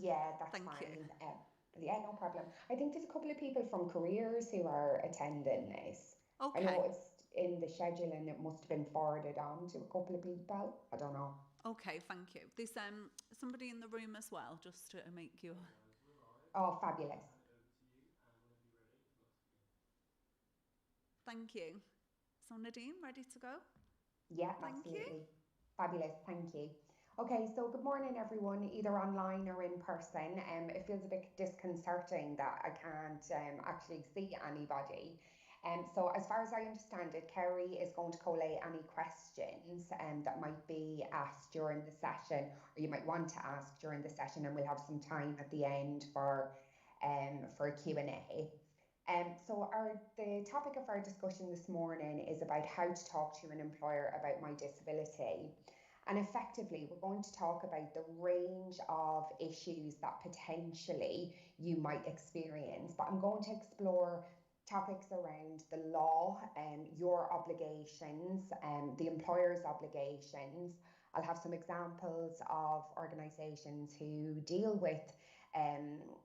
Yeah, that's Thank you. fine. Yeah, no problem. I think there's a couple of people from careers who are attending this. I know Okay. it's in the schedule and it must have been forwarded on to a couple of people. I don't know. Okay, thank you. There's somebody in the room as well, just to make you. Oh, fabulous. Thank you. So Nadine, ready to go? Yeah, Thank you. absolutely. Fabulous. Thank you. Okay, so good morning, everyone, either online or in person. It feels a bit disconcerting that I can't actually see anybody. So as far as I understand it, Kerry is going to collate any questions that might be asked during the session, or you might want to ask during the session, and we'll have some time at the end for a Q&A. The topic of our discussion this morning is about how to talk to an employer about my disability. And effectively, we're going to talk about the range of issues that potentially you might experience. But I'm going to explore topics around the law and your obligations and the employer's obligations. I'll have some examples of organisations who deal with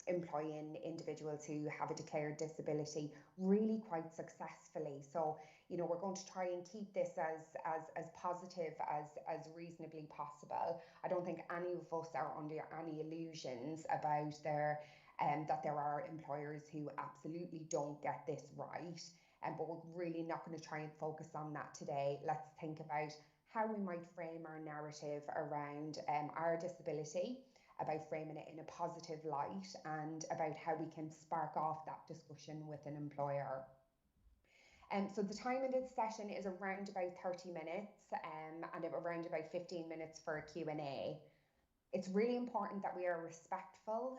employing individuals who have a declared disability really quite successfully. So, we're going to try and keep this as positive as reasonably possible. I don't think any of us are under any illusions about that there are employers who absolutely don't get this right. But we're really not going to try and focus on that today. Let's think about how we might frame our narrative around our disability, about framing it in a positive light, and about how we can spark off that discussion with an employer. So the time of this session is around about 30 minutes and around about 15 minutes for a Q&A. It's really important that we are respectful,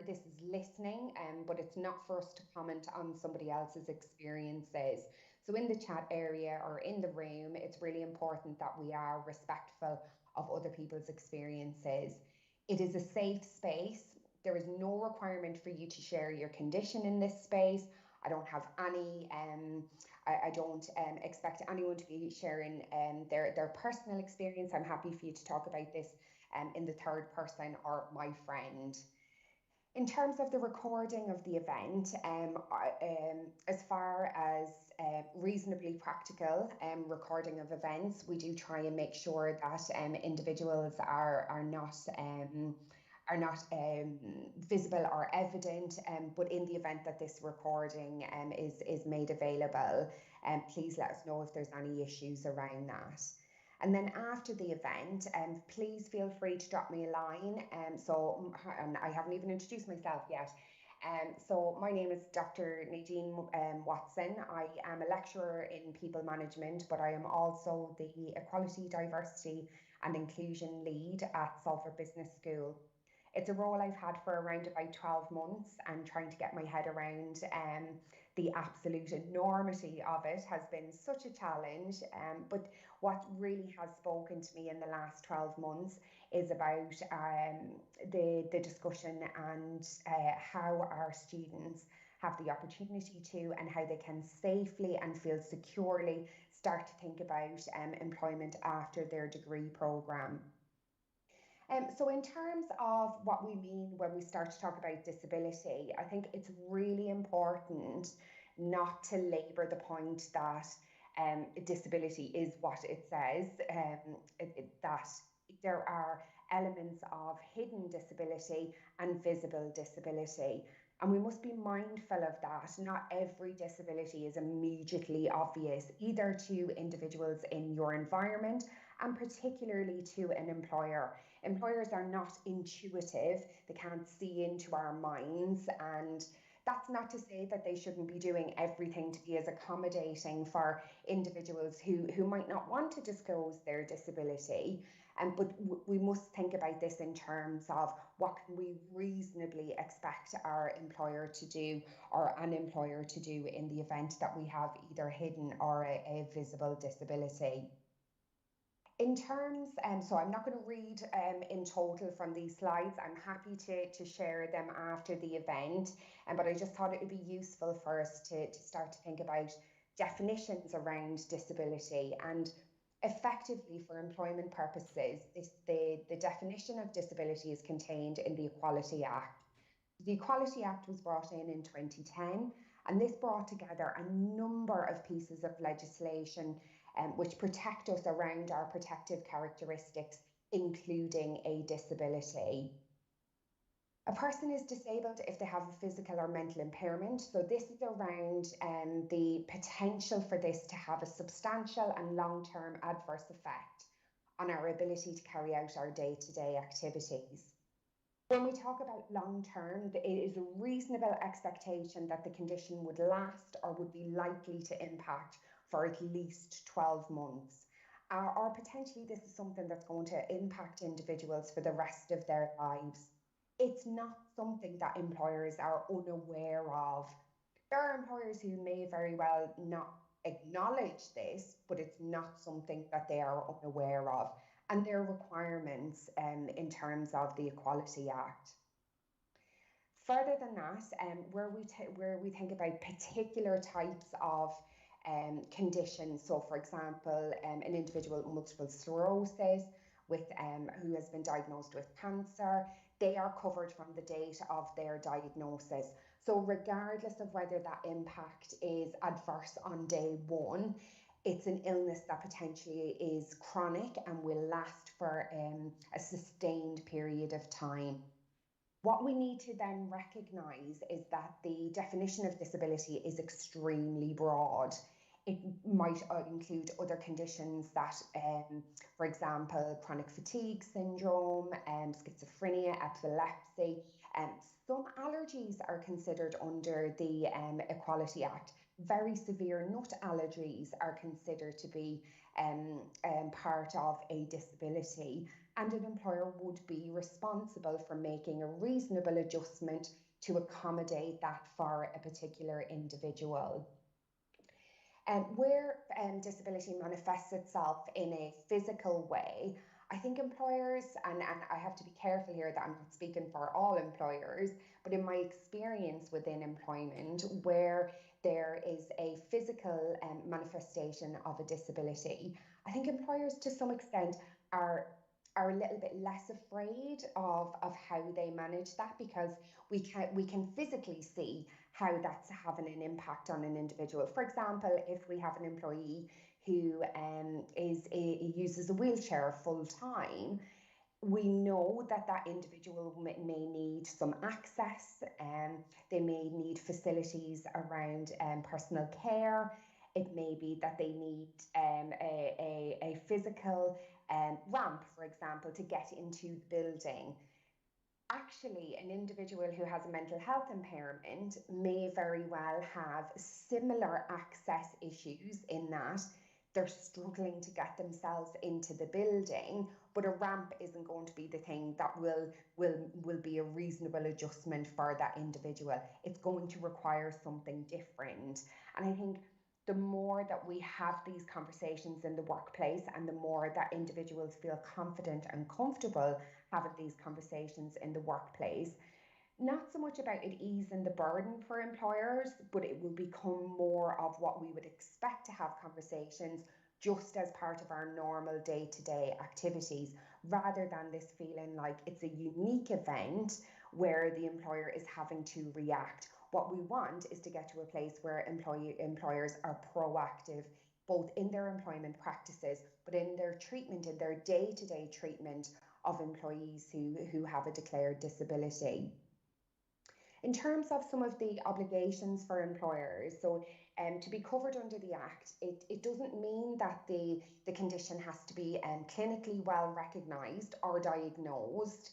this is listening, but it's not for us to comment on somebody else's experiences. So in the chat area or in the room, it's really important that we are respectful of other people's experiences. It is a safe space. There is no requirement for you to share your condition in this space. I don't have any, I don't expect anyone to be sharing their personal experience. I'm happy for you to talk about this in the third person or my friend. In terms of the recording of the event, as far as reasonably practical recording of events, we do try and make sure that individuals are not visible or evident, but in the event that this recording is made available, please let us know if there's any issues around that. And then after the event, please feel free to drop me a line. And I haven't even introduced myself yet. So my name is Dr. Nadine Watson. I am a lecturer in people management, but I am also the Equality, Diversity and Inclusion Lead at Salford Business School. It's a role I've had for around about 12 months, and trying to get my head around the absolute enormity of it has been such a challenge. But what really has spoken to me in the last 12 months is about the discussion and how our students have the opportunity to, and how they can safely and feel securely start to think about employment after their degree programme. So in terms of what we mean when we start to talk about disability, I think it's really important not to labour the point that disability is what it says, that there are elements of hidden disability and visible disability. And we must be mindful of that. Not every disability is immediately obvious, either to individuals in your environment and particularly to an employer. Employers are not intuitive, they can't see into our minds, and that's not to say that they shouldn't be doing everything to be as accommodating for individuals who might not want to disclose their disability. But we must think about this in terms of what can we reasonably expect our employer to do, or an employer to do, in the event that we have either hidden or a visible disability. In terms, so I'm not going to read in total from these slides. I'm happy to share them after the event, but I just thought it would be useful for us to start to think about definitions around disability. And Effectively, for employment purposes, the definition of disability is contained in the Equality Act. The Equality Act was brought in 2010, and this brought together a number of pieces of legislation which protect us around our protective characteristics, including a disability. A person is disabled if they have a physical or mental impairment. So this is around the potential for this to have a substantial and long-term adverse effect on our ability to carry out our day-to-day activities. When we talk about long-term, it is a reasonable expectation that the condition would last or would be likely to impact for at least 12 months. Or potentially this is something that's going to impact individuals for the rest of their lives. It's not something that employers are unaware of. There are employers who may very well not acknowledge this, but it's not something that they are unaware of, and their requirements in terms of the Equality Act. Further than that, where we think about particular types of conditions, so for example, an individual with multiple sclerosis who has been diagnosed with cancer, they are covered from the date of their diagnosis. So regardless of whether that impact is adverse on day one, it's an illness that potentially is chronic and will last for a sustained period of time. What we need to then recognise is that the definition of disability is extremely broad. It might include other conditions that, for example, chronic fatigue syndrome, schizophrenia, epilepsy. Some allergies are considered under the Equality Act. Very severe nut allergies are considered to be part of a disability, and an employer would be responsible for making a reasonable adjustment to accommodate that for a particular individual. Where disability manifests itself in a physical way, I think employers, and I have to be careful here that I'm not speaking for all employers, but in my experience within employment, where there is a physical manifestation of a disability, I think employers to some extent are a little bit less afraid of how they manage that, because we can physically see how that's having an impact on an individual. For example, if we have an employee who uses a wheelchair full time, we know that individual may need some access, and they may need facilities around personal care. It may be that they need a physical ramp, for example, to get into the building. Actually, an individual who has a mental health impairment may very well have similar access issues in that they're struggling to get themselves into the building, but a ramp isn't going to be the thing that will be a reasonable adjustment for that individual. It's going to require something different. And I think the more that we have these conversations in the workplace, and the more that individuals feel confident and comfortable having these conversations in the workplace, not so much about it easing the burden for employers, but it will become more of what we would expect to have conversations just as part of our normal day-to-day activities, rather than this feeling like it's a unique event where the employer is having to react. What we want is to get to a place where employers are proactive, both in their employment practices, but in their treatment, in their day-to-day treatment of employees who have a declared disability. In terms of some of the obligations for employers, so to be covered under the Act, it doesn't mean that the condition has to be clinically well recognised or diagnosed.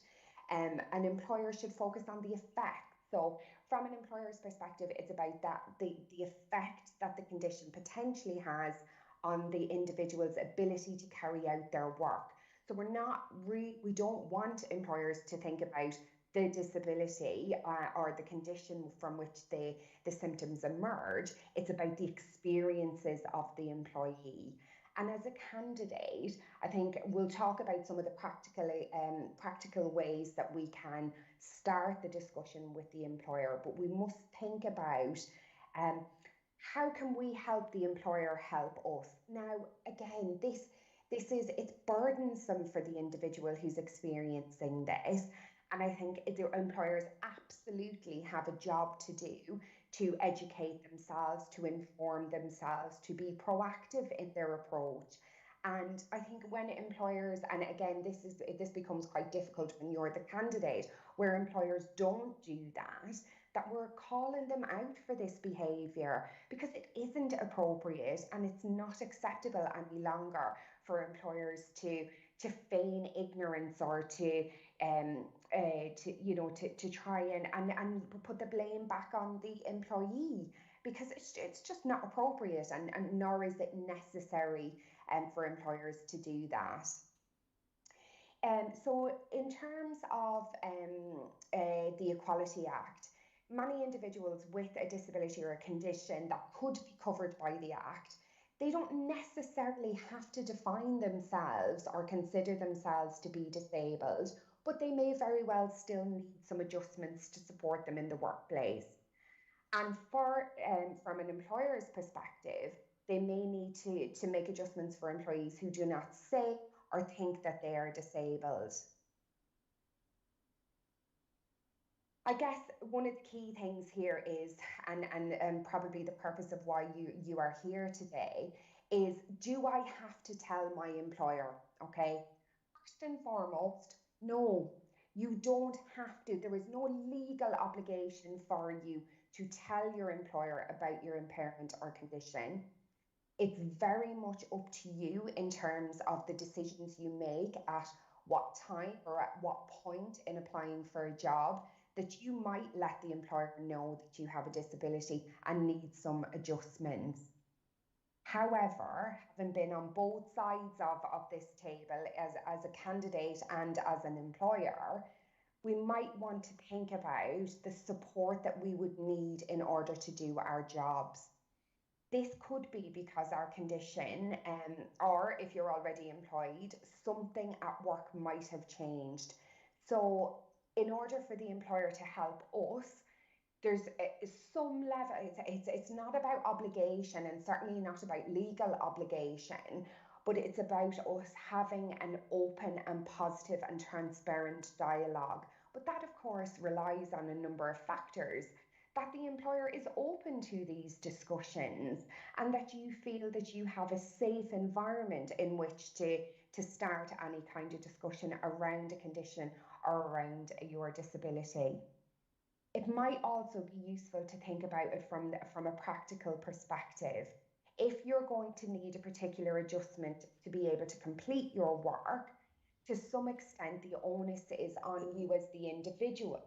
An employer should focus on the effect. So from an employer's perspective, it's about the effect that the condition potentially has on the individual's ability to carry out their work. So we don't want employers to think about the disability or the condition from which the symptoms emerge. It's about the experiences of the employee. And as a candidate, I think we'll talk about some of the practical ways that we can start the discussion with the employer, but we must think about how can we help the employer help us. Now, again, It's burdensome for the individual who's experiencing this. And I think the employers absolutely have a job to do to educate themselves, to inform themselves, to be proactive in their approach. And I think when employers, and again, this becomes quite difficult when you're the candidate, where employers don't do that, that we're calling them out for this behaviour because it isn't appropriate and it's not acceptable any longer for employers to feign ignorance or to to try and put the blame back on the employee, because it's just not appropriate, and nor is it necessary for employers to do that. So in terms of the Equality Act, many individuals with a disability or a condition that could be covered by the Act, they don't necessarily have to define themselves or consider themselves to be disabled, but they may very well still need some adjustments to support them in the workplace. And from an employer's perspective, they may need to make adjustments for employees who do not say or think that they are disabled. I guess one of the key things here is, and probably the purpose of why you are here today, is, do I have to tell my employer? Okay, first and foremost, no, you don't have to. There is no legal obligation for you to tell your employer about your impairment or condition. It's very much up to you in terms of the decisions you make at what time or at what point in applying for a job, that you might let the employer know that you have a disability and need some adjustments. However, having been on both sides of this table as a candidate and as an employer, we might want to think about the support that we would need in order to do our jobs. This could be because our condition, or if you're already employed, something at work might have changed. So in order for the employer to help us, there's some level, it's not about obligation, and certainly not about legal obligation, but it's about us having an open and positive and transparent dialogue. But that, of course, relies on a number of factors, that the employer is open to these discussions, and that you feel that you have a safe environment in which to start any kind of discussion around a condition or around your disability. It might also be useful to think about it from a practical perspective. If you're going to need a particular adjustment to be able to complete your work, to some extent the onus is on you as the individual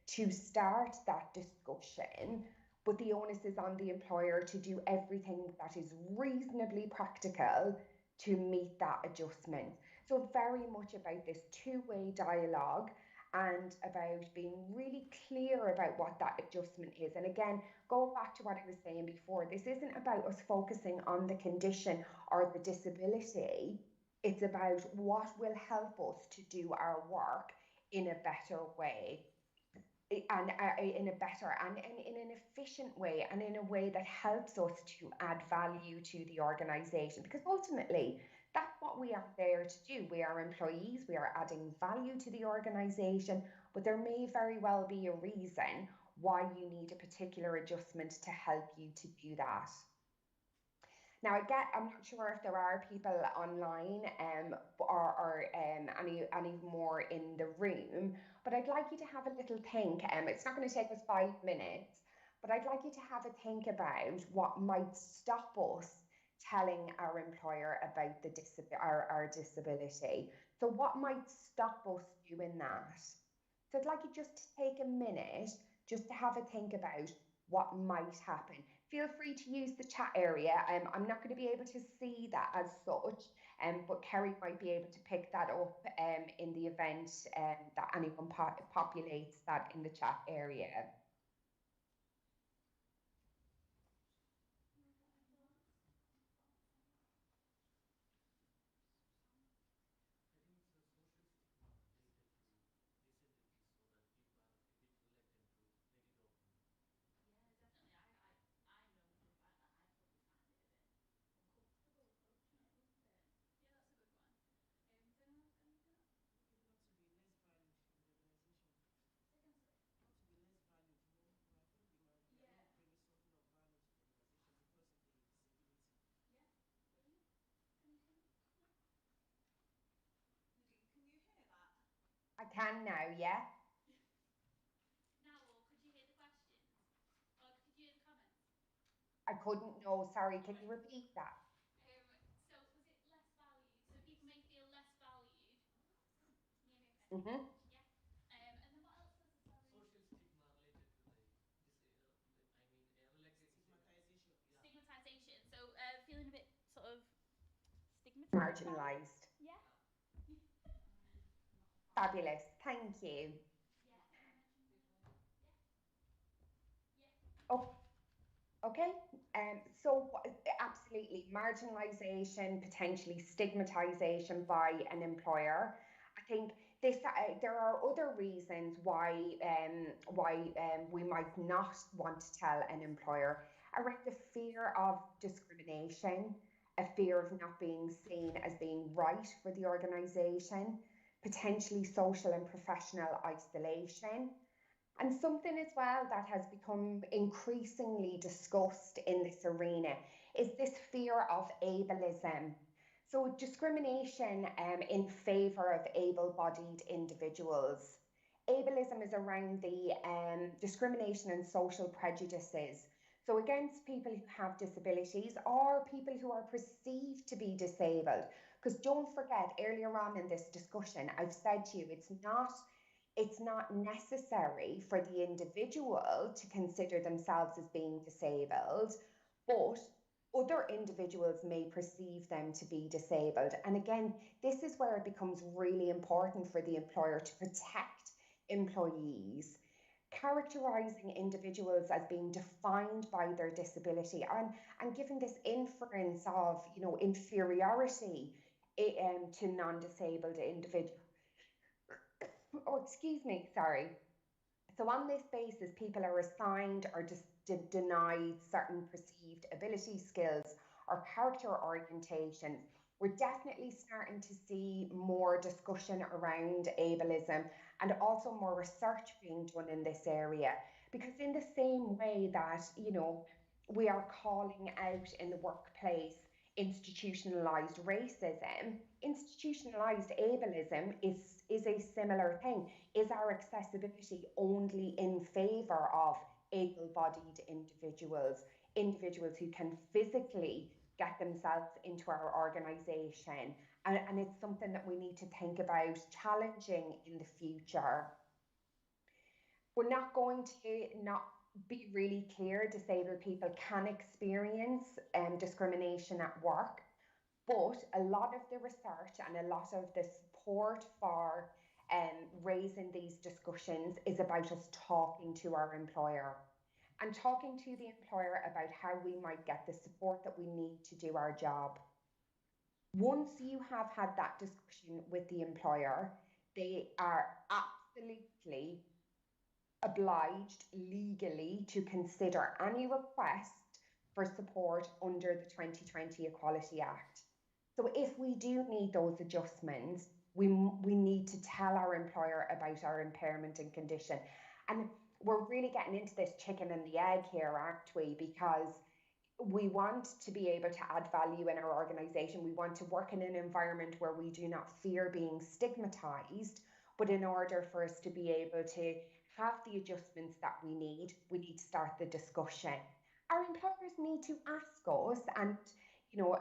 to start that discussion, but the onus is on the employer to do everything that is reasonably practical to meet that adjustment. So very much about this two-way dialogue and about being really clear about what that adjustment is. And again, going back to what I was saying before, this isn't about us focusing on the condition or the disability. It's about what will help us to do our work in a better way, and in a better and in an efficient way, and in a way that helps us to add value to the organisation, because ultimately that's what we are there to do. We are employees, we are adding value to the organisation, but there may very well be a reason why you need a particular adjustment to help you to do that. Now, I'm not sure if there are people online or any more in the room, but I'd like you to have a little think. It's not going to take us 5 minutes, but I'd like you to have a think about what might stop us telling our employer about our disability. So what might stop us doing that? So I'd like you just to take a minute just to have a think about what might happen. Feel free to use the chat area. I'm not going to be able to see that as such, but Kerry might be able to pick that up in the event that anyone populates that in the chat area. can now, yeah? Now, or could you hear the questions? Or could you hear the comments? I couldn't know, sorry, can you repeat that? So was it less valued? So people may feel less valued. Can you hear me okay? Mm-hmm. Yeah. And then what else was it? Sorry. Social stigma related to the I mean like stigmatization. Yeah. Stigmatization. So feeling a bit sort of stigmatized. Marginalised. Yeah. Fabulous, thank you. Yeah. Oh, okay. So absolutely, marginalisation, potentially stigmatisation by an employer. I think this there are other reasons why we might not want to tell an employer around the fear of discrimination, a fear of not being seen as being right for the organisation, potentially social and professional isolation. And something as well that has become increasingly discussed in this arena is this fear of ableism. So, discrimination in favour of able bodied individuals. Ableism is around the discrimination and social prejudices. So, against people who have disabilities or people who are perceived to be disabled. Because don't forget, earlier on in this discussion, I've said to you, it's not necessary for the individual to consider themselves as being disabled, but other individuals may perceive them to be disabled. And again, this is where it becomes really important for the employer to protect employees, characterizing individuals as being defined by their disability and giving this inference of, inferiority to non-disabled individuals. Oh, excuse me, sorry. So, on this basis, people are assigned or just denied certain perceived ability, skills, or character orientations. We're definitely starting to see more discussion around ableism and also more research being done in this area. Because, in the same way that, we are calling out in the workplace institutionalized racism, institutionalized ableism is a similar thing. Is our accessibility only in favour of able-bodied individuals who can physically get themselves into our organisation? And it's something that we need to think about challenging in the future. We're not going to not be really clear. Disabled people can experience discrimination at work, but a lot of the research and a lot of the support for raising these discussions is about us talking to our employer and talking to the employer about how we might get the support that we need to do our job. Once you have had that discussion with the employer, they are absolutely obliged legally to consider any request for support under the 2020 Equality Act. So if we do need those adjustments, we need to tell our employer about our impairment and condition. And we're really getting into this chicken and the egg here, aren't we? Because we want to be able to add value in our organisation. We want to work in an environment where we do not fear being stigmatised. But in order for us to be able to have the adjustments that we need to start the discussion. Our employers need to ask us, and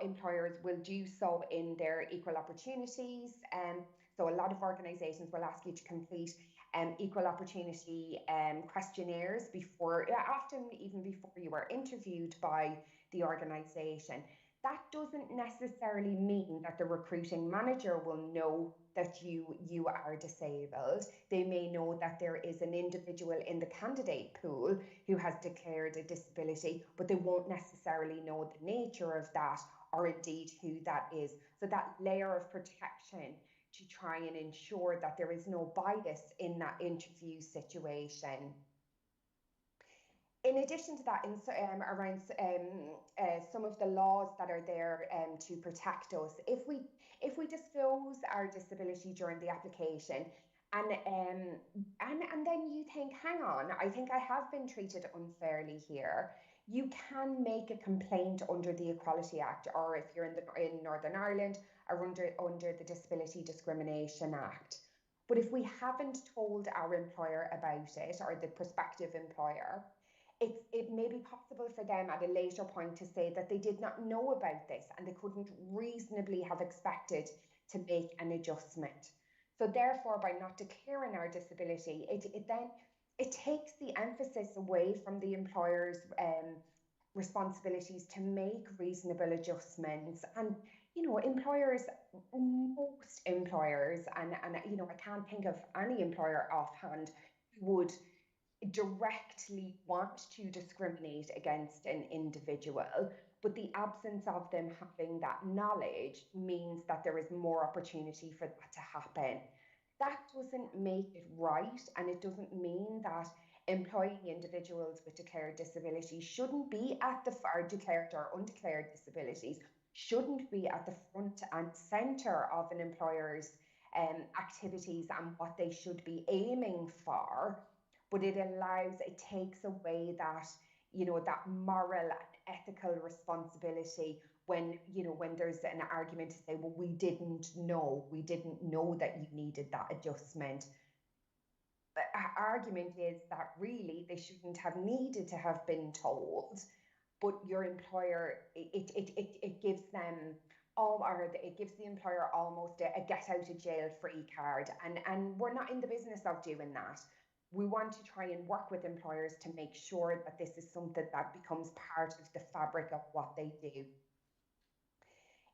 employers will do so in their equal opportunities. So a lot of organisations will ask you to complete equal opportunity questionnaires often even before you are interviewed by the organisation. That doesn't necessarily mean that the recruiting manager will know that you are disabled. They may know that there is an individual in the candidate pool who has declared a disability, but they won't necessarily know the nature of that or indeed who that is. So that layer of protection to try and ensure that there is no bias in that interview situation. In addition to that, around some of the laws that are there to protect us, if we disclose our disability during the application, and then you think, hang on, I think I have been treated unfairly here, you can make a complaint under the Equality Act, or if you're in Northern Ireland, or under the Disability Discrimination Act. But if we haven't told our employer about it, or the prospective employer, it may be possible for them at a later point to say that they did not know about this and they couldn't reasonably have expected to make an adjustment. So therefore, by not declaring our disability, it takes the emphasis away from the employer's responsibilities to make reasonable adjustments. And employers, most employers, and I can't think of any employer offhand who would directly want to discriminate against an individual, but the absence of them having that knowledge means that there is more opportunity for that to happen. That doesn't make it right, and it doesn't mean that employing individuals with declared disabilities shouldn't be at the or declared or undeclared disabilities shouldn't be at the front and center of an employer's activities and what they should be aiming for. But it takes away that, that moral and ethical responsibility when there's an argument to say, well, we didn't know that you needed that adjustment. The argument is that really they shouldn't have needed to have been told, but your employer, it gives them it gives the employer almost a get out of jail free card, and we're not in the business of doing that. We want to try and work with employers to make sure that this is something that becomes part of the fabric of what they do.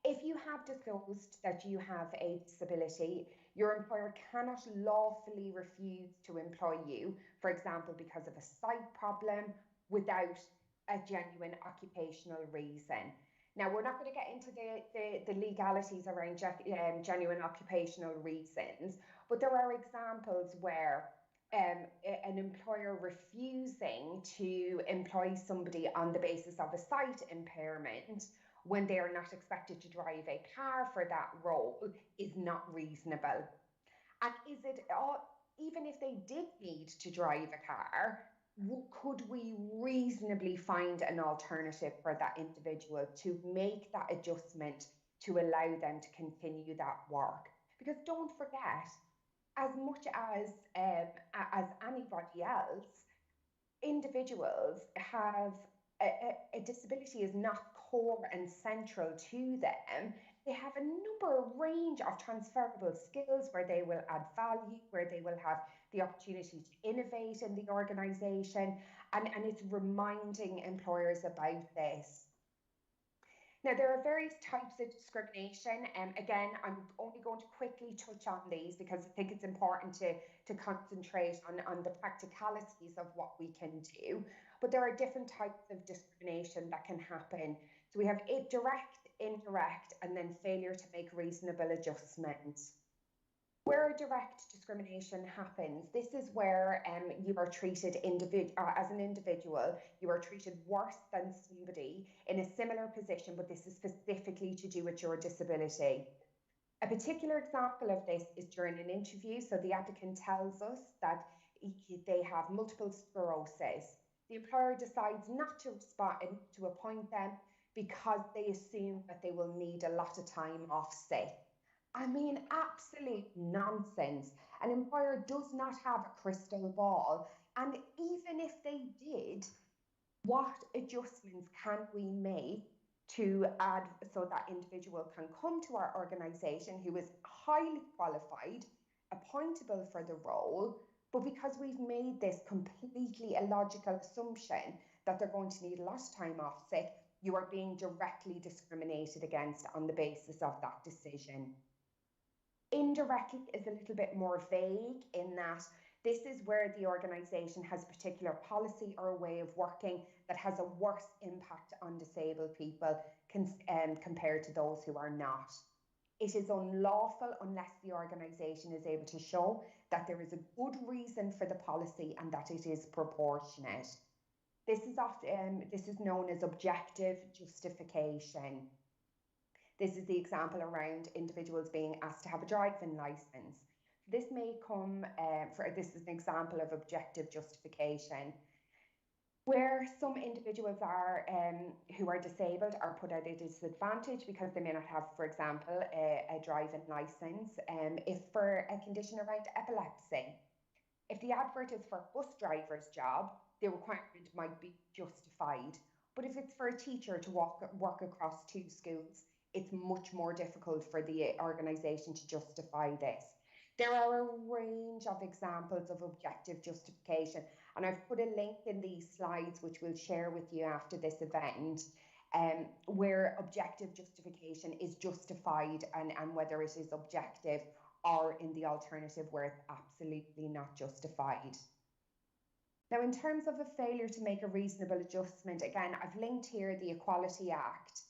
If you have disclosed that you have a disability, your employer cannot lawfully refuse to employ you, for example, because of a sight problem, without a genuine occupational reason. Now, we're not going to get into the legalities around genuine occupational reasons, but there are examples where an employer refusing to employ somebody on the basis of a sight impairment when they are not expected to drive a car for that role is not reasonable. And is it even if they did need to drive a car, could we reasonably find an alternative for that individual to make that adjustment to allow them to continue that work? Because don't forget, as much as anybody else, individuals have a disability is not core and central to them. They have a range of transferable skills where they will add value, where they will have the opportunity to innovate in the organisation, and it's reminding employers about this. Now, there are various types of discrimination, and again, I'm only going to quickly touch on these because I think it's important to concentrate on the practicalities of what we can do. But there are different types of discrimination that can happen. So we have direct, indirect, and then failure to make reasonable adjustments. Where direct discrimination happens, this is where you are treated as an individual, you are treated worse than somebody in a similar position, but this is specifically to do with your disability. A particular example of this is during an interview. So the applicant tells us that they have multiple sclerosis. The employer decides not to appoint them because they assume that they will need a lot of time off sick. I mean, absolute nonsense. An employer does not have a crystal ball. And even if they did, what adjustments can we make to add so that individual can come to our organisation who is highly qualified, appointable for the role, but because we've made this completely illogical assumption that they're going to need a lot of time off sick, you are being directly discriminated against on the basis of that decision. Indirectly is a little bit more vague in that this is where the organisation has a particular policy or a way of working that has a worse impact on disabled people compared to those who are not. It is unlawful unless the organisation is able to show that there is a good reason for the policy and that it is proportionate. This is known as objective justification. This is the example around individuals being asked to have a driving licence. This may come, this is an example of objective justification. Where some individuals are who are disabled are put at a disadvantage because they may not have, for example, a driving licence. If for a condition around epilepsy, if the advert is for a bus driver's job, the requirement might be justified. But if it's for a teacher to work across two schools, it's much more difficult for the organisation to justify this. There are a range of examples of objective justification, and I've put a link in these slides, which we'll share with you after this event, where objective justification is justified and whether it is objective, or in the alternative where it's absolutely not justified. Now, in terms of a failure to make a reasonable adjustment, again, I've linked here the Equality Act,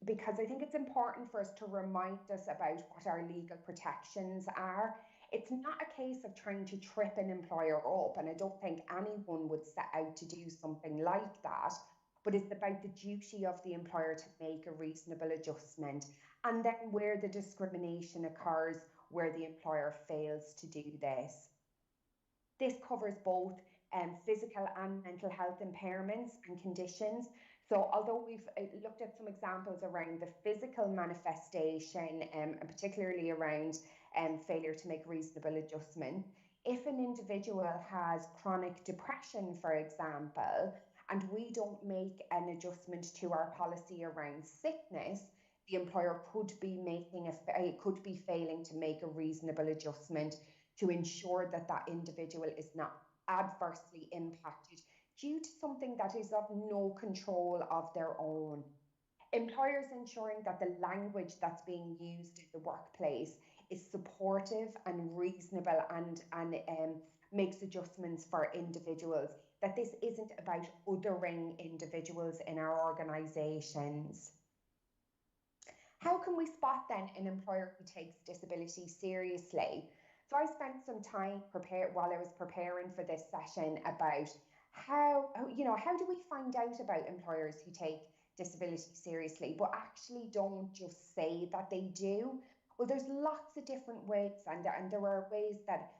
because I think it's important for us to remind us about what our legal protections are. It's not a case of trying to trip an employer up, and I don't think anyone would set out to do something like that, but it's about the duty of the employer to make a reasonable adjustment, and then where the discrimination occurs, where the employer fails to do this. This covers both physical and mental health impairments and conditions. So although we've looked at some examples around the physical manifestation, and particularly around failure to make reasonable adjustment, if an individual has chronic depression, for example, and we don't make an adjustment to our policy around sickness, the employer could be failing to make a reasonable adjustment to ensure that that individual is not adversely impacted due to something that is of no control of their own. Employers ensuring that the language that's being used in the workplace is supportive and reasonable and makes adjustments for individuals, that this isn't about othering individuals in our organisations. How can we spot then an employer who takes disability seriously? So I spent some time while I was preparing for this session about how do we find out about employers who take disability seriously, but actually don't just say that they do? Well, there's lots of different ways, and there are ways that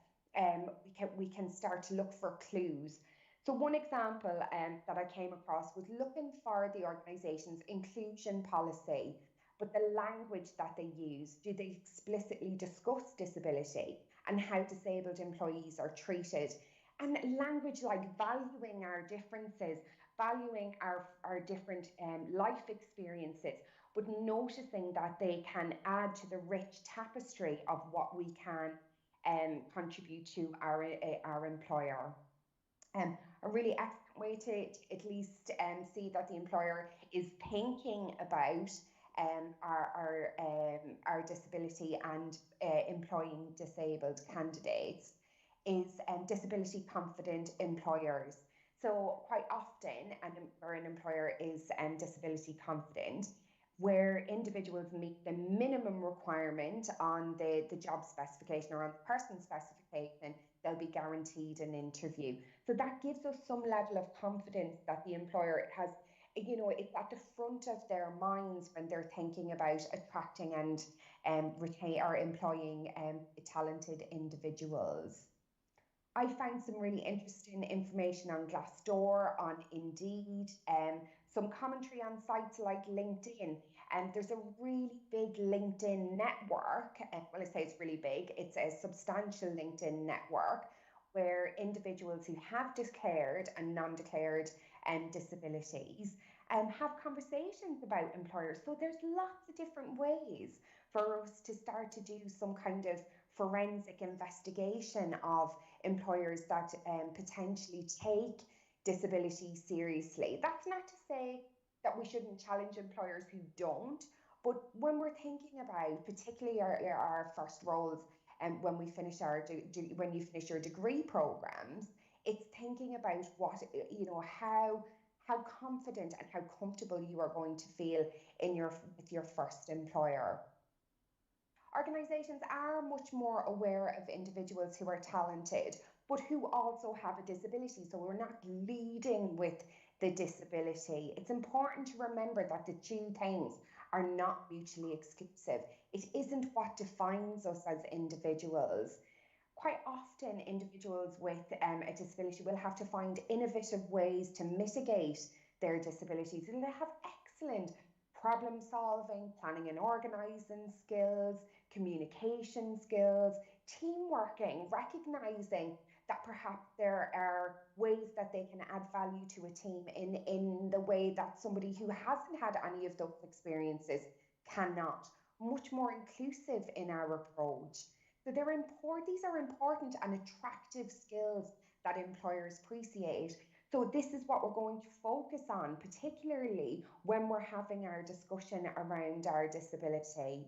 we can start to look for clues. So one example that I came across was looking for the organisation's inclusion policy, but the language that they use. Do they explicitly discuss disability and how disabled employees are treated? And language like valuing our differences, valuing our different life experiences, but noticing that they can add to the rich tapestry of what we can contribute to our employer. A really excellent way to at least see that the employer is thinking about our disability and employing disabled candidates is disability confident employers. So quite often, where an employer is disability confident, where individuals meet the minimum requirement on the job specification or on the person specification, they'll be guaranteed an interview. So that gives us some level of confidence that the employer has, it's at the front of their minds when they're thinking about attracting and employing talented individuals. I found some really interesting information on Glassdoor, on Indeed, some commentary on sites like LinkedIn. And there's a really big LinkedIn network. Well, I say it's really big. It's a substantial LinkedIn network where individuals who have declared and non-declared disabilities have conversations about employers. So there's lots of different ways for us to start to do some kind of forensic investigation of employers that potentially take disability seriously. That's not to say that we shouldn't challenge employers who don't, but when we're thinking about particularly our first roles and when you finish your degree programs, it's thinking about what, how confident and how comfortable you are going to feel with your first employer. Organisations are much more aware of individuals who are talented, but who also have a disability. So we're not leading with the disability. It's important to remember that the two things are not mutually exclusive. It isn't what defines us as individuals. quite often individuals with a disability will have to find innovative ways to mitigate their disabilities, and they have excellent problem solving, planning and organising skills, communication skills, team working, recognising that perhaps there are ways that they can add value to a team in the way that somebody who hasn't had any of those experiences cannot. Much more inclusive in our approach. So these are important and attractive skills that employers appreciate. So this is what we're going to focus on, particularly when we're having our discussion around our disability.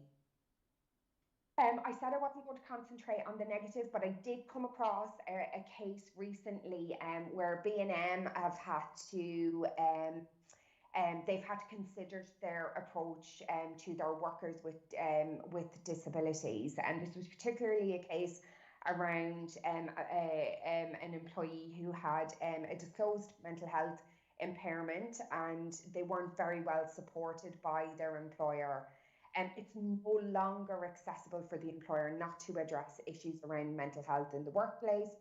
I said I wasn't going to concentrate on the negative, but I did come across a case recently where B&M have had to they've had to consider their approach to their workers with disabilities, and this was particularly a case around an employee who had a disclosed mental health impairment, and they weren't very well supported by their employer. It's no longer accessible for the employer not to address issues around mental health in the workplace.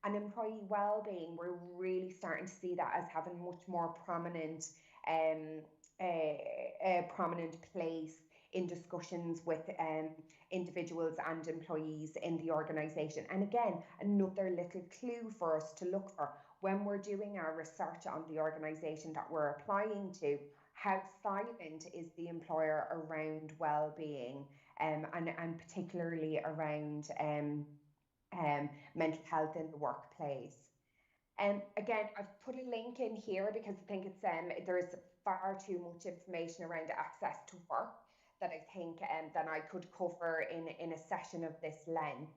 And employee well-being, we're really starting to see that as having much more prominent prominent place in discussions with individuals and employees in the organisation. And again, another little clue for us to look for when we're doing our research on the organisation that we're applying to. How silent is the employer around well-being, and particularly around mental health in the workplace. Again, I've put a link in here because I think it's there's far too much information around access to work that I think that I could cover in a session of this length.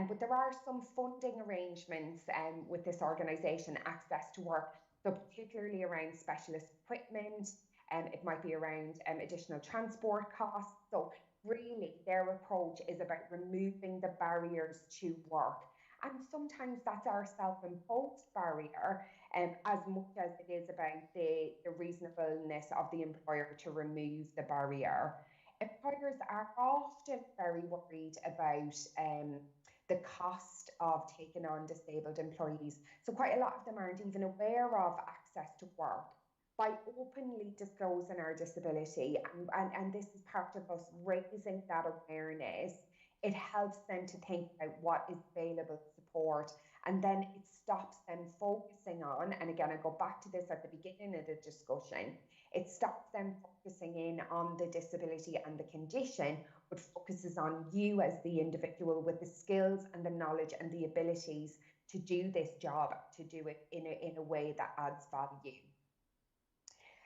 But there are some funding arrangements with this organisation, Access to Work, so particularly around specialist equipment, it might be around additional transport costs. So really their approach is about removing the barriers to work. And sometimes that's our self-imposed barrier, as much as it is about the reasonableness of the employer to remove the barrier. Employers are often very worried about the cost of taking on disabled employees. So quite a lot of them aren't even aware of access to work. By openly disclosing our disability, and this is part of us raising that awareness, it helps them to think about what is available support, and then it stops them focusing on, and again, I go back to this at the beginning of the discussion, it stops them focusing in on the disability and the condition, but focuses on you as the individual with the skills and the knowledge and the abilities to do this job, to do it in a way that adds value.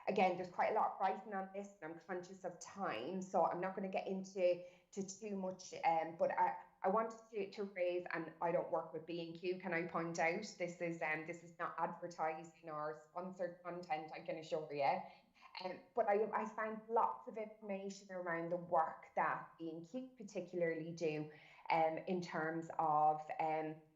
Again, there's quite a lot of writing on this, and I'm conscious of time, so I'm not going to get into too much, but I wanted to raise, and I don't work with B&Q, can I point out, this is not advertising or sponsored content, I can assure you, but I found lots of information around the work that B&Q particularly do in terms of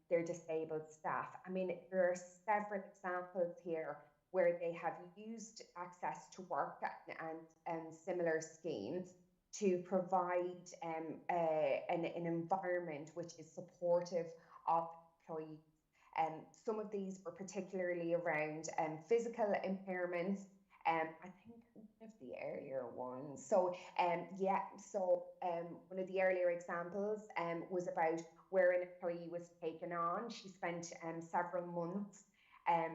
their disabled staff. I mean, there are several examples here where they have used access to work and similar schemes to provide an environment which is supportive of employees. Some of these were particularly around physical impairments. I think one of the earlier ones. So one of the earlier examples was about where an employee was taken on. She spent several months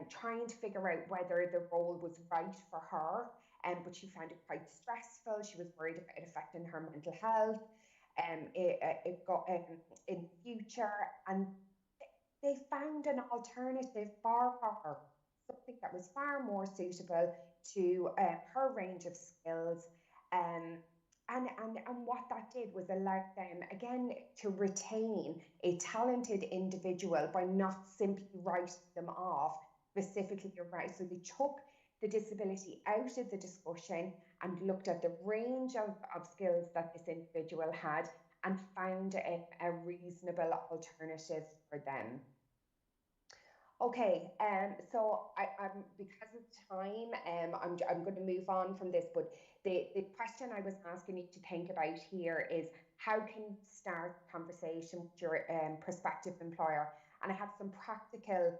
trying to figure out whether the role was right for her, but she found it quite stressful. She was worried about it affecting her mental health it got in the future, and they found an alternative for her, something that was far more suitable to her range of skills. And what that did was allow them, again, to retain a talented individual by not simply writing them off specifically right. So they took the disability out of the discussion and looked at the range of skills that this individual had and found a reasonable alternative for them. Okay, so I'm because of time, I'm going to move on from this, but the question I was asking you to think about here is, how can you start a conversation with your prospective employer? And I have some practical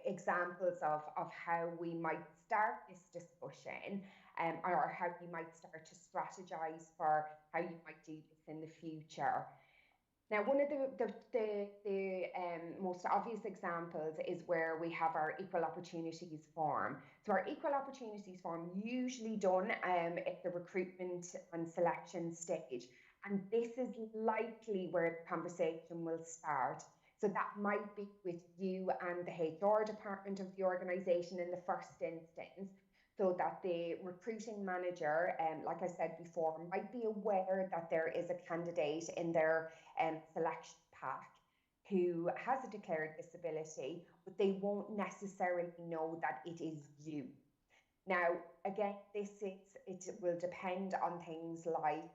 examples of how we might start this discussion, or how you might start to strategize for how you might do this in the future. Now, one of the most obvious examples is where we have our equal opportunities form. So our equal opportunities form usually done at the recruitment and selection stage. And this is likely where the conversation will start. So that might be with you and the HR department of the organisation in the first instance, so that the recruiting manager, like I said before, might be aware that there is a candidate in their selection pack who has a declared disability, but they won't necessarily know that it is you. Now, again, it will depend on things like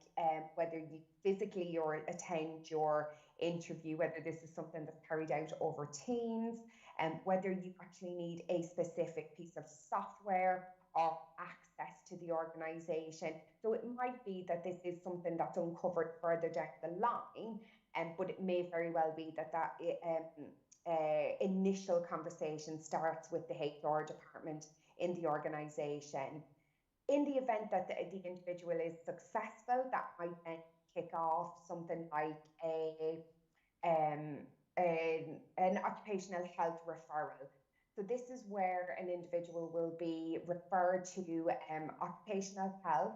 whether you physically or attend your interview, whether this is something that's carried out over Teams, and whether you actually need a specific piece of software or access to the organisation. So it might be that this is something that's uncovered further down the line, but it may very well be that initial conversation starts with the HR department in the organisation. In the event that the individual is successful, that might then kick off something like an occupational health referral. So this is where an individual will be referred to occupational health,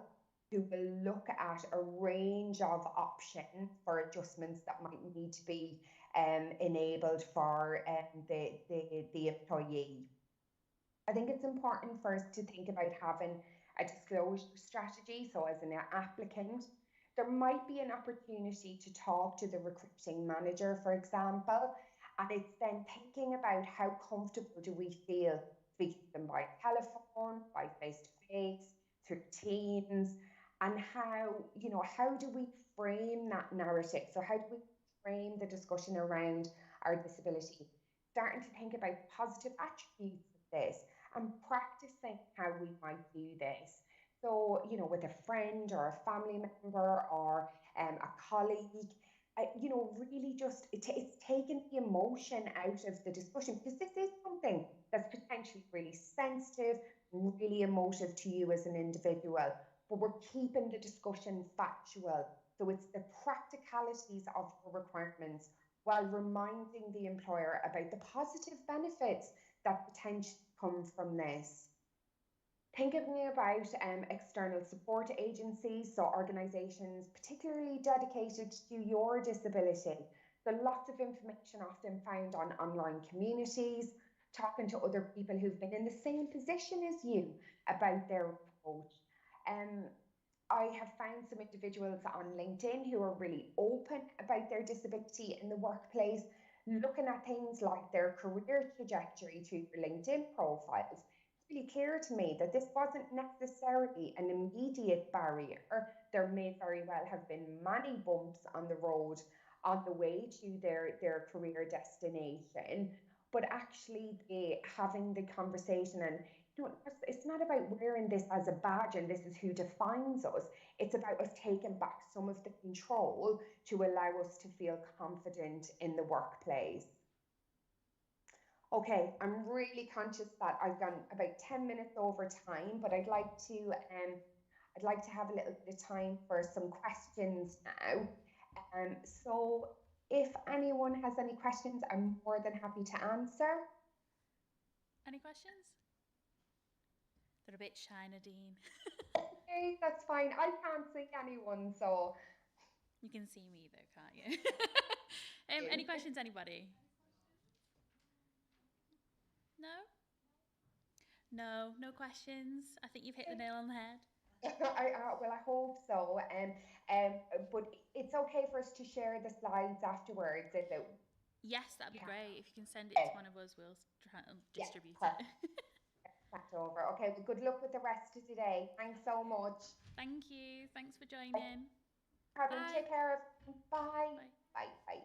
who will look at a range of options for adjustments that might need to be enabled for the employee. I think it's important for us to think about having a disclosure strategy. So as an applicant, there might be an opportunity to talk to the recruiting manager, for example, and it's then thinking about how comfortable do we feel speaking to them by telephone, by face-to-face, through Teams, and how do we frame that narrative? So how do we frame the discussion around our disability? Starting to think about positive attributes of this and practicing how we might do this. So, with a friend or a family member or a colleague, really just it's taking the emotion out of the discussion, because this is something that's potentially really sensitive, really emotive to you as an individual, but we're keeping the discussion factual. So it's the practicalities of the requirements while reminding the employer about the positive benefits that potentially come from this. Thinking about external support agencies, so organisations particularly dedicated to your disability. There's lots of information often found on online communities, talking to other people who've been in the same position as you about their approach. I have found some individuals on LinkedIn who are really open about their disability in the workplace, looking at things like their career trajectory through their LinkedIn profiles. Really clear to me that this wasn't necessarily an immediate barrier. There may very well have been many bumps on the road on the way to their career destination, but actually having the conversation, and it's not about wearing this as a badge and this is who defines us. It's about us taking back some of the control to allow us to feel confident in the workplace. Okay, I'm really conscious that I've gone about 10 minutes over time, but I'd like to have a little bit of time for some questions now. So if anyone has any questions, I'm more than happy to answer. Any questions? They're a bit shy, Nadine. Okay, that's fine. I can't see anyone, so. You can see me though, can't you? Any questions, anybody? No questions. I think you've hit the nail on the head. Well, I hope so. But it's okay for us to share the slides afterwards, is it? Yes, that'd be great. If you can send it to one of us, we'll try and distribute it. Back over. Okay, well, good luck with the rest of today. Thanks so much. Thank you. Thanks for joining. Take care. Bye. Bye. Bye.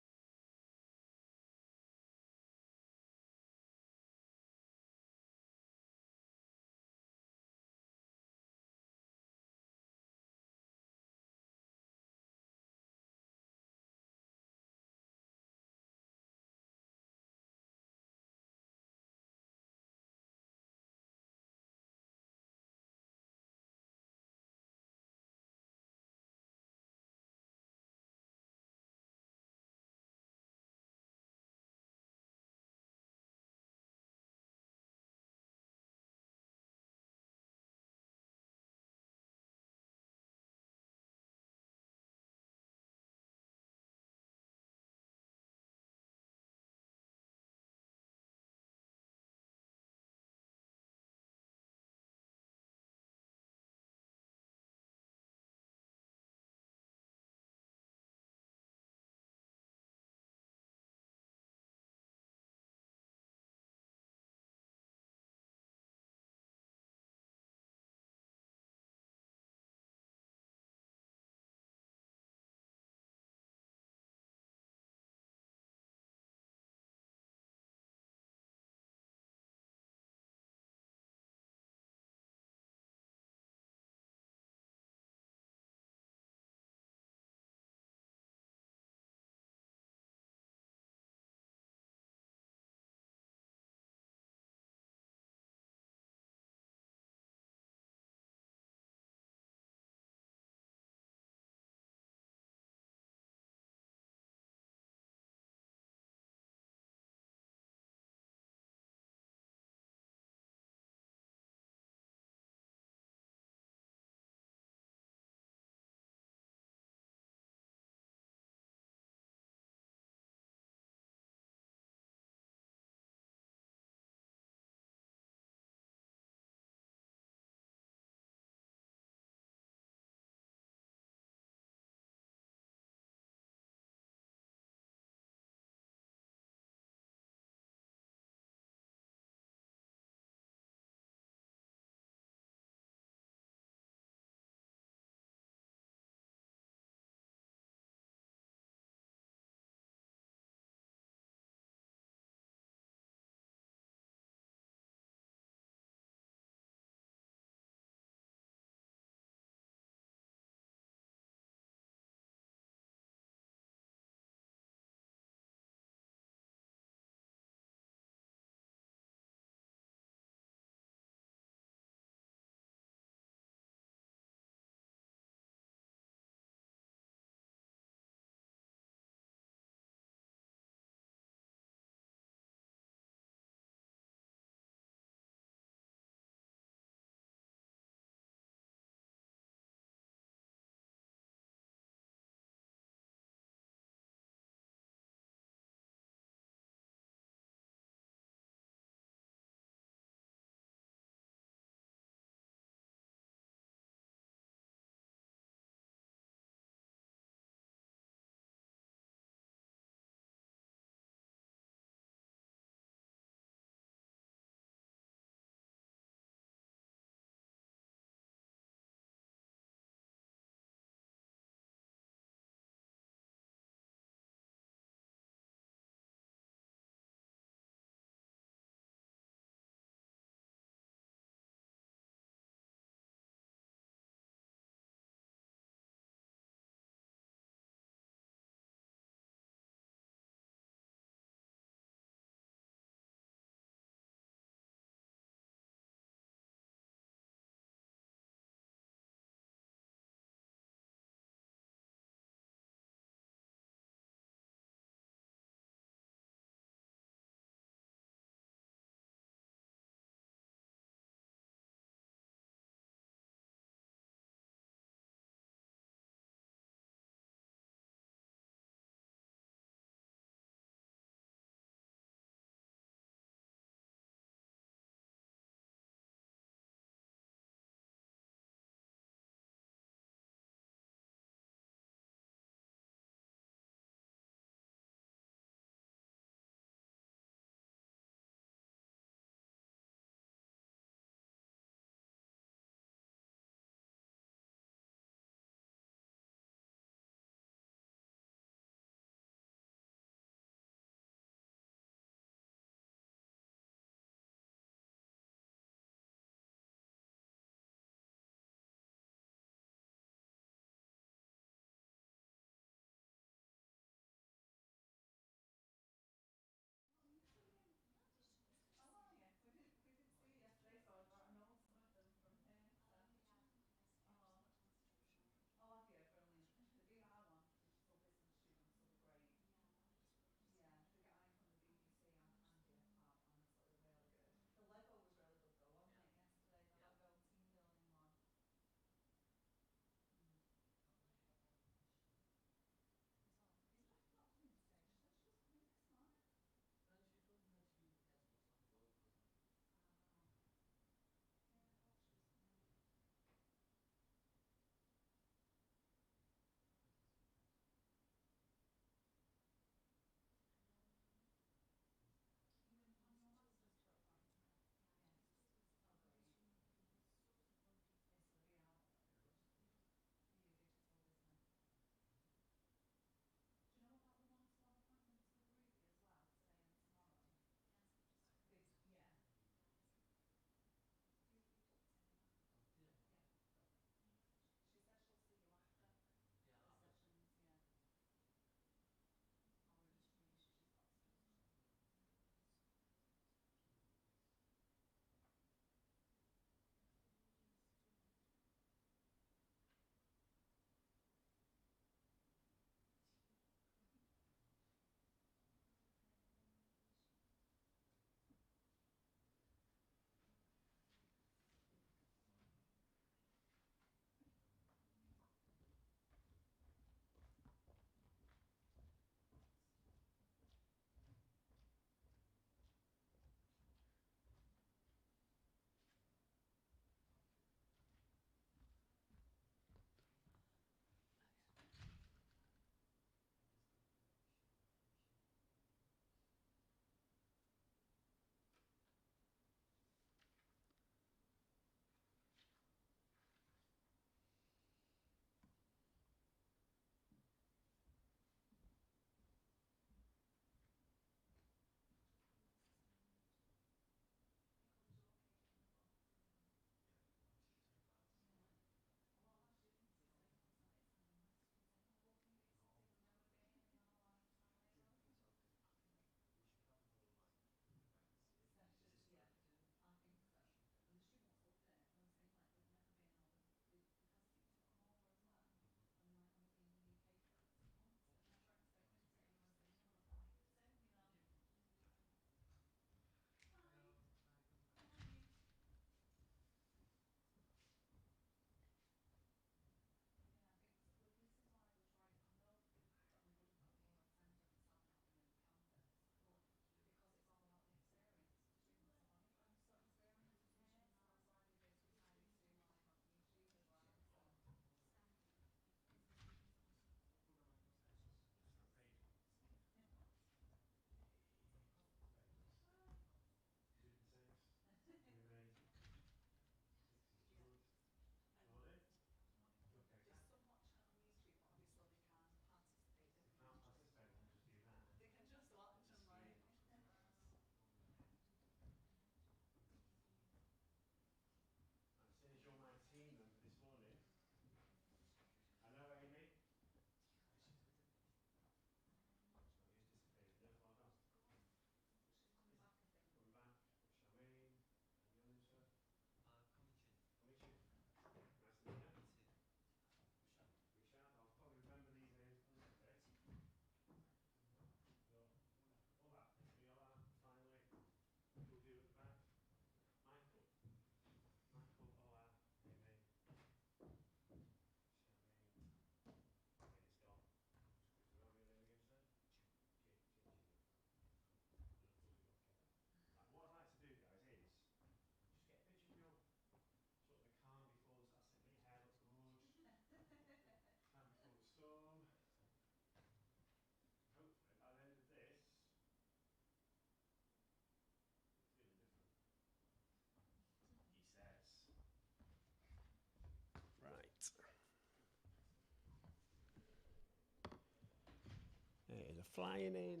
flying in.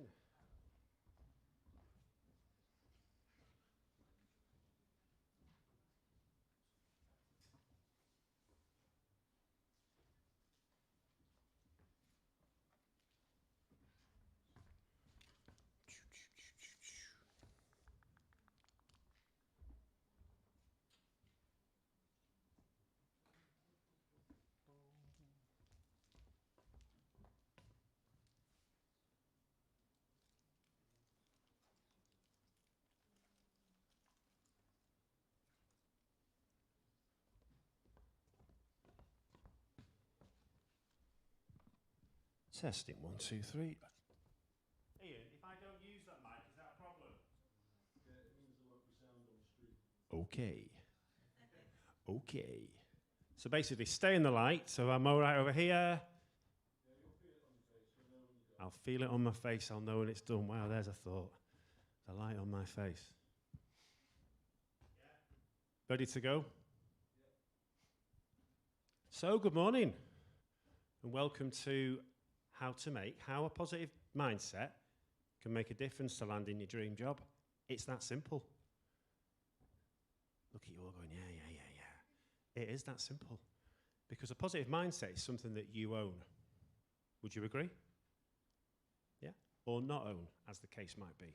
Testing 1, 2, 3. Ian, if I don't use that mic, is that a problem? Yeah, it means there won't be sound on the stream. Okay. Okay. So basically, stay in the light. So I'm all right over here. Yeah, you'll feel it on your face. You'll know when you go. I'll feel it on my face. I'll know when it's done. Wow, there's a thought. The light on my face. Ready to go? So, good morning. And welcome to how a positive mindset can make a difference to landing your dream job. It's that simple. Look at you all going, yeah. It is that simple. Because a positive mindset is something that you own. Would you agree? Yeah? Or not own, as the case might be.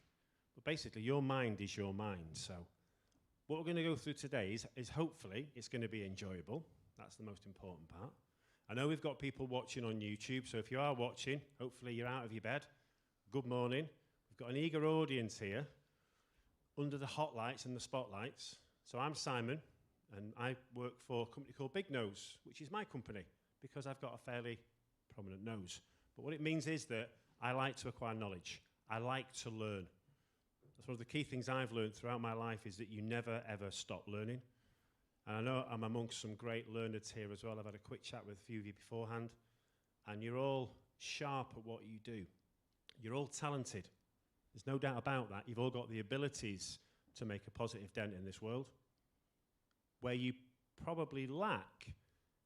But basically, your mind is your mind. So what we're going to go through today is hopefully it's going to be enjoyable. That's the most important part. I know we've got people watching on YouTube, so if you are watching, hopefully you're out of your bed. Good morning. We've got an eager audience here under the hot lights and the spotlights. So I'm Simon, and I work for a company called Big Nose, which is my company, because I've got a fairly prominent nose. But what it means is that I like to acquire knowledge. I like to learn. That's one of the key things I've learned throughout my life is that you never, ever stop learning. And I know I'm amongst some great learners here as well. I've had a quick chat with a few of you beforehand. And you're all sharp at what you do. You're all talented. There's no doubt about that. You've all got the abilities to make a positive dent in this world. Where you probably lack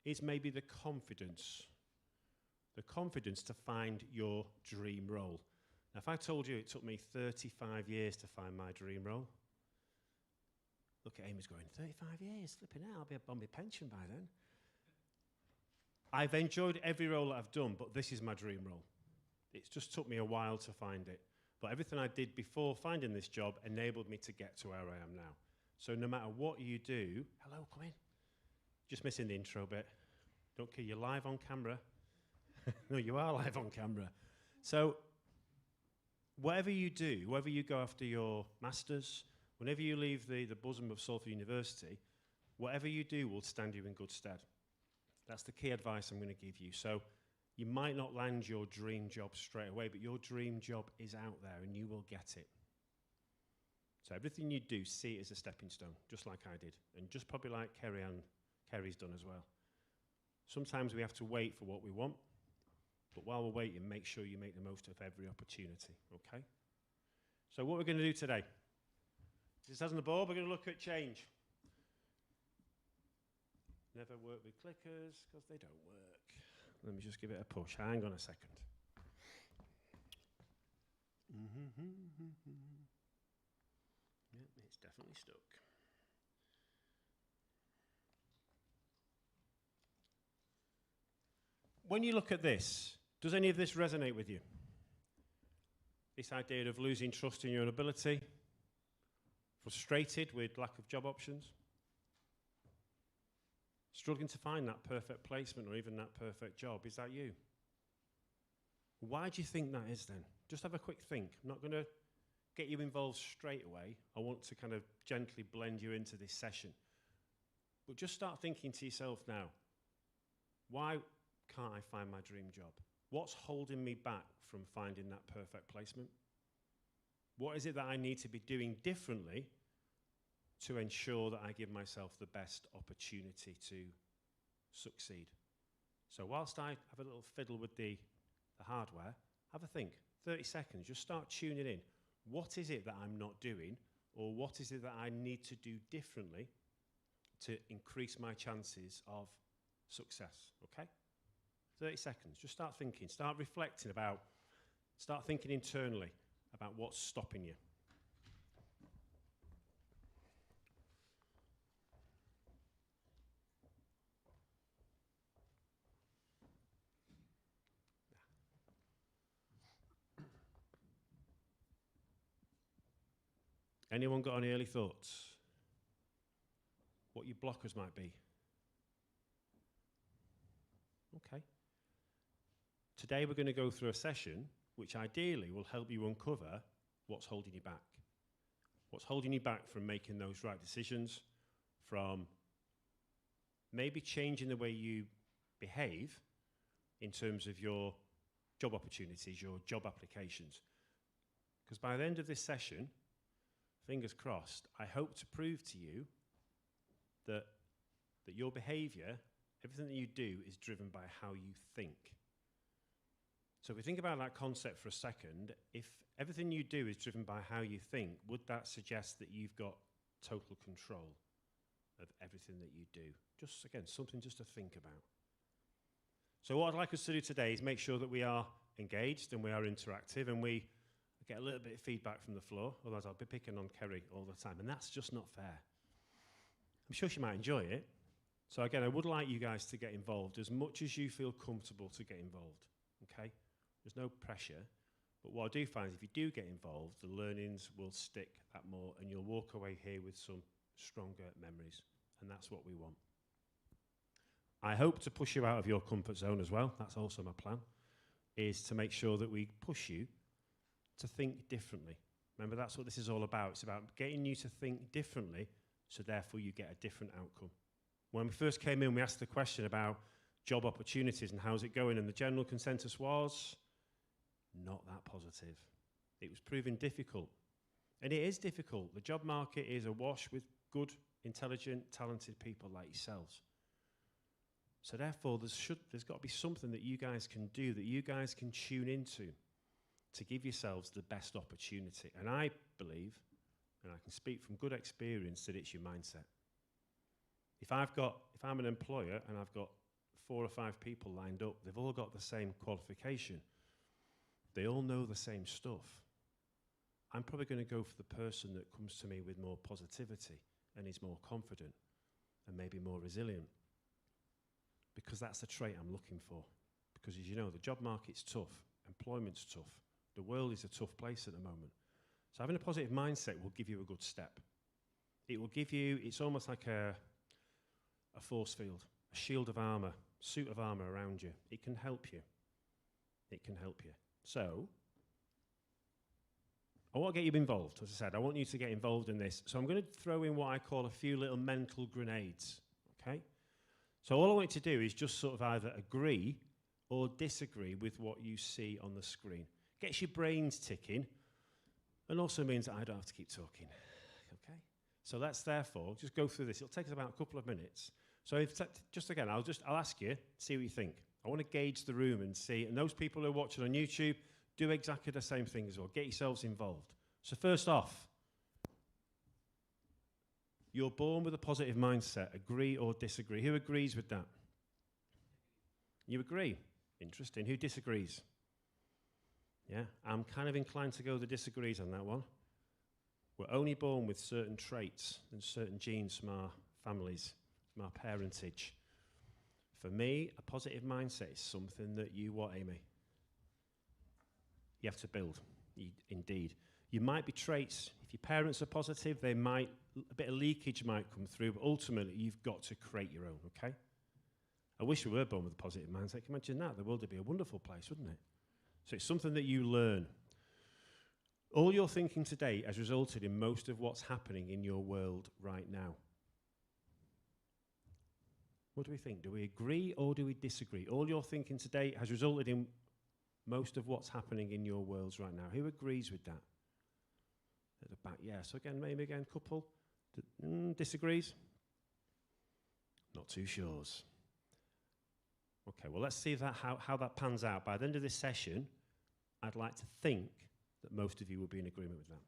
is maybe the confidence. The confidence to find your dream role. Now, if I told you it took me 35 years to find my dream role, look at Amy's going, 35 years, flipping out, I'll be on my pension by then. I've enjoyed every role that I've done, but this is my dream role. It's just took me a while to find it. But everything I did before finding this job enabled me to get to where I am now. So no matter what you do, hello, come in. Just missing the intro bit. Don't care, you're live on camera. No, you are live on camera. So whatever you do, whether you go after your masters, whenever you leave the bosom of Salford University, whatever you do will stand you in good stead. That's the key advice I'm going to give you. So you might not land your dream job straight away, but your dream job is out there and you will get it. So everything you do, see it as a stepping stone, just like I did. And just probably like Kerry's done as well. Sometimes we have to wait for what we want, but while we're waiting, make sure you make the most of every opportunity, okay? So what we're going to do today, this is on the board, we're going to look at change. Never work with clickers because they don't work. Let me just give it a push. Hang on a second. Yep, it's definitely stuck. When you look at this, does any of this resonate with you? This idea of losing trust in your own ability? Frustrated with lack of job options? Struggling to find that perfect placement or even that perfect job? Is that you? Why do you think that is then? Just have a quick think. I'm not going to get you involved straight away. I want to kind of gently blend you into this session. But just start thinking to yourself now, why can't I find my dream job? What's holding me back from finding that perfect placement? What is it that I need to be doing differently to ensure that I give myself the best opportunity to succeed? So whilst I have a little fiddle with the hardware, have a think, 30 seconds, just start tuning in. What is it that I'm not doing, or what is it that I need to do differently to increase my chances of success, okay? 30 seconds, just start thinking, start reflecting about Start thinking internally about what's stopping you. Anyone got any early thoughts? What your blockers might be? Okay. Today we're going to go through a session which ideally will help you uncover what's holding you back. What's holding you back from making those right decisions, from maybe changing the way you behave in terms of your job opportunities, your job applications. Because by the end of this session, fingers crossed, I hope to prove to you that your behaviour, everything that you do, is driven by how you think. So if we think about that concept for a second, if everything you do is driven by how you think, would that suggest that you've got total control of everything that you do? Just, again, something just to think about. So what I'd like us to do today is make sure that we are engaged and we are interactive and we get a little bit of feedback from the floor, otherwise I'll be picking on Kerry all the time, and that's just not fair. I'm sure she might enjoy it. So again, I would like you guys to get involved as much as you feel comfortable to get involved, okay? There's no pressure, but what I do find is if you do get involved, the learnings will stick that more and you'll walk away here with some stronger memories, and that's what we want. I hope to push you out of your comfort zone as well. That's also my plan, is to make sure that we push you to think differently. Remember, that's what this is all about. It's about getting you to think differently, so therefore you get a different outcome. When we first came in, we asked the question about job opportunities and how's it going, and the general consensus was not that positive. It was proving difficult. And it is difficult. The job market is awash with good, intelligent, talented people like yourselves. So therefore, there's got to be something that you guys can do, that you guys can tune into to give yourselves the best opportunity. And I believe, and I can speak from good experience, that it's your mindset. If I'm an employer and I've got 4 or 5 people lined up, they've all got the same qualification. They all know the same stuff. I'm probably going to go for the person that comes to me with more positivity and is more confident and maybe more resilient, because that's the trait I'm looking for. Because as you know, the job market's tough, employment's tough, the world is a tough place at the moment. So having a positive mindset will give you a good step. It will give you, it's almost like a force field, a shield of armour, suit of armour around you. It can help you. It can help you. So, I want to get you involved. As I said, I want you to get involved in this. So I'm going to throw in what I call a few little mental grenades, okay? So all I want you to do is just sort of either agree or disagree with what you see on the screen. Gets your brains ticking, and also means that I don't have to keep talking, okay? So let's therefore just go through this. It'll take us about a couple of minutes. So just again, I'll ask you, see what you think. I want to gauge the room and see, and those people who are watching on YouTube, do exactly the same thing as well. Get yourselves involved. So first off, you're born with a positive mindset. Agree or disagree? Who agrees with that? You agree. Interesting. Who disagrees? Yeah, I'm kind of inclined to go the disagrees on that one. We're only born with certain traits and certain genes from our families, from our parentage. For me, a positive mindset is something that you what, Amy? You have to build, indeed. You might be traits. If your parents are positive, a bit of leakage might come through, but ultimately you've got to create your own, okay? I wish we were born with a positive mindset. Can you imagine that? The world would be a wonderful place, wouldn't it? So it's something that you learn. All your thinking today has resulted in most of what's happening in your world right now. What do we think? Do we agree or do we disagree? All your thinking today has resulted in most of what's happening in your worlds right now. Who agrees with that? At the back, yeah. So again, maybe again, couple disagrees? Not too sure. Okay, well, let's see how that pans out. By the end of this session, I'd like to think that most of you will be in agreement with that.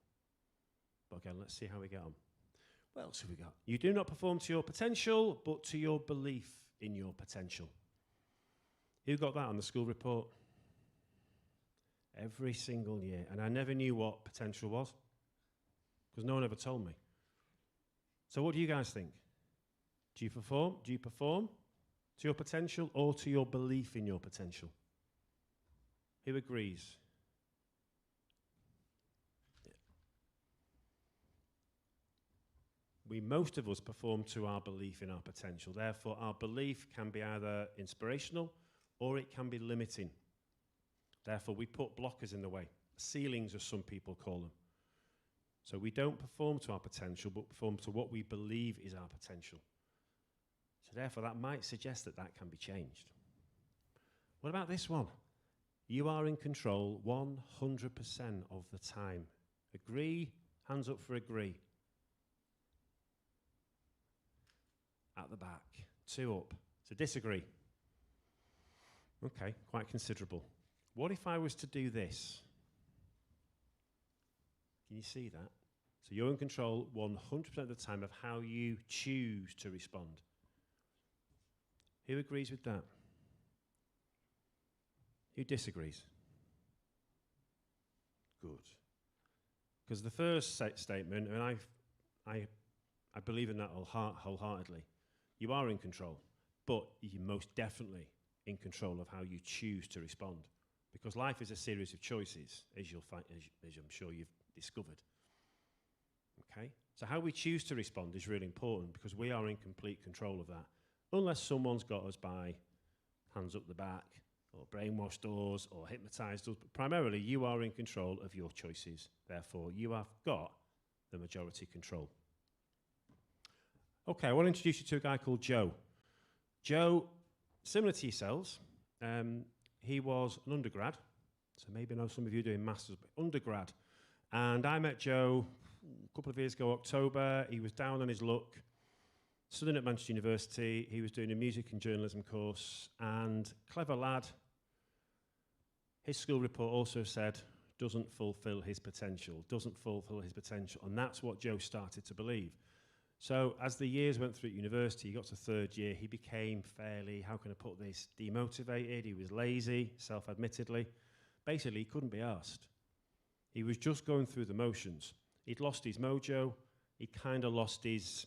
But again, let's see how we get on. What else have we got? You do not perform to your potential, but to your belief in your potential. Who got that on the school report? every single year. And I never knew what potential was because no one ever told me. So what do you guys think? Do you perform? Do you perform to your potential or to your belief in your potential? Who agrees? Most of us perform to our belief in our potential. Therefore, our belief can be either inspirational or it can be limiting. Therefore, we put blockers in the way. Ceilings, as some people call them. So we don't perform to our potential, but perform to what we believe is our potential. So therefore, that might suggest that that can be changed. What about this one? You are in control 100% of the time. Agree? Hands up for agree. At the back. 2 up. So disagree. Okay, quite considerable. What if I was to do this? Can you see that? So you're in control 100% of the time of how you choose to respond. Who agrees with that? Who disagrees? Good. Because the first statement, and I believe in that wholeheartedly. You are in control, but you're most definitely in control of how you choose to respond. Because life is a series of choices, as you'll find, as I'm sure you've discovered. Okay? So how we choose to respond is really important because we are in complete control of that. Unless someone's got us by hands up the back, or brainwashed us, or hypnotised us. But primarily, you are in control of your choices. Therefore, you have got the majority control. Okay, I want to introduce you to a guy called Joe. Joe, similar to yourselves, he was an undergrad. So maybe I know some of you doing masters, but undergrad. And I met Joe a couple of years ago, October. He was down on his luck. Studying at Manchester University, he was doing a music and journalism course, and clever lad. His school report also said, doesn't fulfill his potential, and that's what Joe started to believe. So as the years went through at university, he got to 3rd year, he became fairly, how can I put this, demotivated, he was lazy, self-admittedly. Basically, he couldn't be asked. He was just going through the motions. He'd lost his mojo, he'd kind of lost his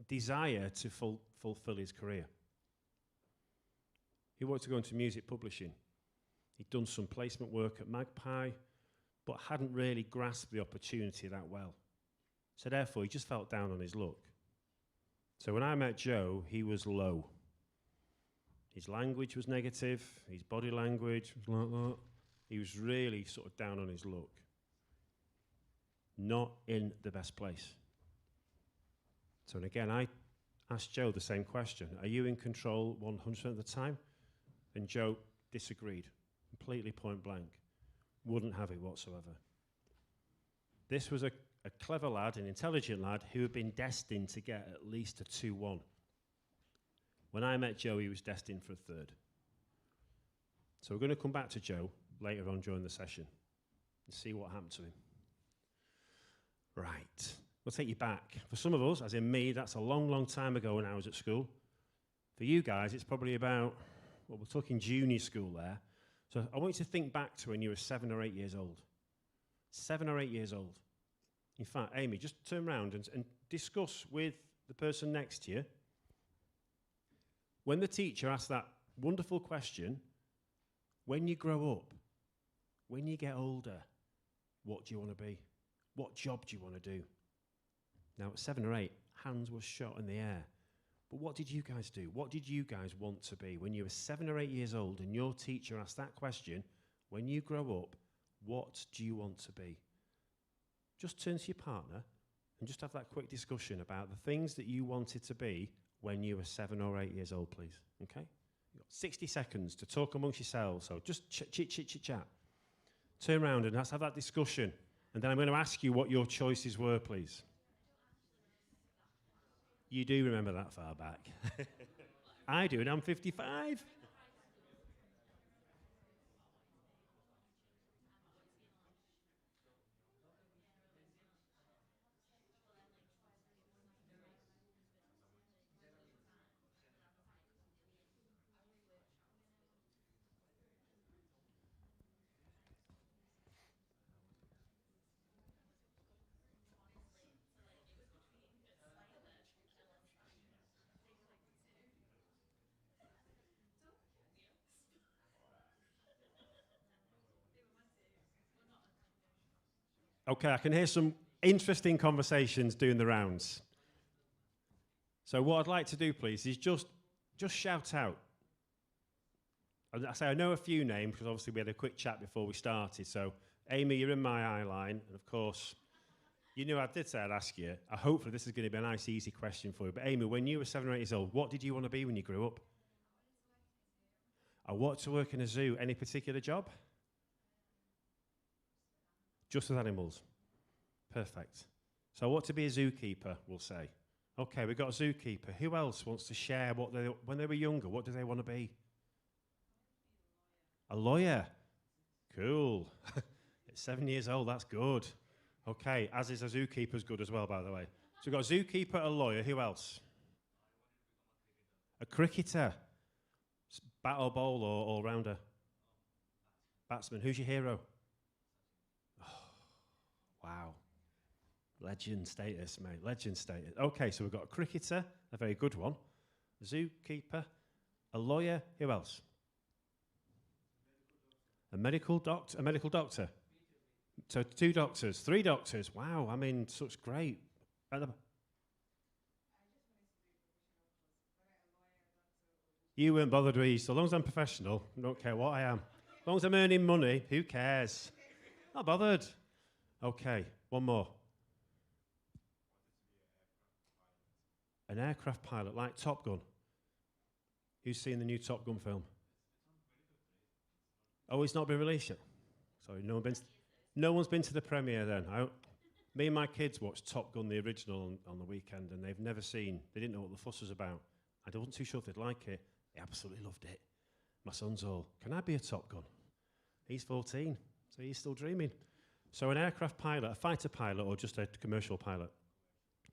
desire to fulfill his career. He wanted to go into music publishing. He'd done some placement work at Magpie, but hadn't really grasped the opportunity that well. So therefore, he just felt down on his luck. So when I met Joe, he was low. His language was negative, his body language was like that. He was really sort of down on his luck. Not in the best place. So and again, I asked Joe the same question. Are you in control 100% of the time? And Joe disagreed, completely point blank. Wouldn't have it whatsoever. This was a clever lad, an intelligent lad, who had been destined to get at least a 2-1. When I met Joe, he was destined for a 3rd. So we're going to come back to Joe later on during the session and see what happened to him. Right. We'll take you back. For some of us, as in me, that's a long, long time ago when I was at school. For you guys, it's probably about, well, we're talking junior school there. So I want you to think back to when you were 7 or 8 years old. 7 or 8 years old. In fact, Amy, just turn around and discuss with the person next to you. When the teacher asks that wonderful question, when you grow up, when you get older, what do you want to be? What job do you want to do? Now, at 7 or 8, hands were shot in the air. But what did you guys do? What did you guys want to be? When you were 7 or 8 years old and your teacher asked that question, when you grow up, what do you want to be? Just turn to your partner and just have that quick discussion about the things that you wanted to be when you were 7 or 8 years old, please. Okay? You've got 60 seconds to talk amongst yourselves, so just chit-chat. Turn around and let's have that discussion. And then I'm going to ask you what your choices were, please. You do remember that far back. I do, and I'm 55. Okay, I can hear some interesting conversations doing the rounds. So what I'd like to do, please, is just shout out. I say I know a few names because obviously we had a quick chat before we started. So, Amy, you're in my eye line, and of course, you knew I did say I'd ask you. Hopefully, this is going to be a nice, easy question for you. But Amy, when you were 7 or 8 years old, what did you want to be when you grew up? I wanted to work in a zoo. Any particular job? Just with animals. Perfect. So I want to be a zookeeper, we'll say. Okay, we've got a zookeeper. Who else wants to share when they were younger, what do they want to be? A lawyer. Cool. At 7 years old, that's good. Okay, as is a zookeeper's good as well, by the way. So we've got a zookeeper, a lawyer. Who else? A cricketer. Bat or bowl or all-rounder? Batsman. Who's your hero? Oh, wow. Legend status, mate. Legend status. Okay, so we've got a cricketer, a very good one. A zookeeper, a lawyer. Who else? A medical doctor. So 2 doctors, 3 doctors. Wow, I mean, such great. You weren't bothered with so long as I'm professional, I don't care what I am. As long as I'm earning money, who cares? Not bothered. Okay, one more. An aircraft pilot, like Top Gun. Who's seen the new Top Gun film? Oh, it's not been released yet? Sorry, no one's been to the premiere then. Me and my kids watched Top Gun, the original, on the weekend, and they didn't know what the fuss was about. I wasn't too sure if they'd like it. They absolutely loved it. My son's all, can I be a Top Gun? He's 14, so he's still dreaming. So an aircraft pilot, a fighter pilot, or just a commercial pilot?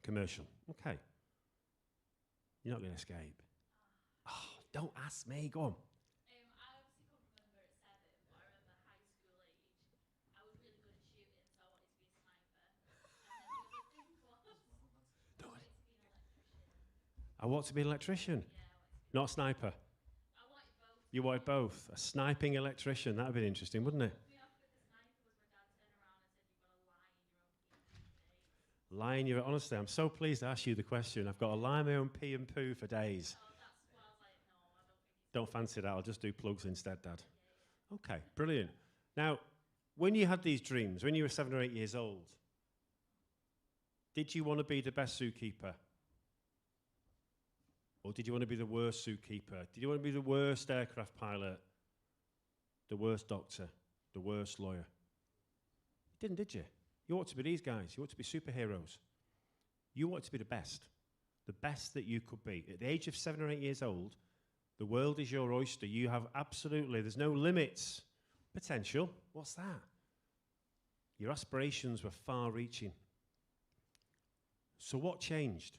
Commercial. Okay. You're not going to escape. Oh, don't ask me. Go on. I obviously can't remember at 7, but I remember high school age. I was really good at shooting, so I wanted to be a sniper. And then the other thing was, I wanted to be an electrician. I want to be an electrician, Yeah, I wanted to be. not a sniper. I wanted both. You wanted both. A sniping electrician. That would be interesting, wouldn't it? What put me off with the sniper was my dad turned around and said, you've got to lie in your own pee and poo for days. Lying, honestly, I'm so pleased to ask you the question. I've got to lie my own pee and poo for days. Oh, that's why I was like, no, I don't think it's. Don't fancy that. I'll just do plugs instead, Dad. Yeah. Okay, brilliant. Now, when you had these dreams, when you were 7 or 8 years old, did you want to be the best zookeeper? Or did you want to be the worst zookeeper? Did you want to be the worst aircraft pilot? The worst doctor? The worst lawyer? You didn't, did you? You want to be these guys. You want to be superheroes. You want to be the best that you could be. At the age of 7 or 8 years old, the world is your oyster. You have there's no limits. Potential, what's that? Your aspirations were far-reaching. So what changed?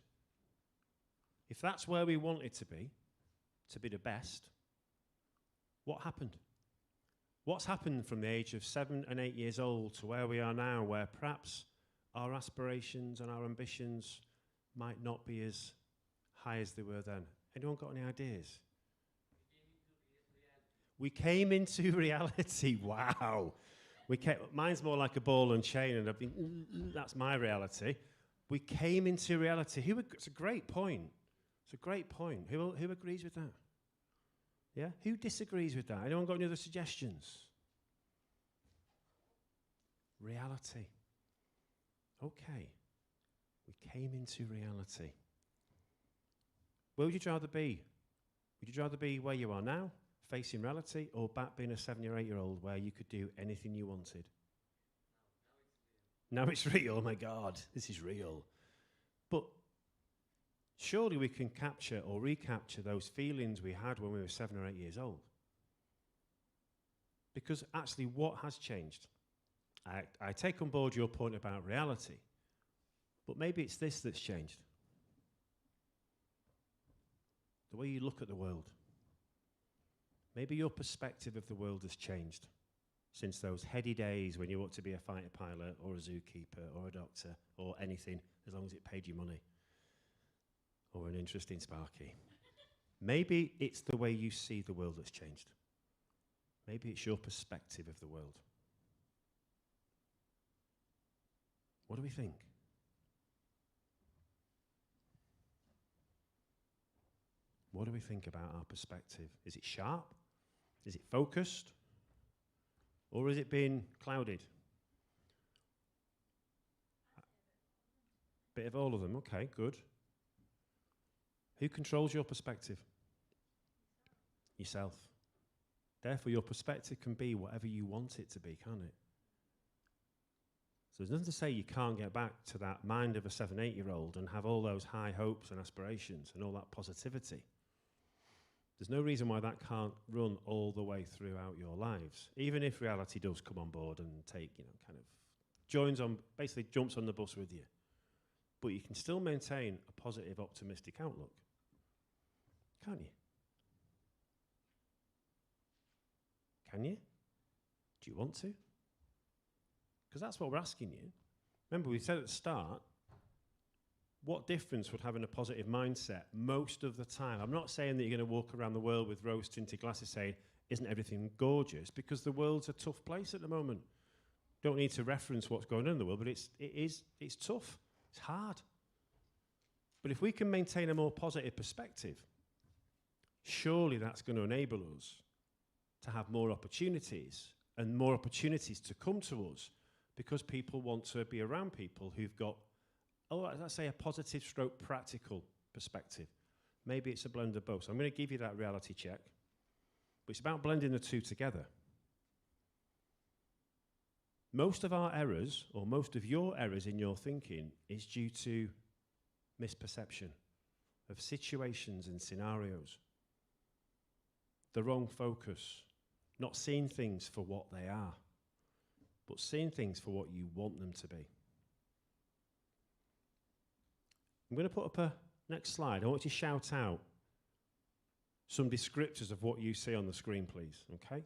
If that's where we wanted to be the best, what happened? What's happened from the age of 7 and 8 years old to where we are now, where perhaps our aspirations and our ambitions might not be as high as they were then? Anyone got any ideas? We came into reality. Wow. Mine's more like a ball and chain, and I've been, that's my reality. We came into reality. It's a great point. It's a great point. Who agrees with that? Yeah? Who disagrees with that? Anyone got any other suggestions? Reality. Okay. We came into reality. Where would you rather be? Would you rather be where you are now, facing reality, or back being a 7 or 8 year old where you could do anything you wanted? Now it's real. Oh my God, this is real. But surely we can capture or recapture those feelings we had when we were 7 or 8 years old. Because actually, what has changed? I take on board your point about reality, but maybe it's this that's changed. The way you look at the world. Maybe your perspective of the world has changed since those heady days when you ought to be a fighter pilot or a zookeeper or a doctor or anything, as long as it paid you money. Or an interesting Sparky. Maybe it's the way you see the world that's changed. Maybe it's your perspective of the world. What do we think? What do we think about our perspective? Is it sharp? Is it focused? Or is it being clouded? Bit of all of them. Okay, good. Who controls your perspective? Yourself. Therefore, your perspective can be whatever you want it to be, can't it? So there's nothing to say you can't get back to that mind of a 7, 8-year-old and have all those high hopes and aspirations and all that positivity. There's no reason why that can't run all the way throughout your lives, even if reality does come on board and take, kind of basically jumps on the bus with you. But you can still maintain a positive, optimistic outlook, can't you? Can you? Do you want to? Because that's what we're asking you. Remember, we said at the start, what difference would having a positive mindset most of the time? I'm not saying that you're going to walk around the world with rose-tinted glasses saying, isn't everything gorgeous? Because the world's a tough place at the moment. Don't need to reference what's going on in the world, but it's tough. It's hard. But if we can maintain a more positive perspective, surely that's going to enable us to have more opportunities and more opportunities to come to us because people want to be around people who've got, let's say, a positive stroke practical perspective. Maybe it's a blend of both. So I'm going to give you that reality check. But it's about blending the two together. Most of our errors, or most of your errors in your thinking, is due to misperception of situations and scenarios. The wrong focus, not seeing things for what they are, but seeing things for what you want them to be. I'm going to put up a next slide. I want you to shout out some descriptors of what you see on the screen, please, okay?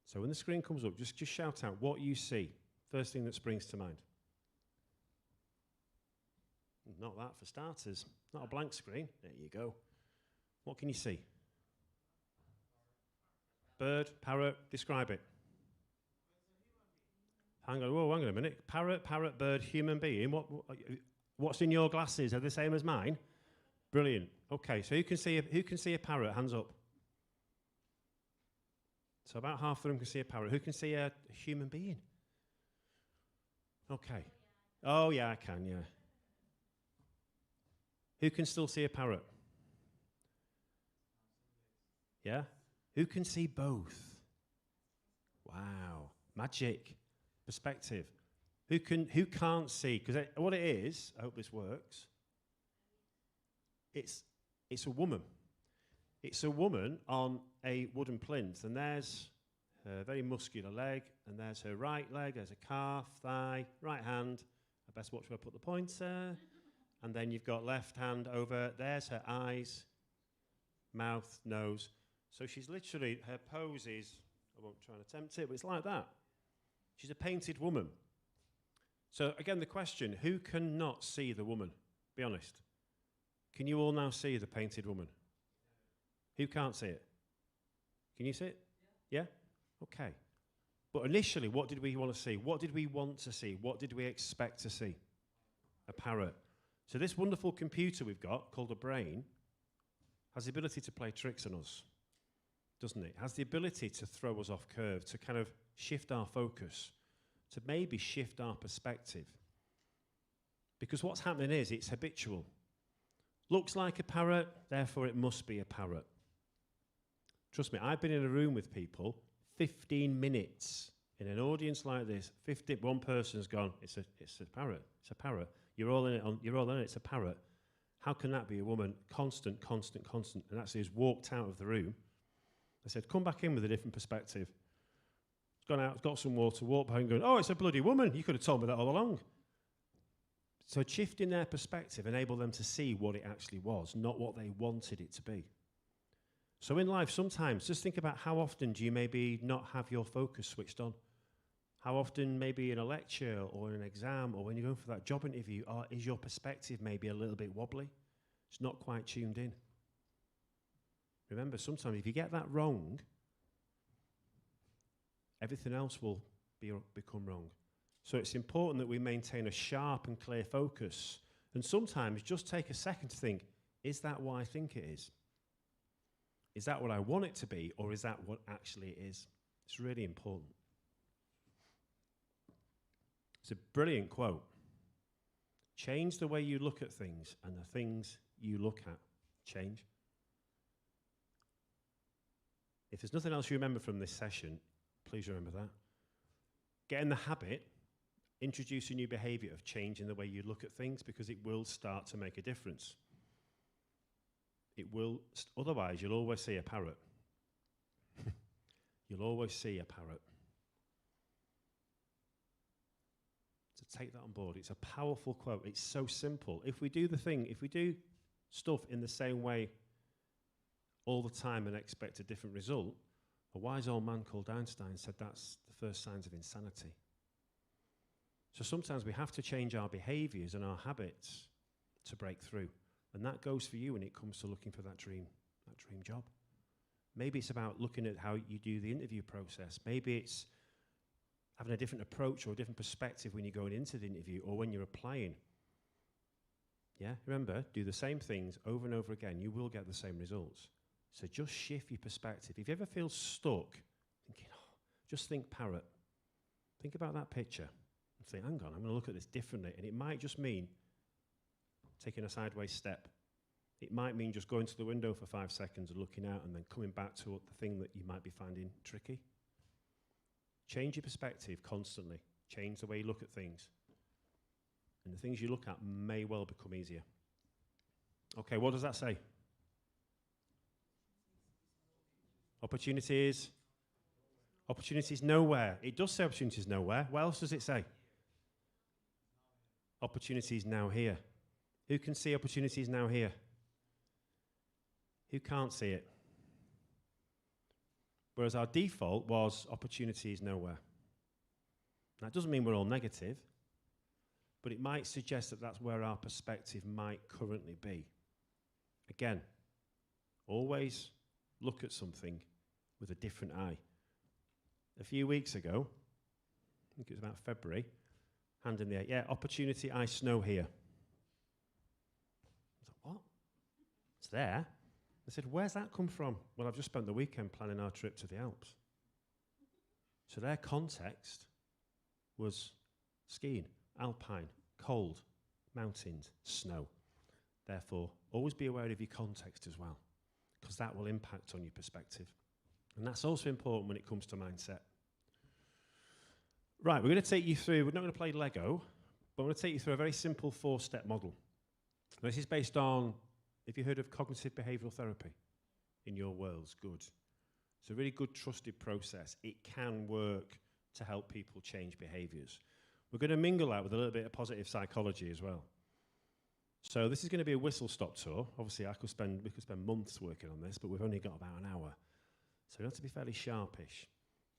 So when the screen comes up, just shout out what you see. First thing that springs to mind. Not that for starters. Not a blank screen. There you go. What can you see? Bird, parrot, describe it. Hang on a minute. Parrot, bird, human being. What's in your glasses? Are they the same as mine? Brilliant. Okay, so who can see a parrot? Hands up. So about half of them can see a parrot. Who can see a human being? Okay. Oh, yeah, I can, yeah. Who can still see a parrot? Yeah? Who can see both? Wow. Magic. Perspective. Who can't see? Because what it is, I hope this works, it's a woman. It's a woman on a wooden plinth, and there's her very muscular leg, and there's her right leg, there's a calf, thigh, right hand. I best watch where I put the pointer. And then you've got left hand over, there's her eyes, mouth, nose. So she's literally, her pose is, I won't try and attempt it, but it's like that. She's a painted woman. So again, the question, who cannot see the woman? Be honest. Can you all now see the painted woman? Who can't see it? Can you see it? Yeah? Okay. But initially, what did we want to see? What did we want to see? What did we expect to see? A parrot. So this wonderful computer we've got, called a brain, has the ability to play tricks on us, doesn't it? It has the ability to throw us off curve, to kind of shift our focus, to maybe shift our perspective. Because what's happening is it's habitual. Looks like a parrot, therefore it must be a parrot. Trust me, I've been in a room with people, 15 minutes in an audience like this. One person's gone, it's a parrot. It's a parrot. You're all in it. It's a parrot. How can that be a woman? Constant. And actually has walked out of the room. I said, come back in with a different perspective. It's gone out, got some water, walked behind going, oh, it's a bloody woman. You could have told me that all along. So shifting their perspective enabled them to see what it actually was, not what they wanted it to be. So in life, sometimes, just think about how often do you maybe not have your focus switched on? How often, maybe in a lecture or in an exam or when you're going for that job interview, is your perspective maybe a little bit wobbly? It's not quite tuned in. Remember, sometimes if you get that wrong, everything else will become wrong. So it's important that we maintain a sharp and clear focus. And sometimes just take a second to think, is that what I think it is? Is that what I want it to be, or is that what actually it is? It's really important. It's a brilliant quote. Change the way you look at things, and the things you look at change. If there's nothing else you remember from this session, please remember that. Get in the habit, introduce a new behaviour of changing the way you look at things, because it will start to make a difference. It will, otherwise you'll always see a parrot. You'll always see a parrot. So take that on board. It's a powerful quote. It's so simple. If we do stuff in the same way all the time and expect a different result, a wise old man called Einstein said that's the first signs of insanity. So sometimes we have to change our behaviours and our habits to break through. And that goes for you when it comes to looking for that dream job. Maybe it's about looking at how you do the interview process. Maybe it's having a different approach or a different perspective when you're going into the interview or when you're applying. Yeah, remember, do the same things over and over again. You will get the same results. So just shift your perspective. If you ever feel stuck, thinking, just think parrot. Think about that picture and think, hang on, I'm going to look at this differently. And it might just mean taking a sideways step. It might mean just going to the window for 5 seconds and looking out and then coming back to the thing that you might be finding tricky. Change your perspective constantly. Change the way you look at things. And the things you look at may well become easier. Okay, what does that say? Opportunities. Opportunities nowhere. It does say opportunities nowhere. What else does it say? Opportunities now here. Who can see opportunities now here? Who can't see it? Whereas our default was opportunities nowhere. That doesn't mean we're all negative, but it might suggest that that's where our perspective might currently be. Again, always look at something with a different eye. A few weeks ago, I think it was about February, hand in the air, yeah, opportunity, I snow here. I was like, what? It's there. I said, where's that come from? Well, I've just spent the weekend planning our trip to the Alps. So their context was skiing, alpine, cold, mountains, snow. Therefore, always be aware of your context as well, because that will impact on your perspective. And that's also important when it comes to mindset. Right, we're going to take you through, we're not going to play Lego, but I'm going to take you through a very simple 4-step model. This is based on, if you heard of cognitive behavioural therapy in your worlds, good. It's a really good trusted process. It can work to help people change behaviours. We're going to mingle that with a little bit of positive psychology as well. So this is going to be a whistle-stop tour. Obviously, we could spend months working on this, but we've only got about an hour. So we have to be fairly sharpish.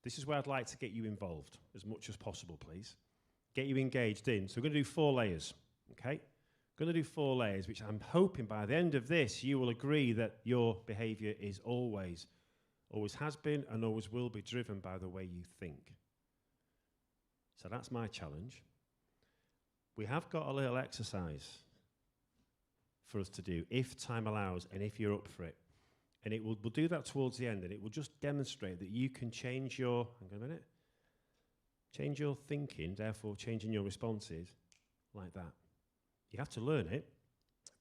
This is where I'd like to get you involved as much as possible, please. Get you engaged in. So we're going to do 4 layers, okay? Going to do 4 layers, which I'm hoping by the end of this, you will agree that your behaviour is always has been and always will be driven by the way you think. So that's my challenge. We have got a little exercise for us to do, if time allows and if you're up for it. And we'll do that towards the end, and it will just demonstrate that you can change your, hang on a minute, change your thinking, therefore changing your responses like that. You have to learn it,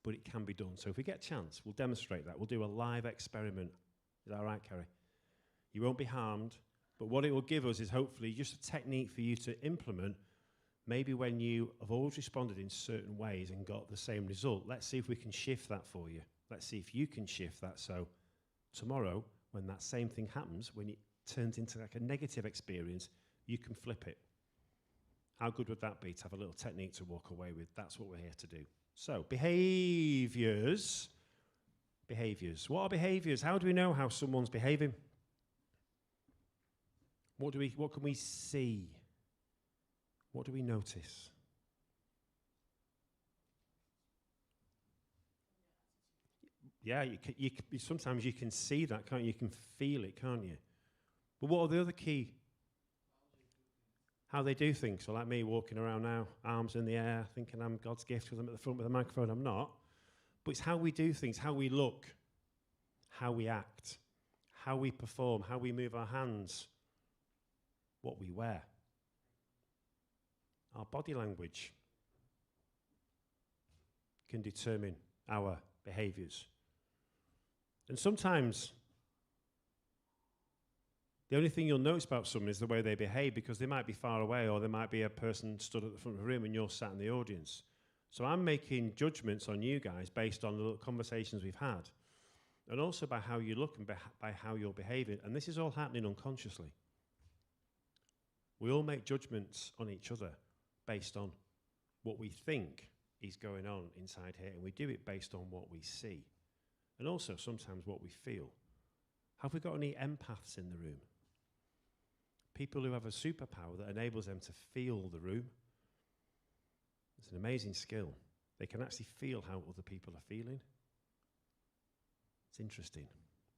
but it can be done. So if we get a chance, we'll demonstrate that. We'll do a live experiment. Is that all right, Kerry? You won't be harmed, but what it will give us is hopefully just a technique for you to implement maybe when you have always responded in certain ways and got the same result. Let's see if we can shift that for you. Let's see if you can shift that. So tomorrow, when that same thing happens, when it turns into like a negative experience, you can flip it. How good would that be to have a little technique to walk away with? That's what we're here to do. So, behaviours. Behaviours. What are behaviours? How do we know how someone's behaving? What can we see? What do we notice? Yeah, sometimes you can see that, can't you? You can feel it, can't you? But what are the other key? how they do things. So like me walking around now, arms in the air, thinking I'm God's gift because I'm at the front with a microphone. I'm not. But it's how we do things, how we look, how we act, how we perform, how we move our hands, what we wear, our body language can determine our behaviours. And sometimes the only thing you'll notice about someone is the way they behave, because they might be far away, or there might be a person stood at the front of the room and you're sat in the audience. So I'm making judgments on you guys based on the little conversations we've had, and also by how you look and by how you're behaving. And this is all happening unconsciously. We all make judgments on each other based on what we think is going on inside here, and we do it based on what we see, and also sometimes what we feel. Have we got any empaths in the room? People who have a superpower that enables them to feel the room. It's an amazing skill. They can actually feel how other people are feeling. It's interesting.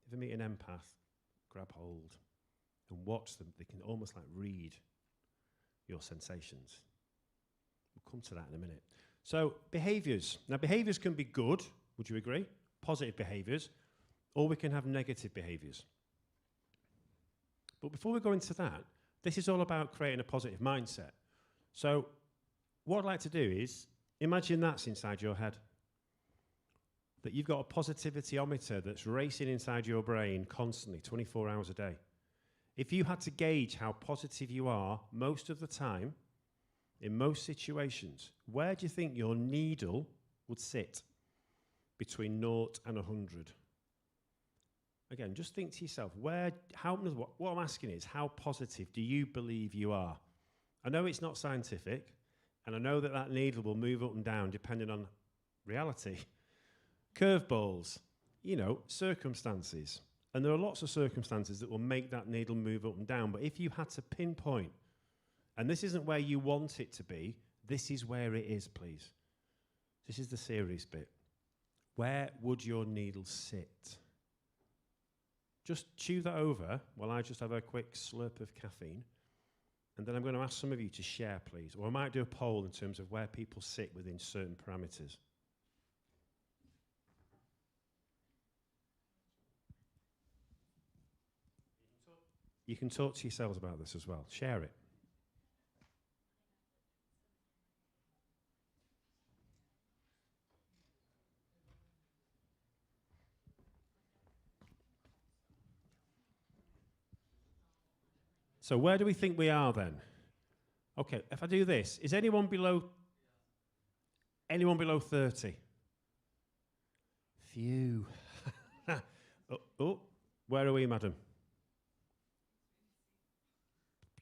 If you meet an empath, grab hold and watch them. They can almost like read your sensations. We'll come to that in a minute. So, behaviours. Now, behaviours can be good, would you agree? Positive behaviours, or we can have negative behaviours. But before we go into that, this is all about creating a positive mindset. So, what I'd like to do is, imagine that's inside your head. That you've got a positivityometer that's racing inside your brain constantly, 24 hours a day. If you had to gauge how positive you are most of the time, in most situations, where do you think your needle would sit between 0 and 100? Again, just think to yourself, what I'm asking is, how positive do you believe you are? I know it's not scientific, and I know that that needle will move up and down depending on reality. Curveballs, circumstances. And there are lots of circumstances that will make that needle move up and down. But if you had to pinpoint, and this isn't where you want it to be, this is where it is, please. This is the serious bit. Where would your needle sit? Just chew that over while I just have a quick slurp of caffeine. And then I'm going to ask some of you to share, please. Or I might do a poll in terms of where people sit within certain parameters. You can talk to yourselves about this as well. Share it. So where do we think we are then? Okay, if I do this, is anyone below 30? Phew. oh, where are we, madam?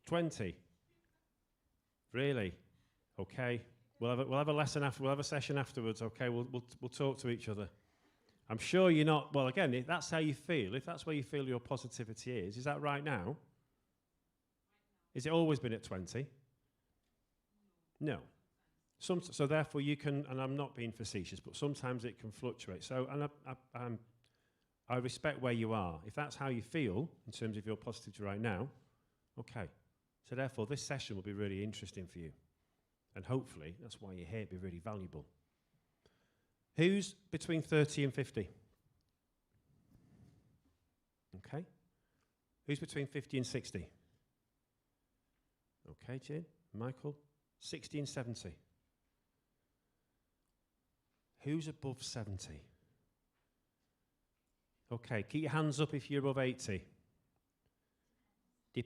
20? Really? Okay. We'll have a lesson after. We'll have a session afterwards. Okay. We'll talk to each other. I'm sure you're not. Well, again, if that's how you feel, if that's where you feel your positivity is that right now? Is it always been at 20? No. So therefore you can, and I'm not being facetious, but sometimes it can fluctuate. So, and I respect where you are. If that's how you feel in terms of your positivity right now, okay. So therefore this session will be really interesting for you. And hopefully, that's why you're here, it'll be really valuable. Who's between 30 and 50? Okay. Who's between 50 and 60? Okay, Jane, Michael, 60 and 70. Who's above 70? Okay, keep your hands up if you're above 80.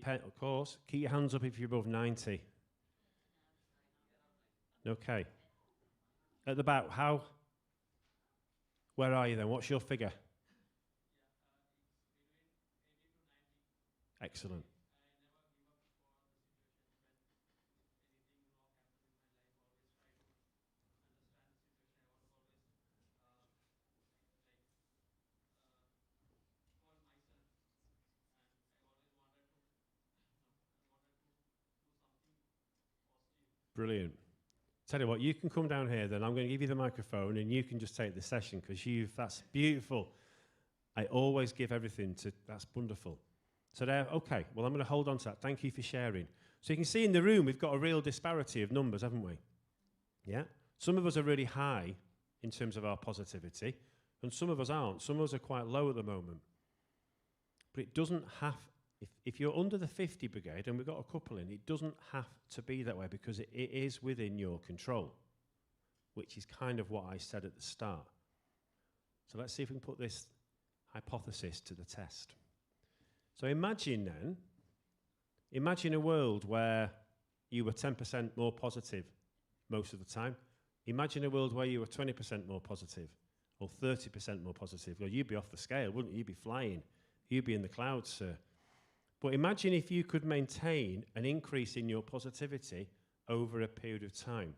Of course. Keep your hands up if you're above 90. Okay. At the back, where are you then? What's your figure? Excellent. Brilliant. Tell you what, you can come down here then. I'm going to give you the microphone and you can just take the session because that's beautiful. I always give everything to, that's wonderful. So there, okay, well, I'm going to hold on to that. Thank you for sharing. So you can see in the room, we've got a real disparity of numbers, haven't we? Yeah? Some of us are really high in terms of our positivity, and some of us aren't. Some of us are quite low at the moment. But it doesn't have, if you're under the 50 brigade, and we've got a couple in, it doesn't have to be that way because it is within your control, which is kind of what I said at the start. So let's see if we can put this hypothesis to the test. So imagine then, imagine a world where you were 10% more positive most of the time. Imagine a world where you were 20% more positive or 30% more positive. Well, you'd be off the scale, wouldn't you? You'd be flying. You'd be in the clouds, sir. But imagine if you could maintain an increase in your positivity over a period of time.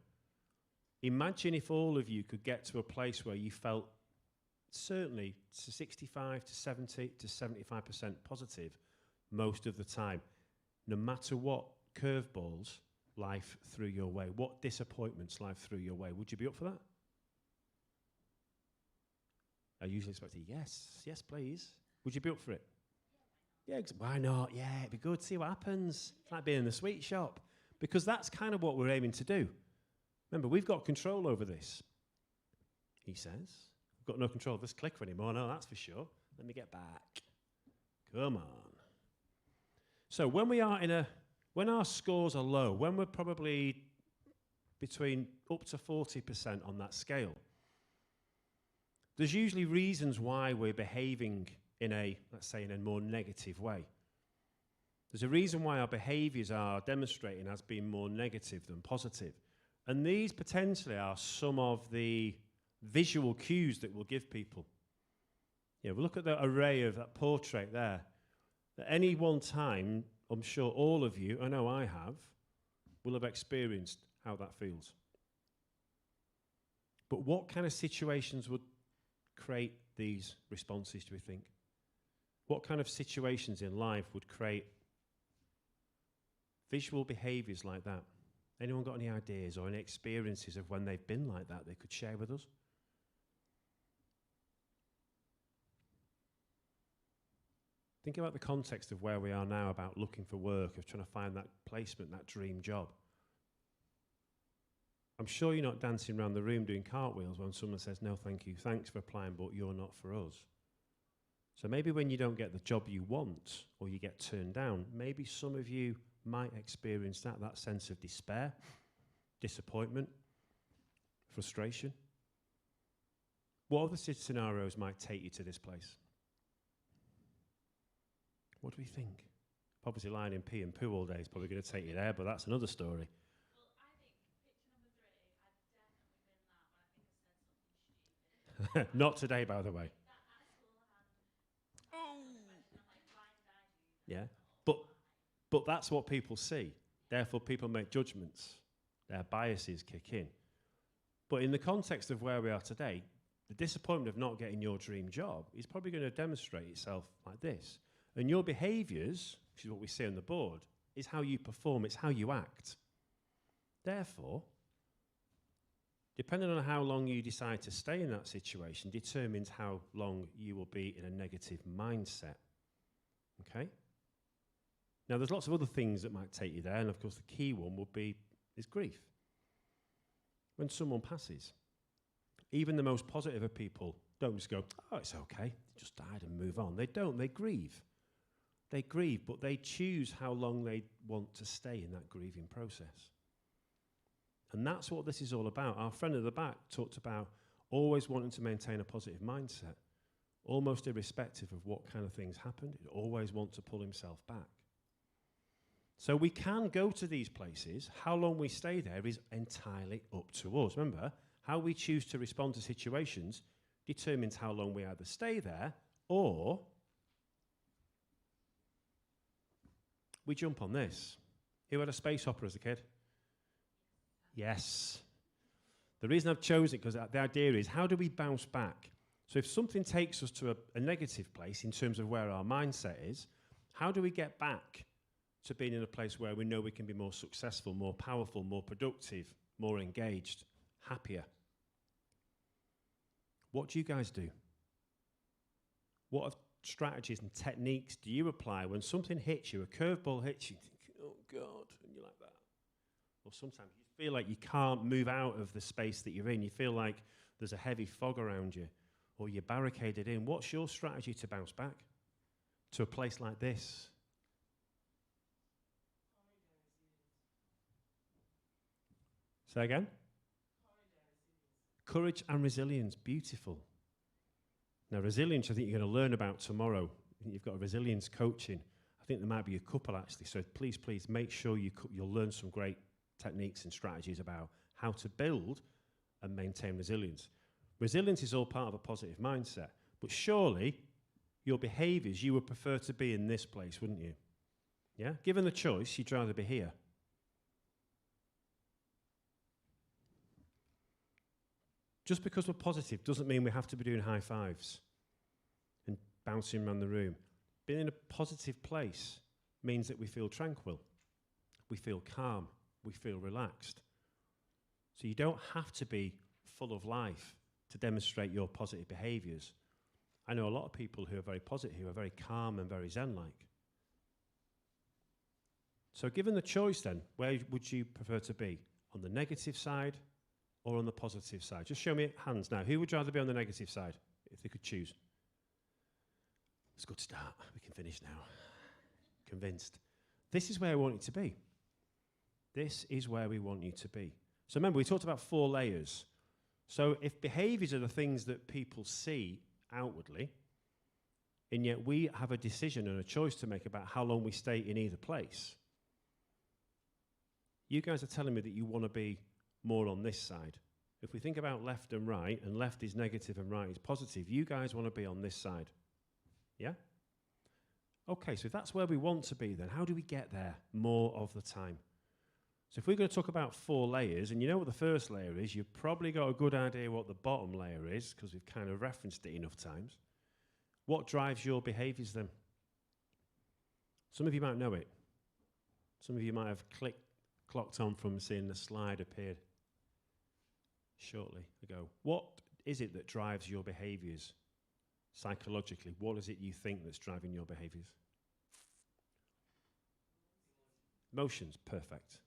Imagine if all of you could get to a place where you felt certainly 65 to 70 to 75% positive most of the time, no matter what curveballs life threw your way, what disappointments life threw your way. Would you be up for that? I usually expect a yes. Yes, please. Would you be up for it? Yeah, why not? Yeah, it'd be good. See what happens. It's like being in the sweet shop. Because that's kind of what we're aiming to do. Remember, we've got control over this, he says. We've got no control of this clicker anymore. No, that's for sure. Let me get back. Come on. So when we are when our scores are low, when we're probably between up to 40% on that scale, there's usually reasons why we're behaving in let's say, in a more negative way. There's a reason why our behaviours are demonstrating as being more negative than positive. And these potentially are some of the visual cues that we'll give people. Yeah, we'll look at the array of that portrait there. At any one time, I'm sure all of you, I know I have, will have experienced how that feels. But what kind of situations would create these responses, do we think? What kind of situations in life would create visual behaviours like that? Anyone got any ideas or any experiences of when they've been like that they could share with us? Think about the context of where we are now about looking for work, of trying to find that placement, that dream job. I'm sure you're not dancing around the room doing cartwheels when someone says, no, thank you, thanks for applying, but you're not for us. So maybe when you don't get the job you want or you get turned down, maybe some of you might experience that sense of despair, disappointment, frustration. What other scenarios might take you to this place? What do we think? Obviously lying in pee and poo all day is probably going to take you there, but that's another story. Well, I think picture number 3, I've definitely been that when I think I've said something stupid. Not today, by the way. That at school and I'm like, why did I do that? Yeah, but that's what people see. Therefore, people make judgments. Their biases kick in. But in the context of where we are today, the disappointment of not getting your dream job is probably going to demonstrate itself like this. And your behaviours, which is what we see on the board, is how you perform, it's how you act. Therefore, depending on how long you decide to stay in that situation, determines how long you will be in a negative mindset. Okay? Now, there's lots of other things that might take you there, and of course the key one is grief. When someone passes, even the most positive of people don't just go, oh, it's okay, they just died and move on. They don't, they grieve. They grieve, but they choose how long they want to stay in that grieving process. And that's what this is all about. Our friend at the back talked about always wanting to maintain a positive mindset, almost irrespective of what kind of things happened. He'd always want to pull himself back. So we can go to these places. How long we stay there is entirely up to us. Remember, how we choose to respond to situations determines how long we either stay there or we jump on this. Who had a space opera as a kid? Yes. The reason I've chosen it, because the idea is, how do we bounce back? So if something takes us to a negative place in terms of where our mindset is, how do we get back to being in a place where we know we can be more successful, more powerful, more productive, more engaged, happier? What do you guys do? What strategies and techniques do you apply when something hits you, a curveball hits you, you think, oh God, and you're or sometimes you feel like you can't move out of the space that you're in. You feel like there's a heavy fog around you, or you're barricaded in. What's your strategy to bounce back to a place like this? Say again? Courage and resilience. Beautiful. Now, resilience, I think you're going to learn about tomorrow. I think you've got a resilience coaching. I think there might be a couple, actually. So please make sure you'll learn some great techniques and strategies about how to build and maintain resilience. Resilience is all part of a positive mindset. But surely, your behaviours, you would prefer to be in this place, wouldn't you? Yeah? Given the choice, you'd rather be here. Just because we're positive doesn't mean we have to be doing high fives and bouncing around the room. Being in a positive place means that we feel tranquil, we feel calm, we feel relaxed. So you don't have to be full of life to demonstrate your positive behaviours. I know a lot of people who are very positive, who are very calm and very zen-like. So given the choice then, where would you prefer to be? On the negative side or on the positive side? Just show me hands now. Who would rather be on the negative side, if they could choose? It's a good start. We can finish now. Convinced. This is where I want you to be. This is where we want you to be. So remember, we talked about 4 layers. So if behaviours are the things that people see outwardly, and yet we have a decision and a choice to make about how long we stay in either place, you guys are telling me that you want to be more on this side. If we think about left and right, and left is negative and right is positive, you guys want to be on this side. Yeah? Okay, so if that's where we want to be, then how do we get there more of the time? So if we're going to talk about 4 layers, and you know what the first layer is, you've probably got a good idea what the bottom layer is, because we've kind of referenced it enough times. What drives your behaviours then? Some of you might know it. Some of you might have clocked on from seeing the slide appeared shortly ago. What is it that drives your behaviours psychologically? What is it you think that's driving your behaviours? Emotions, perfect.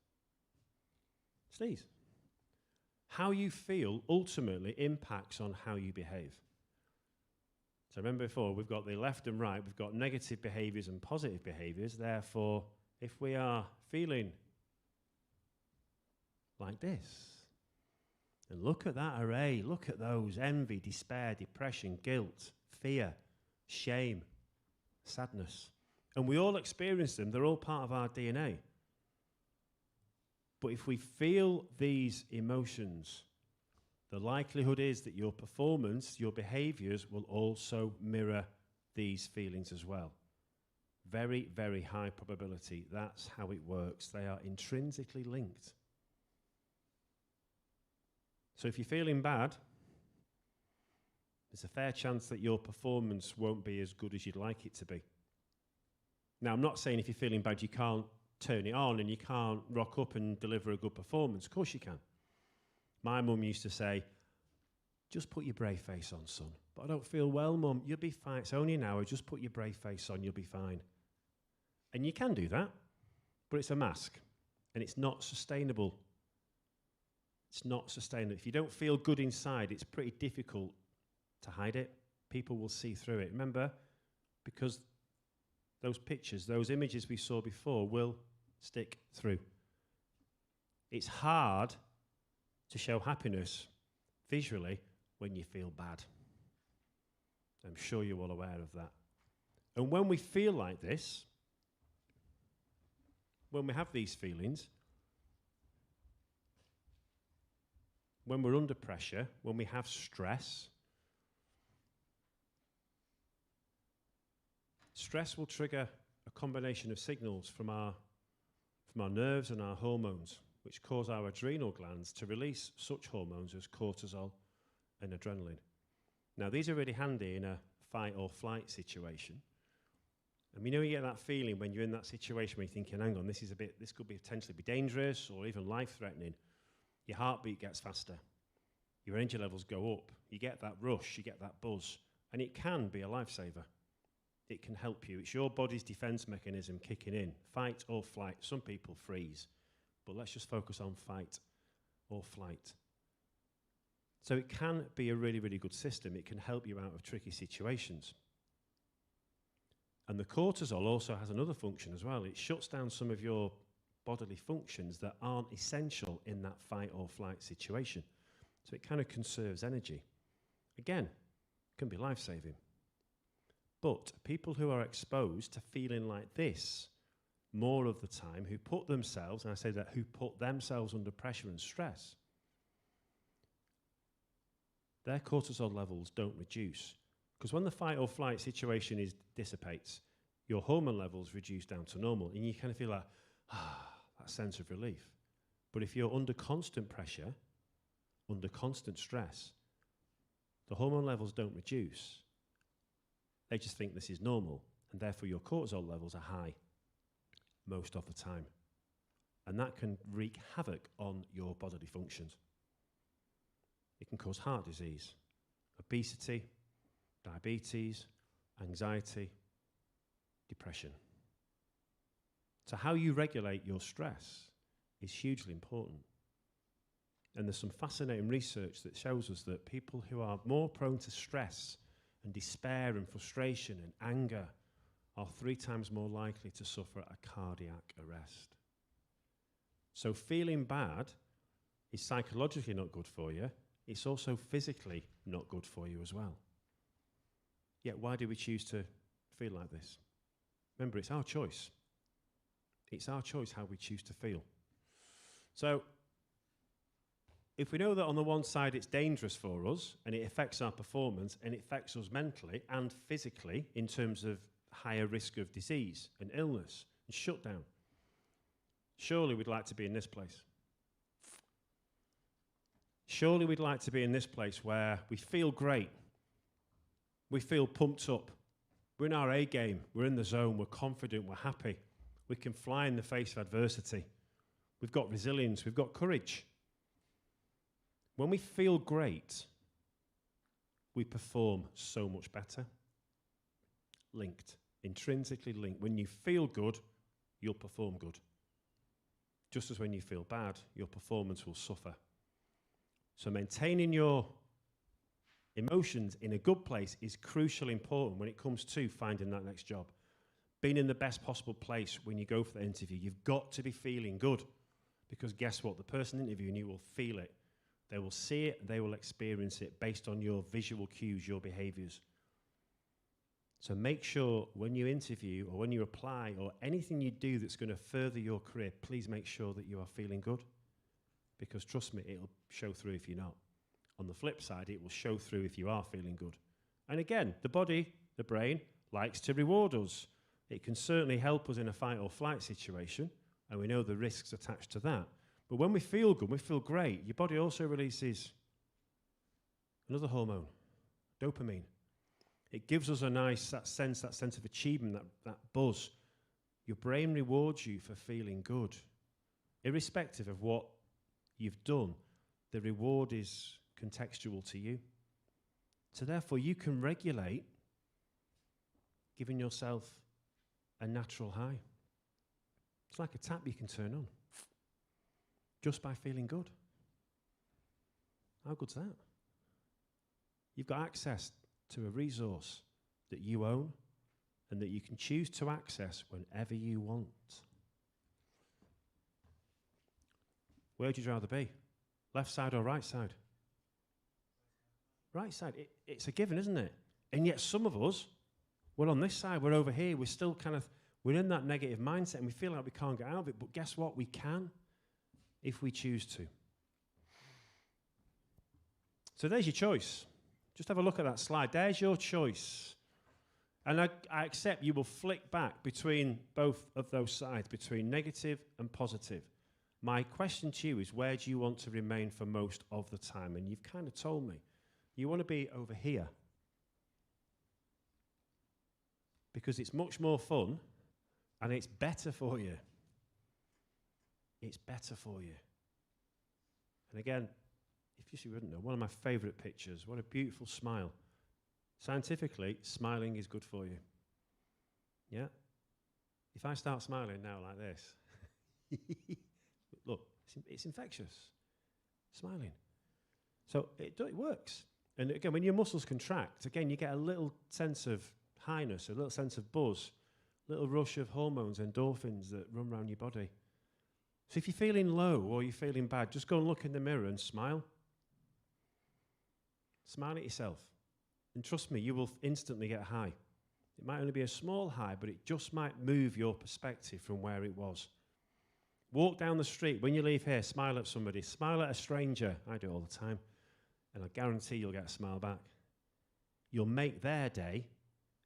Sneeze. How you feel ultimately impacts on how you behave. So remember before, we've got the left and right, we've got negative behaviours and positive behaviours. Therefore, if we are feeling like this, and look at that array, look at those: envy, despair, depression, guilt, fear, shame, sadness. And we all experience them, they're all part of our DNA. But if we feel these emotions, the likelihood is that your performance, your behaviours will also mirror these feelings as well. Very, very high probability. That's how it works. They are intrinsically linked. So if you're feeling bad, there's a fair chance that your performance won't be as good as you'd like it to be. Now, I'm not saying if you're feeling bad, you can't turn it on and you can't rock up and deliver a good performance. Of course you can. My mum used to say, just put your brave face on, son. But I don't feel well, mum. You'll be fine. It's only an hour. Just put your brave face on. You'll be fine. And you can do that, but it's a mask and it's not sustainable. It's not sustainable. If you don't feel good inside, it's pretty difficult to hide it. People will see through it. Remember, because those pictures, those images we saw before will stick through. It's hard to show happiness visually when you feel bad. I'm sure you're all aware of that. And when we feel like this, when we have these feelings, when we're under pressure, when we have stress, stress will trigger a combination of signals from our nerves and our hormones, which cause our adrenal glands to release such hormones as cortisol and adrenaline. Now, these are really handy in a fight or flight situation. And you know, you get that feeling when you're in that situation where you're thinking, hang on, this could potentially be dangerous or even life-threatening. Your heartbeat gets faster. Your energy levels go up. You get that rush, you get that buzz. And it can be a lifesaver. It can help you. It's your body's defense mechanism kicking in. Fight or flight. Some people freeze. but let's just focus on fight or flight. So it can be a really, really good system. It can help you out of tricky situations. And the cortisol also has another function as well. It shuts down some of your bodily functions that aren't essential in that fight or flight situation. So it kind of conserves energy. Again, can be life-saving. But people who are exposed to feeling like this more of the time, who put themselves, and I say that, who put themselves under pressure and stress, their cortisol levels don't reduce. Because when the fight or flight situation dissipates, your hormone levels reduce down to normal, and you kind of feel like, that sense of relief. But if you're under constant pressure, under constant stress, the hormone levels don't reduce. They just think this is normal, and therefore your cortisol levels are high most of the time. And that can wreak havoc on your bodily functions. It can cause heart disease, obesity, diabetes, anxiety, depression. So how you regulate your stress is hugely important. And there's some fascinating research that shows us that people who are more prone to stress and despair and frustration and anger are 3 times more likely to suffer a cardiac arrest. So feeling bad is psychologically not good for you. It's also physically not good for you as well. Yet why do we choose to feel like this? Remember, it's our choice. It's our choice how we choose to feel. So if we know that on the one side it's dangerous for us and it affects our performance and it affects us mentally and physically in terms of higher risk of disease and illness and shutdown, surely we'd like to be in this place. Surely we'd like to be in this place where we feel great. We feel pumped up. We're in our A game. We're in the zone. We're confident. We're happy. We can fly in the face of adversity. We've got resilience. We've got courage. When we feel great, we perform so much better. Linked, intrinsically linked. When you feel good, you'll perform good. Just as when you feel bad, your performance will suffer. So maintaining your emotions in a good place is crucially important when it comes to finding that next job. Being in the best possible place when you go for the interview, you've got to be feeling good. Because guess what? The person interviewing you will feel it. They will see it, they will experience it based on your visual cues, your behaviors. So make sure when you interview or when you apply or anything you do that's going to further your career, please make sure that you are feeling good. Because trust me, it'll show through if you're not. On the flip side, it will show through if you are feeling good. And again, the body, the brain, likes to reward us. It can certainly help us in a fight or flight situation, and we know the risks attached to that. But when we feel good, we feel great, your body also releases another hormone, dopamine. It gives us a nice that sense of achievement, that buzz. Your brain rewards you for feeling good. Irrespective of what you've done, the reward is contextual to you. So therefore, you can regulate giving yourself a natural high. It's like a tap you can turn on just by feeling good. How good's that? You've got access to a resource that you own and that you can choose to access whenever you want. Where would you rather be? Left side or right side? Right side. It's a given, isn't it? And yet some of us, we're on this side, we're over here, we're still we're in that negative mindset and we feel like we can't get out of it. But guess what? We can if we choose to. So there's your choice. Just have a look at that slide. There's your choice. And I accept you will flick back between both of those sides, between negative and positive. My question to you is, where do you want to remain for most of the time? And you've kind of told me. You want to be over here. Because it's much more fun and it's better for you. It's better for you. And again, if you wouldn't know, one of my favourite pictures, what a beautiful smile. Scientifically, smiling is good for you. Yeah? If I start smiling now like this, Look, it's infectious. Smiling. So it works. And again, when your muscles contract, again, you get a little sense of highness, a little sense of buzz, a little rush of hormones, endorphins that run around your body. So if you're feeling low or you're feeling bad, just go and look in the mirror and smile. Smile at yourself. And trust me, you will instantly get high. It might only be a small high, but it just might move your perspective from where it was. Walk down the street. When you leave here, smile at somebody. Smile at a stranger. I do it all the time. And I guarantee you'll get a smile back. You'll make their day,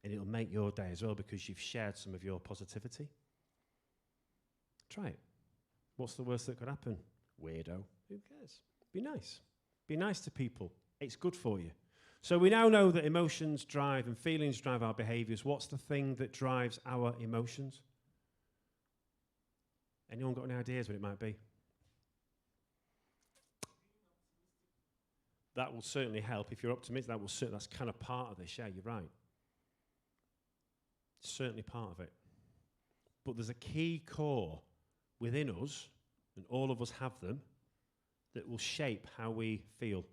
and it'll make your day as well because you've shared some of your positivity. Try it. What's the worst that could happen? Weirdo. Who cares? Be nice. Be nice to people. It's good for you. So we now know that emotions drive and feelings drive our behaviours. What's the thing that drives our emotions? Anyone got any ideas what it might be? That will certainly help. If you're optimistic, that's kind of part of this. Yeah, you're right. It's certainly part of it. But there's a key core within us, and all of us have them, that will shape how we feel.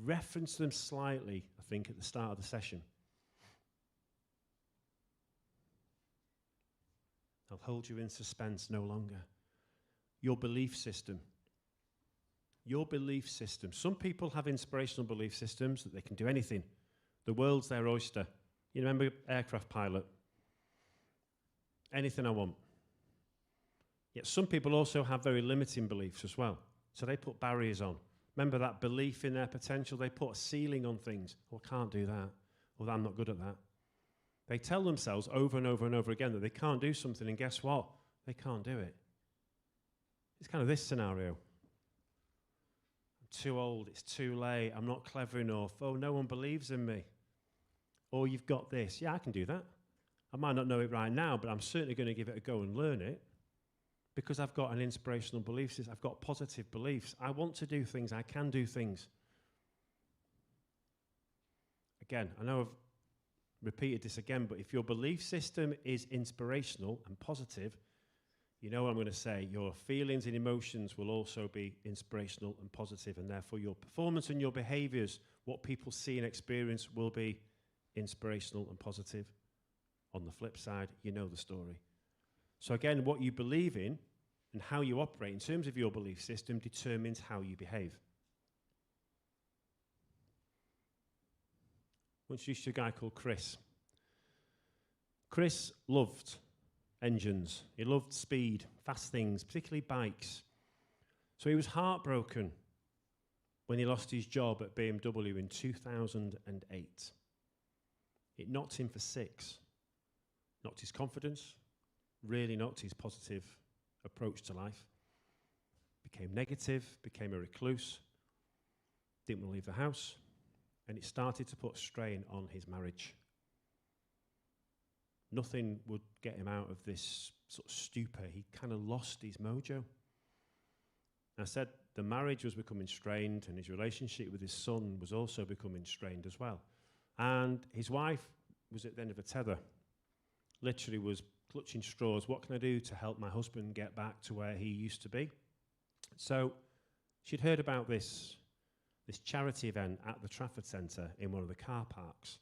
Reference them slightly, I think, at the start of the session. I'll hold you in suspense no longer. Your belief system. Your belief system. Some people have inspirational belief systems that they can do anything. The world's their oyster. You remember aircraft pilot? Anything I want. Yet some people also have very limiting beliefs as well. So they put barriers on. Remember that belief in their potential? They put a ceiling on things. Oh, I can't do that. Or I'm not good at that. They tell themselves over and over and over again that they can't do something, and guess what? They can't do it. It's kind of this scenario. I'm too old, it's too late, I'm not clever enough, oh, no one believes in me. Or you've got this. Yeah, I can do that. I might not know it right now, but I'm certainly going to give it a go and learn it because I've got an inspirational belief system. I've got positive beliefs. I want to do things. I can do things. Again, I know I've repeated this again, but if your belief system is inspirational and positive, you know what I'm going to say. Your feelings and emotions will also be inspirational and positive, and therefore your performance and your behaviors, what people see and experience, will be inspirational and positive. On the flip side, you know the story. So again, what you believe in and how you operate in terms of your belief system determines how you behave. Once used to a guy called Chris. Chris loved engines. He loved speed, fast things, particularly bikes. So he was heartbroken when he lost his job at BMW in 2008. It knocked him for 6. Knocked his confidence, really knocked his positive approach to life. Became negative, became a recluse, didn't want to leave the house, and it started to put strain on his marriage. Nothing would get him out of this sort of stupor. He kind of lost his mojo. And I said the marriage was becoming strained, and his relationship with his son was also becoming strained as well. And his wife was at the end of a tether. Literally was clutching straws. What can I do to help my husband get back to where he used to be? So she'd heard about this charity event at the Trafford Centre in one of the car parks,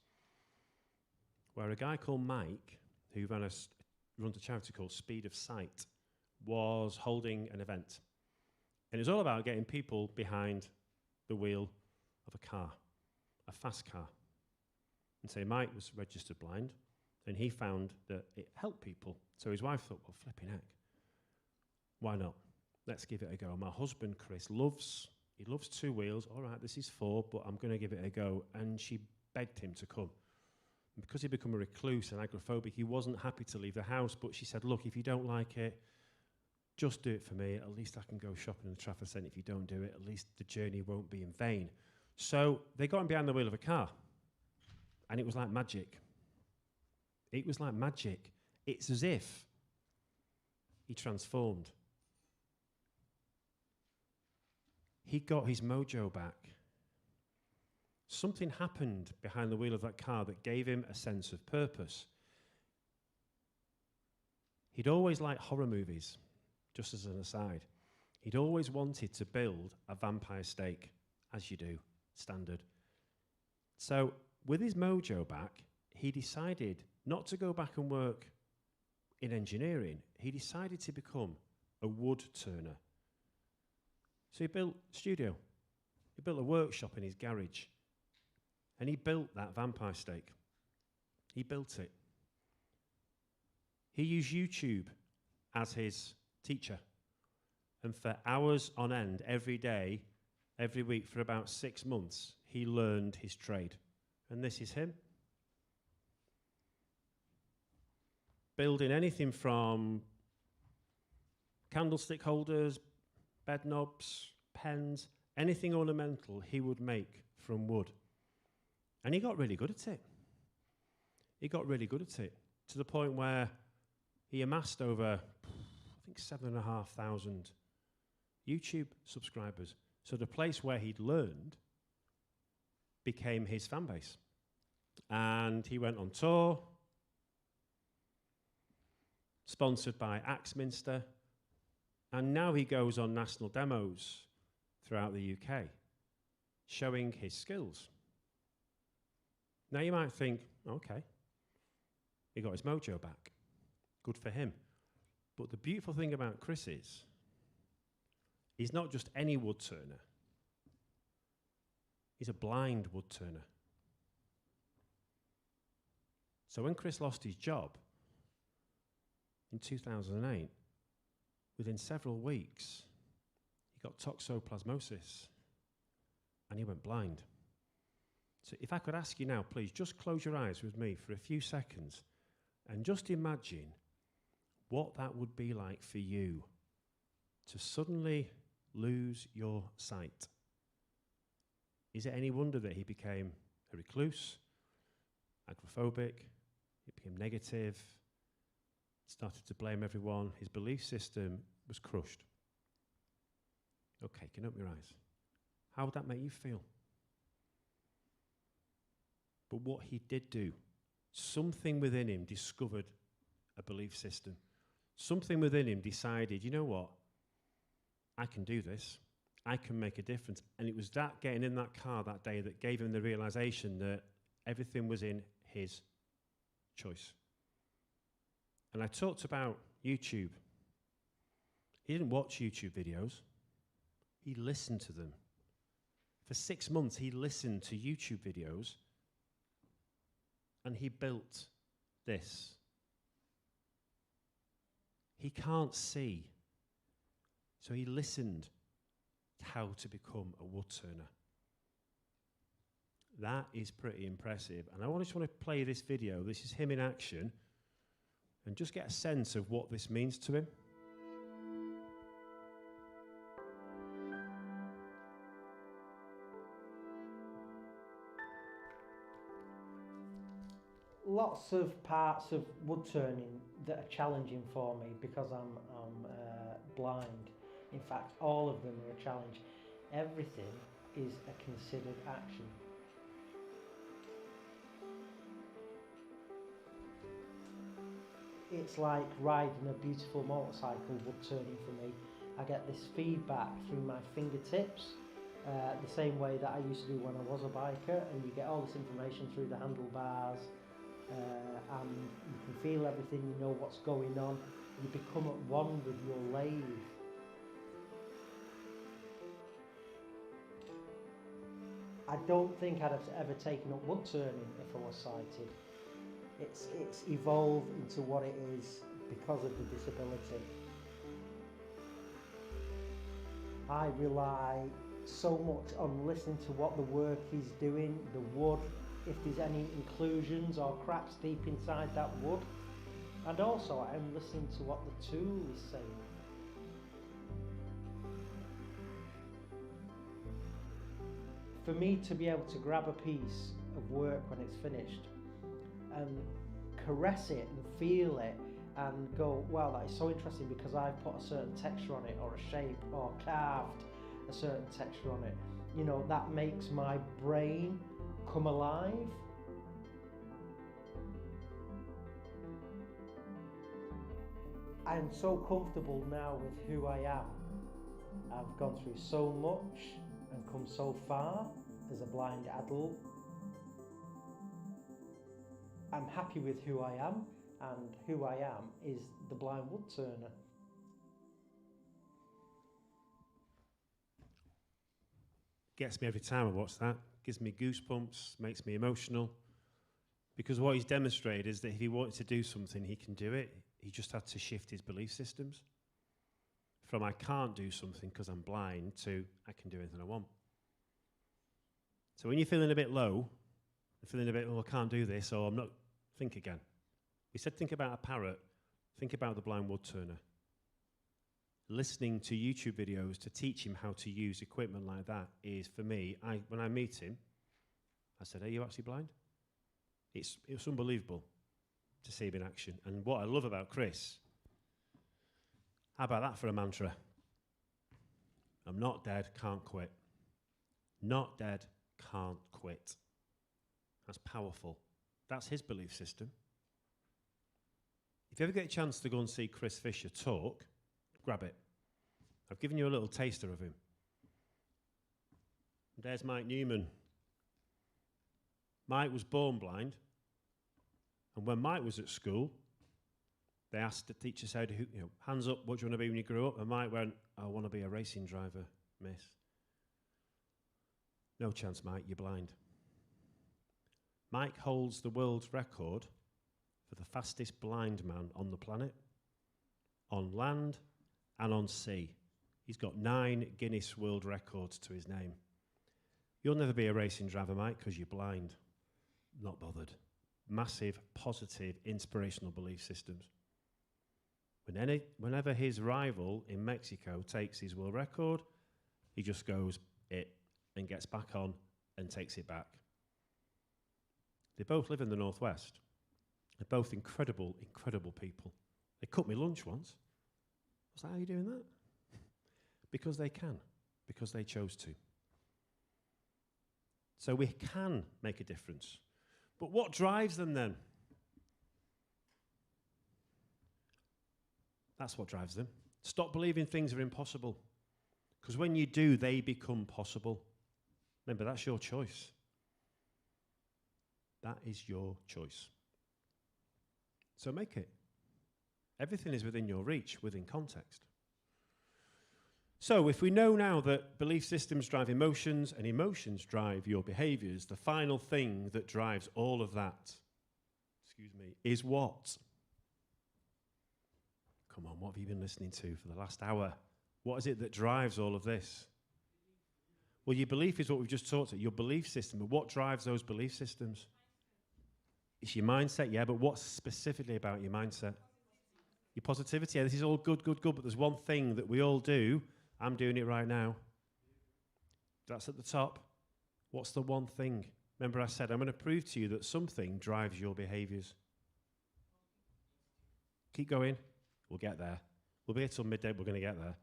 where a guy called Mike, who runs a charity called Speed of Sight, was holding an event. And it was all about getting people behind the wheel of a car, a fast car. And so Mike was registered blind, and he found that it helped people. So his wife thought, well, flipping heck, why not? Let's give it a go. My husband, Chris, loves 2 wheels. All right, this is 4, but I'm going to give it a go. And she begged him to come. And because he'd become a recluse and agoraphobic, he wasn't happy to leave the house, but she said, look, if you don't like it, just do it for me. At least I can go shopping in the Trafford Centre. If you don't do it, at least the journey won't be in vain. So they got him behind the wheel of a car, and it was like magic. It was like magic. It's as if he transformed. He got his mojo back. Something happened behind the wheel of that car that gave him a sense of purpose. He'd always liked horror movies, just as an aside. He'd always wanted to build a vampire stake, as you do, standard. So with his mojo back, he decided not to go back and work in engineering. He decided to become a wood turner. So he built a studio. He built a workshop in his garage. And he built that vampire stake. He built it. He used YouTube as his teacher. And for hours on end, every day, every week, for about 6 months, he learned his trade. And this is him. Building anything from candlestick holders, bed knobs, pens, anything ornamental he would make from wood. And he got really good at it. He got really good at it to the point where he amassed over, I think, 7,500 YouTube subscribers. So the place where he'd learned became his fan base. And he went on tour, sponsored by Axminster, and now he goes on national demos throughout the UK, showing his skills. Now you might think, okay, he got his mojo back. Good for him. But the beautiful thing about Chris is, he's not just any wood turner. He's a blind wood turner. So when Chris lost his job in 2008, within several weeks, he got toxoplasmosis and he went blind. So if I could ask you now, please, just close your eyes with me for a few seconds and just imagine what that would be like for you to suddenly lose your sight. Is it any wonder that he became a recluse, agoraphobic, he became negative, started to blame everyone, his belief system was crushed? Okay, can you open your eyes? How would that make you feel? But what he did do, something within him discovered a belief system. Something within him decided, you know what? I can do this. I can make a difference. And it was that getting in that car that day that gave him the realization that everything was in his choice. And I talked about YouTube. He didn't watch YouTube videos. He listened to them. For 6 months, he listened to YouTube videos and he built this. He can't see, so he listened to how to become a wood turner. That is pretty impressive. And I just want to play this video. This is him in action, and just get a sense of what this means to him. Lots of parts of wood turning that are challenging for me because I'm blind. In fact, all of them are a challenge. Everything is a considered action. It's like riding a beautiful motorcycle, wood turning for me. I get this feedback through my fingertips, the same way that I used to do when I was a biker, and you get all this information through the handlebars, and you can feel everything, you know what's going on. You become at one with your lathe. I don't think I'd have ever taken up wood turning if I was sighted. It's evolved into what it is because of the disability. I rely so much on listening to what the work is doing, the wood, if there's any inclusions or cracks deep inside that wood. And also I'm listening to what the tool is saying. For me to be able to grab a piece of work when it's finished and caress it and feel it and go, wow, that is so interesting because I've put a certain texture on it, or a shape, or carved a certain texture on it. You know, that makes my brain come alive. I am so comfortable now with who I am I've gone through so much and come so far as a blind adult. I'm happy with who I am, and who I am is the blind wood turner. Gets me every time I watch that. Gives me goosebumps, makes me emotional. Because what he's demonstrated is that if he wanted to do something, he can do it. He just had to shift his belief systems. From I can't do something because I'm blind to I can do anything I want. So when you're feeling a bit low, feeling a bit, I can't do this, or I'm not, think again. We said think about a parrot, think about the blind wood turner. Listening to YouTube videos to teach him how to use equipment like that is, for me, when I meet him, I said, are you actually blind? It's unbelievable to see him in action. And what I love about Chris, how about that for a mantra? I'm not dead, can't quit. Not dead, can't quit. That's powerful. That's his belief system. If you ever get a chance to go and see Chris Fisher talk, grab it. I've given you a little taster of him. There's Mike Newman. Mike was born blind. And when Mike was at school, they asked the teacher, said, hands up, what do you want to be when you grow up? And Mike went, I want to be a racing driver, miss. No chance, Mike, you're blind. Mike holds the world's record for the fastest blind man on the planet, on land and on sea. He's got 9 Guinness World Records to his name. You'll never be a racing driver, Mike, because you're blind. Not bothered. Massive, positive, inspirational belief systems. Whenever his rival in Mexico takes his world record, he just goes it and gets back on and takes it back. They both live in the Northwest. They're both incredible, incredible people. They cooked me lunch once. I was like, how are you doing that? Because they can, because they chose to. So we can make a difference. But what drives them then? That's what drives them. Stop believing things are impossible. Because when you do, they become possible. Remember, that's your choice. That is your choice. So make it. Everything is within your reach, within context. So if we know now that belief systems drive emotions and emotions drive your behaviors, the final thing that drives all of that, is what? Come on, what have you been listening to for the last hour? What is it that drives all of this? Well, your belief is what we've just talked about, your belief system. But what drives those belief systems? It's your mindset, yeah, but what specifically about your mindset? Your positivity. Yeah, this is all good, good, good, but there's one thing that we all do. I'm doing it right now. That's at the top. What's the one thing? Remember I said, I'm going to prove to you that something drives your behaviours. Keep going. We'll get there. We'll be here till midday, we're going to get there.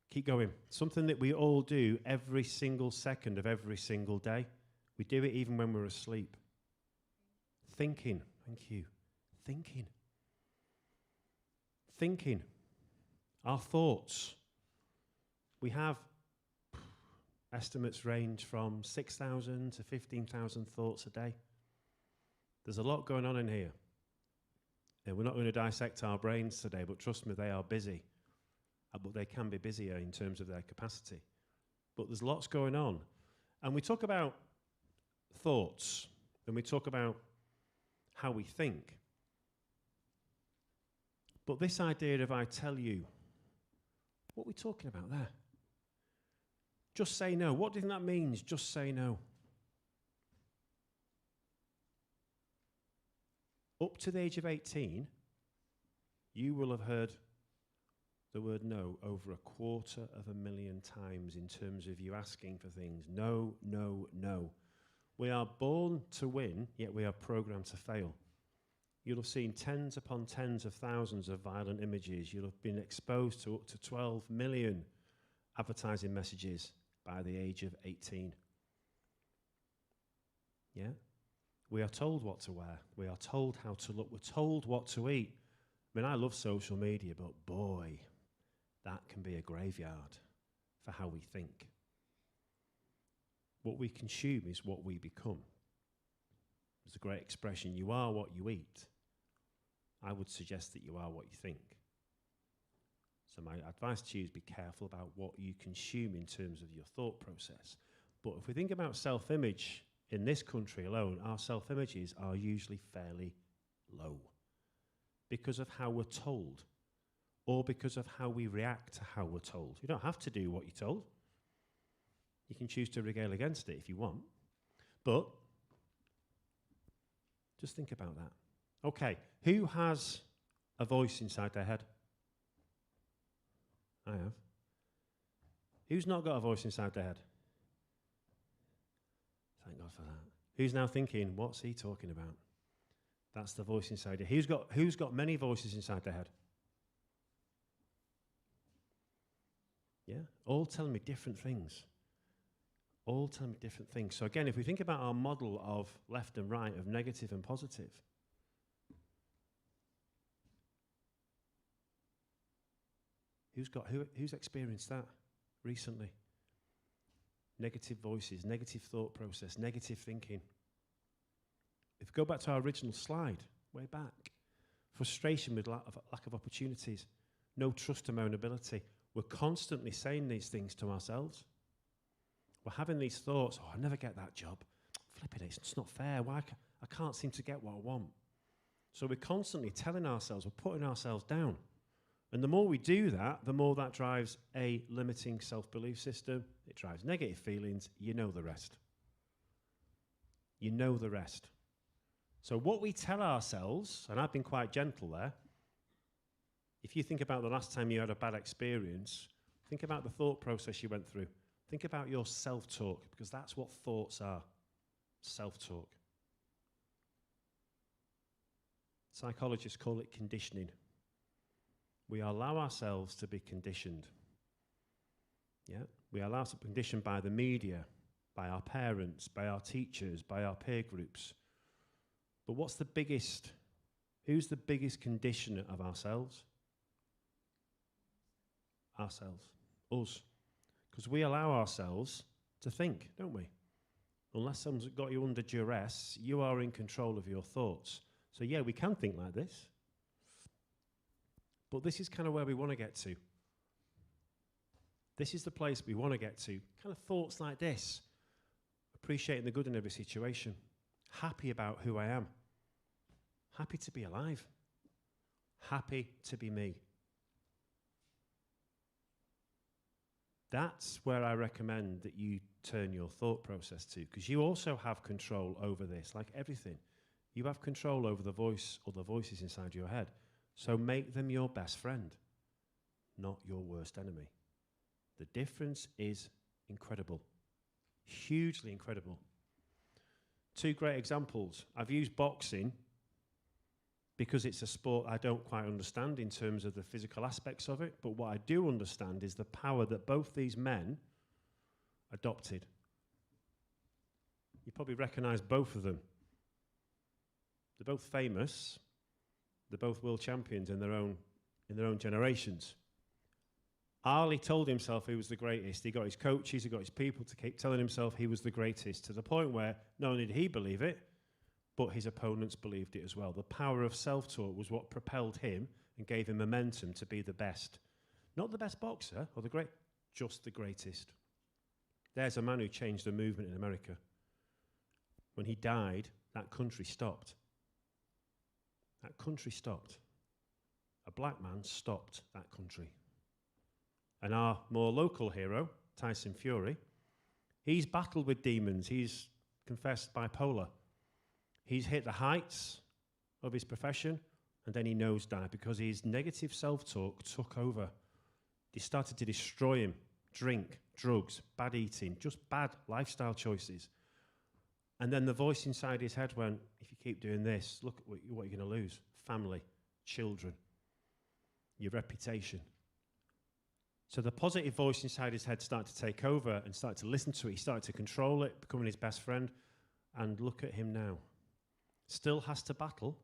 Keep going. Something that we all do every single second of every single day. We do it even when we're asleep. Thinking. Thank you. Thinking. Thinking. Our thoughts. We have estimates range from 6,000 to 15,000 thoughts a day. There's a lot going on in here. And we're not going to dissect our brains today, but trust me, they are busy. But they can be busier in terms of their capacity. But there's lots going on. And we talk about thoughts, and we talk about how we think. But this idea of I tell you, what are we talking about there? Just say no. What do you think that means? Just say no. Up to the age of 18, you will have heard the word no over 250,000 times in terms of you asking for things. No, no, no. We are born to win, yet we are programmed to fail. You'll have seen tens upon tens of thousands of violent images. You'll have been exposed to up to 12 million advertising messages by the age of 18. Yeah? We are told what to wear. We are told how to look. We're told what to eat. I mean, I love social media, but boy, that can be a graveyard for how we think. What we consume is what we become. There's a great expression, you are what you eat. I would suggest that you are what you think. So my advice to you is be careful about what you consume in terms of your thought process. But if we think about self-image in this country alone, our self-images are usually fairly low because of how we're told or because of how we react to how we're told. You don't have to do what you're told. You can choose to regale against it if you want. But just think about that. Okay, who has a voice inside their head? I have. Who's not got a voice inside their head? Thank God for that. Who's now thinking, what's he talking about? That's the voice inside you. Who's got many voices inside their head? Yeah, all telling me different things. All telling me different things. So again, if we think about our model of left and right, of negative and positive, who's experienced that recently? Negative voices, negative thought process, negative thinking. If we go back to our original slide, way back, frustration with lack of opportunities, no trust in my own ability. We're constantly saying these things to ourselves. We're having these thoughts, oh, I'll never get that job. Flipping it, it's not fair. Why I can't seem to get what I want. So we're constantly telling ourselves, we're putting ourselves down. And the more we do that, the more that drives a limiting self-belief system. It drives negative feelings. You know the rest. You know the rest. So what we tell ourselves, and I've been quite gentle there, if you think about the last time you had a bad experience, think about the thought process you went through. Think about your self-talk, because that's what thoughts are. Self-talk. Psychologists call it conditioning. We allow ourselves to be conditioned. Yeah? We allow ourselves to be conditioned by the media, by our parents, by our teachers, by our peer groups. But who's the biggest conditioner of ourselves? Ourselves. Us. Because we allow ourselves to think, don't we? Unless someone's got you under duress, you are in control of your thoughts. So yeah, we can think like this. But this is kind of where we want to get to. This is the place we want to get to. Kind of thoughts like this. Appreciating the good in every situation. Happy about who I am. Happy to be alive. Happy to be me. That's where I recommend that you turn your thought process to, because you also have control over this, like everything. You have control over the voice or the voices inside your head. So make them your best friend, not your worst enemy. The difference is incredible, hugely incredible. Two great examples. I've used boxing because it's a sport I don't quite understand in terms of the physical aspects of it, but what I do understand is the power that both these men adopted. You probably recognize both of them. They're both famous. They're both world champions in their own generations. Ali told himself he was the greatest. He got his coaches, he got his people to keep telling himself he was the greatest, to the point where not only did he believe it, but his opponents believed it as well. The power of self-talk was what propelled him and gave him momentum to be the best. Not the best boxer or just the greatest. There's a man who changed the movement in America. When he died, that country stopped. That country stopped. A black man stopped that country. And our more local hero, Tyson Fury, he's battled with demons. He's confessed bipolar. He's hit the heights of his profession, and then he nosedived because his negative self-talk took over. He started to destroy him. Drink, drugs, bad eating, just bad lifestyle choices. And then the voice inside his head went, if you keep doing this, look at what you're going to lose. Family, children, your reputation. So the positive voice inside his head started to take over and started to listen to it. He started to control it, becoming his best friend. And look at him now. Still has to battle,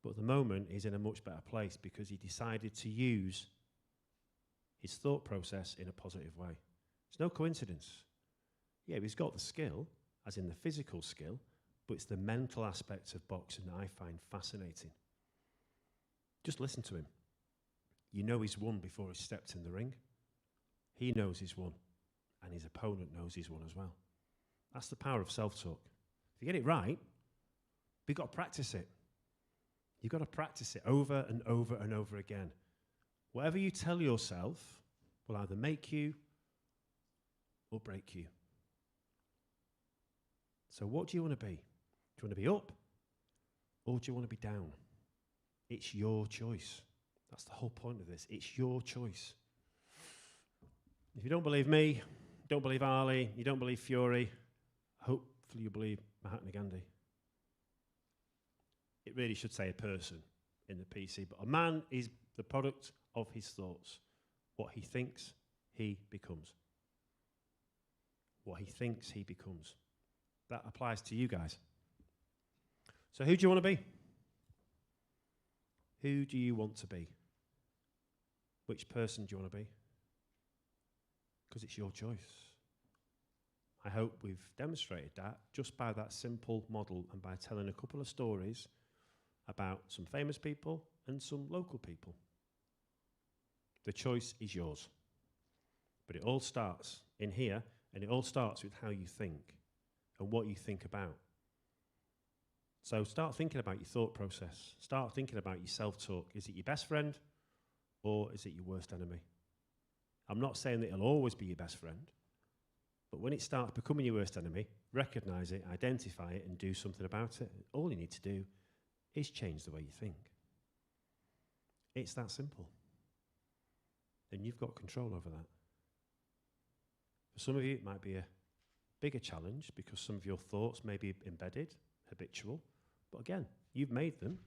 but at the moment he's in a much better place because he decided to use his thought process in a positive way. It's no coincidence. Yeah, he's got the skill, as in the physical skill, but it's the mental aspect of boxing that I find fascinating. Just listen to him. You know he's won before he stepped in the ring. He knows he's won, and his opponent knows he's won as well. That's the power of self-talk. If you get it right, you've got to practice it. You've got to practice it over and over and over again. Whatever you tell yourself will either make you or break you. So what do you want to be? Do you want to be up or do you want to be down? It's your choice. That's the whole point of this. It's your choice. If you don't believe me, don't believe Ali, you don't believe Fury, hopefully you believe Mahatma Gandhi. It really should say a person in the PC, but a man is the product of his thoughts. What he thinks, he becomes. What he thinks, he becomes. That applies to you guys. So who do you want to be? Who do you want to be? Which person do you want to be? Because it's your choice. I hope we've demonstrated that just by that simple model and by telling a couple of stories about some famous people and some local people. The choice is yours. But it all starts in here, and it all starts with how you think and what you think about. So start thinking about your thought process. Start thinking about your self-talk. Is it your best friend or is it your worst enemy? I'm not saying that it'll always be your best friend, but when it starts becoming your worst enemy, recognize it, identify it, and do something about it. All you need to do is change the way you think. It's that simple. And you've got control over that. For some of you, it might be a bigger challenge because some of your thoughts may be embedded, habitual, but again, you've made them,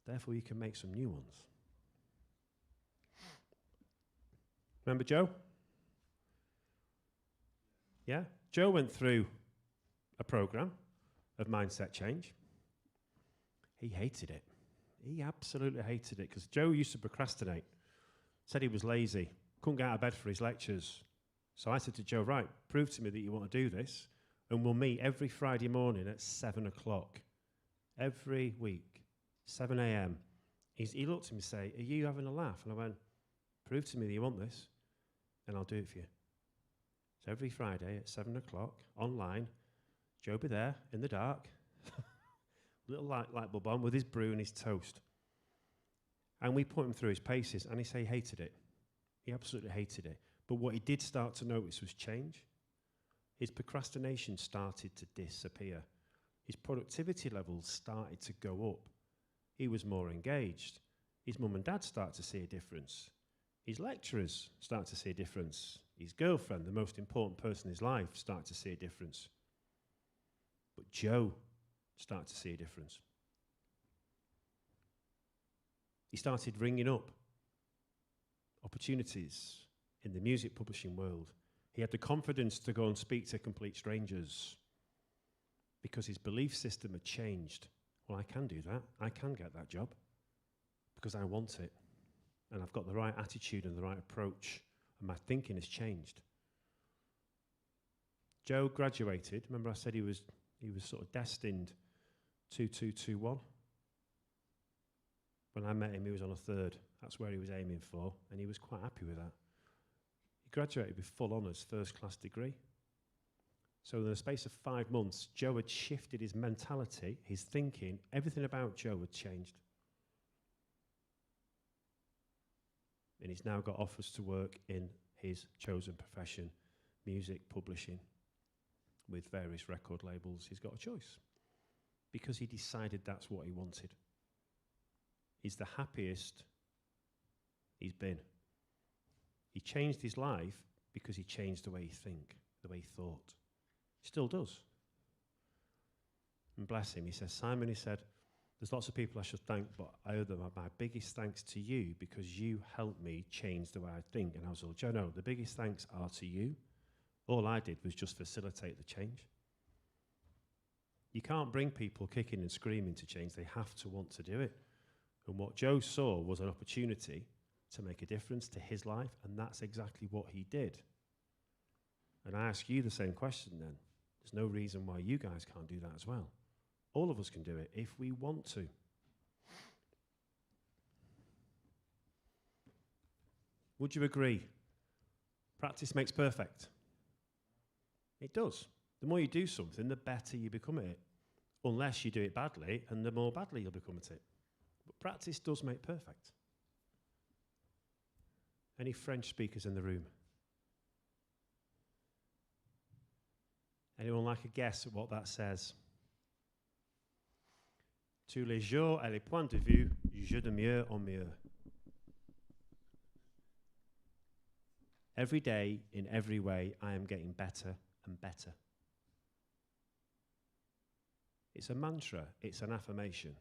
therefore you can make some new ones. Remember Joe? Yeah? Joe went through a program of mindset change. He hated it. He absolutely hated it because Joe used to procrastinate, said he was lazy, couldn't get out of bed for his lectures. So I said to Joe, right, prove to me that you want to do this, and we'll meet every Friday morning at 7 o'clock. Every week, 7 a.m. He looked at me and said, are you having a laugh? And I went, prove to me that you want this, and I'll do it for you. So every Friday at 7 o'clock, online, Joe be there in the dark, little light bulb on with his brew and his toast. And we put him through his paces, and he said he hated it. He absolutely hated it. But what he did start to notice was change. His procrastination started to disappear. His productivity levels started to go up. He was more engaged. His mum and dad started to see a difference. His lecturers started to see a difference. His girlfriend, the most important person in his life, started to see a difference. But Joe started to see a difference. He started ringing up opportunities in the music publishing world. He had the confidence to go and speak to complete strangers because his belief system had changed. Well, I can do that. I can get that job because I want it. And I've got the right attitude and the right approach, and my thinking has changed. Joe graduated. Remember I said he was sort of destined 2-2-2-1? When I met him, he was on a third. That's where he was aiming for, and he was quite happy with that. He graduated with full honours, first-class degree. So in the space of 5 months, Joe had shifted his mentality, his thinking, everything about Joe had changed. And he's now got offers to work in his chosen profession, music publishing, with various record labels. He's got a choice because he decided that's what he wanted. He's the happiest he's been. He changed his life because he changed the way he think, the way he thought. He still does. And bless him, he says, Simon, he said, there's lots of people I should thank, but I owe them my biggest thanks to you because you helped me change the way I think. And I was like, Joe, no, the biggest thanks are to you. All I did was just facilitate the change. You can't bring people kicking and screaming to change. They have to want to do it. And what Joe saw was an opportunity to make a difference to his life, and that's exactly what he did. And I ask you the same question then. There's no reason why you guys can't do that as well. All of us can do it if we want to. Would you agree? Practice makes perfect. It does. The more you do something, the better you become at it. Unless you do it badly, and the more badly you'll become at it. But practice does make perfect. Any French speakers in the room? Anyone like a guess at what that says? Tous les jours et les points de vue, je de mieux en mieux. Every day, in every way, I am getting better and better. It's a mantra, it's an affirmation,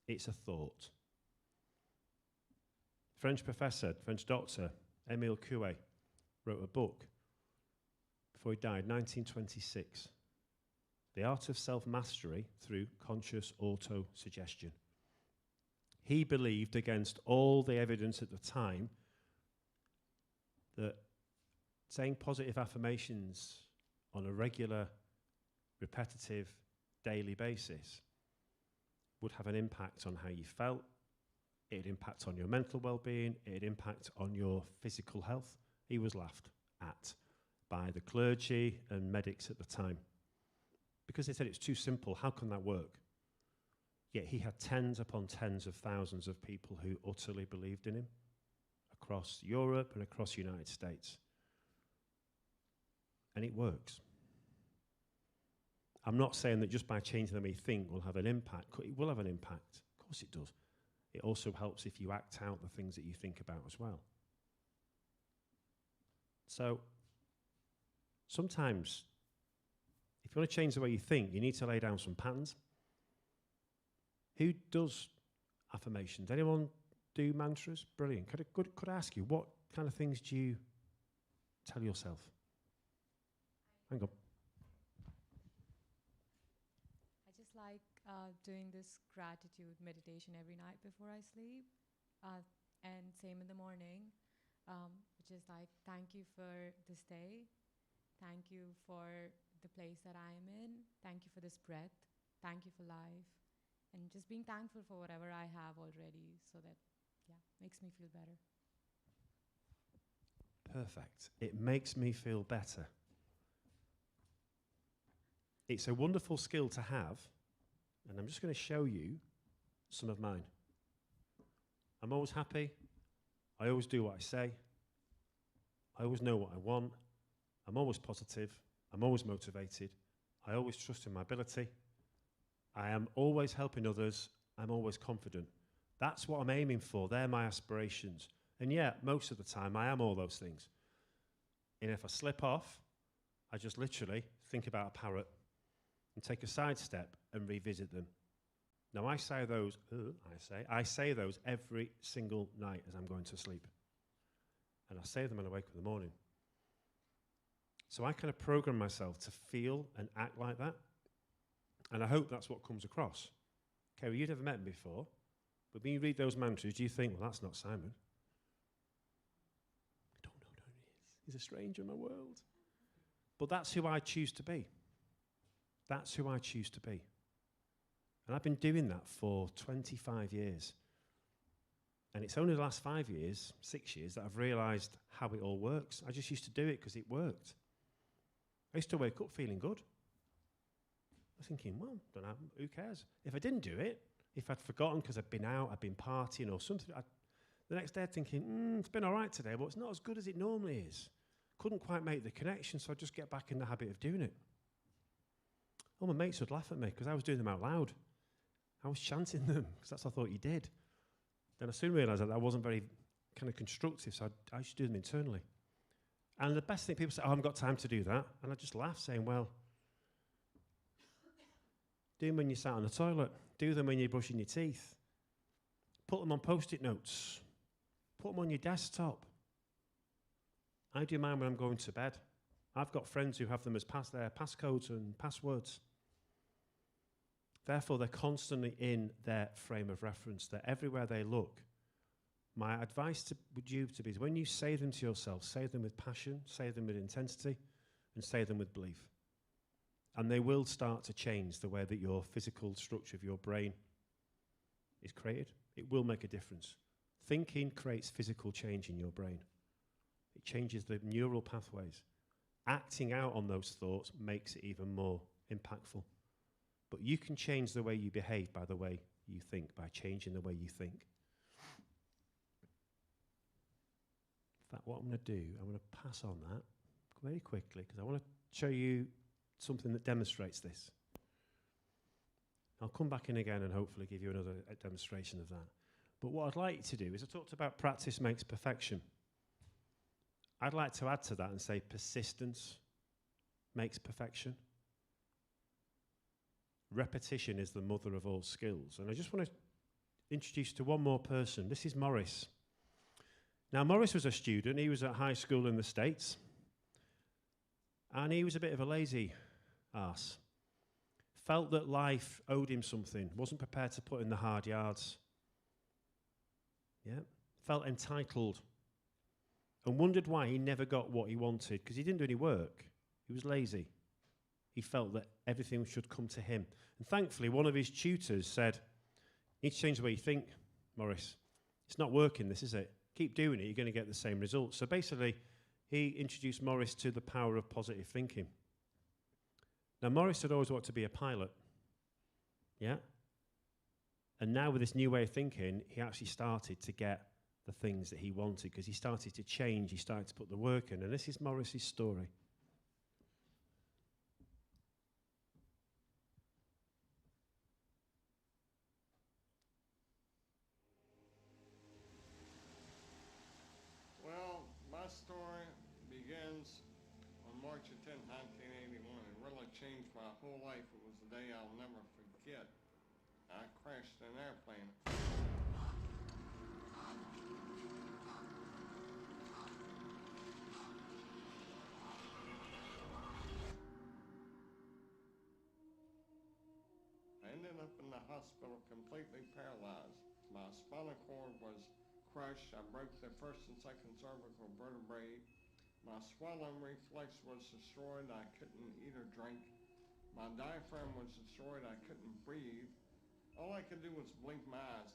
it's a thought. French professor, French doctor, Émile Coué, wrote a book before he died, 1926, The Art of Self-Mastery Through Conscious Auto-Suggestion. He believed, against all the evidence at the time, that saying positive affirmations on a regular, repetitive, daily basis would have an impact on how you felt, it'd impact on your mental well-being, it'd impact on your physical health. He was laughed at by the clergy and medics at the time because they said it's too simple, how can that work? Yet he had tens upon tens of thousands of people who utterly believed in him across Europe and across the United States. And it works. I'm not saying that just by changing the way you think will have an impact. It will have an impact. Of course it does. It also helps if you act out the things that you think about as well. So sometimes, if you want to change the way you think, you need to lay down some patterns. Who does affirmations? Anyone do mantras? Brilliant. Could I ask you, what kind of things do you tell yourself? Hang on. I just like doing this gratitude meditation every night before I sleep, and same in the morning, which is like, thank you for this day, thank you for the place that I am in, thank you for this breath, thank you for life, and just being thankful for whatever I have already, so that, yeah, makes me feel better. Perfect. It makes me feel better. It's a wonderful skill to have, and I'm just going to show you some of mine. I'm always happy. I always do what I say. I always know what I want. I'm always positive. I'm always motivated. I always trust in my ability. I am always helping others. I'm always confident. That's what I'm aiming for. They're my aspirations. And yeah, most of the time I am all those things. And if I slip off, I just literally think about a parrot and take a sidestep and revisit them. Now I say those every single night as I'm going to sleep. And I say them when I wake up in the morning. So I kind of program myself to feel and act like that. And I hope that's what comes across. Kerry, you'd never met me before, but when you read those mantras, do you think, well, that's not Simon? I don't know who he is. He's a stranger in my world. But that's who I choose to be. That's who I choose to be. And I've been doing that for 25 years. And it's only the last 5 years, 6 years, that I've realised how it all works. I just used to do it because it worked. I used to wake up feeling good. I was thinking, well, don't know, who cares? If I didn't do it, if I'd forgotten because I'd been out, I'd been partying or something, the next day I'd thinking, it's been all right today, but it's not as good as it normally is. Couldn't quite make the connection, so I'd just get back in the habit of doing it. All my mates would laugh at me because I was doing them out loud. I was chanting them because that's what I thought you did. Then I soon realised that wasn't very kind of constructive, so I used to do them internally. And the best thing, people say, I haven't got time to do that. And I just laugh, saying, well, do them when you sat on the toilet. Do them when you're brushing your teeth. Put them on Post-it notes. Put them on your desktop. I do mine when I'm going to bed. I've got friends who have them as their passcodes and passwords. Therefore, they're constantly in their frame of reference. They're everywhere they look. My advice would you to be is when you say them to yourself, say them with passion, say them with intensity, and say them with belief. And they will start to change the way that your physical structure of your brain is created. It will make a difference. Thinking creates physical change in your brain. It changes the neural pathways. Acting out on those thoughts makes it even more impactful. But you can change the way you behave by the way you think, by changing the way you think. In fact, what I'm going to do, I'm going to pass on that very quickly because I want to show you something that demonstrates this. I'll come back in again and hopefully give you another demonstration of that. But what I'd like to do is I talked about practice makes perfection. I'd like to add to that and say persistence makes perfection. Repetition is the mother of all skills. And I just want to introduce you to one more person. This is Morris. Now, Morris was a student. He was at high school in the States. And he was a bit of a lazy arse. Felt that life owed him something. Wasn't prepared to put in the hard yards. Yeah. Felt entitled. And wondered why he never got what he wanted. Because he didn't do any work. He was lazy. He felt that everything should come to him. And thankfully, one of his tutors said, you need to change the way you think, Morris. It's not working, this, is it? Keep doing it, you're going to get the same results. So basically, he introduced Morris to the power of positive thinking. Now, Morris had always wanted to be a pilot. Yeah? And now with this new way of thinking, he actually started to get the things that he wanted because he started to change, he started to put the work in. And this is Morris's story. Well, my story begins on March 10, 1981. It really changed my whole life. It was a day I'll never forget. I crashed an airplane. I ended up in the hospital completely paralyzed. My spinal cord was crushed. I broke the first and second cervical vertebrae. My swallowing reflex was destroyed. I couldn't eat or drink. My diaphragm was destroyed. I couldn't breathe. All I could do was blink my eyes.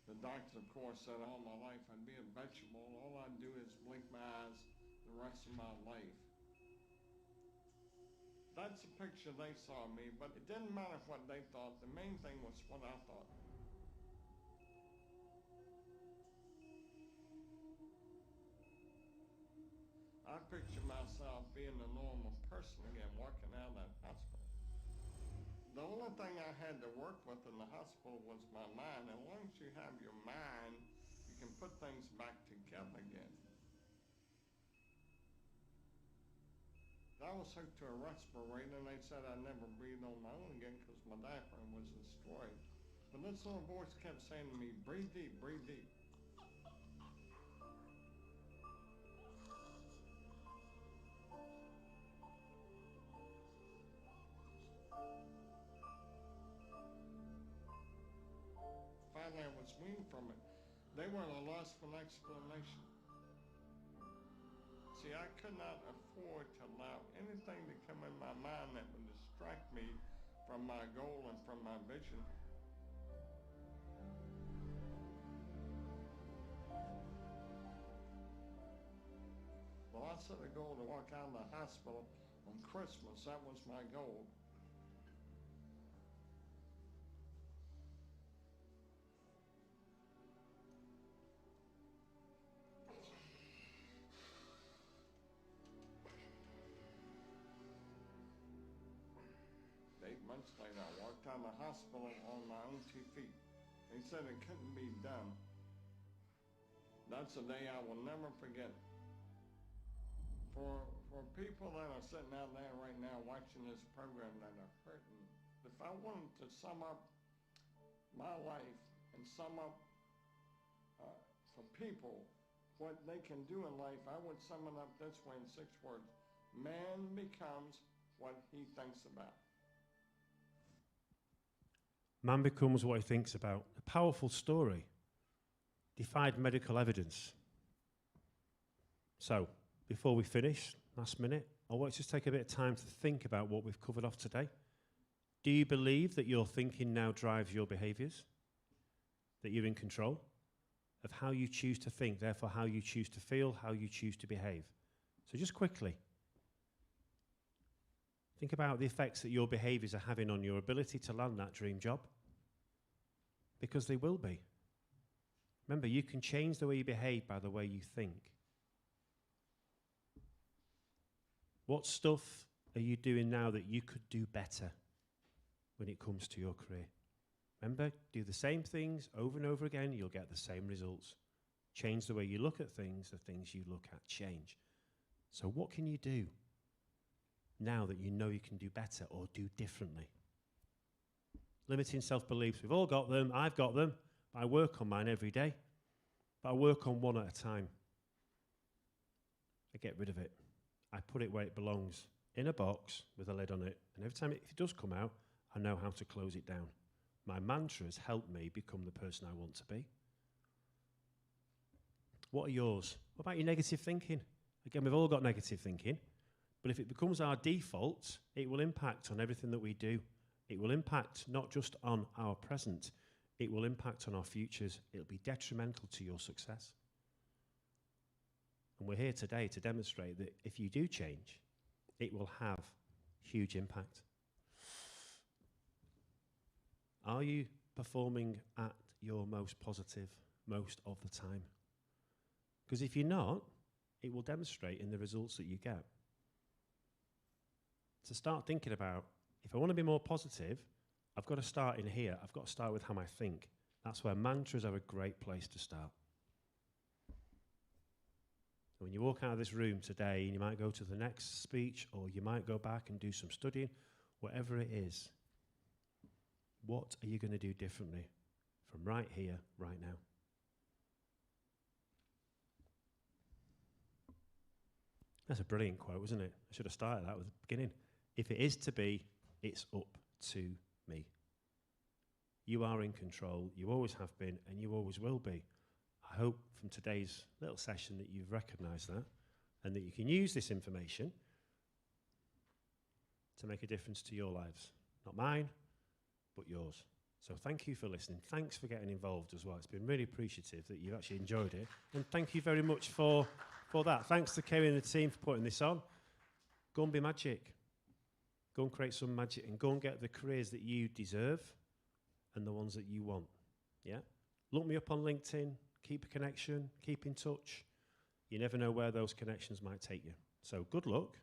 The doctors, of course, said all my life I'd be a vegetable. All I'd do is blink my eyes the rest of my life. That's the picture they saw of me, but it didn't matter what they thought. The main thing was what I thought. I picture myself being a normal person again, walking out of that hospital. The only thing I had to work with in the hospital was my mind. As long as you have your mind, you can put things back together again. I was hooked to a respirator, and they said I'd never breathe on my own again because my diaphragm was destroyed. But this little voice kept saying to me, breathe deep, breathe deep. Finally, I was weaned from it. They were at a loss for an explanation. See, I could not afford to allow anything to come in my mind that would distract me from my goal and from my vision. Well, I set a goal to walk out of the hospital on Christmas. That was my goal. Months later, I walked out of the hospital on my own 2 feet. They said it couldn't be done. That's a day I will never forget. For people that are sitting out there right now watching this program that are hurting, if I wanted to sum up my life and sum up for people what they can do in life, I would sum it up this way in 6 words. Man becomes what he thinks about. Man becomes what he thinks about. A powerful story. defied medical evidence. So, before we finish, last minute, I want you to take a bit of time to think about what we've covered off today. Do you believe that your thinking now drives your behaviours? That you're in control of how you choose to think, therefore how you choose to feel, how you choose to behave? So just quickly, think about the effects that your behaviours are having on your ability to land that dream job. Because they will be. Remember, you can change the way you behave by the way you think. What stuff are you doing now that you could do better when it comes to your career? Remember, do the same things over and over again, you'll get the same results. Change the way you look at things, the things you look at change. So what can you do now that you know you can do better or do differently? Limiting self-beliefs, we've all got them, I've got them. I work on mine every day, but I work on one at a time. I get rid of it. I put it where it belongs, in a box with a lid on it, and every time if it does come out, I know how to close it down. My mantras help me become the person I want to be. What are yours? What about your negative thinking? Again, we've all got negative thinking, but if it becomes our default, it will impact on everything that we do. It will impact not just on our present, it will impact on our futures. It'll be detrimental to your success. And we're here today to demonstrate that if you do change, it will have huge impact. Are you performing at your most positive most of the time? Because if you're not, it will demonstrate in the results that you get. So start thinking about, if I want to be more positive, I've got to start in here. I've got to start with how I think. That's where mantras are a great place to start. When you walk out of this room today, and you might go to the next speech, or you might go back and do some studying, whatever it is, what are you going to do differently from right here, right now? That's a brilliant quote, isn't it? I should have started that with the beginning. If it is to be, it's up to me. You are in control, you always have been, and you always will be. I hope from today's little session that you've recognised that, and that you can use this information to make a difference to your lives. Not mine, but yours. So thank you for listening. Thanks for getting involved as well. It's been really appreciative that you've actually enjoyed it. And thank you very much for that. Thanks to Kerry and the team for putting this on. Go and be magic. Go and create some magic and go and get the careers that you deserve and the ones that you want. Yeah? Look me up on LinkedIn. Keep a connection. Keep in touch. You never know where those connections might take you. So good luck.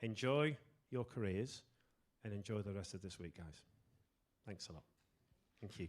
Enjoy your careers and enjoy the rest of this week, guys. Thanks a lot. Thank you.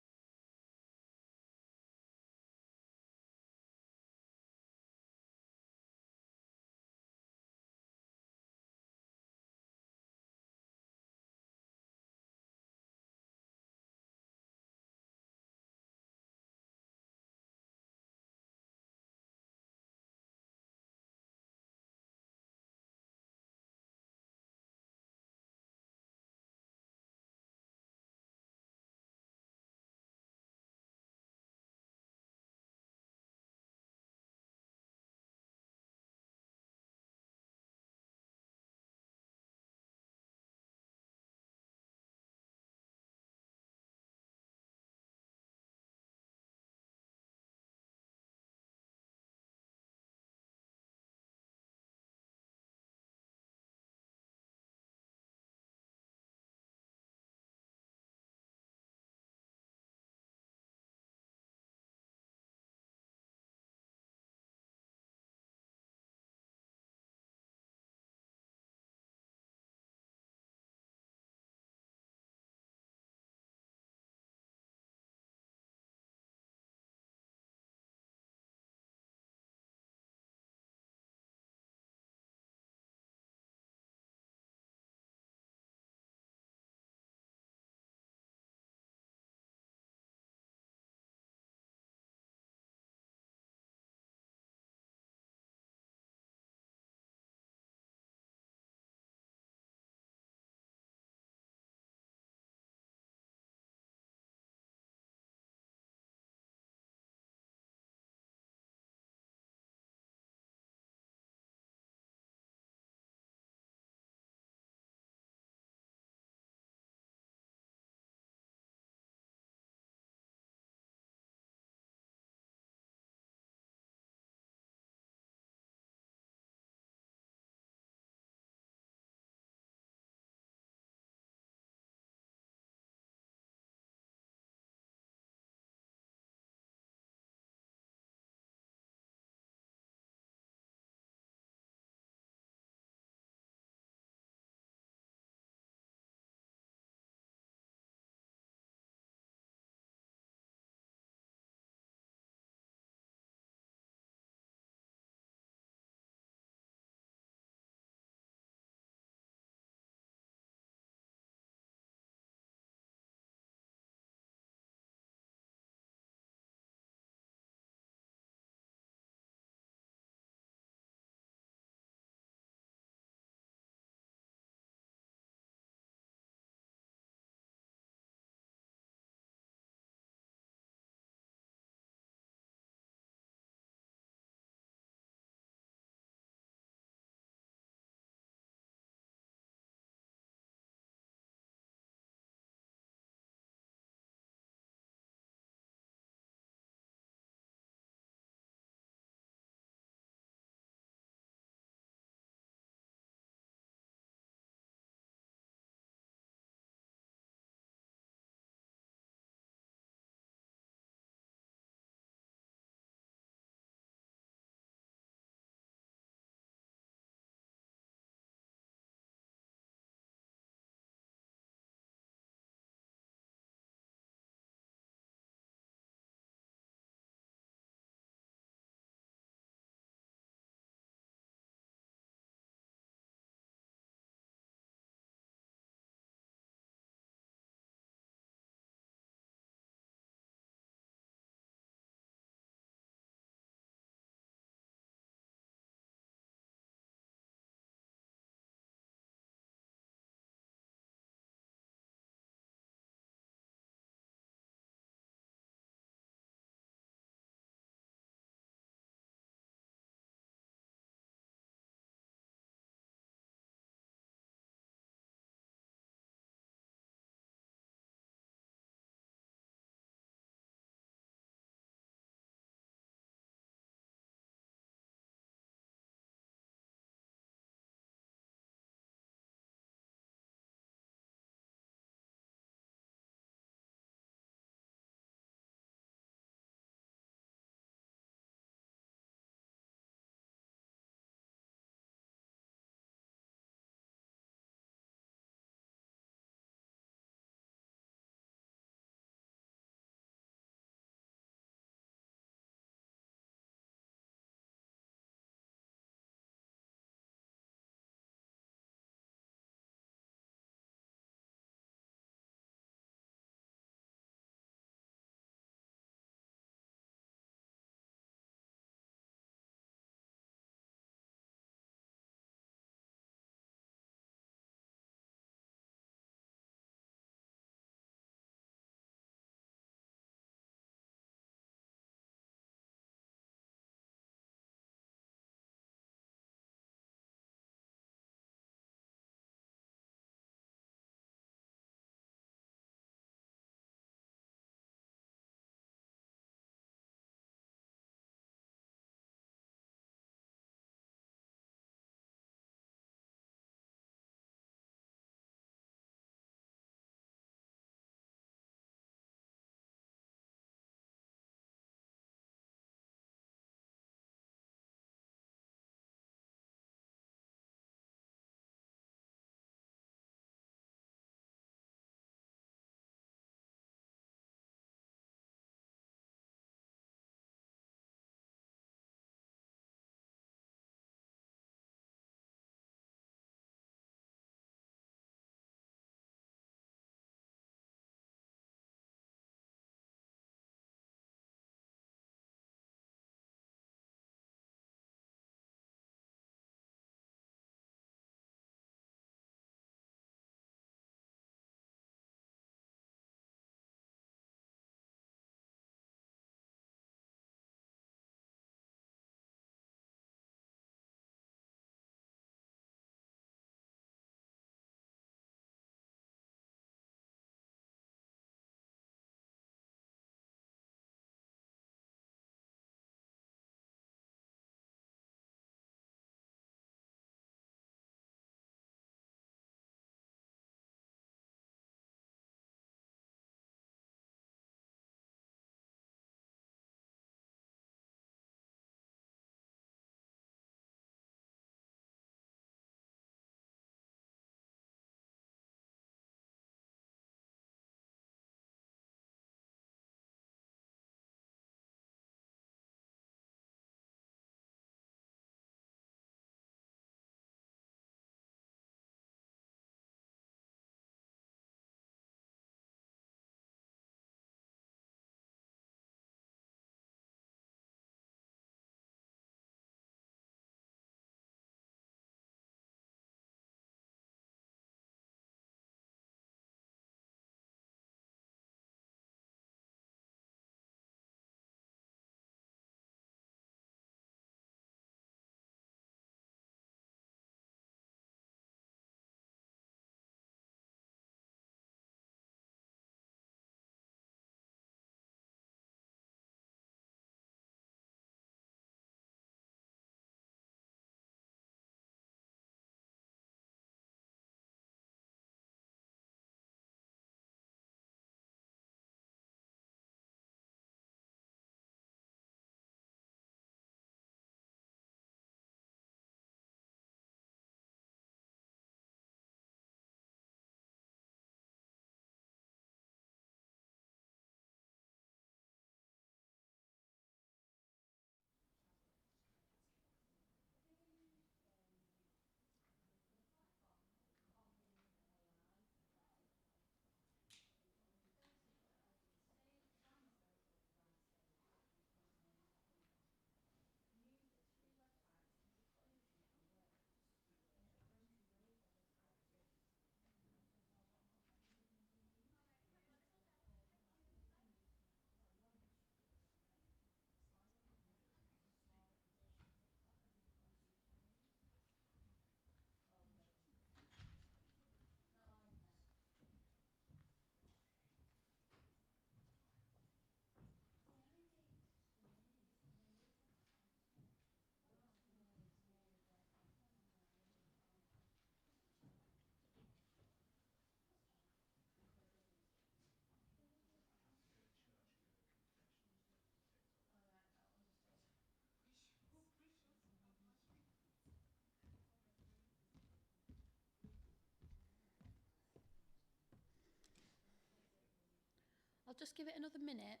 I'll just give it another minute.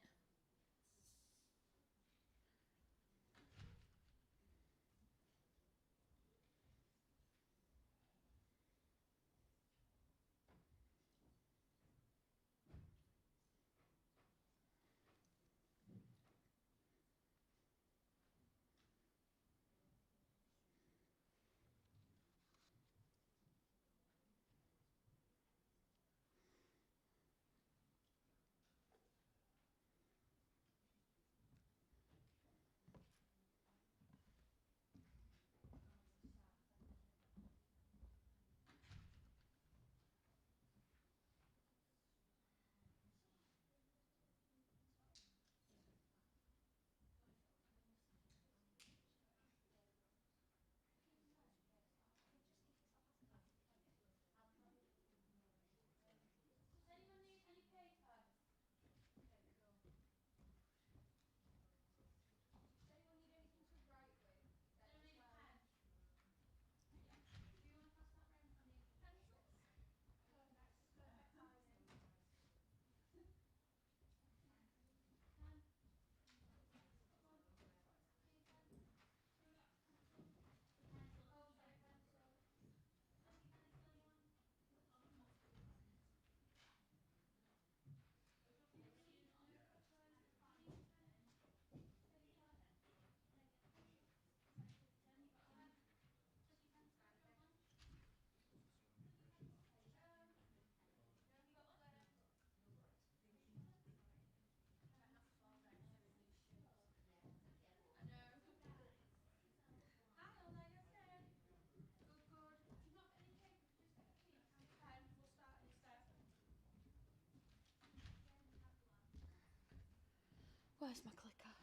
Does anyone need any paper? Okay, cool. Does anyone need anything to write with? Does anyone need a pen? Yeah. Do you want to pass that round? I need pencils. Perfect. Perfect timing. Pen. Come on. Key pen. Anyone got a pencil? Oh, sorry, pencil. Any pencil, anyone? Anything on a pen? Any pen? Paper? Pen, you got a pen? Just your pencil, if you want one. Just your pencil. Have you got a glitter? I know. Hi, Ola, you okay? Good, good. If you've not got any paper, if you just get a peak and a pen, we'll start instead. Where's my clicker?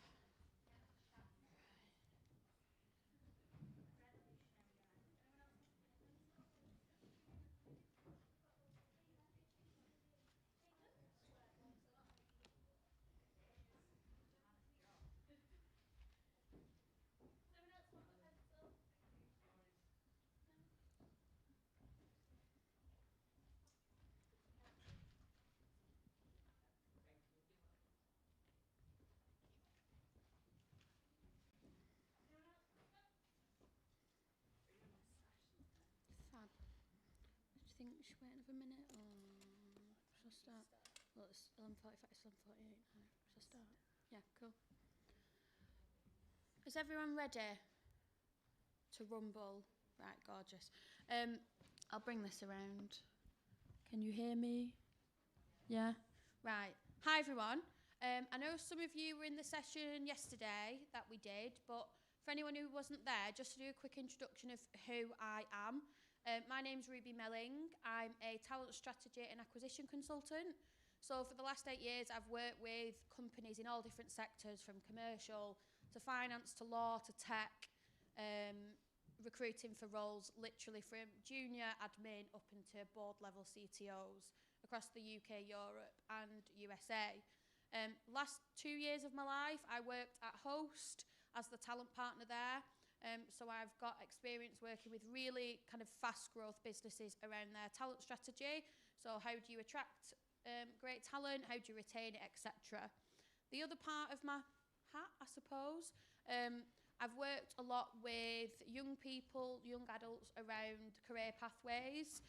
Anyone else want a pencil? No? Anyone else? No? Fab. Do you think we should wait another minute or should I start? Well, it's 11:45, it's 11:48 now. Should I start? Yeah, cool. Is everyone ready to rumble? Right, gorgeous. I'll bring this around. Can you hear me? Yeah? Right. Hi, everyone. I know some of you were in the session yesterday that we did, but for anyone who wasn't there, just to do a quick introduction of who I am. My name's Ruby Melling. I'm a talent strategy and acquisition consultant. So for the last 8 years, I've worked with companies in all different sectors, from commercial to finance to law to tech, recruiting for roles literally from junior admin up into board level CTOs across the UK, Europe and USA. Last 2 years of my life, I worked at Host as the talent partner there. So I've got experience working with really kind of fast growth businesses around their talent strategy. So how do you attract great talent? How do you retain it, etc. The other part of my hat, I suppose, I've worked a lot with young people, young adults around career pathways.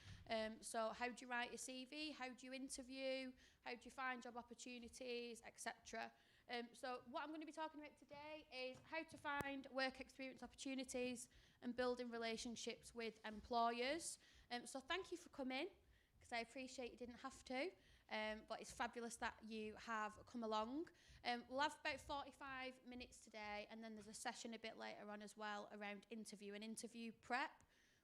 So how do you write a CV? How do you interview? How do you find job opportunities, etc. So what I'm going to be talking about today is how to find work experience opportunities and building relationships with employers. So thank you for coming, because I appreciate you didn't have to, but it's fabulous that you have come along. We'll have about 45 minutes today, and then there's a session a bit later on as well around interview and interview prep.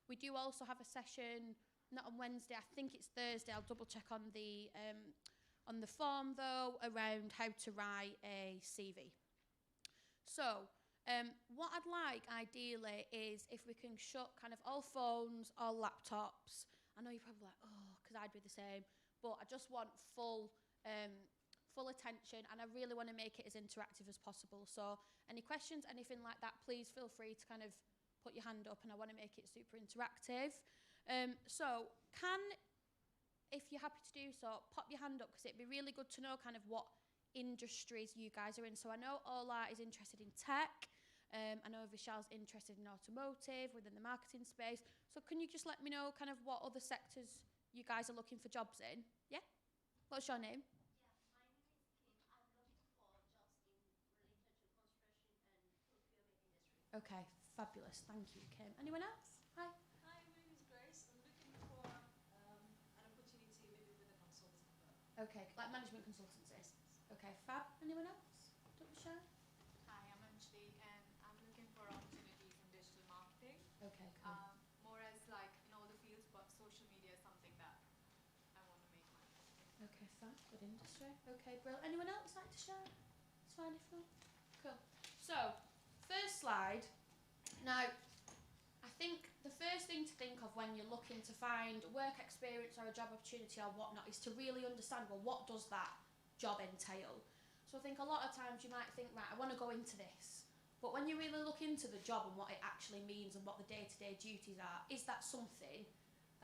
We do also have a session, not on Wednesday, I think it's Thursday, I'll double check on the form though, around how to write a CV. So what I'd like ideally is if we can shut kind of all phones, all laptops. I know you're probably like, oh, because I'd be the same, but I just want full attention, and I really want to make it as interactive as possible. So any questions, anything like that, please feel free to kind of put your hand up, and I want to make it super interactive. So can if you're happy to do so, pop your hand up because it'd be really good to know kind of what industries you guys are in. So I know Ola is interested in tech. I know Vishal's interested in automotive within the marketing space. So can you just let me know kind of what other sectors you guys are looking for jobs in? Yeah? What's your name? Yeah, my name is Kim. I'm looking for jobs in related to construction and procurement industry. Okay, fabulous. Thank you, Kim. Anyone else? Hi. Hi, my name is Grace. I'm looking for an opportunity maybe with a consulting firm. Okay, like management consultancies. Okay, fab. Anyone else? Don't be shy. Hi, I'm Anjali and I'm looking for opportunities in digital marketing. Okay, cool. More as like in all the fields, but social media is something that I want to make my own. Okay, fab. Good industry. Okay, brilliant. Anyone else like to share? It's fine if not. Cool. So, first slide. Now, I think the first thing to think of when you're looking to find work experience or a job opportunity or whatnot is to really understand, well, what does that job entail? So I think a lot of times you might think, right, I want to go into this. But when you really look into the job and what it actually means and what the day-to-day duties are, is that something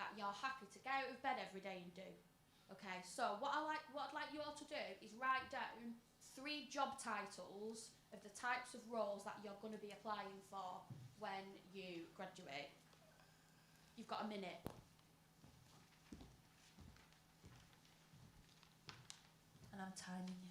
that you're happy to get out of bed every day and do? Okay, so what I'd like you all to do is write down 3 job titles of the types of roles that you're going to be applying for when you graduate. You've got a minute. And I'm timing you.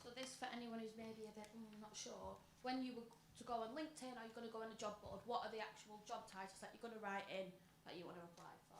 So this, for anyone who's maybe a bit not sure, when you were to go on LinkedIn or you're going to go on a job board, what are the actual job titles that you're going to write in that you want to apply for?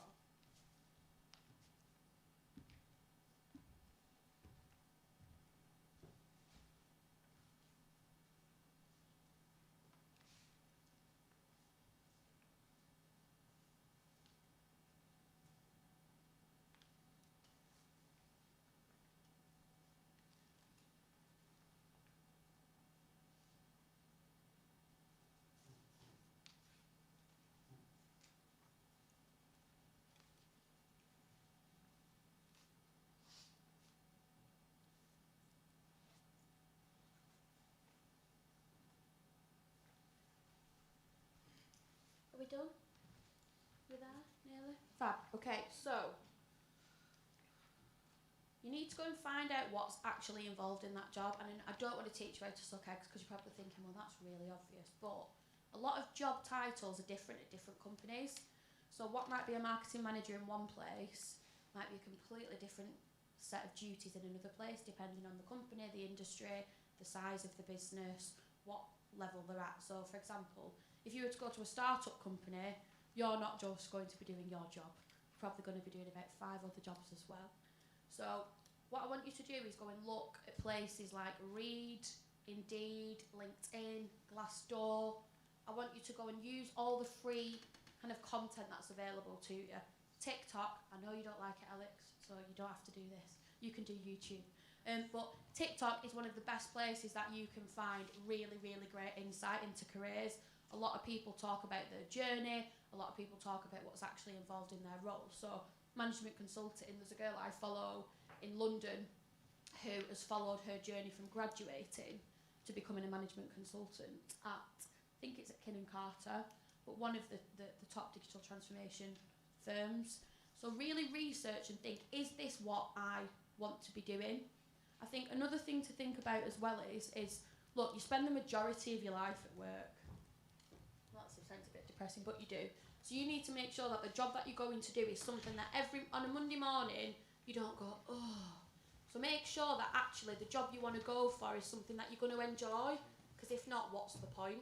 Are we done? We're there, nearly? Fab. Okay, so you need to go and find out what's actually involved in that job. And I don't want to teach you how to suck eggs because you're probably thinking, well, that's really obvious. But a lot of job titles are different at different companies. So what might be a marketing manager in one place might be a completely different set of duties in another place, depending on the company, the industry, the size of the business, what level they're at. So, for example, if you were to go to a startup company, you're not just going to be doing your job. You're probably going to be doing about 5 other jobs as well. So what I want you to do is go and look at places like Reed, Indeed, LinkedIn, Glassdoor. I want you to go and use all the free kind of content that's available to you. TikTok, I know you don't like it, Alex, so you don't have to do this. You can do YouTube. But TikTok is one of the best places that you can find really, really great insight into careers. A lot of people talk about their journey. A lot of people talk about what's actually involved in their role. So management consulting, there's a girl I follow in London who has followed her journey from graduating to becoming a management consultant at, I think it's at Kinnan Carter, but one of the top digital transformation firms. So really research and think, is this what I want to be doing? I think another thing to think about as well is look, you spend the majority of your life at work. Well, that sounds a bit depressing, but you do. So you need to make sure that the job that you're going to do is something that on a Monday morning, you don't go, oh. So make sure that actually the job you want to go for is something that you're going to enjoy, because if not, what's the point?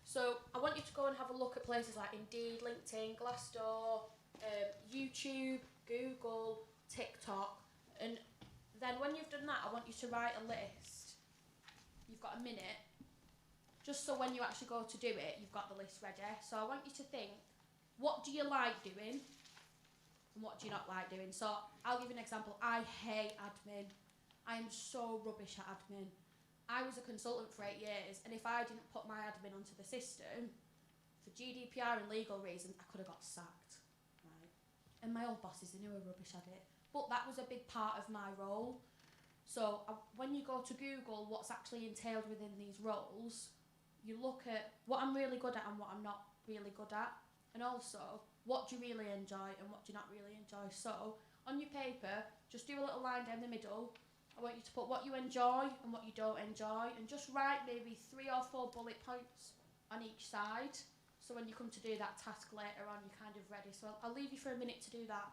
So I want you to go and have a look at places like Indeed, LinkedIn, Glassdoor, YouTube, Google, TikTok, and then when you've done that, I want you to write a list. You've got a minute, just so when you actually go to do it, you've got the list ready. So I want you to think, what do you like doing and what do you not like doing? So I'll give you an example. I hate admin. I am so rubbish at admin. I was a consultant for 8 years, and if I didn't put my admin onto the system, for GDPR and legal reasons, I could have got sacked, right? And my old bosses, they knew I were rubbish at it. But that was a big part of my role. So when you go to Google what's actually entailed within these roles, you look at what I'm really good at and what I'm not really good at. And also, what do you really enjoy and what do you not really enjoy? So, on your paper, just do a little line down the middle. I want you to put what you enjoy and what you don't enjoy, and just write maybe 3 or 4 bullet points on each side. So when you come to do that task later on, you're kind of ready. So I'll leave you for a minute to do that.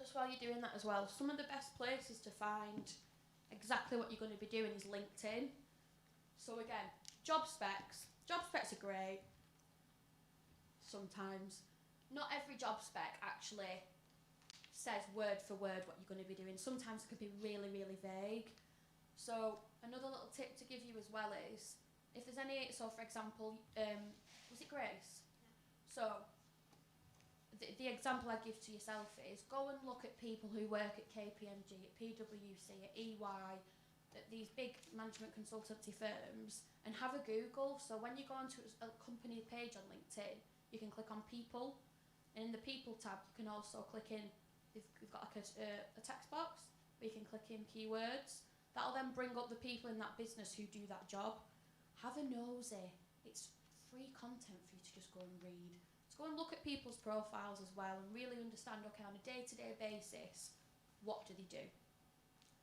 Just while you're doing that as well, some of the best places to find exactly what you're going to be doing is LinkedIn. So again, job specs. Job specs are great. Sometimes. Not every job spec actually says word for word what you're going to be doing. Sometimes it can be really, really vague. So another little tip to give you as well is, if there's any, so for example, was it Grace? Yeah. So the example I give to yourself is, go and look at people who work at KPMG, at PwC, at EY, at these big management consultancy firms, and have a Google. So when you go onto a company page on LinkedIn, you can click on people, and in the people tab you can also click in, you've got like a text box where you can click in keywords. That'll then bring up the people in that business who do that job. Have a nosy. It's free content for you to just go and read. So go and look at people's profiles as well and really understand, okay, on a day-to-day basis, what do they do?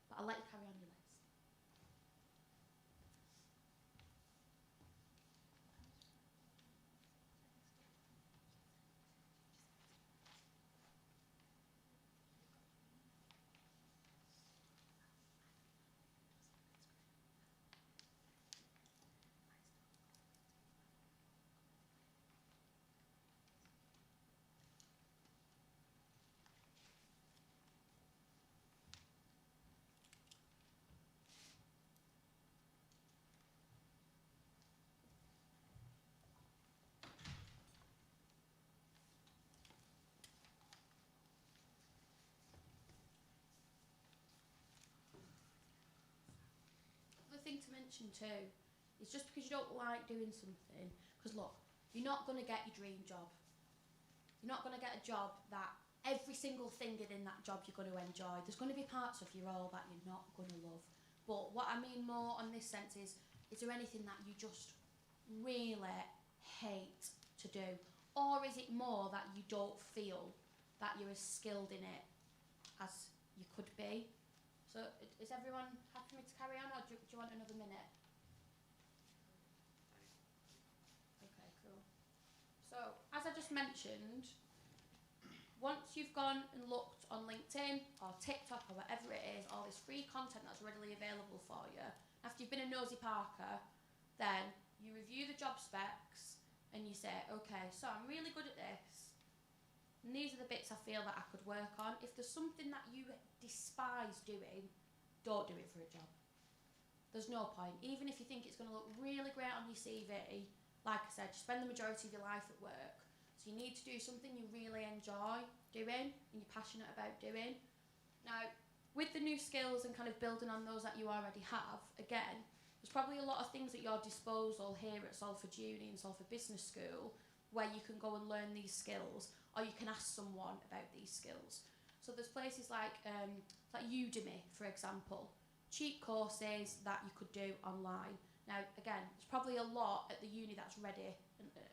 But I'll let you carry on your list. Thing to mention too is, just because you don't like doing something, because look, you're not going to get your dream job. You're not going to get a job that every single thing within that job you're going to enjoy. There's going to be parts of your role that you're not going to love. But what I mean more on this sense is there anything that you just really hate to do? Or is it more that you don't feel that you're as skilled in it as you could be? So is everyone happy for me to carry on, or do you want another minute? Okay, cool. So, as I just mentioned, once you've gone and looked on LinkedIn or TikTok or whatever it is, all this free content that's readily available for you, after you've been a nosy Parker, then you review the job specs and you say, okay, so I'm really good at this, and these are the bits I feel that I could work on. If there's something that you despise doing, don't do it for a job. There's no point. Even if you think it's going to look really great on your CV, like I said, you spend the majority of your life at work. So you need to do something you really enjoy doing and you're passionate about doing. Now, with the new skills and kind of building on those that you already have, again, there's probably a lot of things at your disposal here at Salford Uni and Salford Business School where you can go and learn these skills, or you can ask someone about these skills. So there's places like Udemy, for example, cheap courses that you could do online. Now, again, there's probably a lot at the uni that's ready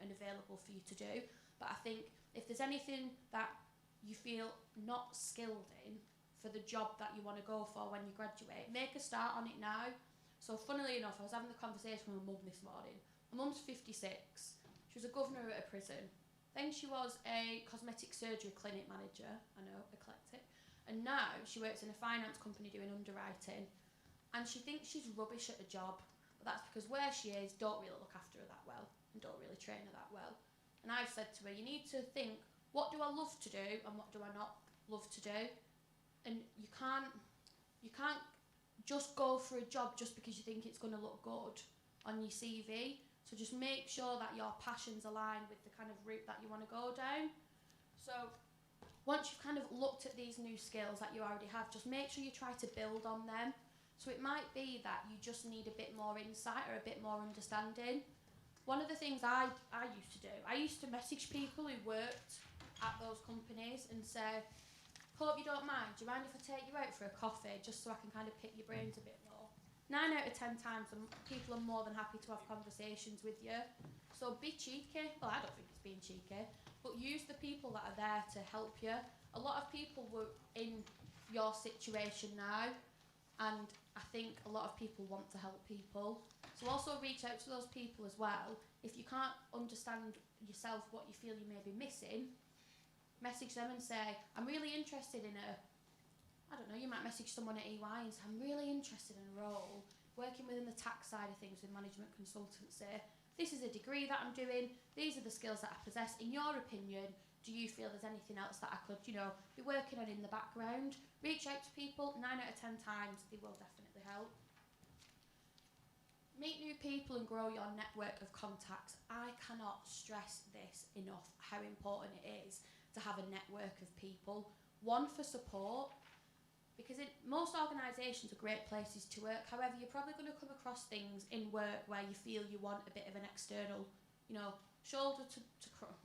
and available for you to do, but I think if there's anything that you feel not skilled in for the job that you want to go for when you graduate, make a start on it now. So funnily enough, I was having the conversation with my mum this morning. My mum's 56. She was a governor at a prison. Then she was a cosmetic surgery clinic manager, I know, eclectic. And now she works in a finance company doing underwriting. And she thinks she's rubbish at a job. But that's because where she is don't really look after her that well and don't really train her that well. And I've said to her, you need to think, what do I love to do and what do I not love to do? And you can't, You can't just go for a job just because you think it's going to look good on your CV. So just make sure that your passions align with the kind of route that you want to go down. So once you've kind of looked at these new skills that you already have, just make sure you try to build on them. So it might be that you just need a bit more insight or a bit more understanding. One of the things I used to do, I used to message people who worked at those companies and say, hope you don't mind, do you mind if I take you out for a coffee just so I can kind of pick your brains a bit more? 9 out of 10 times people are more than happy to have conversations with you. So be cheeky. Well, I don't think it's being cheeky, but use the people that are there to help you. A lot of people were in your situation now, and I think a lot of people want to help people. So also reach out to those people as well. If you can't understand yourself what you feel you may be missing, message them and say, I'm really interested in I don't know, you might message someone at EY and say, I'm really interested in a role working within the tax side of things with management consultancy. This is a degree that I'm doing. These are the skills that I possess. In your opinion, do you feel there's anything else that I could, be working on in the background? Reach out to people. 9 out of 10 times, they will definitely help. Meet new people and grow your network of contacts. I cannot stress this enough, how important it is to have a network of people. One, for support, because most organisations are great places to work. However, you're probably going to come across things in work where you feel you want a bit of an external, shoulder to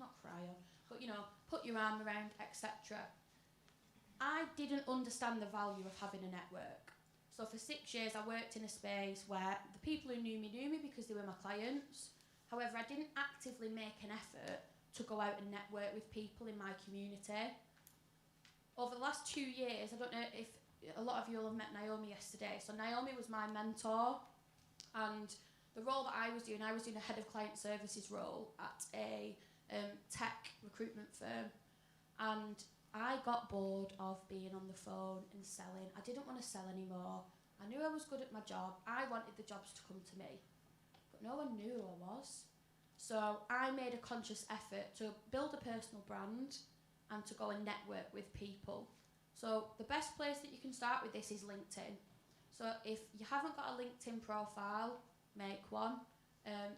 not cry on, but, put your arm around, etc. I didn't understand the value of having a network. So for 6 years, I worked in a space where the people who knew me because they were my clients. However, I didn't actively make an effort to go out and network with people in my community. Over the last 2 years, I don't know if a lot of you will have met Naomi yesterday. So Naomi was my mentor, and the role that I was doing a head of client services role at a tech recruitment firm, and I got bored of being on the phone and selling. I didn't want to sell anymore. I knew I was good at my job. I wanted the jobs to come to me, but no one knew who I was. So I made a conscious effort to build a personal brand and to go and network with people. So the best place that you can start with this is LinkedIn. So if you haven't got a LinkedIn profile, make one.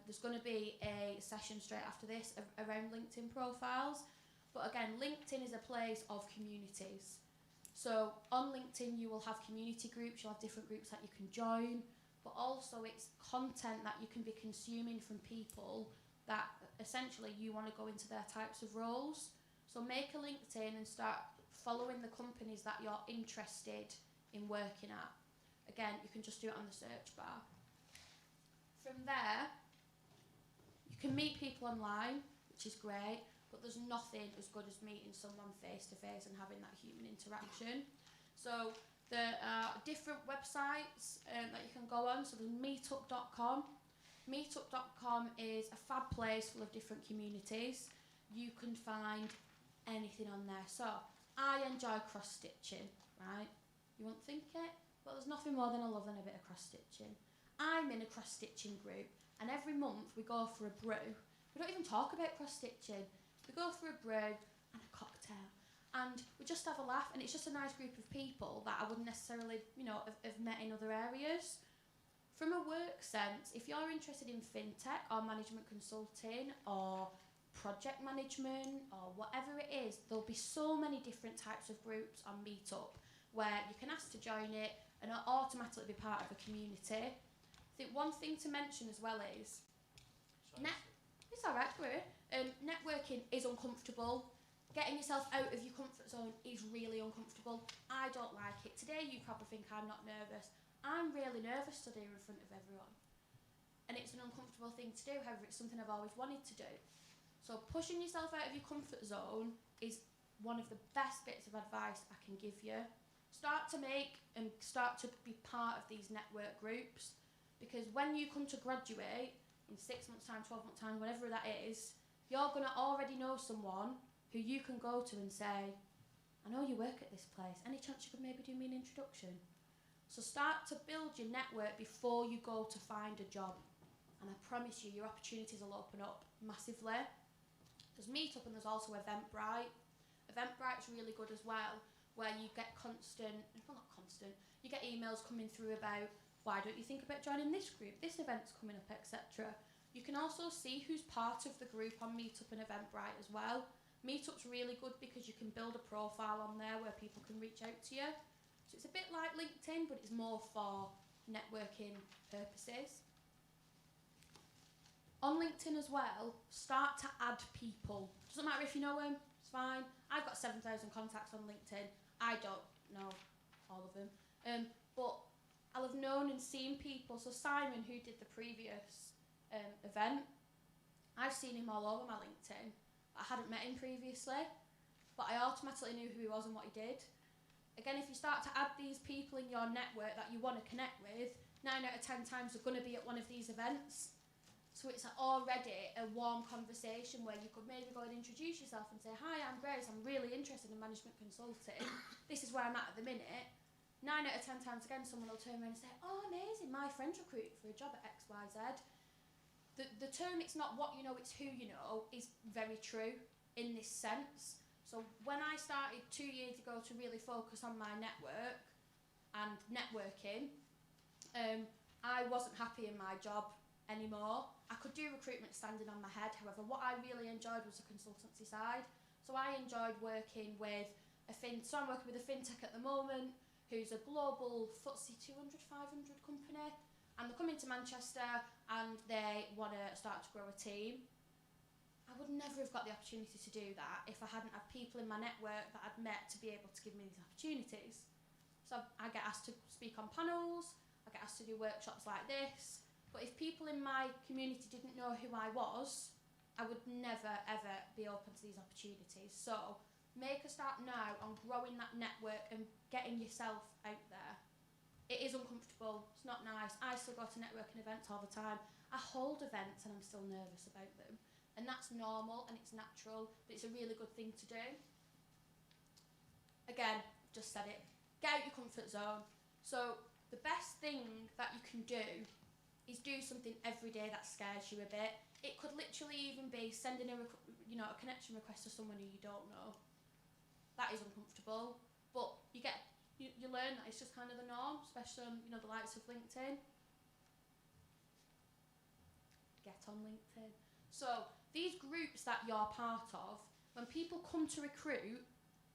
There's going to be a session straight after this around LinkedIn profiles. But again, LinkedIn is a place of communities. So on LinkedIn, you will have community groups, you'll have different groups that you can join, but also it's content that you can be consuming from people that essentially you want to go into their types of roles. So make a LinkedIn and start following the companies that you're interested in working at. Again, you can just do it on the search bar. From there, you can meet people online, which is great, but there's nothing as good as meeting someone face to face and having that human interaction. So there are different websites that you can go on. So there's meetup.com. Meetup.com is a fab place full of different communities. You can find anything on there. So I enjoy cross-stitching, right? You won't think it, but there's nothing more than I love than a bit of cross-stitching. I'm in a cross-stitching group, and every month we go for a brew. We don't even talk about cross-stitching. We go for a brew and a cocktail, and we just have a laugh, and it's just a nice group of people that I wouldn't necessarily, have met in other areas. From a work sense, if you're interested in fintech or management consulting or project management or whatever it is, there'll be so many different types of groups on Meetup where you can ask to join it and automatically be part of a community. I think one thing to mention as well is it's alright, networking is uncomfortable. Getting yourself out of your comfort zone is really uncomfortable. I don't like it. Today you probably think I'm not nervous. I'm really nervous today in front of everyone, and it's an uncomfortable thing to do. However, it's something I've always wanted to do. So pushing yourself out of your comfort zone is one of the best bits of advice I can give you. Start to make and start to be part of these network groups, because when you come to graduate in 6 months' time, 12 months' time, whatever that is, you're going to already know someone who you can go to and say, I know you work at this place. Any chance you could maybe do me an introduction? So start to build your network before you go to find a job. And I promise you, your opportunities will open up massively. There's Meetup and there's also Eventbrite. Eventbrite's really good as well. where you get you get emails coming through about, why don't you think about joining this group, this event's coming up, etc. You can also see who's part of the group on Meetup and Eventbrite as well. Meetup's really good because you can build a profile on there where people can reach out to you. So it's a bit like LinkedIn, but it's more for networking purposes. On LinkedIn as well, start to add people. Doesn't matter if you know them, it's fine. I've got 7,000 contacts on LinkedIn. I don't know all of them. But I'll have known and seen people. So Simon, who did the previous event, I've seen him all over my LinkedIn. I hadn't met him previously, but I automatically knew who he was and what he did. Again, if you start to add these people in your network that you want to connect with, 9 out of 10 times they're going to be at one of these events. So it's already a warm conversation where you could maybe go and introduce yourself and say, hi, I'm Grace, I'm really interested in management consulting. This is where I'm at the minute. 9 out of 10 times again, someone will turn around and say, oh, amazing, my friend's recruited for a job at XYZ. The term, it's not what you know, it's who you know, is very true in this sense. So when I started 2 years ago to really focus on my network and networking, I wasn't happy in my job anymore. I could do recruitment standing on my head. However, what I really enjoyed was the consultancy side. So I enjoyed working with so I'm working with a fintech at the moment, who's a global FTSE 200, 500 company, and they're coming to Manchester and they want to start to grow a team. I would never have got the opportunity to do that if I hadn't had people in my network that I'd met to be able to give me these opportunities. So I get asked to speak on panels, I get asked to do workshops like this, but if people in my community didn't know who I was, I would never ever be open to these opportunities. So make a start now on growing that network and getting yourself out there. It is uncomfortable, it's not nice. I still go to networking events all the time. I hold events and I'm still nervous about them. And that's normal and it's natural, but it's a really good thing to do. Again, just said it, get out your comfort zone. So the best thing that you can do is do something every day that scares you a bit. It could literally even be sending a connection request to someone who you don't know. That is uncomfortable, but you learn that it's just kind of the norm, especially on the likes of LinkedIn. Get on LinkedIn. So these groups that you're part of, when people come to recruit,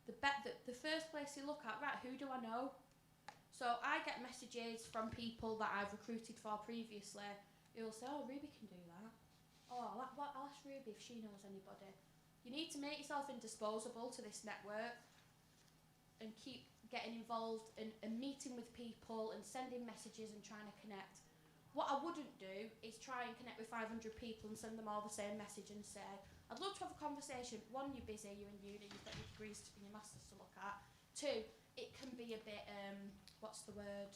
the first place they look at, right, who do I know? So I get messages from people that I've recruited for previously who will say, oh, Ruby can do that. Oh, I'll ask Ruby if she knows anybody. You need to make yourself indisposable to this network and keep getting involved and meeting with people and sending messages and trying to connect. What I wouldn't do is try and connect with 500 people and send them all the same message and say, I'd love to have a conversation. One, you're busy, you're in uni, you've got your degrees and your masters to look at. Two, it can be a bit, what's the word?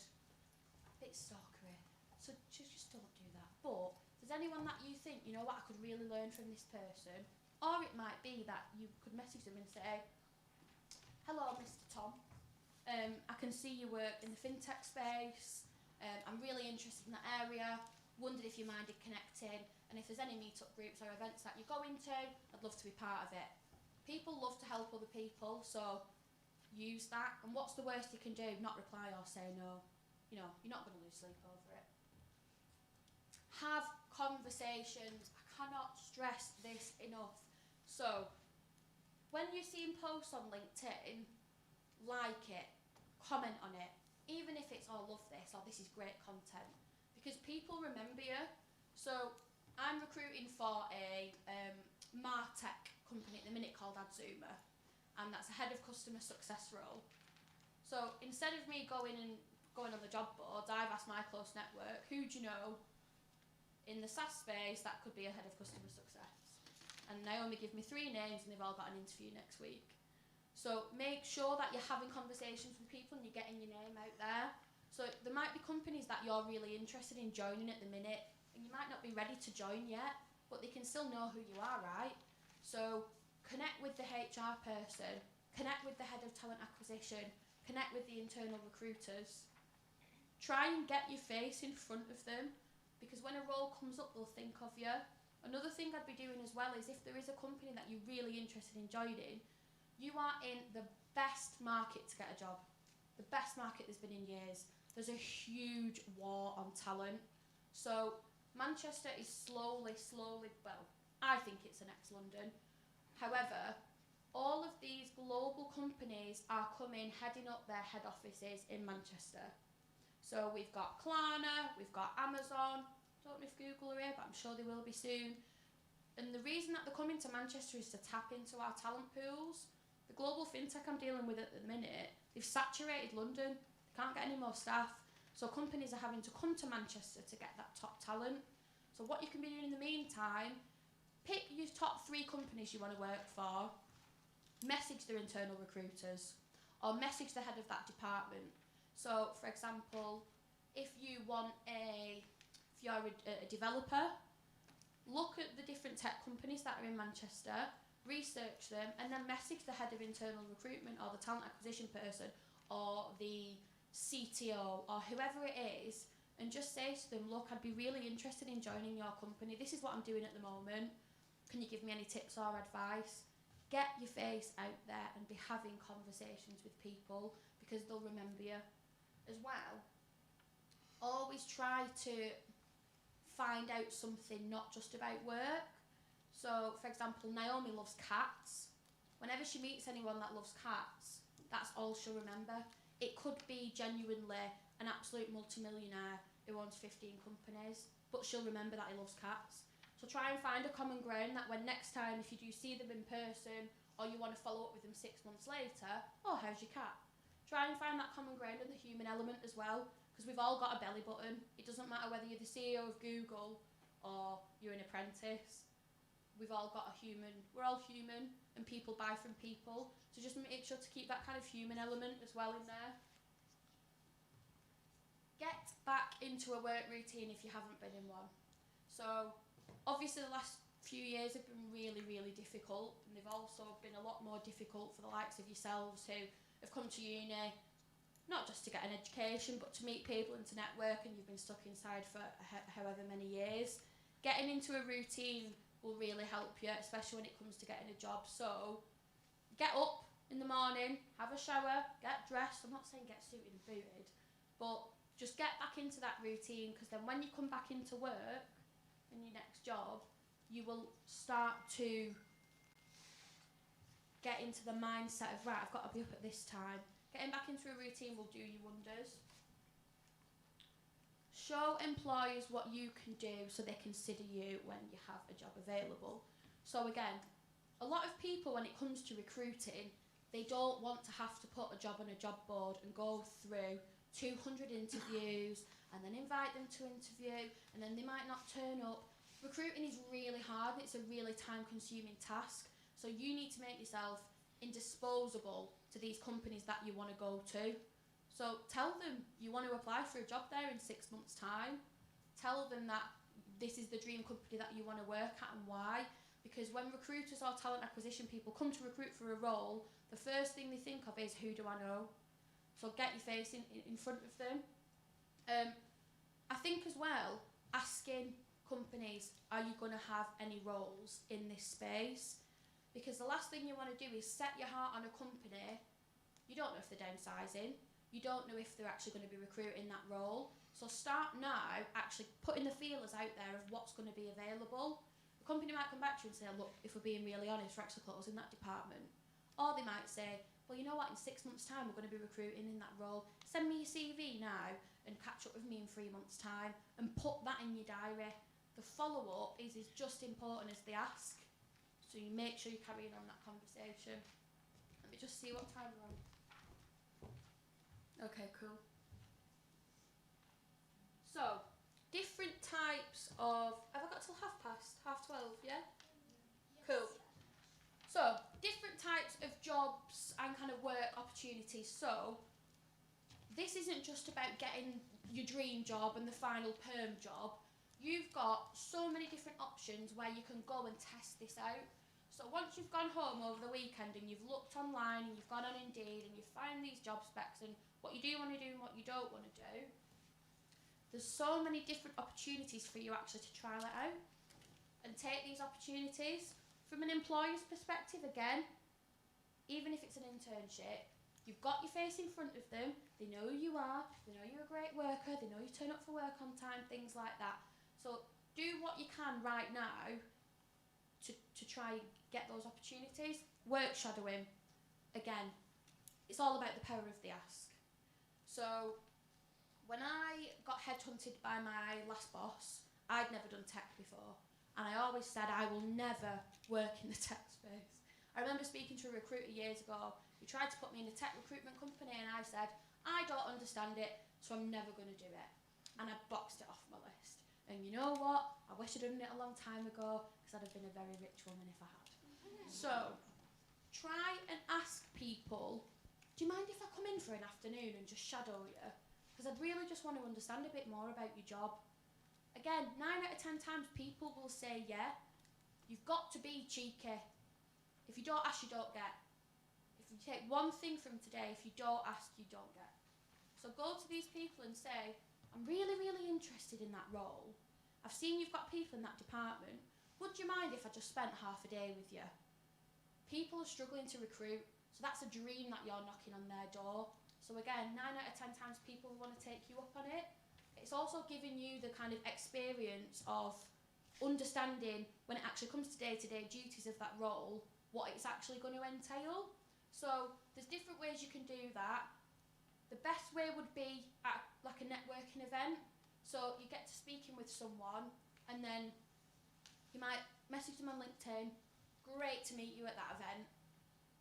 A bit stalkery. So just don't do that. But if there's anyone that you think, you know what, I could really learn from this person, or it might be that you could message them and say, hello, Mr. Tom. I can see you work in the fintech space. I'm really interested in that area. Wondered if you minded connecting. And if there's any meetup groups or events that you go into, I'd love to be part of it. People love to help other people, so use that. And what's the worst you can do? Not reply or say no. You're not going to lose sleep over it. Have conversations. I cannot stress this enough. So, when you're seeing posts on LinkedIn, like it, comment on it, even if it's, oh, love this, or this is great content, because people remember you. So, I'm recruiting for a MarTech company at the minute called Adzuma, and that's a head of customer success role. So, instead of me going on the job boards, I've asked my close network, who do you know in the SaaS space that could be a head of customer success? And Naomi gave me 3 names and they've all got an interview next week. So make sure that you're having conversations with people and you're getting your name out there. So there might be companies that you're really interested in joining at the minute and you might not be ready to join yet, but they can still know who you are, right? So connect with the HR person, connect with the head of talent acquisition, connect with the internal recruiters. Try and get your face in front of them, because when a role comes up, they'll think of you. Another thing I'd be doing as well is if there is a company that you're really interested in joining, You are in the best market to get a job. The best market there's been in years. There's a huge war on talent. So Manchester is slowly, well, I think it's the next London. However, all of these global companies are coming, heading up their head offices in Manchester. So we've got Klarna, we've got Amazon, don't know if Google are here, but I'm sure they will be soon. And the reason that they're coming to Manchester is to tap into our talent pools. The global fintech I'm dealing with at the minute, they've saturated London. They can't get any more staff. So companies are having to come to Manchester to get that top talent. So what you can be doing in the meantime, pick your top 3 companies you want to work for, message their internal recruiters, or message the head of that department. So, for example, if you're a developer, look at the different tech companies that are in Manchester, research them, and then message the head of internal recruitment or the talent acquisition person or the CTO or whoever it is, and just say to them, look, I'd be really interested in joining your company. This is what I'm doing at the moment. Can you give me any tips or advice? Get your face out there and be having conversations with people, because they'll remember you. As well, always try to find out something not just about work. So, for example, Naomi loves cats. Whenever she meets anyone that loves cats, that's all she'll remember. It could be genuinely an absolute multimillionaire who owns 15 companies, but she'll remember that he loves cats. So try and find a common ground that when next time, if you do see them in person or you want to follow up with them 6 months later, oh, how's your cat? Try and find that common ground and the human element as well, because we've all got a belly button. It doesn't matter whether you're the CEO of Google or you're an apprentice. We've all got a human, we're all human, and people buy from people. So just make sure to keep that kind of human element as well in there. Get back into a work routine if you haven't been in one. So obviously the last few years have been really, really difficult, and they've also been a lot more difficult for the likes of yourselves who have come to uni, not just to get an education, but to meet people and to network, and you've been stuck inside for however many years. Getting into a routine will really help you, especially when it comes to getting a job. So get up in the morning, have a shower, get dressed. I'm not saying get suited and booted, but just get back into that routine, because then when you come back into work in your next job, you will start to get into the mindset of, right, I've got to be up at this time. Getting back into a routine will do you wonders. Show employers what you can do so they consider you when you have a job available. So again, a lot of people, when it comes to recruiting, they don't want to have to put a job on a job board and go through 200 interviews and then invite them to interview, and then they might not turn up. Recruiting is really hard, and it's a really time-consuming task. So you need to make yourself indisposable to these companies that you want to go to. So tell them you want to apply for a job there in 6 months' time. Tell them that this is the dream company that you want to work at and why. Because when recruiters or talent acquisition people come to recruit for a role, the first thing they think of is, who do I know? So get your face in front of them. I think as well, asking companies, are you going to have any roles in this space? Because the last thing you want to do is set your heart on a company. You don't know if they're downsizing. You don't know if they're actually going to be recruiting that role. So start now actually putting the feelers out there of what's going to be available. The company might come back to you and say, look, if we're being really honest, we're actually closing that department. Or they might say, well, you know what, in 6 months' time, we're going to be recruiting in that role. Send me your CV now and catch up with me in 3 months' time, and put that in your diary. The follow-up is just important as the ask. So you make sure you're carrying on that conversation. Let me just see what time we're on. Okay, cool. So, different types of... Have I got till 12:30, yeah? Cool. So, different types of jobs and kind of work opportunities. So, this isn't just about getting your dream job and the final perm job. You've got so many different options where you can go and test this out. So once you've gone home over the weekend and you've looked online and you've gone on Indeed and you find these job specs and what you do want to do and what you don't want to do, there's so many different opportunities for you actually to trial it out and take these opportunities. From an employer's perspective, again, even if it's an internship, you've got your face in front of them, they know who you are, they know you're a great worker, they know you turn up for work on time, things like that. So do what you can right now to try and get those opportunities. Work shadowing, again, it's all about the power of the ask. So when I got headhunted by my last boss, I'd never done tech before, and I always said I will never work in the tech space. I remember speaking to a recruiter years ago who tried to put me in a tech recruitment company, and I said, I don't understand it, so I'm never going to do it. And I boxed it off my list. And you know what? I wish I'd done it a long time ago, because I'd have been a very rich woman if I had. So try and ask people, do you mind if I come in for an afternoon and just shadow you? Because I'd really just want to understand a bit more about your job. Again, 9 out of 10 times people will say yeah. You've got to be cheeky. If you don't ask, you don't get. If you take one thing from today, if you don't ask, you don't get. So go to these people and say, I'm really, really interested in that role. I've seen you've got people in that department. Would you mind if I just spent half a day with you? People are struggling to recruit, so that's a dream that you're knocking on their door. So again, 9 out of 10 times people want to take you up on it. It's also giving you the kind of experience of understanding when it actually comes to day-to-day duties of that role, what it's actually going to entail. So there's different ways you can do that. The best way would be at like a networking event. So you get to speaking with someone and then you might message them on LinkedIn. Great to meet you at that event.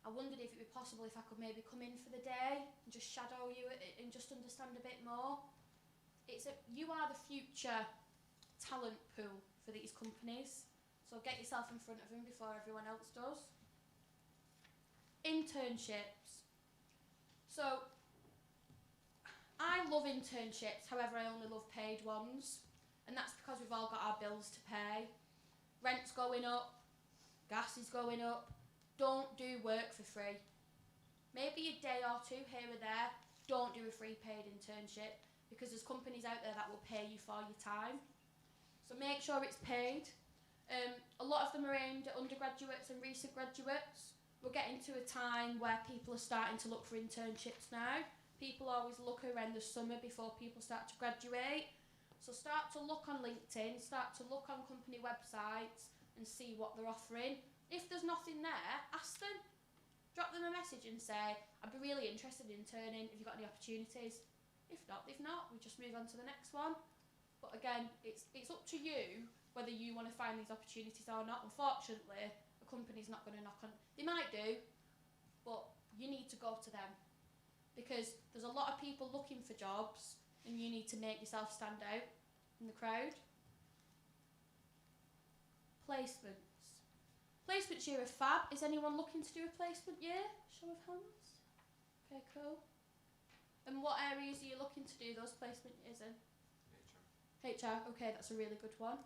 I wondered if it would be possible if I could maybe come in for the day and just shadow you and just understand a bit more. You are the future talent pool for these companies. So get yourself in front of them before everyone else does. Internships. So I love internships, however I only love paid ones. And that's because we've all got our bills to pay. Rent's going up, gas is going up. Don't do work for free. Maybe a day or two here or there. Don't do a free paid internship, because there's companies out there that will pay you for your time. So make sure it's paid. A lot of them are aimed at undergraduates and recent graduates. We're getting to a time where people are starting to look for internships now. People always look around the summer before people start to graduate. So start to look on LinkedIn, start to look on company websites and see what they're offering. If there's nothing there, ask them. Drop them a message and say, I'd be really interested in interning, have you got any opportunities? If not, we just move on to the next one. But again, it's up to you whether you want to find these opportunities or not. Unfortunately, a company's not going to knock on. They might do, but you need to go to them, because there's a lot of people looking for jobs and you need to make yourself stand out in the crowd. Placements. Placements year are fab. Is anyone looking to do a placement year? Show of hands. Okay, cool. And what areas are you looking to do those placement years in? HR. Okay, that's a really good one.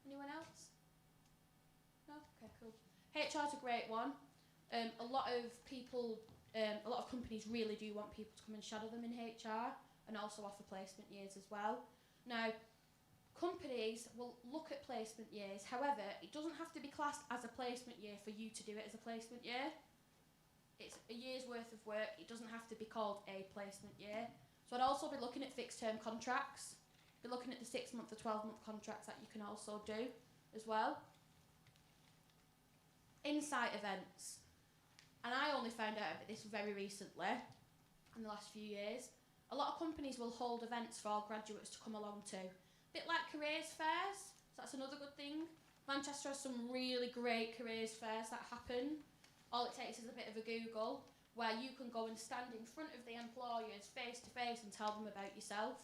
Anyone else? No? Okay, cool. HR's a great one. A lot of companies really do want people to come and shadow them in HR and also offer placement years as well. Now, companies will look at placement years. However, it doesn't have to be classed as a placement year for you to do it as a placement year. It's a year's worth of work. It doesn't have to be called a placement year. So I'd also be looking at fixed term contracts. Be looking at the 6-month or 12-month contracts that you can also do as well. Insight events. And I only found out about this very recently, in the last few years. A lot of companies will hold events for all graduates to come along to. A bit like careers fairs, so that's another good thing. Manchester has some really great careers fairs that happen. All it takes is a bit of a Google, where you can go and stand in front of the employers face to face and tell them about yourself.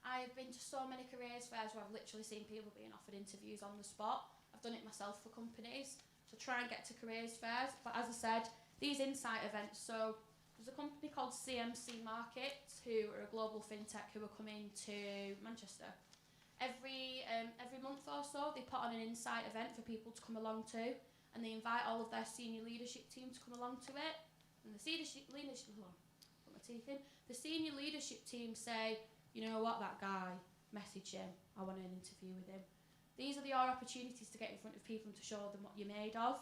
I have been to so many careers fairs where I've literally seen people being offered interviews on the spot. I've done it myself for companies, so try and get to careers fairs. But as I said, these insight events, so there's a company called CMC Markets, who are a global fintech who are coming to Manchester. Every month or so, they put on an insight event for people to come along to, and they invite all of their senior leadership team to come along to it. And the senior leadership team say, you know what, that guy, message him, I want an interview with him. These are your opportunities to get in front of people and to show them what you're made of.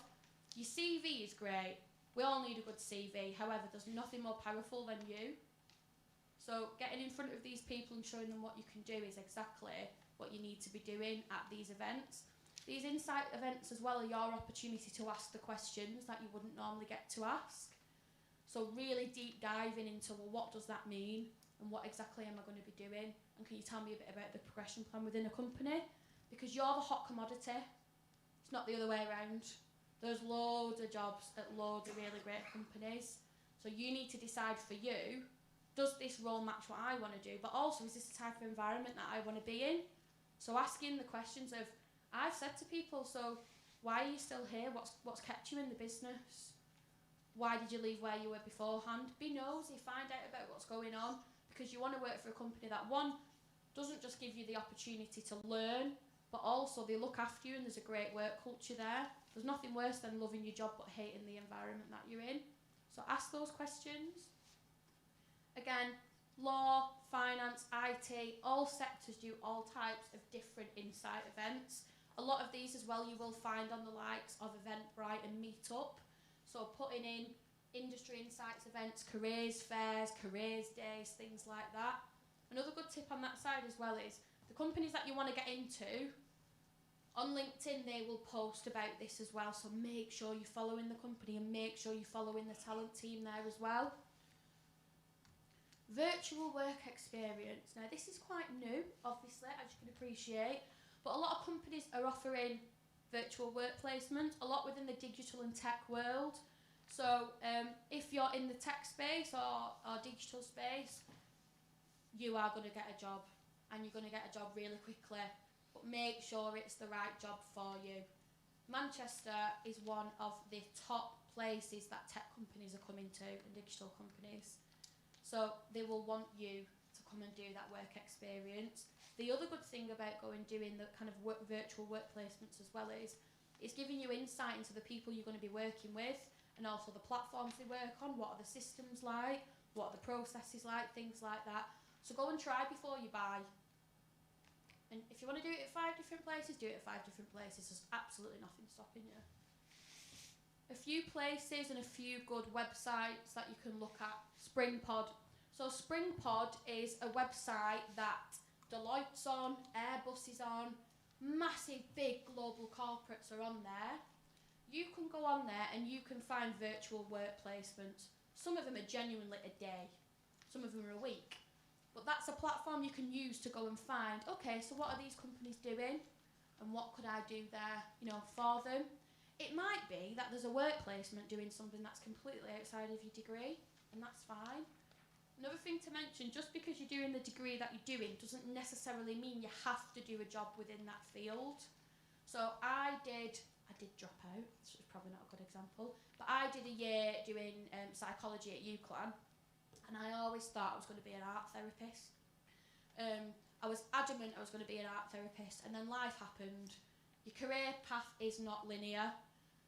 Your CV is great, We all need a good CV. However, there's nothing more powerful than you. So getting in front of these people and showing them what you can do is exactly what you need to be doing at these events. These insight events as well are your opportunity to ask the questions that you wouldn't normally get to ask. So really deep diving into, well, what does that mean? And what exactly am I going to be doing? And can you tell me a bit about the progression plan within a company? Because you're the hot commodity. It's not the other way around. There's loads of jobs at loads of really great companies. So you need to decide for you, does this role match what I want to do? But also, is this the type of environment that I want to be in? So asking the questions of, I've said to people, so why are you still here? What's kept you in the business? Why did you leave where you were beforehand? Be nosy, find out about what's going on, because you want to work for a company that, one, doesn't just give you the opportunity to learn, but also they look after you and there's a great work culture there. There's nothing worse than loving your job but hating the environment that you're in. So ask those questions. Again, law, finance, IT, all sectors do all types of different insight events. A lot of these as well you will find on the likes of Eventbrite and Meetup. So putting in industry insights events, careers fairs, careers days, things like that. Another good tip on that side as well is the companies that you want to get into, on LinkedIn they will post about this as well, so make sure you're following the company and make sure you're following the talent team there as well. Virtual work experience. Now this is quite new, obviously, as you can appreciate, but a lot of companies are offering virtual work placements, a lot within the digital and tech world. So if you're in the tech space or digital space, you are going to get a job, and you're going to get a job really quickly, but make sure it's the right job for you. Manchester is one of the top places that tech companies are coming to, and digital companies. So they will want you to come and do that work experience. The other good thing about doing the kind of virtual work placements as well is it's giving you insight into the people you're going to be working with, and also the platforms they work on, what are the systems like, what are the processes like, things like that. So go and try before you buy. And if you want to do it at 5 different places, do it at 5 different places. There's absolutely nothing stopping you. A few places and a few good websites that you can look at. SpringPod. So SpringPod is a website that Deloitte's on, Airbus is on, massive big global corporates are on there. You can go on there and you can find virtual work placements. Some of them are genuinely a day, some of them are a week. But that's a platform you can use to go and find, okay, so what are these companies doing? And what could I do there, for them? It might be that there's a work placement doing something that's completely outside of your degree, and that's fine. Another thing to mention, just because you're doing the degree that you're doing doesn't necessarily mean you have to do a job within that field. So I did drop out, which is probably not a good example, but I did a year doing psychology at UCLan, and I always thought I was going to be an art therapist. I was adamant I was going to be an art therapist, and then life happened. Your career path is not linear,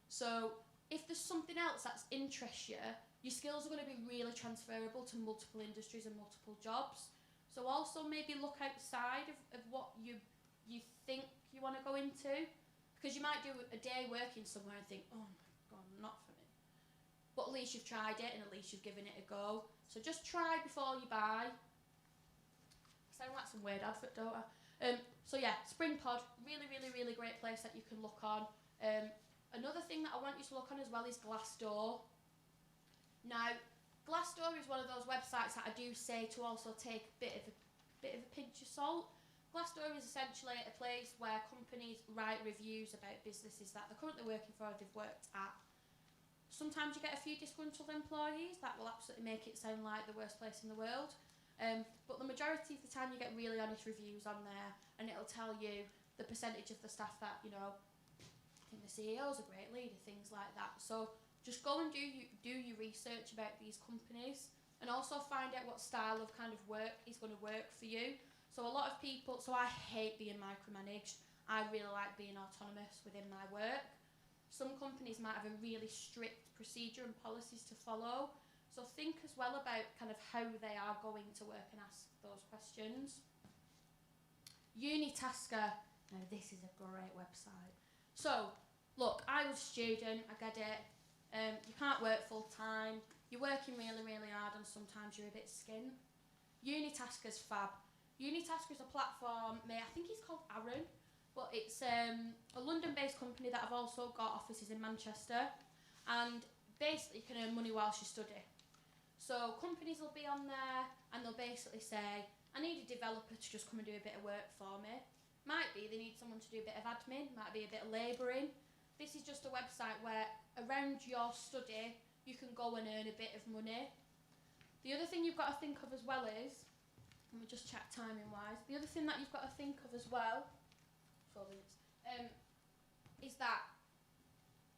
so if there's something else that interests you, your skills are going to be really transferable to multiple industries and multiple jobs. So also maybe look outside of what you think you want to go into, because you might do a day working somewhere and think, oh my God, not for me. But at least you've tried it, and at least you've given it a go. So just try before you buy. I sound like some weird advert, don't I? So yeah, SpringPod, really, really, really great place that you can look on. Another thing that I want you to look on as well is Glassdoor. Now, Glassdoor is one of those websites that I do say to also take a bit of a pinch of salt. Glassdoor is essentially a place where companies write reviews about businesses that they're currently working for or they've worked at. Sometimes you get a few disgruntled employees that will absolutely make it sound like the worst place in the world. But the majority of the time you get really honest reviews on there, and it'll tell you the percentage of the staff that, I think the CEO's a great leader, things like that. So just go and do your research about these companies, and also find out what style of kind of work is going to work for you. So a lot of people, so I hate being micromanaged. I really like being autonomous within my work. Some companies might have a really strict procedure and policies to follow. So think as well about kind of how they are going to work and ask those questions. Unitasker. Now this is a great website. So look, I was a student, I get it. You can't work full working really, really hard and sometimes you're a bit skint. Unitasker's fab. Unitasker's a platform, I think it's called Aaron, but it's a London-based company that have also got offices in Manchester, and basically you can earn money whilst you study. So companies will be on there and they'll basically say, I need a developer to just come and do a bit of work for me. Might be they need someone to do a bit of admin, might be a bit of labouring. This is just a website where around your study you can go and earn a bit of money. The other thing you've got to think of as well is, let me just check timing wise, the other thing that you've got to think of as well, 4 minutes, is that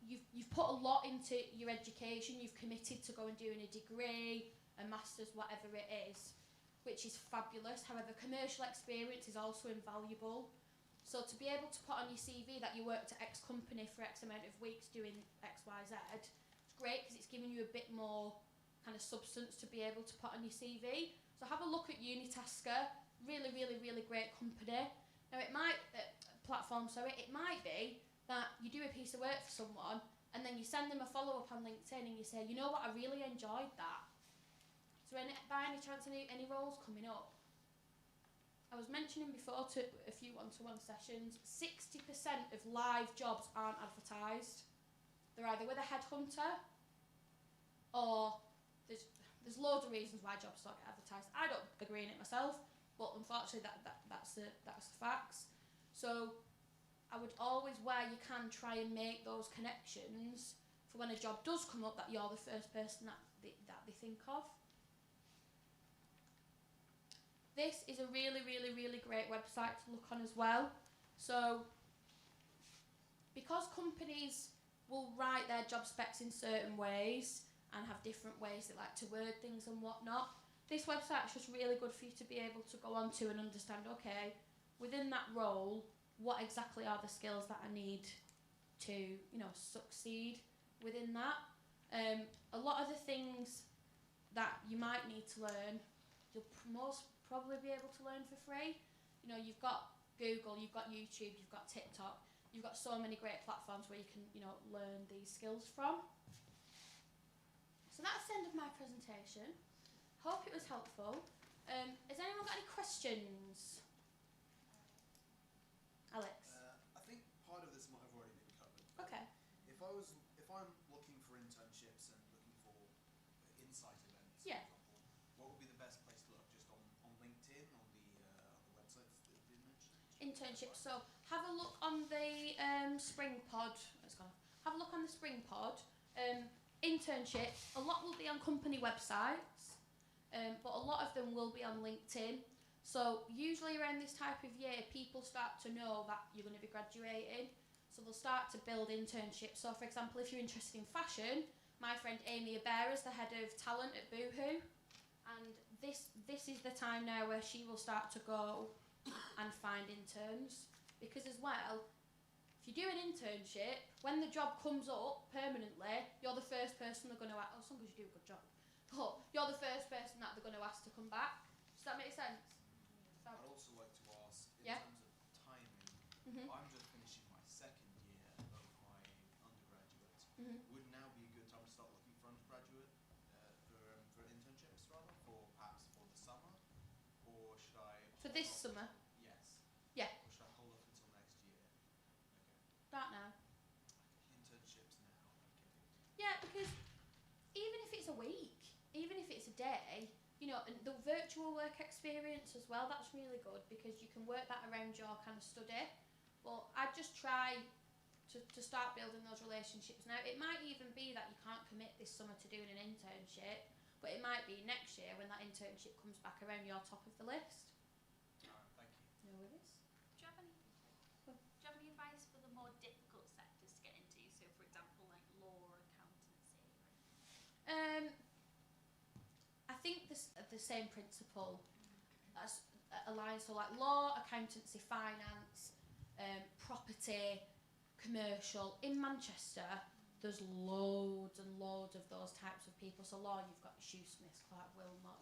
you've put a lot into your education, you've committed to go and doing a degree, a master's, whatever it is, which is fabulous. However, commercial experience is also invaluable. So to be able to put on your CV that you worked at X company for X amount of weeks doing X, Y, Z, it's great because it's giving you a bit more kind of substance to be able to put on your CV. So have a look at Unitasker, really, really, really great company. Now it might, it might be that you do a piece of work for someone and then you send them a follow-up on LinkedIn and you say, you know what, I really enjoyed that. So by any chance any roles coming up? I was mentioning before to a few one-to-one sessions, 60% of live jobs aren't advertised. They're either with a headhunter or there's loads of reasons why jobs don't get advertised. I don't agree in it myself, but unfortunately that's the facts. So I would always, where you can, try and make those connections for when a job does come up that you're the first person that they think of. This is a really, really, really great website to look on as well. So because companies will write their job specs in certain ways and have different ways they like to word things and whatnot, this website is just really good for you to be able to go on to and understand, okay, within that role, what exactly are the skills that I need to, succeed within that. A lot of the things that you might need to learn, you'll most probably be able to learn for free. You've got Google, you've got YouTube, you've got TikTok, you've got so many great platforms where you can, learn these skills from. So that's the end of my presentation. Hope it was helpful. Has anyone got any questions? Alex? I think part of this might have already been covered. Okay. If I'm looking for internships and looking for insight events, Yeah. for example, what would be the best place to look? Just on LinkedIn, on the websites that have been mentioned? Internships. So have a look on the Spring Pod. Have a look on the Spring Pod. Internships. A lot will be on company websites, but a lot of them will be on LinkedIn. So usually around this type of year, people start to know that you're going to be graduating. So they'll start to build internships. So for example, if you're interested in fashion, my friend Amy Abera is the head of talent at Boohoo. And this is the time now where she will start to go and find interns. Because as well, if you do an internship, when the job comes up permanently, you're the first person they're going to ask, as long as you do a good job, but you're the first person that they're going to ask to come back. Does that make sense? I'd also like to ask, in Yeah. terms of timing, Mhm. I'm just finishing my second year of my undergraduate. Mhm. Would now be a good time to start looking for undergraduate, for internships rather, perhaps for the summer? Or should I... For this summer? Yes. Yeah. Or should I hold off until next year? Okay. Start now. Internships now, okay. Yeah, because even if it's a week, even if it's a day, and the virtual work experience as well, that's really good because you can work that around your kind of study. But I'd just try to start building those relationships now. It might even be that you can't commit this summer to doing an internship, but it might be next year when that internship comes back around your top of the list. Alright, thank you. No worries. Do you have any advice for the more difficult sectors to get into? So, for example, like law or accountancy or anything? I think the same principle as aligns. So like law, accountancy, finance, property, commercial. In Manchester, there's loads and loads of those types of people. So law, you've got Shoesmiths, Clark Wilmot,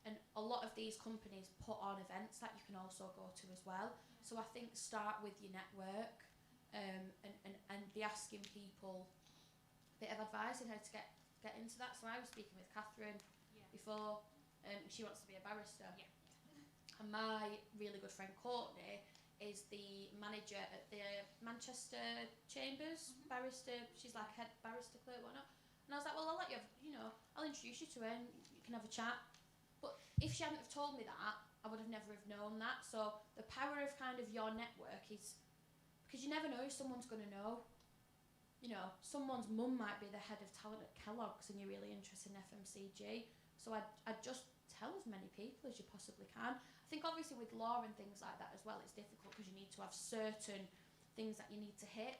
and a lot of these companies put on events that you can also go to as well. So I think start with your network, and be asking people a bit of advice on how to get get into that. So I was speaking with Catherine Yeah. before. She wants to be a barrister. Yeah. And my really good friend Courtney is the manager at the Manchester Chambers barrister. She's like head barrister clerk, whatnot. And I was like, well, I'll let you have, I'll introduce you to her and you can have a chat. But if she hadn't have told me that, I would have never have known that. So the power of kind of your network is, because you never know if someone's going to know. Someone's mum might be the head of talent at Kellogg's and you're really interested in FMCG. So I'd just tell as many people as you possibly can. I think obviously with law and things like that as well, it's difficult because you need to have certain things that you need to hit.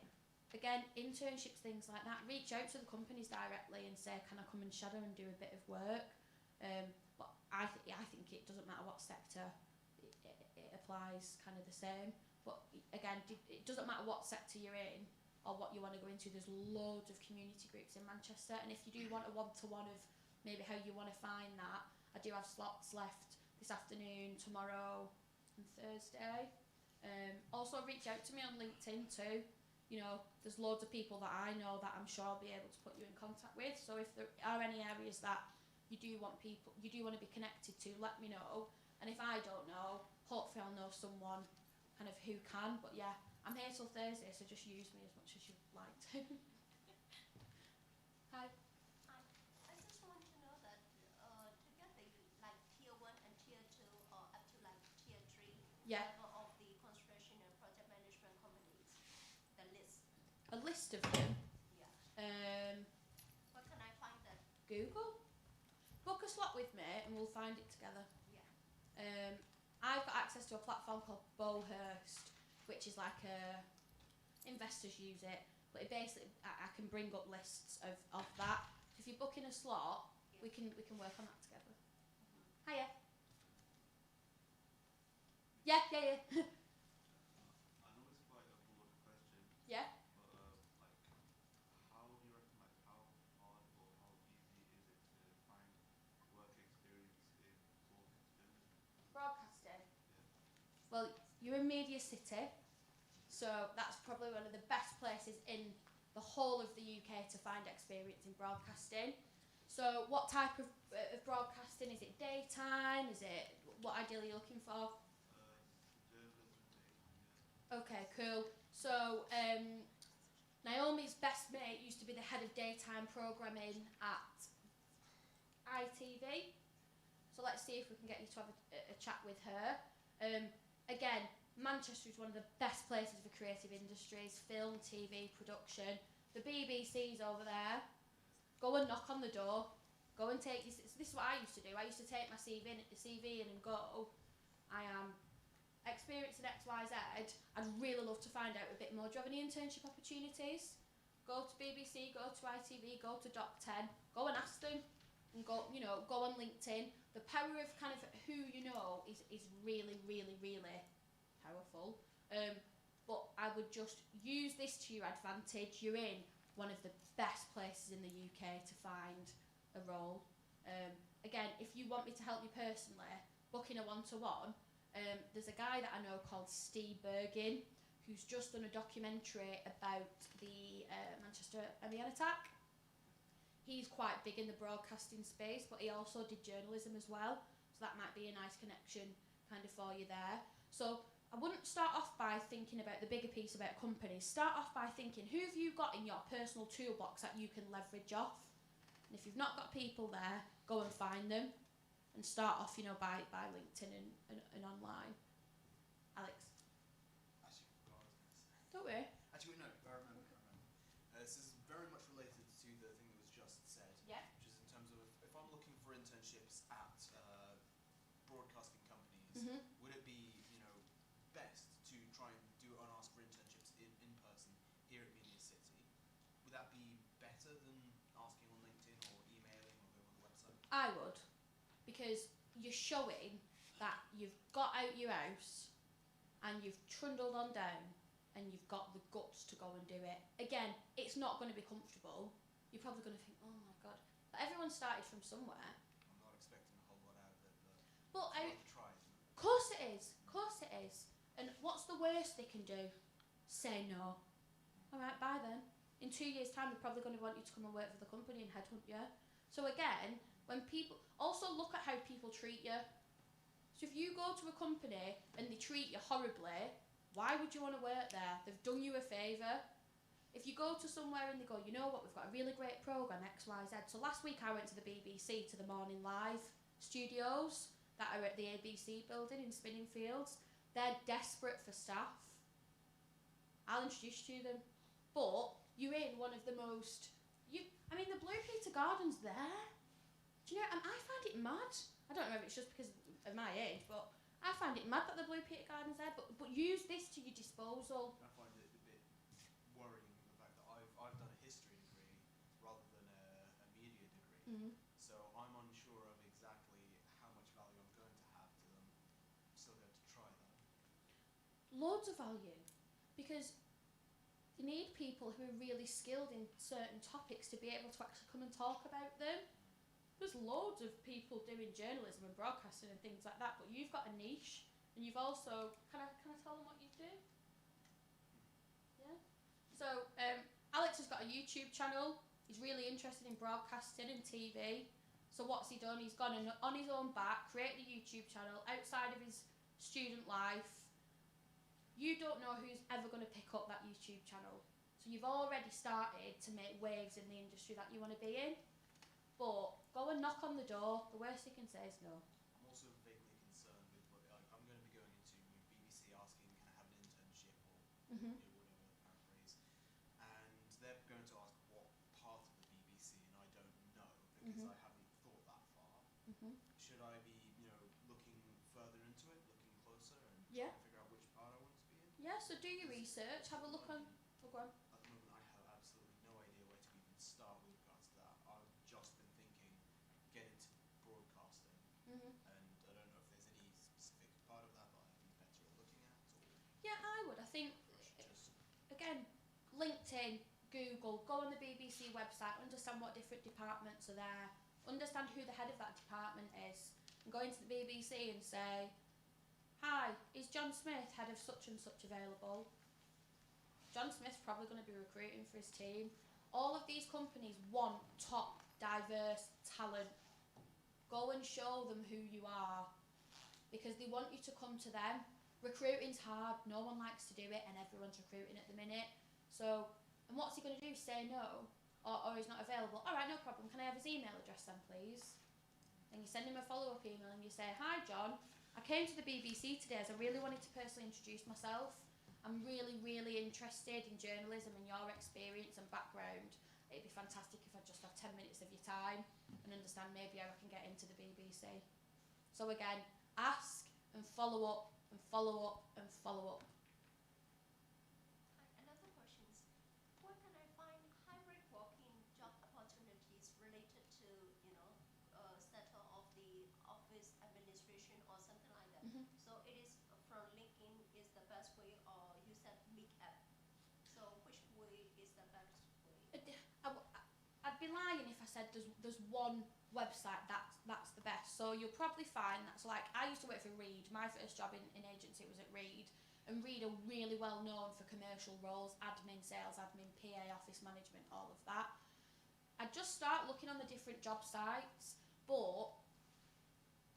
Again, internships, things like that, reach out to the companies directly and say, can I come and shadow and do a bit of work? But I think it doesn't matter what sector, it applies kind of the same. But again, it doesn't matter what sector you're in or what you want to go into. There's loads of community groups in Manchester, and if you do want a one-to-one of maybe how you want to find that, I do have slots left this afternoon, tomorrow and Thursday. Also reach out to me on LinkedIn too. There's loads of people that I know that I'm sure I'll be able to put you in contact with. So if there are any areas that you do want to be connected to, let me know. And if I don't know, hopefully I'll know someone kind of who can. But yeah, I'm here till Thursday, so just use me as much as you'd like to. Hi. Hi. I just want to know that to get the like tier 1 and tier 2 or up to like tier 3 Yeah. level of the construction and project management companies, the list. A list of them. Yeah. What can I find that? Google. Book a slot with me and we'll find it together. Yeah. I've got access to a platform called Bowhurst, which is like investors use it, but it basically I can bring up lists of that. So if you book in a slot, we can work on that together. Hiya. Yeah. I know it's quite a broad question. Yeah. But how do you reckon, how hard or how easy is it to find work experience in broadcast journalism? Broadcasting. Yeah. Well, you're in Media City, so that's probably one of the best places in the whole of the UK to find experience in broadcasting. So what type of broadcasting? Is it daytime? Is it, what ideally you're looking for? Journalism daytime, yeah. Okay, cool. So Naomi's best mate used to be the head of daytime programming at ITV. So let's see if we can get you to have a chat with her. Again, Manchester is one of the best places for creative industries, film, TV, production. The BBC's over there. Go and knock on the door. Go and take this. This is what I used to do. I used to take my CV in and go, I am experienced in XYZ. I'd really love to find out a bit more. Do you have any internship opportunities? Go to BBC, go to ITV, go to Doc 10. Go and ask them. And go on LinkedIn. The power of kind of who you know is really, really, really powerful. But I would just use this to your advantage. You're in one of the best places in the UK to find a role. Again, if you want me to help you personally, booking a one-to-one, there's a guy that I know called Steve Bergin, who's just done a documentary about the Manchester MBN attack. He's quite big in the broadcasting space, but he also did journalism as well. So that might be a nice connection kind of for you there. So I wouldn't start off by thinking about the bigger piece about companies. Start off by thinking, who have you got in your personal toolbox that you can leverage off? And if you've not got people there, go and find them. And start off, by LinkedIn and online. Alex? Actually, forgot what I was going to say. Don't worry. Actually, no, I remember. This is very much related to the thing that was just said. Yeah. Which is in terms of if I'm looking for internships at broadcasting companies, would it be best to try and ask for internships in person here at Media City? Would that be better than asking on LinkedIn or emailing or going on the website? I would, because you're showing that you've got out your house and you've trundled on down and you've got the guts to go and do it. Again, it's not going to be comfortable. You're probably going to think, oh my God. But everyone started from somewhere. I'm not expecting a whole lot out of it, but it's worth a try, isn't it? Of course it is. Of course it is. And what's the worst they can do? Say no. All right, bye then. In 2 years' time, they're probably going to want you to come and work for the company and headhunt you. So again, when people also look at how people treat you. So if you go to a company and they treat you horribly, why would you want to work there? They've done you a favour. If you go to somewhere and they go, you know what, we've got a really great programme, X, Y, Z. So last week I went to the BBC, to the Morning Live studios that are at the ABC building in Spinningfields. They're desperate for staff. I'll introduce you to them. But you're in one of the most... I mean, the Blue Peter Garden's there. Do you know, and I find it mad. I don't know if it's just because of my age, but I find it mad that the Blue Peter Garden's there. But use this to your disposal. I find it a bit worrying, the fact that I've done a history degree rather than a media degree. Mm-hmm. So I'm unsure of exactly how much value I'm going to have to them. I'm still going to try that. Loads of value. Because you need people who are really skilled in certain topics to be able to actually come and talk about them. There's loads of people doing journalism and broadcasting and things like that, but you've got a niche, and you've also... Can I tell them what you do? Yeah? So, Alex has got a YouTube channel. He's really interested in broadcasting and TV. So what's he done? He's gone on his own back, created a YouTube channel outside of his student life. You don't know who's ever going to pick up that YouTube channel. So you've already started to make waves in the industry that you want to be in. But go and knock on the door. The worst you can say is no. I'm also vaguely concerned with what I'm going to be going into BBC asking, can I have an internship or Mm-hmm. whatever paraphrase, and they're going to ask what part of the BBC, and I don't know because Mhm. I haven't thought that far. Mm-hmm. Should I be, looking further into it, looking closer, and Yeah. trying to figure out which part I want to be in? Yeah, so do your research, have a look on... Oh, go on. At the moment, I have absolutely no idea where to even start with regards to that. I've just been thinking, get into broadcasting, Mm-hmm. and I don't know if there's any specific part of that I'd be better at looking at, or Yeah, I would. I think, if I should just... again, LinkedIn, Google, go on the BBC website, understand what different departments are there, understand who the head of that department is, and go into the BBC and say, hi, is John Smith, head of such and such, available? John Smith's probably going to be recruiting for his team. All of these companies want top, diverse talent. Go and show them who you are, because they want you to come to them. Recruiting's hard, no one likes to do it, and everyone's recruiting at the minute. So, and what's he going to do? Say no? Or he's not available? Alright, no problem, can I have his email address then, please? And you send him a follow-up email and you say, hi John, I came to the BBC today as I really wanted to personally introduce myself. I'm really, really interested in journalism and your experience and background. It'd be fantastic if I just have 10 minutes of your time and understand maybe how I can get into the BBC. So again, ask and follow up and follow up and follow up. Another question is, where can I find hybrid working job opportunities related to, settle of the office administration or something like that? Mhm. So it is from LinkedIn is the best way, or you said Meet app. So which way is the best way? I'd be lying if I said there's one website that's the best. So you'll probably find that's like, I used to work for Reed. My first job in agency was at Reed. And Reed are really well known for commercial roles, admin, sales admin, PA, office management, all of that. I'd just start looking on the different job sites, but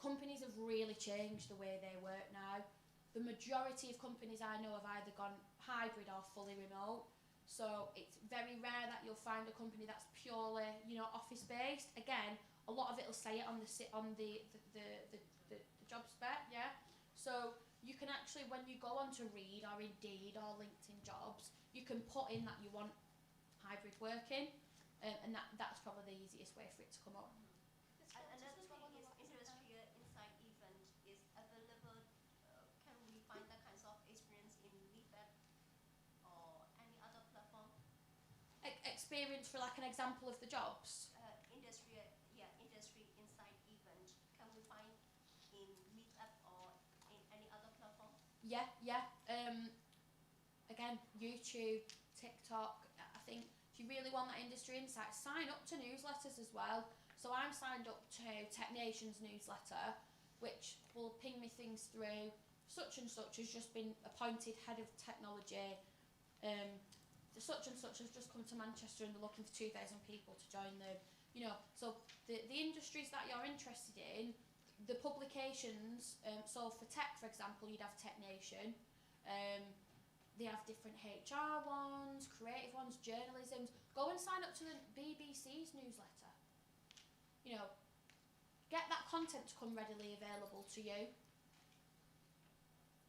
companies have really changed the way they work now. The majority of companies I know have either gone hybrid or fully remote. So it's very rare that you'll find a company that's purely, office based. Again, a lot of it will say it on the job spec, yeah. So you can actually, when you go on to Reed or Indeed or LinkedIn Jobs, you can put in that you want hybrid working, and that's probably the easiest way for it to come up. Another thing is Industrial Insight event is available. Can we find that kinds of experience in Meetup or any other platform? Experience for like an example of the jobs. Industry Insight event. Can we find in Meetup or in any other platform? Yeah. Again, YouTube, TikTok. I think if you really want that industry insight, sign up to newsletters as well. So I'm signed up to TechNation's newsletter, which will ping me things through. Such and such has just been appointed head of technology. the such and such has just come to Manchester and they're looking for 2,000 people to join them. You know, so the industries that you're interested in, the publications, so for tech, for example, you'd have Tech Nation. They have different HR ones, creative ones, journalisms. Go and sign up to the BBC's newsletter. You know, get that content to come readily available to you.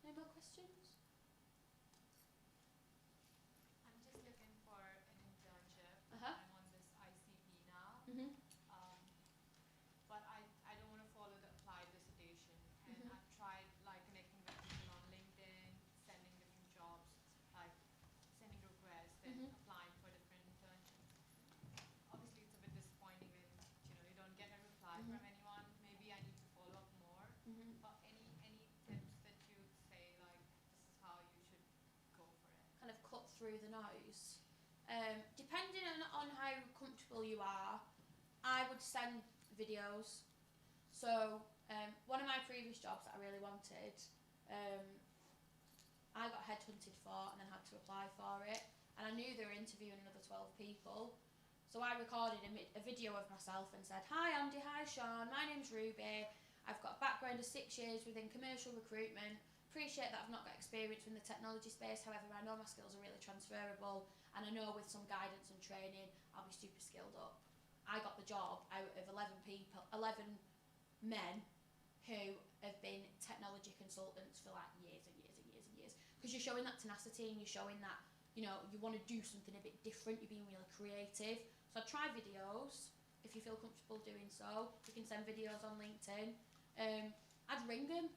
Any more questions? I'm just looking for an internship. Uh-huh. I'm on this ICP now. Mhm. But I don't want to follow the applied dissertation. And Mhm. I've tried like connecting with people on LinkedIn, sending different jobs, like sending requests and Mhm. applying for different internships. Obviously, it's a bit disappointing when you don't get a reply Mhm. from anyone. Maybe I need to follow up more. Mhm. But any tips that you would say like this is how you should go for it? Kind of cut through the noise. Depending on how comfortable you are, I would send videos. So one of my previous jobs that I really wanted, I got headhunted for and then had to apply for it, and I knew they were interviewing another 12 people. So I recorded a video of myself and said, "Hi Andy, hi Sean, my name's Ruby. I've got a background of 6 years within commercial recruitment. Appreciate that I've not got experience in the technology space, however I know my skills are really transferable and I know with some guidance and training I'll be super skilled up." I got the job out of 11 men who have been technology consultants for like years and years and years and years, because you're showing that tenacity and you're showing that you want to do something a bit different, you're being really creative. So try videos if you feel comfortable doing so. You can send videos on LinkedIn. I'd ring them.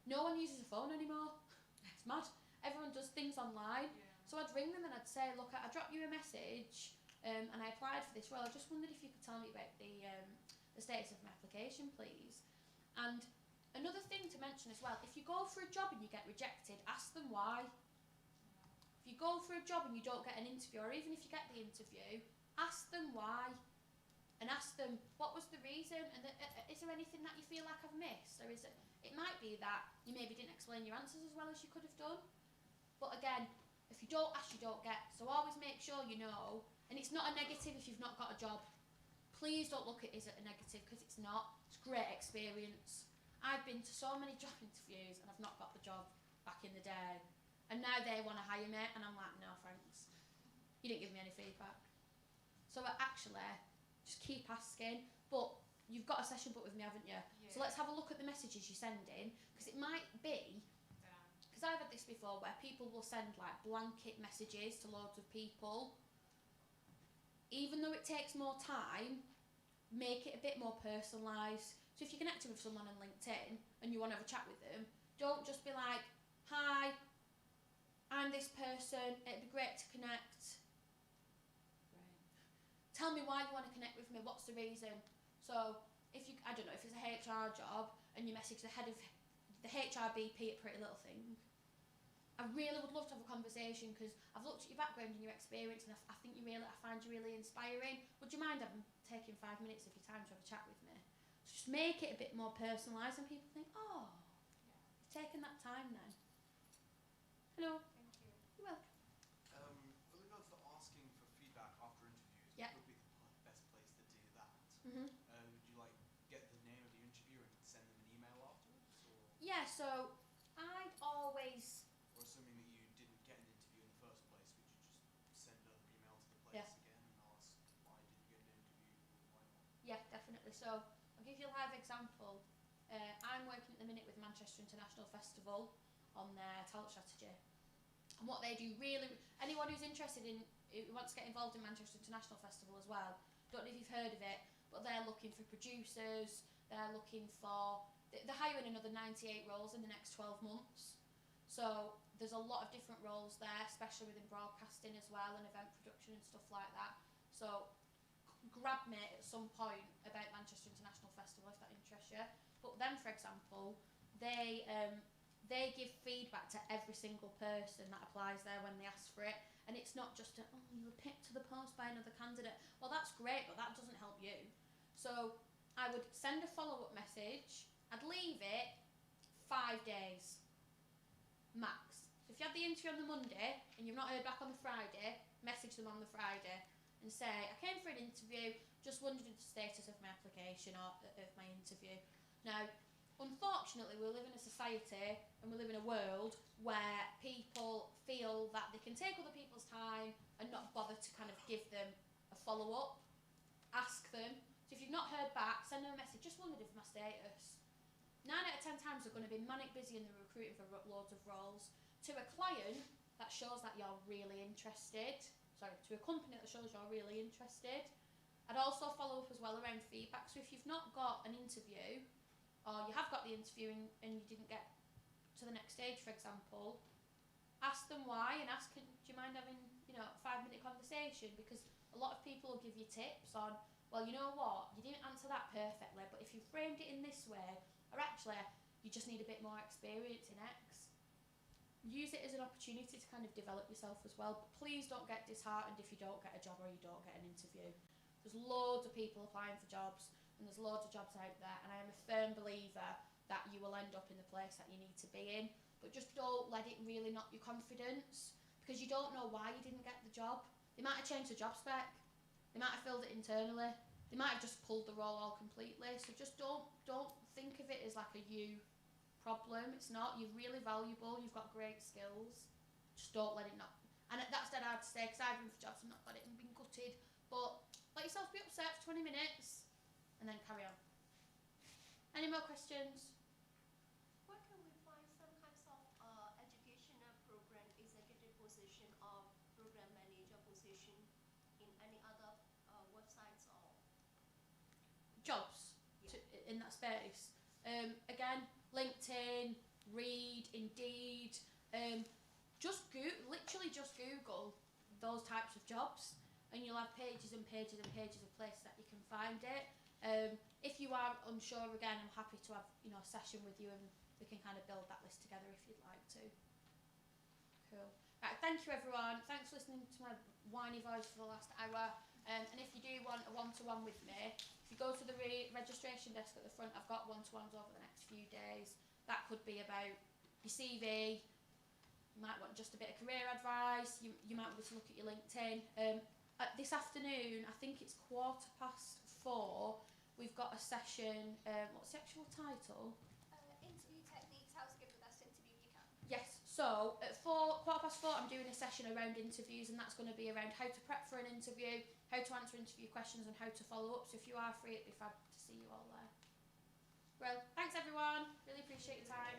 No one uses a phone anymore. It's mad. Everyone does things online. Yeah. So I'd ring them and I'd say, "Look, I dropped you a message and I applied for this role. I just wondered if you could tell me about the status of my application, please." And another thing to mention as well, if you go for a job and you get rejected, ask them why. If you go for a job and you don't get an interview, or even if you get the interview, ask them why. And ask them, what was the reason? And is there anything that you feel like I've missed? Or it might be that you maybe didn't explain your answers as well as you could have done. But again, if you don't ask, you don't get. So always make sure you know. And it's not a negative if you've not got a job. Please don't look at it as a negative, because it's not. It's great experience. I've been to so many job interviews and I've not got the job back in the day. And now they want to hire me and I'm like, no thanks. You didn't give me any feedback. So actually, just keep asking. But you've got a session booked with me, haven't you? Yeah. So let's have a look at the messages you're sending, because it might be, because I've had this before where people will send like blanket messages to loads of people. Even though it takes more time, make it a bit more personalised. So if you're connected with someone on LinkedIn and you want to have a chat with them, don't just be like, "Hi, I'm this person, it'd be great to connect. Tell me why you want to connect with me, what's the reason?" So if I don't know, if it's a HR job and you message the head of the HR BP at Pretty Little Thing, I really would love to have a conversation, because I've looked at your background and your experience and I think I find you really inspiring. Would you mind taking 5 minutes of your time to have a chat with me? So just make it a bit more personalised and people think, "Oh, you've taken that time then." Hello. Thank you. You're welcome. With regards to asking for feedback after interviews, Yeah. what would be the best place to do that? Mhm. Would you get the name of the interviewer and send them an email afterwards, or Yeah, so I'd always, assuming that you didn't get an interview in the first place, would you just send another email to the place Yeah. again and ask why didn't you get an interview or why not? yeah, definitely. So I'll give you a live example. I'm working at the minute with Manchester International Festival on their talent strategy. And what they do anyone who's interested who wants to get involved in Manchester International Festival as well, don't know if you've heard of it, but they're looking for producers, they're hiring another 98 roles in the next 12 months. So there's a lot of different roles there, especially within broadcasting as well and event production and stuff like that. So grab me at some point about Manchester International Festival if that interests you. But then, for example, they give feedback to every single person that applies there when they ask for it, and it's not just you were picked to the post by another candidate. Well, that's great, but that doesn't help you. So I would send a follow-up message. I'd leave it 5 days max. If If you had the interview on the Monday and you've not heard back on the Friday, message them on the Friday and say, I came for an interview, just wondered the status of my application or of my interview. Now, unfortunately, we live in a society and we live in a world where people feel that they can take other people's time and not bother to kind of give them a follow-up, ask them. So if you've not heard back, send them a message, just wondered if my status. 9 out of 10 times they're going to be manic busy and they're recruiting for loads of roles. To a client, that shows that you're really interested. Sorry, to a company that shows you're really interested. I'd also follow up as well around feedback. So if you've not got an interview, or you have got the interview and you didn't get to the next stage, for example, ask them why and ask, do you mind having, a 5-minute conversation? Because a lot of people will give you tips on, well, you know what, you didn't answer that perfectly, but if you framed it in this way, or actually, you just need a bit more experience in X. Use it as an opportunity to kind of develop yourself as well. But please don't get disheartened if you don't get a job or you don't get an interview. There's loads of people applying for jobs and there's loads of jobs out there, and I am a firm believer that you will end up in the place that you need to be in. But just don't let it really knock your confidence, because you don't know why you didn't get the job. They might have changed the job spec. They might have filled it internally. They might have just pulled the role all completely. So just don't think of it as like a you problem. It's not. You're really valuable. You've got great skills. Just don't let it knock. And that's dead hard to say because I've been for jobs and not got it and been gutted. But let yourself be upset for 20 minutes and then carry on. Any more questions? Where can we find some kinds of educational program, executive position or program manager position in any other websites or Jobs in that space. Again, LinkedIn, Reed, Indeed. Literally just Google those types of jobs, and you'll have pages and pages and pages of places that you can find it. If you are unsure, again, I'm happy to have a session with you and we can kind of build that list together if you'd like to. Cool. Right, thank you everyone. Thanks for listening to my whiny voice for the last hour. And if you do want a one-to-one with me, if you go to the registration desk at the front, I've got one-to-ones over the next few days. That could be about your CV. You might want just a bit of career advice. You might want to look at your LinkedIn. This afternoon, I think it's 4:15, we've got a session. What's the actual title? interview techniques, how to give the best interview you can. Yes, so at 4:15 I'm doing a session around interviews, and that's going to be around how to prep for an interview, how to answer interview questions and how to follow up. So if you are free, it'd be fab to see you all there. Well, thanks everyone, really appreciate your time.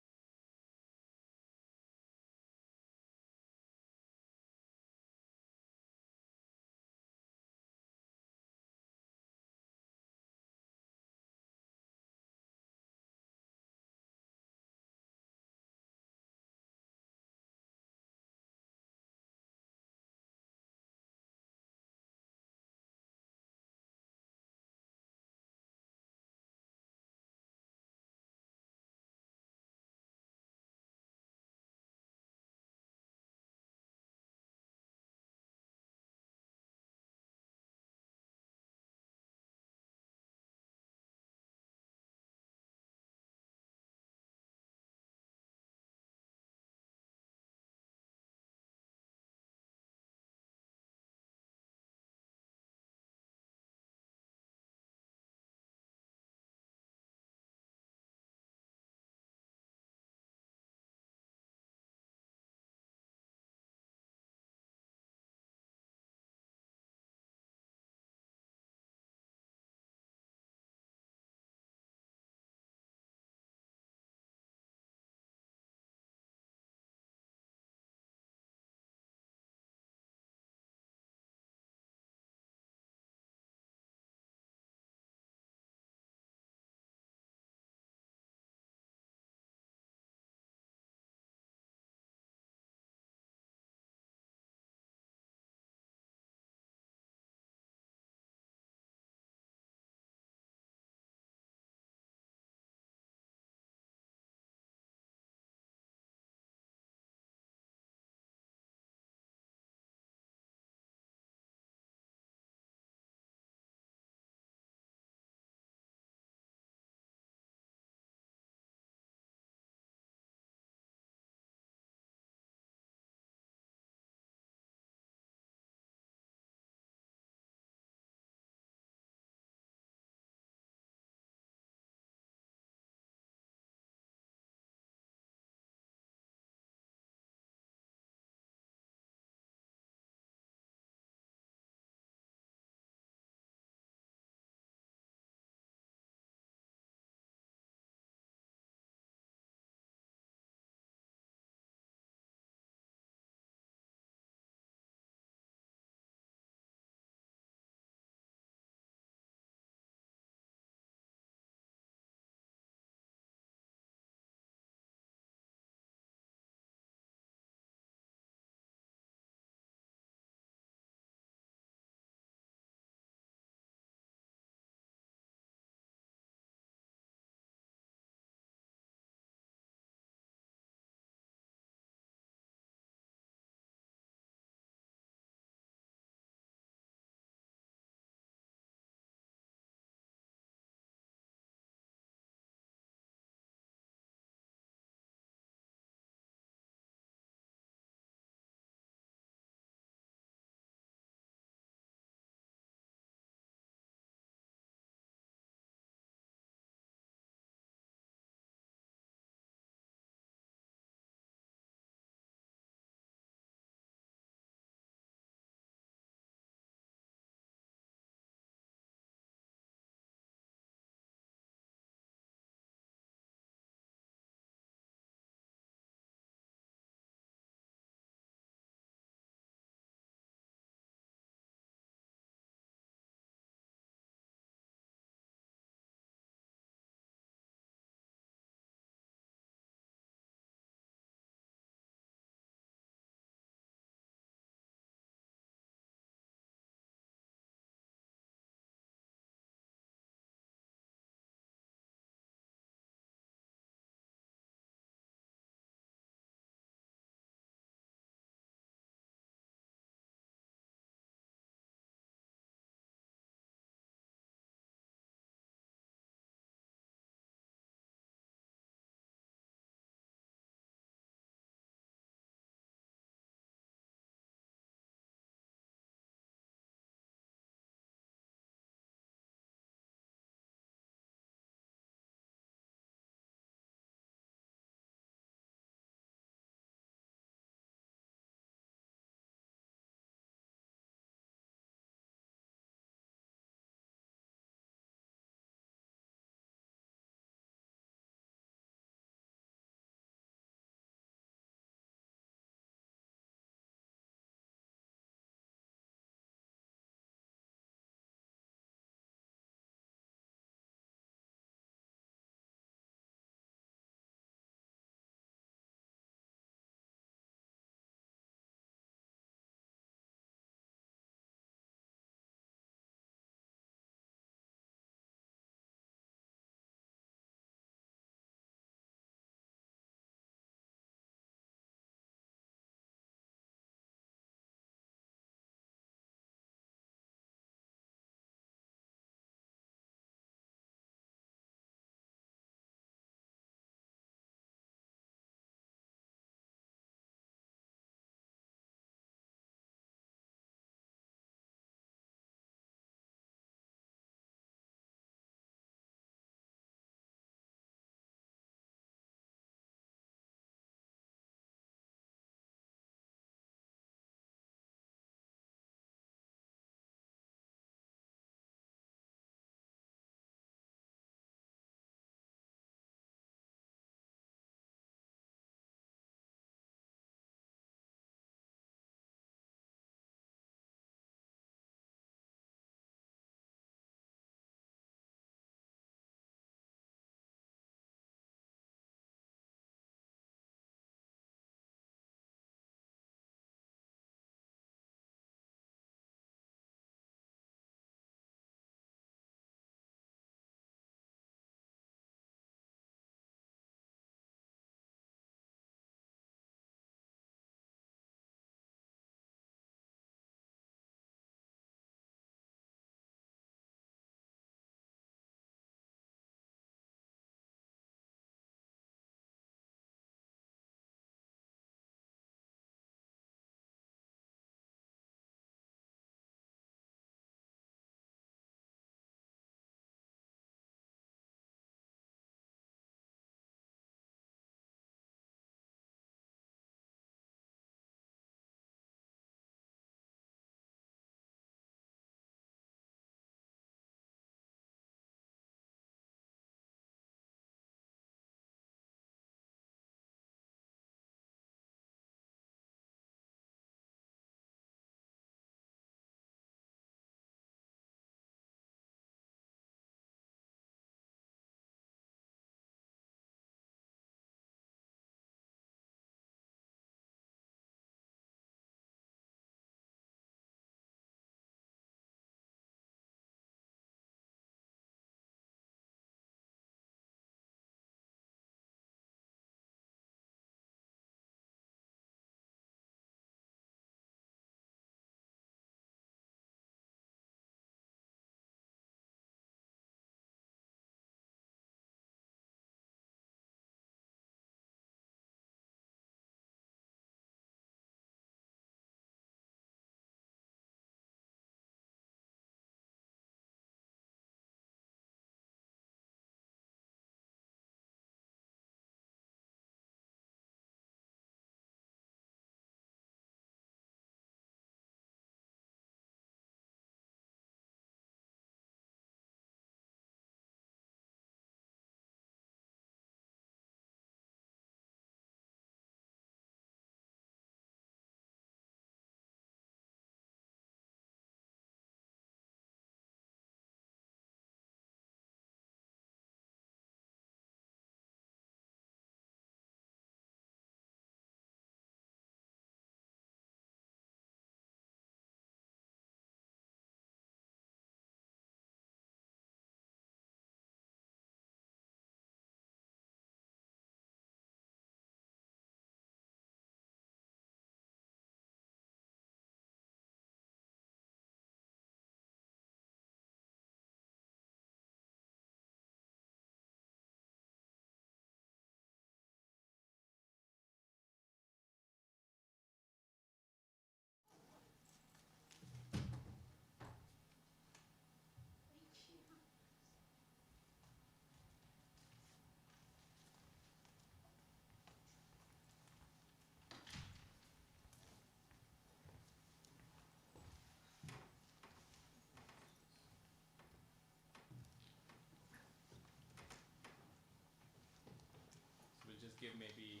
give maybe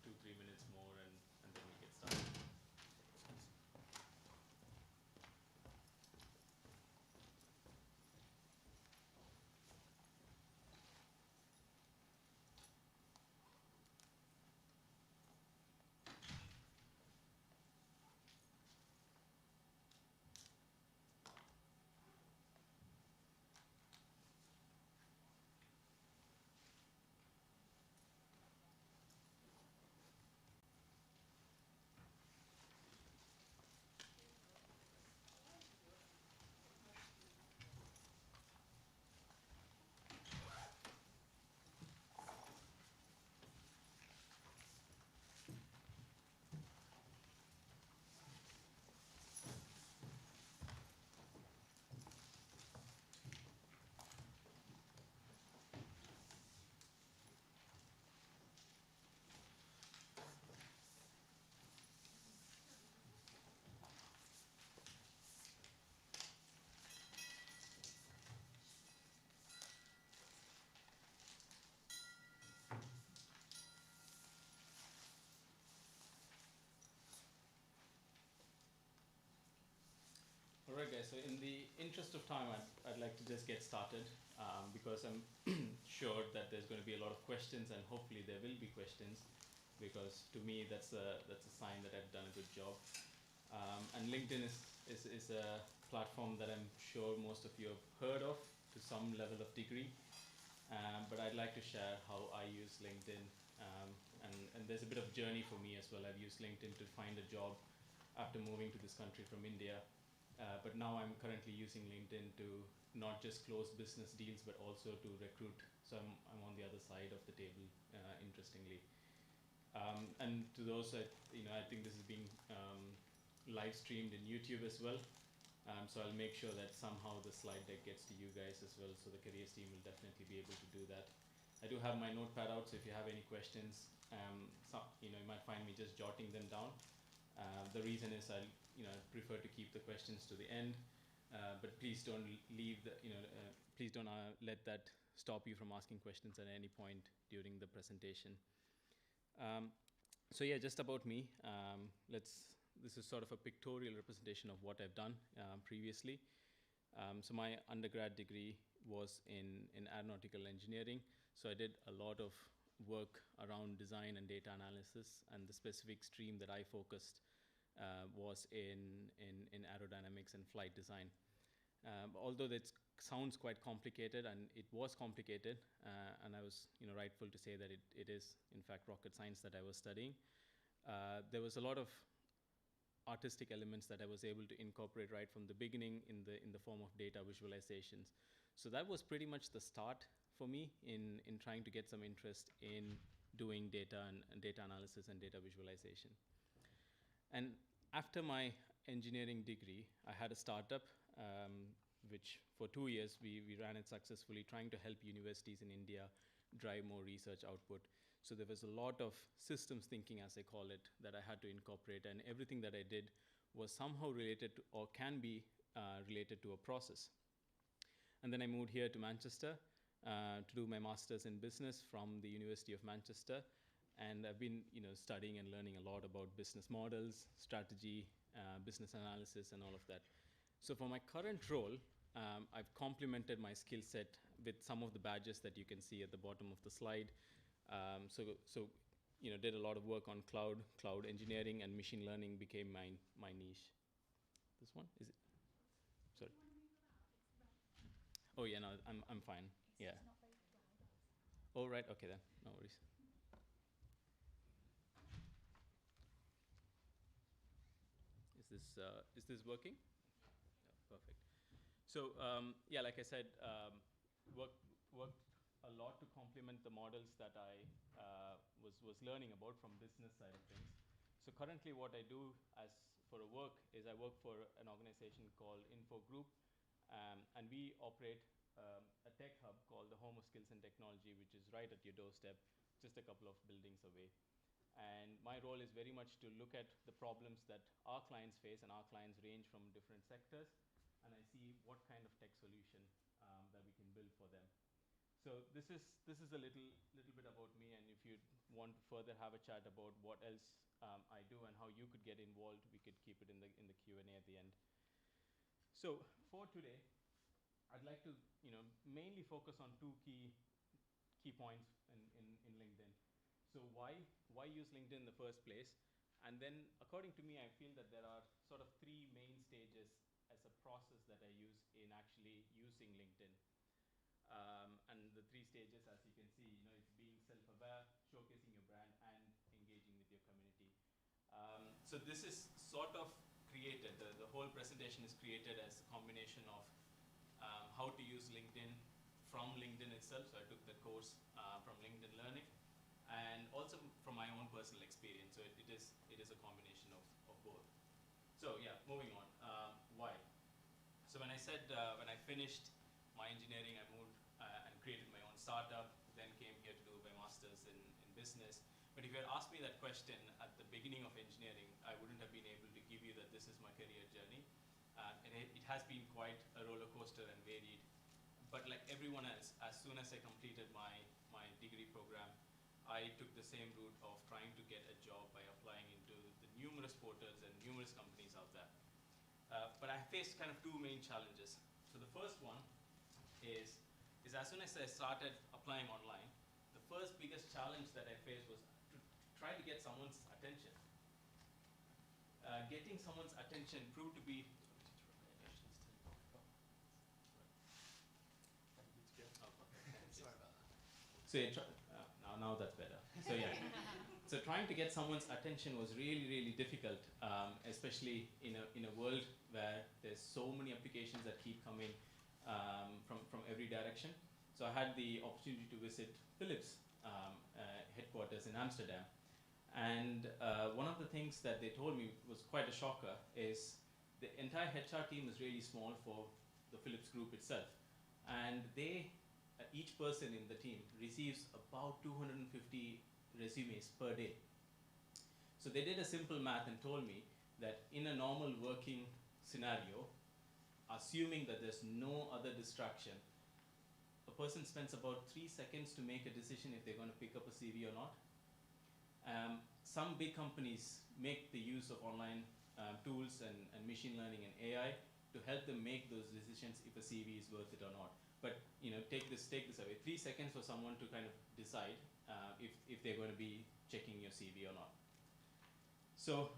2-3 minutes more, and then we get started. Alright guys, so in the interest of time, I'd like to just get started because I'm sure that there's going to be a lot of questions, and hopefully there will be questions, because to me that's a sign that I've done a good job. And LinkedIn is a platform that I'm sure most of you have heard of to some level of degree, but I'd like to share how I use LinkedIn, and there's a bit of journey for me as well. I've used LinkedIn to find a job after moving to this country from India. But now I'm currently using LinkedIn to not just close business deals, but also to recruit. So I'm on the other side of the table, interestingly. And to those, I think this is being live streamed in YouTube as well. So I'll make sure that somehow the slide deck gets to you guys as well. So the careers team will definitely be able to do that. I do have my notepad out, so if you have any questions, you might find me just jotting them down. The reason is I prefer to keep the questions to the end, but please don't leave please don't let that stop you from asking questions at any point during the presentation. So yeah, just about me. This is sort of a pictorial representation of what I've done previously. So my undergrad degree was in aeronautical engineering. So I did a lot of work around design and data analysis, and the specific stream that I focused was in aerodynamics and flight design. Although that sounds quite complicated, and it was complicated, and I was rightful to say that it is in fact rocket science that I was studying. There was a lot of artistic elements that I was able to incorporate right from the beginning in the form of data visualizations. So that was pretty much the start for me in trying to get some interest in doing data and data analysis and data visualization. And after my engineering degree, I had a startup, which for 2 years we ran it successfully, trying to help universities in India drive more research output. So there was a lot of systems thinking, as I call it, that I had to incorporate, and everything that I did was somehow related to, or can be related to, a process. And then I moved here to Manchester to do my master's in business from the University of Manchester. And I've been studying and learning a lot about business models, strategy, business analysis, and all of that. So for my current role, I've complemented my skill set with some of the badges that you can see at the bottom of the slide. So did a lot of work on cloud engineering, and machine learning became my niche. This one, is it? Sorry. Oh yeah, no, I'm fine. Yeah. Oh right, okay then, no worries. Is this working? Yeah, perfect. So yeah, like I said, worked a lot to complement the models that I was learning about from business side of things. So currently, what I do as for a work is I work for an organization called Info Group, and we operate a tech hub called the Home of Skills and Technology, which is right at your doorstep, just a couple of buildings away. And my role is very much to look at the problems that our clients face, and our clients range from different sectors, and I see what kind of tech solution that we can build for them. So this is a little bit about me, and if you want to further have a chat about what else I do and how you could get involved, we could keep it in the Q&A at the end. So for today, I'd like to mainly focus on two key points in LinkedIn. So why use LinkedIn in the first place? And then, according to me, I feel that there are sort of three main stages as a process that I use in actually using LinkedIn. And the three stages, as you can see, it's being self-aware, showcasing your brand, and engaging with your community. So this is sort of created, the whole presentation is created as a combination of how to use LinkedIn from LinkedIn itself. So I took the course from LinkedIn Learning, and also from my own personal experience. So it is a combination of both. So yeah, moving on. Why? So when I said when I finished my engineering, I moved and created my own startup. Then came here to do my master's in business. But if you had asked me that question at the beginning of engineering, I wouldn't have been able to give you that this is my career journey. And it has been quite a roller coaster and varied. But like everyone else, as soon as I completed my degree program, I took the same route of trying to get a job by applying into the numerous portals and numerous companies out there. But I faced kind of two main challenges. So the first one is as soon as I started applying online, the first biggest challenge that I faced was to try to get someone's attention. Getting someone's attention proved to be Sorry about that. So now that's better. So yeah, so trying to get someone's attention was really difficult, especially in a world where there's so many applications that keep coming from every direction. So I had the opportunity to visit Philips headquarters in Amsterdam, and one of the things that they told me was quite a shocker is the entire HR team is really small for the Philips group itself, and each person in the team receives about 250 resumes per day. So they did a simple math and told me that in a normal working scenario, assuming that there's no other distraction, a person spends about 3 seconds to make a decision if they're going to pick up a CV or not. Some big companies make the use of online tools and machine learning and AI to help them make those decisions if a CV is worth it or not. But take this away. 3 seconds for someone to kind of decide if they're going to be checking your CV or not. So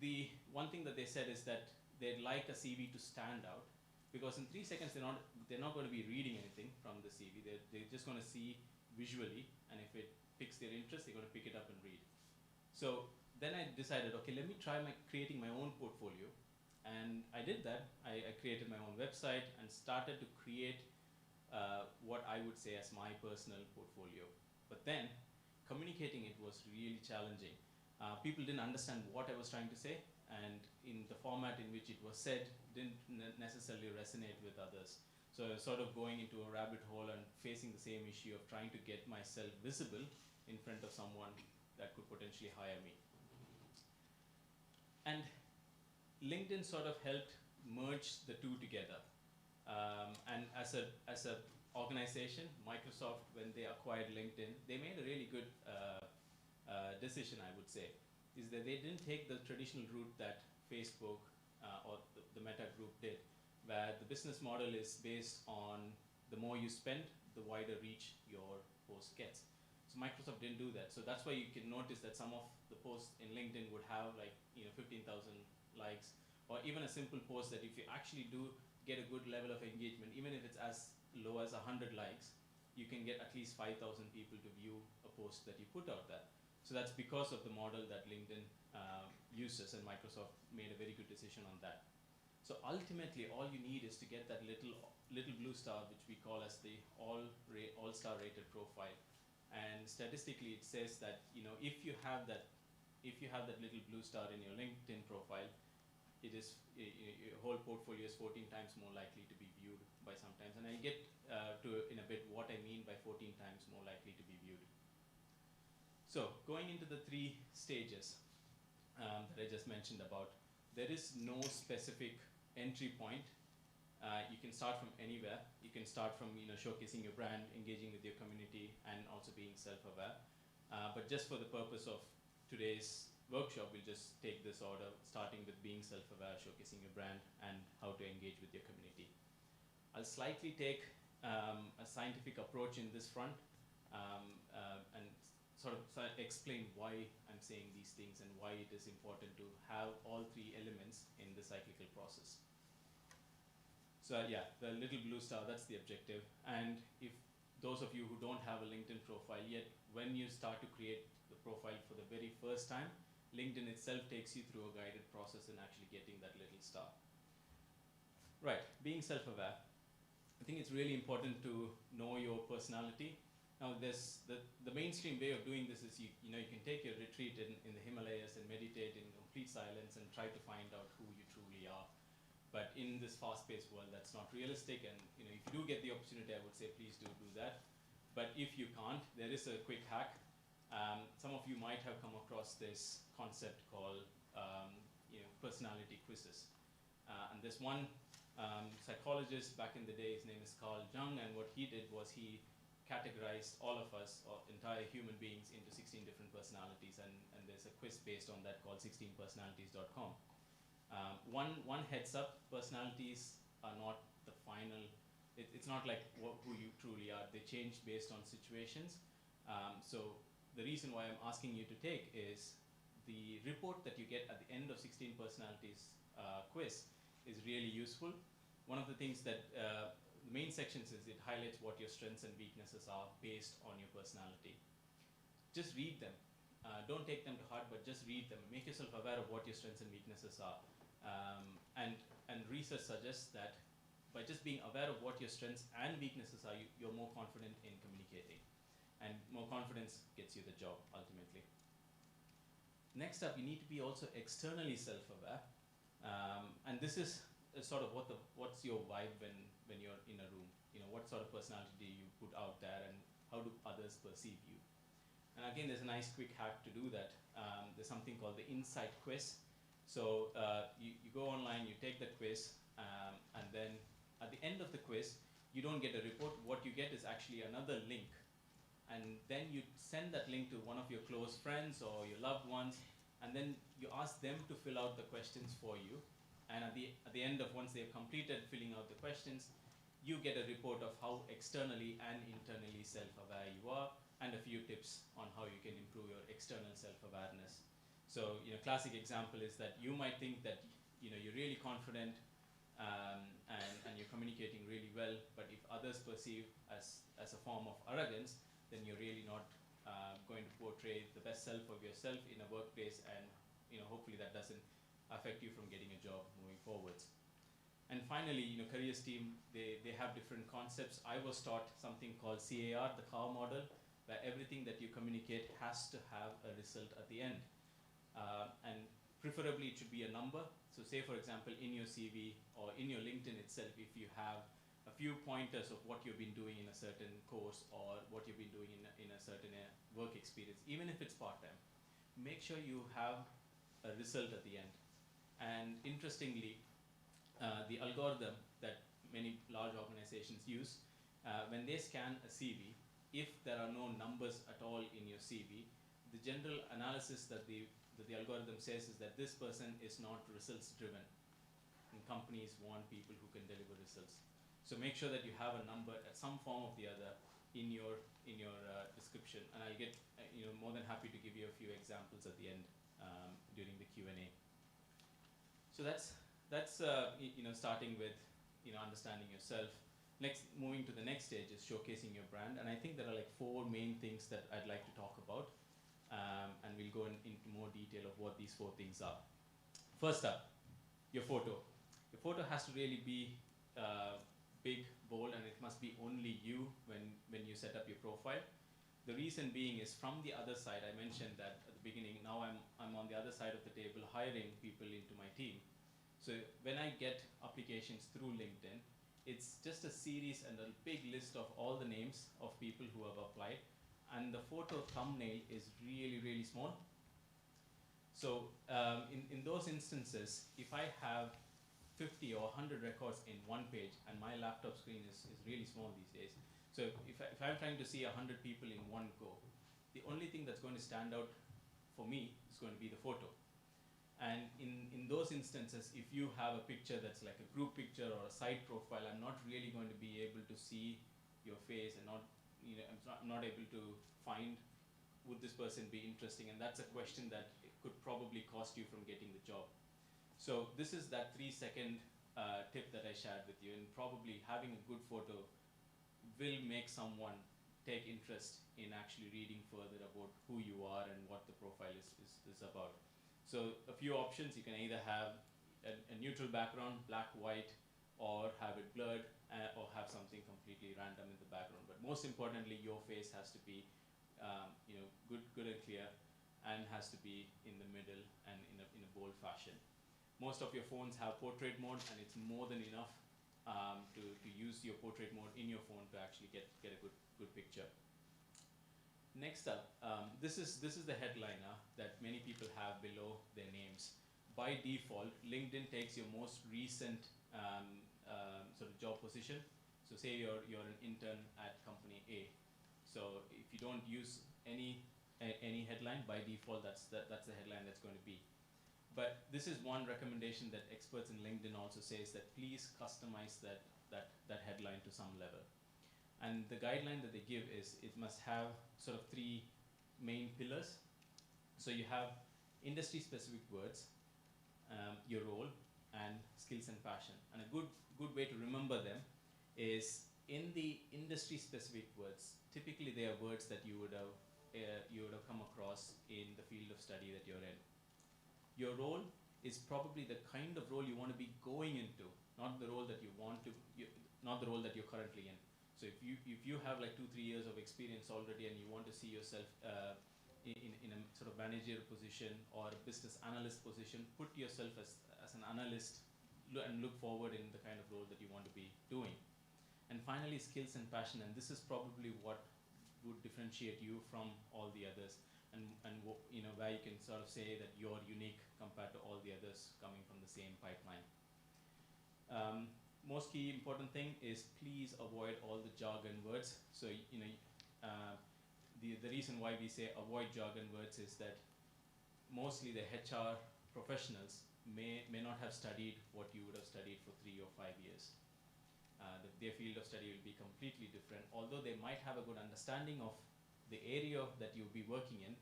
the one thing that they said is that they'd like a CV to stand out, because in 3 seconds they're not going to be reading anything from the CV. They're just going to see visually, and if it piques their interest, they're going to pick it up and read. So then I decided, okay, let me try creating my own portfolio, and I did that. I created my own website and started to create what I would say as my personal portfolio. But then communicating it was really challenging. People didn't understand what I was trying to say, and in the format in which it was said didn't necessarily resonate with others. So I was sort of going into a rabbit hole and facing the same issue of trying to get myself visible in front of someone that could potentially hire me. And LinkedIn sort of helped merge the two together. And as a organization, Microsoft, when they acquired LinkedIn, they made a really good decision, I would say, is that they didn't take the traditional route that Facebook or the Meta group did, where the business model is based on the more you spend, the wider reach your post gets. So Microsoft didn't do that. So that's why you can notice that some of the posts in LinkedIn would have 15,000 likes, or even a simple post that if you actually do get a good level of engagement, even if it's as low as 100 likes, you can get at least 5,000 people to view a post that you put out there. So that's because of the model that LinkedIn uses, and Microsoft made a very good decision on that. So ultimately, all you need is to get that little blue star, which we call as the all-star rated profile. And statistically, it says that if you have that little blue star in your LinkedIn profile, it is your whole portfolio is 14 times more likely to be viewed by sometimes. And I'll get to in a bit what I mean by 14 times more likely to be viewed. So going into the 3 stages that I just mentioned about, there is no specific entry point You can start from anywhere. You can start from showcasing your brand, engaging with your community, and also being self-aware. But just for the purpose of today's workshop, we'll just take this order, starting with being self-aware, showcasing your brand, and how to engage with your community. I'll slightly take a scientific approach in this front, and sort of explain why I'm saying these things and why it is important to have all three elements in the cyclical process. So yeah, the little blue star, that's the objective. And if those of you who don't have a LinkedIn profile yet, when you start to create the profile for the very first time, LinkedIn itself takes you through a guided process in actually getting that little star. Right, being self-aware. I think it's really important to know your personality. Now, there's the mainstream way of doing this is you can take your retreat in the Himalayas and meditate in complete silence and try to find out who you truly are. But in this fast-paced world, that's not realistic. And if you do get the opportunity, I would say please do that. But if you can't, there is a quick hack. Some of you might have come across this concept called personality quizzes. And there's one psychologist back in the day, his name is Carl Jung, and what he did was he categorized all of us, or entire human beings, into 16 different personalities, and there's a quiz based on that called 16personalities.com. One heads up, personalities are not the final, it's not like who you truly are. They change based on situations. So the reason why I'm asking you to take is the report that you get at the end of 16 personalities quiz is really useful. One of the things that the main sections is it highlights what your strengths and weaknesses are based on your personality. Just read them. Don't take them to heart, but just read them. Make yourself aware of what your strengths and weaknesses are. And research suggests that by just being aware of what your strengths and weaknesses are, you're more confident in communicating. And more confidence gets you the job, ultimately. Next up, you need to be also externally self-aware. And this is sort of what's your vibe when you're in a room. What sort of personality do you put out there, and how do others perceive you? And again, there's a nice quick hack to do that. There's something called the Insight Quiz. So you go online, you take the quiz, and then at the end of the quiz, you don't get a report. What you get is actually another link. And then you send that link to one of your close friends or your loved ones, and then you ask them to fill out the questions for you. And at the end of, once they've completed filling out the questions, you get a report of how externally and internally self-aware you are, and a few tips on how you can improve your external self-awareness. So, classic example is that you might think that, you're really confident and you're communicating really well, but if others perceive as a form of arrogance, then you're really not going to portray the best self of yourself in a workplace, and, hopefully that doesn't affect you from getting a job moving forwards. And finally, careers team, they have different concepts. I was taught something called CAR, the CAR model, where everything that you communicate has to have a result at the end. And preferably it should be a number. So say, for example, in your CV or in your LinkedIn itself, if you have a few pointers of what you've been doing in a certain course or what you've been doing in a certain work experience, even if it's part-time, make sure you have a result at the end. And interestingly, the algorithm that many large organizations use, when they scan a CV, if there are no numbers at all in your CV, the general analysis that the algorithm says is that this person is not results driven, and companies want people who can deliver results. So make sure that you have a number at some form of the other in your description, and I'll get more than happy to give you a few examples at the end during the Q&A. So that's starting with understanding yourself. Next, moving to the next stage is showcasing your brand, and I think there are like 4 main things that I'd like to talk about, and we'll go into more detail of what these 4 things are. First up, your photo. Your photo has to really be big, bold, and it must be only you when you set up your profile. The reason being is, from the other side, I mentioned that at the beginning, now I'm on the other side of the table hiring people into my team. So when I get applications through LinkedIn, it's just a series and a big list of all the names of people who have applied, and the photo thumbnail is really, really small. So in those instances, if I have 50 or 100 records in one page, and my laptop screen is really small these days. So if I'm trying to see 100 people in one go, the only thing that's going to stand out for me is going to be the photo. And in those instances, if you have a picture that's like a group picture or a side profile, I'm not really going to be able to see your face, and I'm not able to find, would this person be interesting? And that's a question that it could probably cost you from getting the job. So this is that 3-second tip that I shared with you, and probably having a good photo will make someone take interest in actually reading further about who you are and what the profile is about. So a few options: you can either have a neutral background, black, white, or have it blurred, or have something completely random in the background. But most importantly, your face has to be good and clear, and has to be in the middle and in a bold fashion. Most of your phones have portrait mode, and it's more than enough to use your portrait mode in your phone to actually get a good picture. Next up, this is the headliner that many people have below their names. By default, LinkedIn takes your most recent sort of job position. So say you're an intern at company A. So if you don't use any headline, by default that's the headline that's going to be. But this is one recommendation that experts in LinkedIn also says, that please customize that headline to some level. And the guideline that they give is it must have sort of 3 main pillars. So you have industry specific words, your role, and skills and passion. And a good way to remember them is, in the industry specific words, typically they are words that you would have come across in the field of study that you're in. Your role is probably the kind of role you want to be going into, not the role that you want to, not the role that you're currently in. So if you have like 2-3 years of experience already, and you want to see yourself in a sort of managerial position or a business analyst position, put yourself as an analyst and look forward in the kind of role that you want to be doing. And finally, skills and passion, and this is probably what would differentiate you from all the others, and where you can sort of say that you're unique compared to all the others coming from the same pipeline. Most key important thing is, please avoid all the jargon words. So the reason why we say avoid jargon words is that mostly the HR professionals may not have studied what you would have studied for 3 or 5 years. Their field of study will be completely different. Although they might have a good understanding of the area that you'll be working in,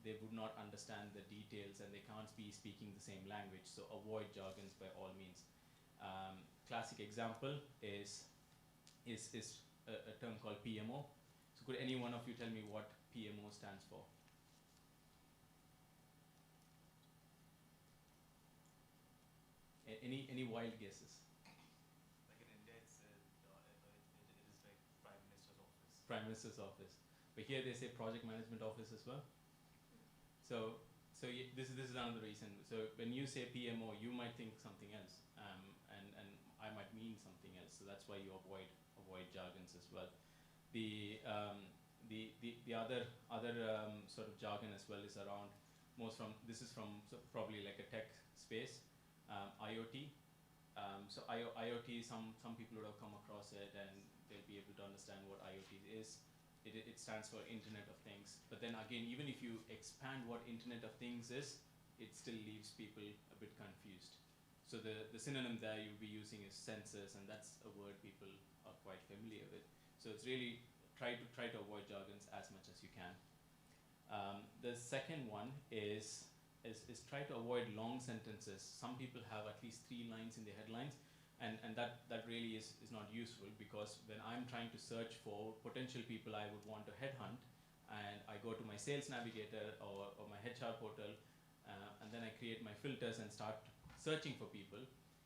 they would not understand the details, and they can't be speaking the same language. So avoid jargons by all means. Classic example is a term called PMO. So could any one of you tell me what PMO stands for? Any wild guesses? Like in India, it is like Prime Minister's office. Prime Minister's office. But here they say project management office as well. So this is another reason. So when you say PMO, you might think something else, and I might mean something else. So that's why you avoid jargons as well. The other sort of jargon as well is around this is from probably like a tech space, IoT. So IoT, some people would have come across it, and they'll be able to understand what IoT is. It stands for Internet of Things. But then again, even if you expand what Internet of Things is, it still leaves people a bit confused. So the synonym there you'll be using is sensors, and that's a word people are quite familiar with. So it's really try to avoid jargons as much as you can. The second one is try to avoid long sentences. Some people have at least 3 lines in their headlines, and that really is not useful, because when I'm trying to search for potential people I would want to headhunt, and I go to my sales navigator or my HR portal, and then I create my filters and start searching for people.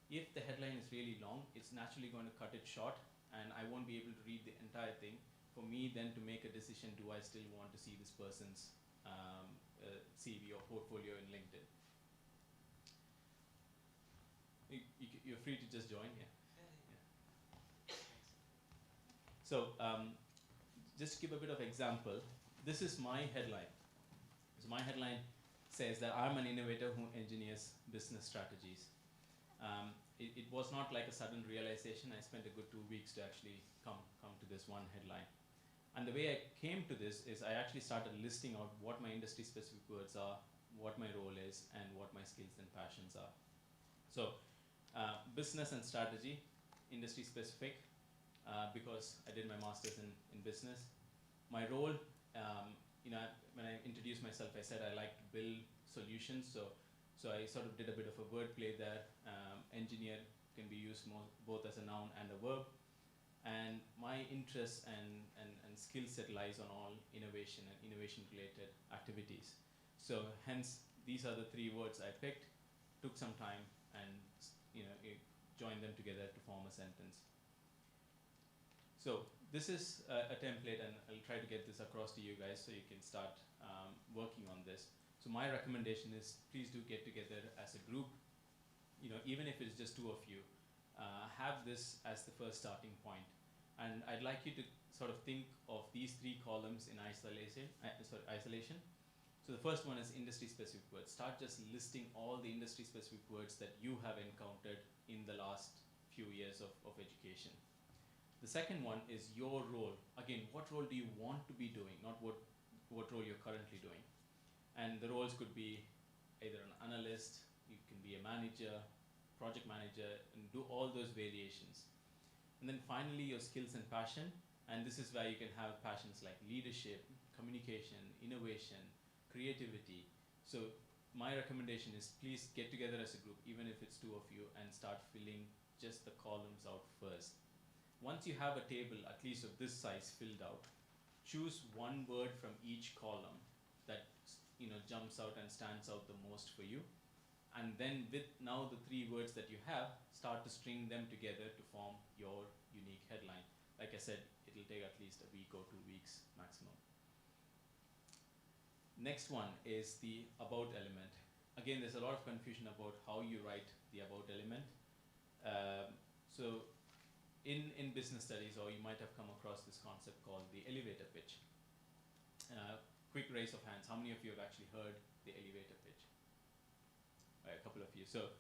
If the headline is really long, it's naturally going to cut it short, and I won't be able to read the entire thing. For me then to make a decision, do I still want to see this person's CV or portfolio in LinkedIn? You're free to just join here. Yeah. So just to give a bit of example, this is my headline. So my headline says that I'm an innovator who engineers business strategies. it was not like a sudden realization. I spent a good 2 weeks to actually come to this one headline. And the way I came to this is I actually started listing out what my industry specific words are, what my role is, and what my skills and passions are. So business and strategy, industry specific, because I did my master's in business. My role, when I introduced myself, I said I like to build solutions. So I sort of did a bit of a wordplay there. Engineer can be used both as a noun and a verb. And my interest and skill set lies on all innovation and innovation related activities. So hence, these are the 3 words I picked, took some time, and joined them together to form a sentence. So this is a template, and I'll try to get this across to you guys so you can start working on this. So my recommendation is, please do get together as a group, even if it's just 2 of you. Have this as the first starting point. And I'd like you to sort of think of these 3 columns in isolation. So the first one is industry specific words. Start just listing all the industry specific words that you have encountered in the last few years of education. The second one is your role. Again, what role do you want to be doing, not what role you're currently doing. And the roles could be either an analyst, you can be a manager, project manager, and do all those variations. And then finally, your skills and passion. And this is where you can have passions like leadership, communication, innovation, creativity. So my recommendation is, please get together as a group, even if it's 2 of you, and start filling just the columns out first. Once you have a table, at least of this size, filled out, choose 1 word from each column that jumps out and stands out the most for you. And then with now the 3 words that you have, start to string them together to form your unique headline. Like I said, it'll take at least a week or 2 weeks maximum. Next one is the about element. Again, there's a lot of confusion about how you write the about element. So in business studies, or you might have come across this concept called the elevator pitch. Quick raise of hands, how many of you have actually heard the elevator pitch? A couple of you. So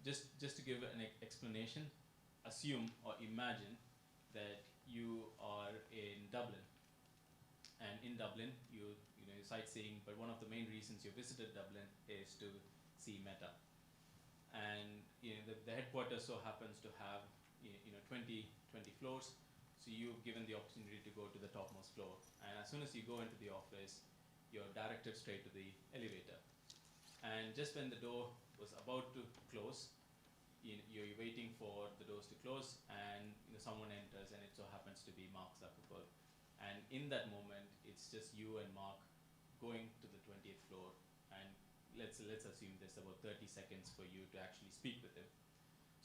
just to give an explanation, assume or imagine that you are in Dublin, and in Dublin you're sightseeing, but one of the main reasons you visited Dublin is to see Meta, and the headquarters so happens to have 20 floors. So you've given the opportunity to go to the topmost floor, and as soon as you go into the office, you're directed straight to the elevator. And just when the door was about to close, you're waiting for the doors to close, and someone enters, and it so happens to be Mark Zuckerberg. And in that moment, it's just you and Mark going to the 20th floor, and let's assume there's about 30 seconds for you to actually speak with him.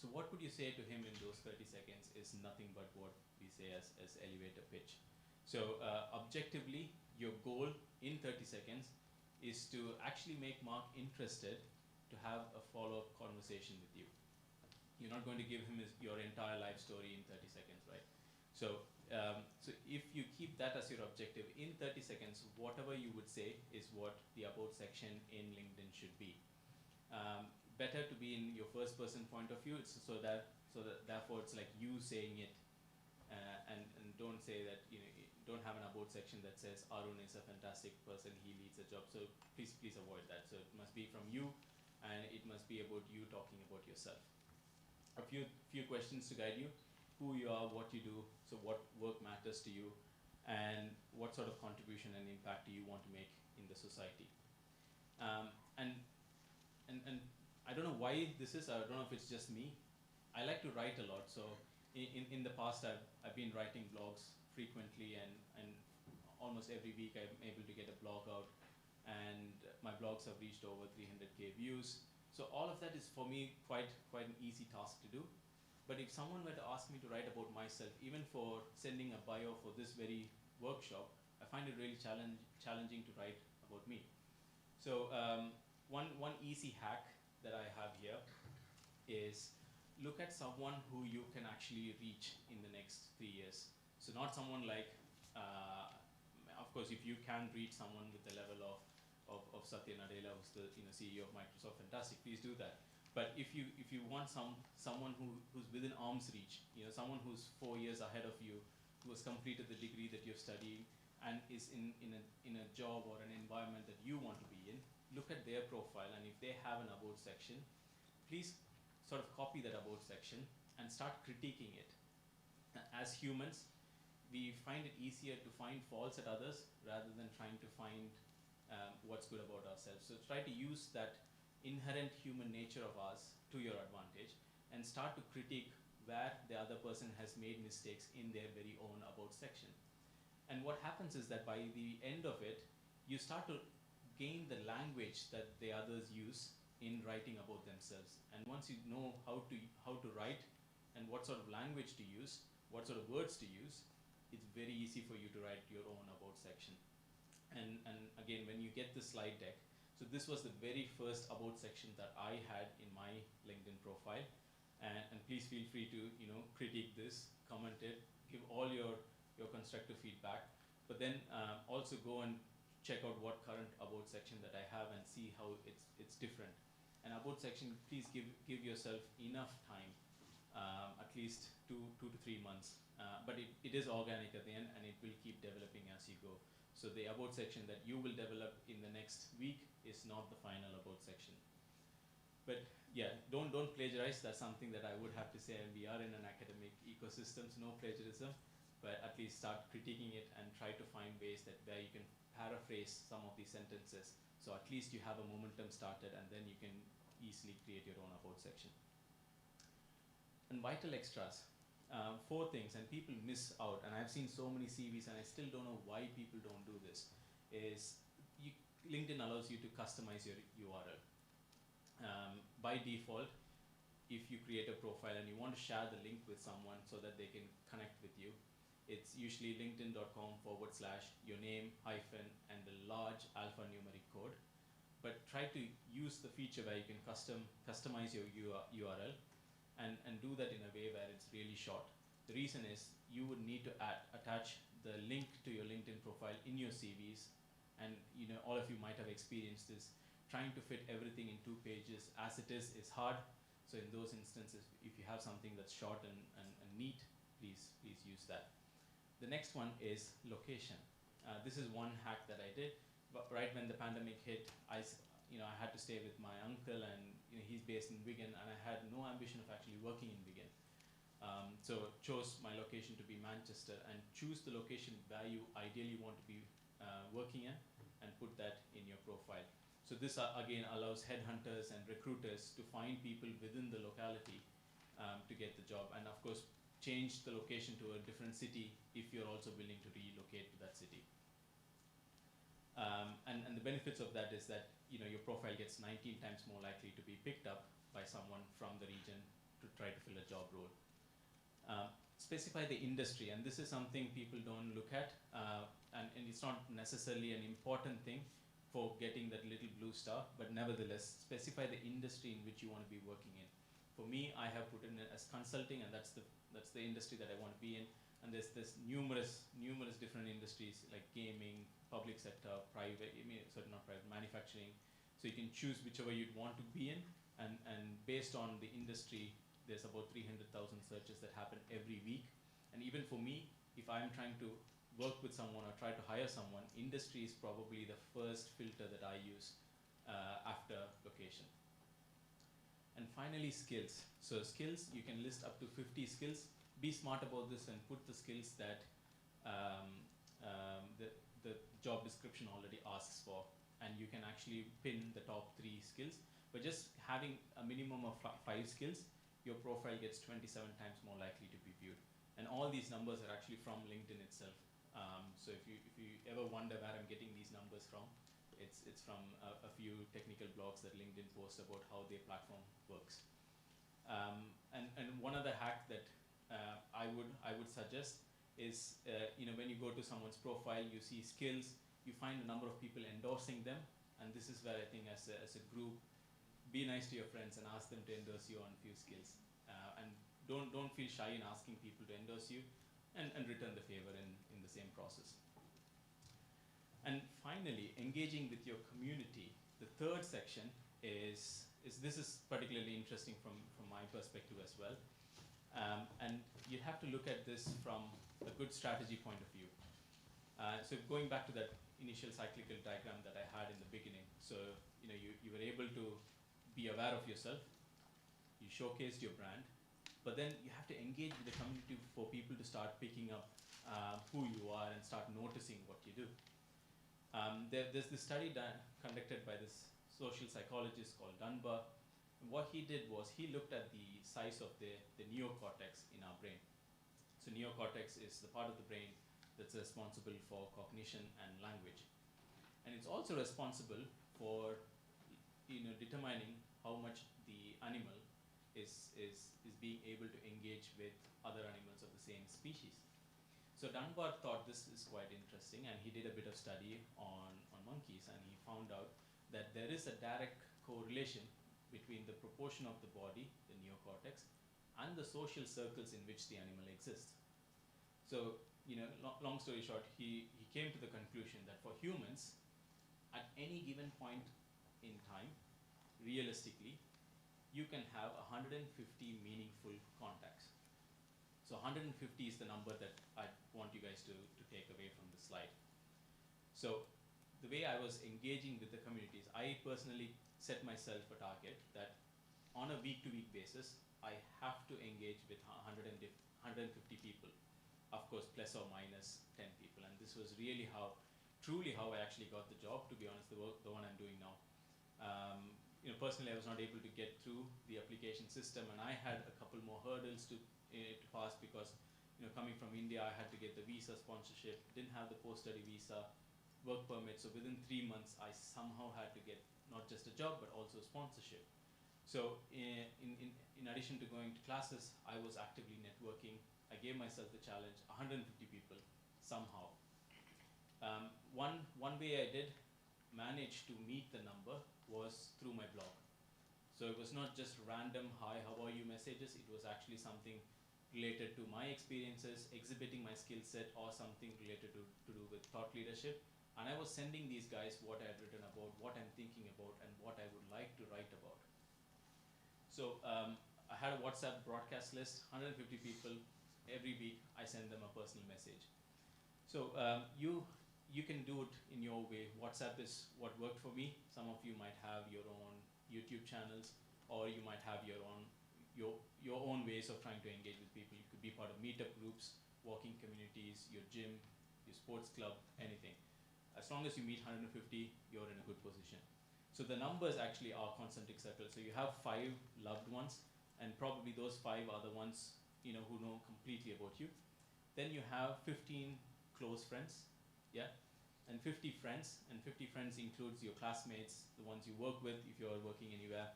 So what would you say to him in those 30 seconds is nothing but what we say as elevator pitch. So objectively, your goal in 30 seconds is to actually make Mark interested to have a follow-up conversation with you. You're not going to give him your entire life story in 30 seconds, right? So if you keep that as your objective, in 30 seconds, whatever you would say is what the about section in LinkedIn should be. Better to be in your first person point of view, so that therefore it's like you saying it, and don't say that, don't have an about section that says Arun is a fantastic person, he leads a job. So please avoid that. So it must be from you, and it must be about you talking about yourself. A few questions to guide you: who you are, what you do, so what work matters to you, and what sort of contribution and impact do you want to make in the society. And I don't know why this is. I don't know if it's just me. I like to write a lot. So in the past, I've been writing blogs frequently, and almost every week I'm able to get a blog out, and my blogs have reached over 300k views. So all of that is for me quite an easy task to do. But if someone were to ask me to write about myself, even for sending a bio for this very workshop, I find it really challenging to write about me. So one easy hack that I have here is look at someone who you can actually reach in the next 3 years. So not someone like, of course, if you can reach someone with the level of Satya Nadella, who's the CEO of Microsoft, fantastic, please do that. But if you want someone who's within arm's reach, someone who's 4 years ahead of you, who has completed the degree that you're studying, and is in a job or an environment that you want to be in, look at their profile, and if they have an about section, please sort of copy that about section and start critiquing it. As humans, we find it easier to find faults at others rather than trying to find what's good about ourselves. So try to use that inherent human nature of ours to your advantage and start to critique where the other person has made mistakes in their very own about section. And what happens is that by the end of it, you start to gain the language that the others use in writing about themselves. And once you know how to write and what sort of language to use, what sort of words to use, it's very easy for you to write your own about section. And again, when you get the slide deck, so this was the very first about section that I had in my LinkedIn profile. And please feel free to critique this, comment it, give all your constructive feedback. But then also go and check out what current about section that I have and see how it's different. And about section, please give yourself enough time, at least two to 3 months. But it is organic at the end, and it will keep developing as you go. So the about section that you will develop in the next week is not the final about section. But yeah, don't plagiarize. That's something that I would have to say. And we are in an academic ecosystem, so no plagiarism. But at least start critiquing it and try to find ways where you can paraphrase some of these sentences. So at least you have a momentum started, and then you can easily create your own about section. And vital extras. 4 things, and people miss out, and I've seen so many CVs and I still don't know why people don't do this, is LinkedIn allows you to customize your URL. By default, if you create a profile and you want to share the link with someone so that they can connect with you, it's usually linkedin.com/your name hyphen and the large alphanumeric code. But try to use the feature where you can customize your URL and do that in a way where it's really short. The reason is you would need to attach the link to your LinkedIn profile in your CVs, and all of you might have experienced this. Trying to fit everything in 2 pages as it is hard. So in those instances, if you have something that's short and neat, please use that. The next one is location. This is one hack that I did. But right when the pandemic hit, I had to stay with my uncle, and he's based in Wigan, and I had no ambition of actually working in Wigan. So chose my location to be Manchester, and choose the location where you ideally want to be working in, and put that in your profile. So this again allows headhunters and recruiters to find people within the locality to get the job, and of course change the location to a different city if you're also willing to relocate to that city. And the benefits of that is that your profile gets 19 times more likely to be picked up by someone from the region to try to fill a job role. Specify the industry, and this is something people don't look at, and it's not necessarily an important thing for getting that little blue star, but nevertheless specify the industry in which you want to be working in. For me, I have put in it as consulting, and that's the industry that I want to be in. And there's numerous different industries like gaming, public sector, private, not private, manufacturing. So you can choose whichever you'd want to be in, and based on the industry, there's about 300,000 searches that happen every week. And even for me, if I'm trying to work with someone or try to hire someone, industry is probably the first filter that I use after location. And finally, skills. So skills, you can list up to 50 skills. Be smart about this and put the skills that the job description already asks for. And you can actually pin the top 3 skills. But just having a minimum of 5 skills, your profile gets 27 times more likely to be viewed. And all these numbers are actually from LinkedIn itself. So if you ever wonder where I'm getting these numbers from, it's from a few technical blogs that LinkedIn posts about how their platform works. And one other hack that I would suggest is when you go to someone's profile, you see skills, you find a number of people endorsing them, and this is where I think as a group, be nice to your friends and ask them to endorse you on a few skills, and don't feel shy in asking people to endorse you, and return the favor in the same process. And finally, engaging with your community. The third section is this is particularly interesting from my perspective as well. And you have to look at this from a good strategy point of view. So going back to that initial cyclical diagram that I had in the beginning, so you were able to be aware of yourself, you showcased your brand, but then you have to engage with the community for people to start picking up who you are and start noticing what you do. There's this study conducted by this social psychologist called Dunbar. And what he did was he looked at the size of the neocortex in our brain. So neocortex is the part of the brain that's responsible for cognition and language. And it's also responsible for determining how much the animal is being able to engage with other animals of the same species. So Dunbar thought this is quite interesting, and he did a bit of study on monkeys, and he found out that there is a direct correlation between the proportion of the body, the neocortex, and the social circles in which the animal exists. So, long story short, he came to the conclusion that for humans, at any given point in time, realistically, you can have 150 meaningful contacts. So 150 is the number that I want you guys to take away from the slide. So the way I was engaging with the communities, I personally set myself a target that on a week-to-week basis, I have to engage with 150 people. Of course, plus or minus 10 people. And this was really truly how I actually got the job, to be honest, the one I'm doing now. Personally, I was not able to get through the application system, and I had a couple more hurdles to pass because, coming from India, I had to get the visa sponsorship, didn't have the post-study visa, work permit. So within 3 months, I somehow had to get not just a job, but also sponsorship. So in addition to going to classes, I was actively networking. I gave myself the challenge, 150 people, somehow. One way I did manage to meet the number was through my blog. So it was not just random hi, how are you messages. It was actually something related to my experiences, exhibiting my skill set, or something related to do with thought leadership. And I was sending these guys what I had written about, what I'm thinking about, and what I would like to write about. So I had a WhatsApp broadcast list, 150 people. Every week I send them a personal message. So you can do it in your way. WhatsApp is what worked for me. Some of you might have your own YouTube channels, or you might have your own ways of trying to engage with people. You could be part of meetup groups, walking communities, your gym, your sports club, anything. As long as you meet 150, you're in a good position. So the numbers actually are concentric circles. So you have 5 loved ones, and probably those 5 are the ones who know completely about you. Then you have 15 close friends, and 50 friends. And 50 friends includes your classmates, the ones you work with if you're working anywhere.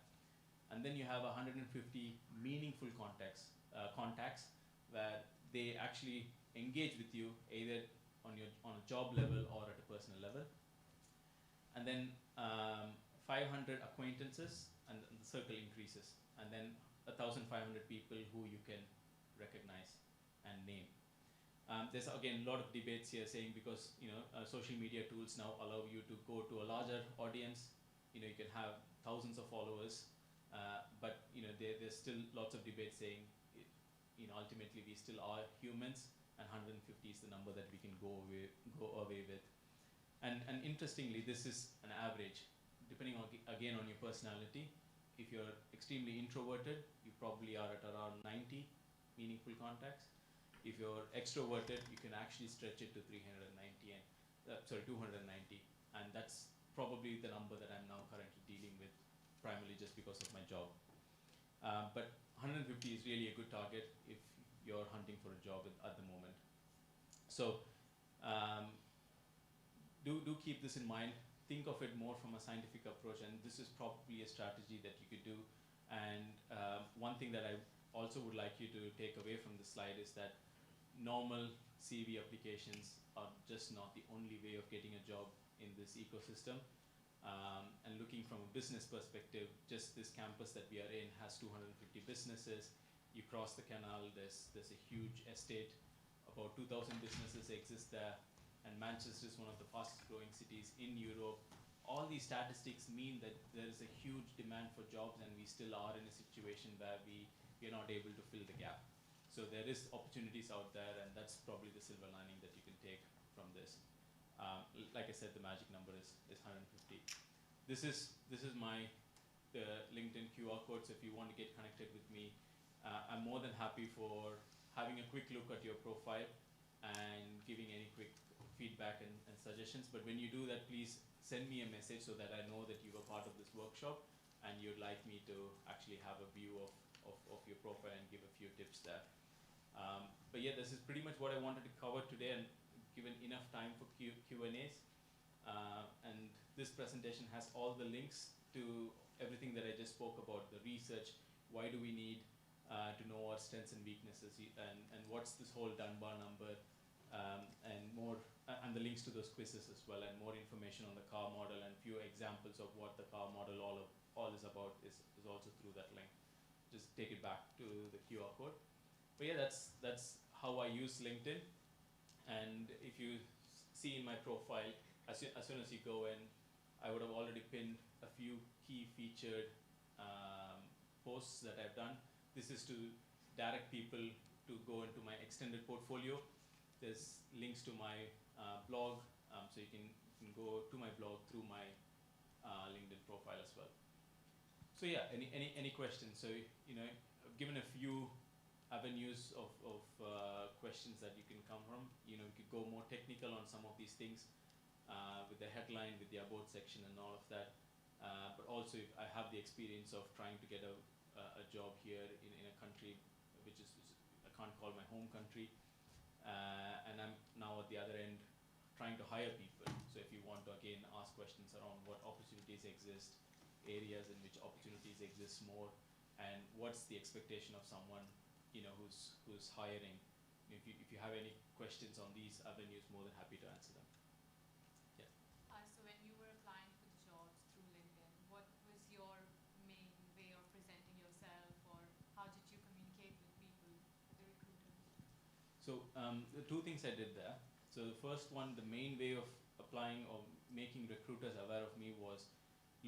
And then you have 150 meaningful contacts where they actually engage with you either on a job level or at a personal level. And then 500 acquaintances, and the circle increases. And then 1,500 people who you can recognize and name. There's again a lot of debates here saying because social media tools now allow you to go to a larger audience. You can have thousands of followers, but there's still lots of debates saying ultimately we still are humans, and 150 is the number that we can go away with. And interestingly, this is an average, depending on again on your personality. If you're extremely introverted, you probably are at around 90 meaningful contacts. If you're extroverted, you can actually stretch it to 290, and that's probably the number that I'm now currently dealing with, primarily just because of my job. But 150 is really a good target if you're hunting for a job at the moment. So do keep this in mind. Think of it more from a scientific approach, and this is probably a strategy that you could do. And one thing that I also would like you to take away from this slide is that normal CV applications are just not the only way of getting a job in this ecosystem. And looking from a business perspective, just this campus that we are in has 250 businesses. You cross the canal, there's a huge estate. About 2,000 businesses exist there. And Manchester is one of the fastest growing cities in Europe, all these statistics mean that there is a huge demand for jobs, and we still are in a situation where we are not able to fill the gap. So there is opportunities out there, and that's probably the silver lining that you can take from this. Like I said, the magic number is 150. This is my LinkedIn QR code, so if you want to get connected with me, I'm more than happy for having a quick look at your profile and giving any quick feedback and suggestions. But when you do that, please send me a message so that I know that you were part of this workshop and you'd like me to actually have a view of your profile and give a few tips there. But yeah, this is pretty much what I wanted to cover today, and given enough time for Q&As. And this presentation has all the links to everything that I just spoke about, the research, why do we need to know our strengths and weaknesses, and what's this whole Dunbar number, and more, and the links to those quizzes as well, and more information on the car model, and few examples of what the car model all is about is also through that link. Just take it back to the QR code. But yeah, that's how I use LinkedIn. And if you see in my profile, as soon as you go in, I would have already pinned a few key featured posts that I've done. This is to direct people to go into my extended portfolio. There's links to my blog, so you can go to my blog through my LinkedIn profile as well. So yeah, any questions? So I've given a few avenues of questions that you can come from. You could go more technical on some of these things with the headline, with the about section and all of that. But also, if I have the experience of trying to get a job here in a country which I can't call my home country, and I'm now at the other end trying to hire people. So if you want to again ask questions around what opportunities exist, areas in which opportunities exist more, and what's the expectation of someone who's hiring. If you have any questions on these avenues, more than happy to answer them. Yeah. So when you were applying for the jobs through LinkedIn, what was your main way of presenting yourself, or how did you communicate with people, with the recruiters? So the two things I did there. So the first one, the main way of applying or making recruiters aware of me was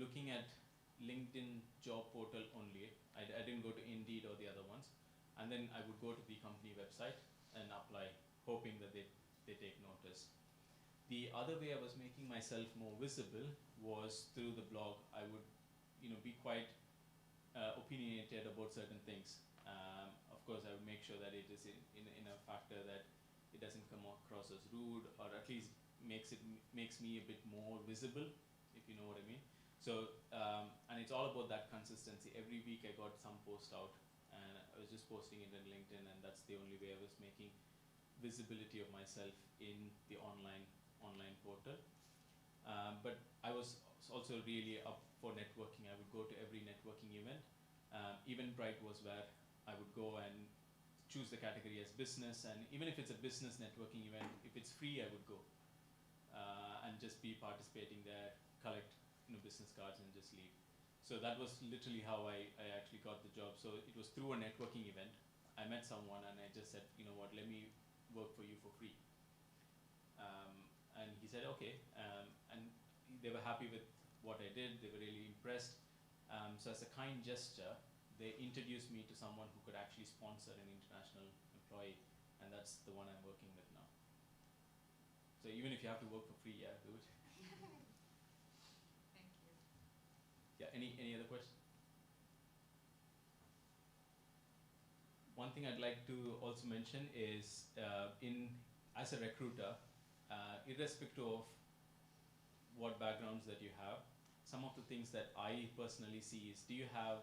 looking at LinkedIn job portal only. I didn't go to Indeed or the other ones. And then I would go to the company website and apply, hoping that they take notice. The other way I was making myself more visible was through the blog. I would be quite opinionated about certain things. Of course, I would make sure that it is in a factor that it doesn't come across as rude, or at least makes me a bit more visible, if you know what I mean. So, and it's all about that consistency. Every week I got some post out, and I was just posting it on LinkedIn, and that's the only way I was making visibility of myself in the online portal. But I was also really up for networking. I would go to every networking event. Eventbrite was where I would go and choose the category as business, and even if it's a business networking event, if it's free, I would go and just be participating there, collect business cards and just leave. So that was literally how I actually got the job. So it was through a networking event. I met someone and I just said, you know what, let me work for you for free. And he said, okay. And they were happy with what I did. They were really impressed. So as a kind gesture, they introduced me to someone who could actually sponsor an international employee. And that's the one I'm working with now. So even if you have to work for free, yeah, do it. Thank you. Yeah, any other questions? One thing I'd like to also mention is as a recruiter, irrespective of what backgrounds that you have, some of the things that I personally see is, do you have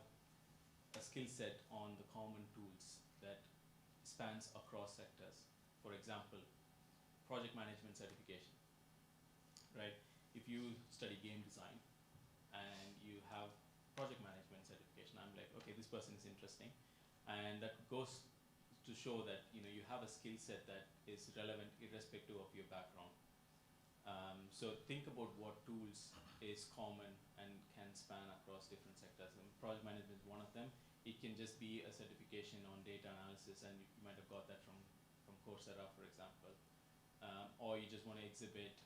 a skill set on the common tools that spans across sectors? For example, project management certification, right? If you study game design and you have project management certification, I'm like, okay, this person is interesting. And that goes to show that you have a skill set that is relevant irrespective of your background. So think about what tools is common and can span across different sectors. And project management is one of them. It can just be a certification on data analysis, and you might have got that from Coursera, for example. Or you just want to exhibit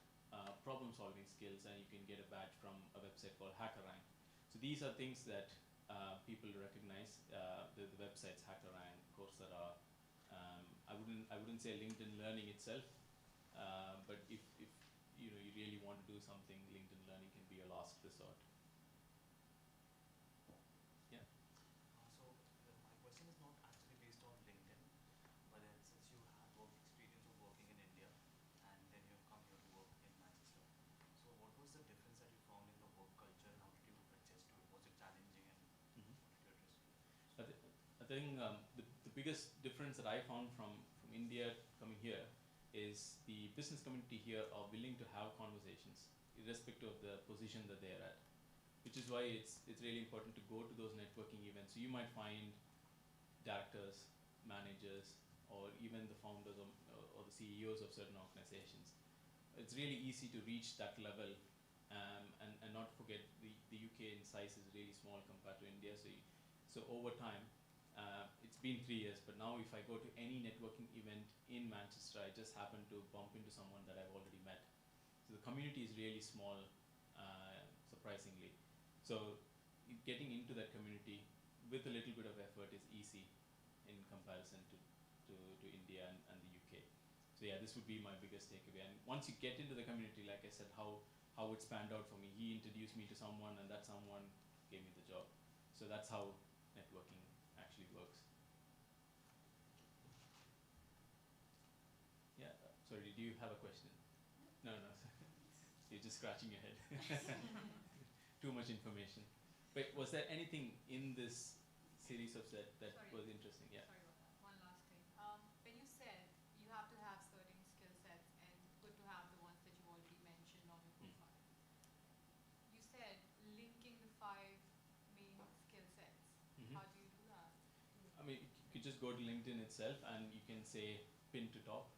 problem-solving skills, and you can get a badge from a website called HackerRank. So these are things that people recognize. The websites HackerRank, Coursera. I wouldn't say LinkedIn Learning itself, but if you really want to do something, LinkedIn Learning can be your last resort. Yeah. So my question is not actually based on LinkedIn, but then since you had work experience of working in India and then you have come here to work in Manchester, so what was the difference that you found in the work culture and how did you adjust to it? Was it challenging and how did you address it? I think the biggest difference that I found from India coming here is the business community here are willing to have conversations irrespective of the position that they're at, which is why it's really important to go to those networking events. So you might find directors, managers, or even the founders or the CEOs of certain organizations. It's really easy to reach that level, and not forget the UK in size is really small compared to India. So over time, it's been 3 years, but now if I go to any networking event in Manchester, I just happen to bump into someone that I've already met. So the community is really small, surprisingly. So getting into that community with a little bit of effort is easy in comparison to India and the UK. So yeah, this would be my biggest takeaway. And once you get into the community, like I said, how it spanned out for me. He introduced me to someone, and that someone gave me the job. So that's how networking actually works. Yeah, sorry, did you have a question? No. You're just scratching your head. Too much information. But was there anything in this series of that was interesting? Yeah. Sorry about that. One last thing. When you said you have to have certain skill sets and good to have the ones that you've already mentioned on your profile. You said linking the 5 main skill sets. How do you do that? I mean, you could just go to LinkedIn itself and you can say pin to top.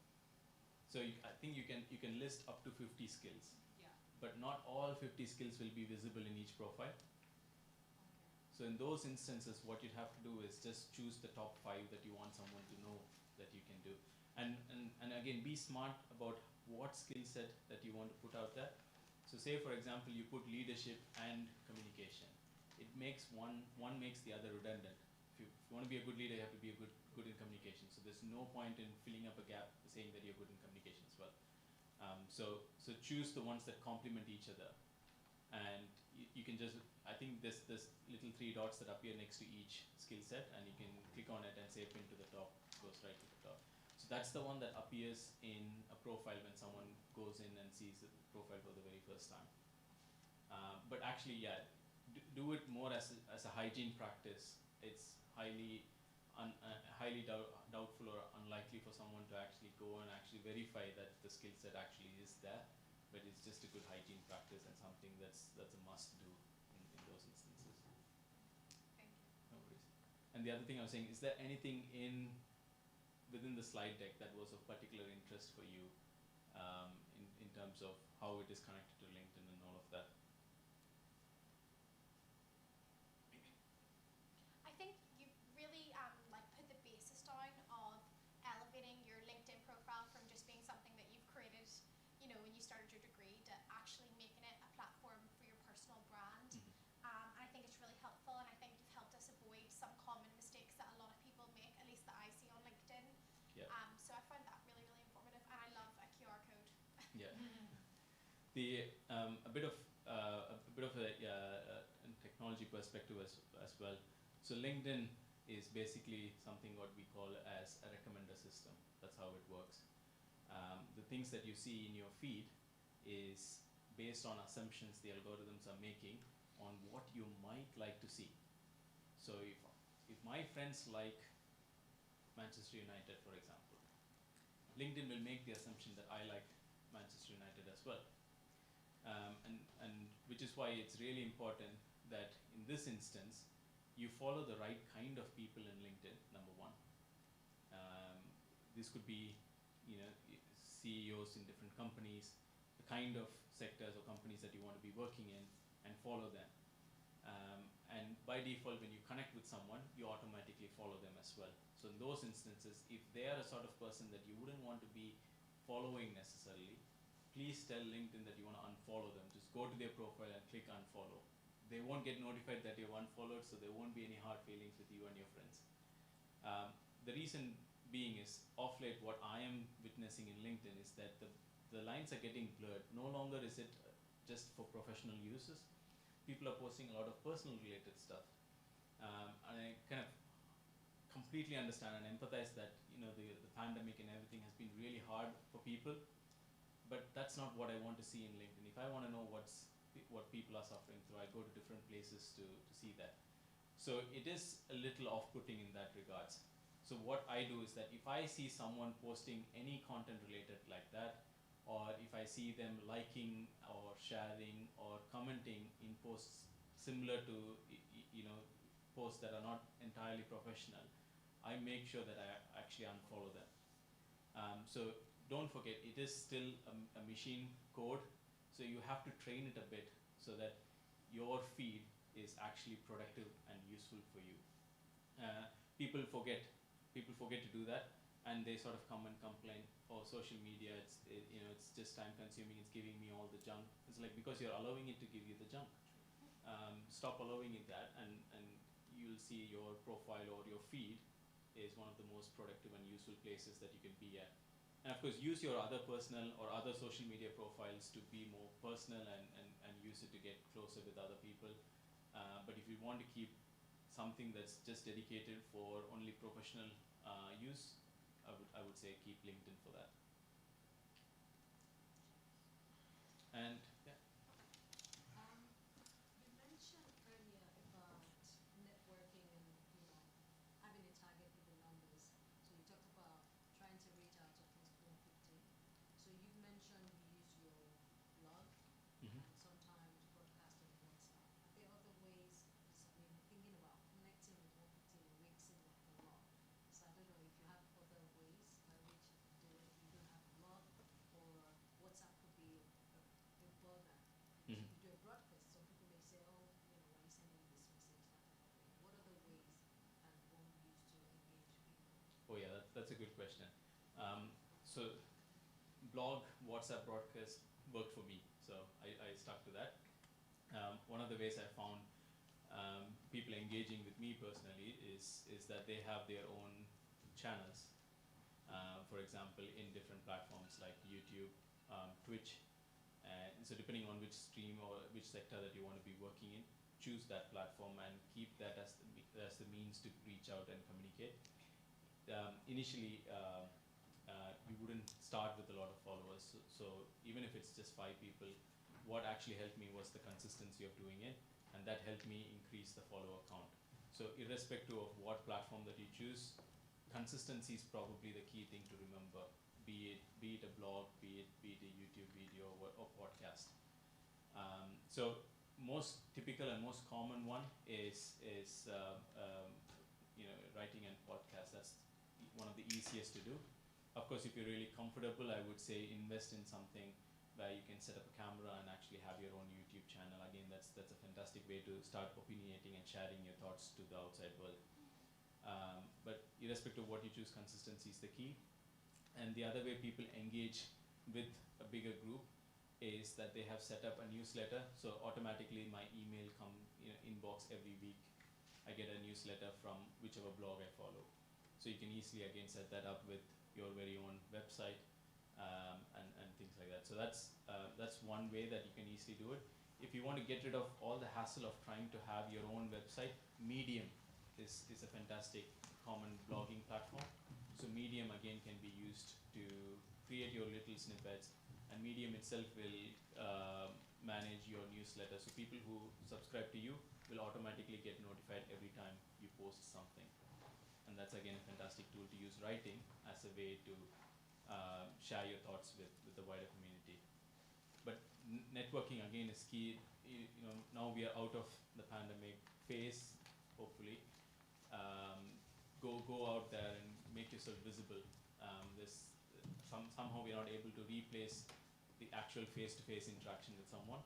So I think you can list up to 50 skills. Yeah. But not all 50 skills will be visible in each profile. So in those instances, what you'd have to do is just choose the top 5 that you want someone to know that you can do. And again, be smart about what skill set that you want to put out there. So say, for example, you put leadership and communication. It makes one makes the other redundant. If you want to be a good leader, you have to be good in communication. So there's no point in filling up a gap saying that you're good in communication as well. So choose the ones that complement each other. And you can just, I think there's little 3 dots that appear next to each skill set, and you can click on it and say pin to the top, goes right to the top. So that's the one that appears in a profile when someone goes in and sees the profile for the very first time. But actually, yeah, do it more as a hygiene practice. It's highly doubtful or unlikely for someone to actually go and actually verify that the skill set actually is there. But it's just a good hygiene practice and something that's a must do in those instances. Thank you. No worries. And the other thing I was saying, is there anything within the slide deck that was of particular interest for you in terms of how it is connected to LinkedIn and all of that? I think you've really put the basis down of elevating your LinkedIn profile from just being something that you've created, when you started your degree, to actually making it a platform for your personal brand. And I think it's really helpful, and I think you've helped us avoid some common mistakes that a lot of people make, at least that I see on LinkedIn. Yeah. So I find that really, really informative, and I love a QR code. Yeah. A bit of a technology perspective as well. So LinkedIn is basically something what we call as a recommender system. That's how it works. The things that you see in your feed is based on assumptions the algorithms are making on what you might like to see. So if my friends like Manchester United, for example, LinkedIn will make the assumption that I like Manchester United as well. And which is why it's really important that in this instance, you follow the right kind of people in LinkedIn, number 1. This could be, CEOs in different companies, the kind of sectors or companies that you want to be working in, and follow them. And by default, when you connect with someone, you automatically follow them as well. So in those instances, if they are a sort of person that you wouldn't want to be following necessarily, please tell LinkedIn that you want to unfollow them. Just go to their profile and click unfollow. They won't get notified that you've unfollowed, so there won't be any hard feelings with you and your friends. The reason being is, of late, what I am witnessing in LinkedIn is that the lines are getting blurred. No longer is it just for professional uses. People are posting a lot of personal related stuff. And I kind of completely understand and empathize that, you know, the pandemic and everything has been really hard for people, but that's not what I want to see in LinkedIn. If I want to know what people are suffering through, I go to different places to see that. So it is a little off-putting in that regards. So what I do is that if I see someone posting any content related like that, or if I see them liking or sharing or commenting in posts similar to, you know, posts that are not entirely professional, I make sure that I actually unfollow them. So don't forget, it is still a machine code, so you have to train it a bit so that your feed is actually productive and useful for you. People forget to do that, and they sort of come and complain, oh, social media, you know, it's just time consuming, it's giving me all the junk. It's like, because you're allowing it to give you the junk. Stop allowing it that, and you'll see your profile or your feed is one of the most productive and useful places that you can be at. And of course, use your other personal or other social media profiles to be more personal and use it to get closer with other people. But if you want to keep something that's just dedicated for only professional use, I would say keep LinkedIn for that. And yeah. You mentioned earlier about networking and, you know, having a target with the numbers. So you talked about trying to reach out to at least 150. So you've mentioned you use your blog and sometimes broadcast on WhatsApp. Are there other ways? Because, I mean, thinking about connecting with 150 in a week seems like a lot. So I don't know if you have other ways by which you can do it. If you don't have a blog, or WhatsApp could be a burner. If you do a broadcast, some people may say, oh, you know, why are you sending me this message, that type of thing. What other ways can one use to engage people? Oh yeah, that's a good question. So blog, WhatsApp broadcast worked for me, so I stuck to that. One of the ways I found people engaging with me personally is that they have their own channels. For example, in different platforms like YouTube, Twitch. So depending on which stream or which sector that you want to be working in, choose that platform and keep that as the means to reach out and communicate. Initially, you wouldn't start with a lot of followers, so even if it's just 5 people, what actually helped me was the consistency of doing it, and that helped me increase the follower count. So irrespective of what platform that you choose, consistency is probably the key thing to remember, be it a blog, be it a YouTube video or podcast. So most typical and most common one is you know, writing and podcast. That's one of the easiest to do. Of course, if you're really comfortable, I would say invest in something where you can set up a camera and actually have your own YouTube channel. Again, that's a fantastic way to start opinionating and sharing your thoughts to the outside world. But irrespective of what you choose, consistency is the key. And the other way people engage with a bigger group is that they have set up a newsletter. So automatically my email inbox every week. I get a newsletter from whichever blog I follow. So you can easily again set that up with your very own website and things like that. So that's one way that you can easily do it. If you want to get rid of all the hassle of trying to have your own website, Medium is a fantastic common blogging platform. So Medium again can be used to create your little snippets, and Medium itself will manage your newsletter. So people who subscribe to you will automatically get notified every time you post something. And that's again a fantastic tool to use writing as a way to share your thoughts with the wider community. But networking again is key. You know, now we are out of the pandemic phase, hopefully. Go out there and make yourself visible. Somehow we are not able to replace the actual face-to-face interaction with someone.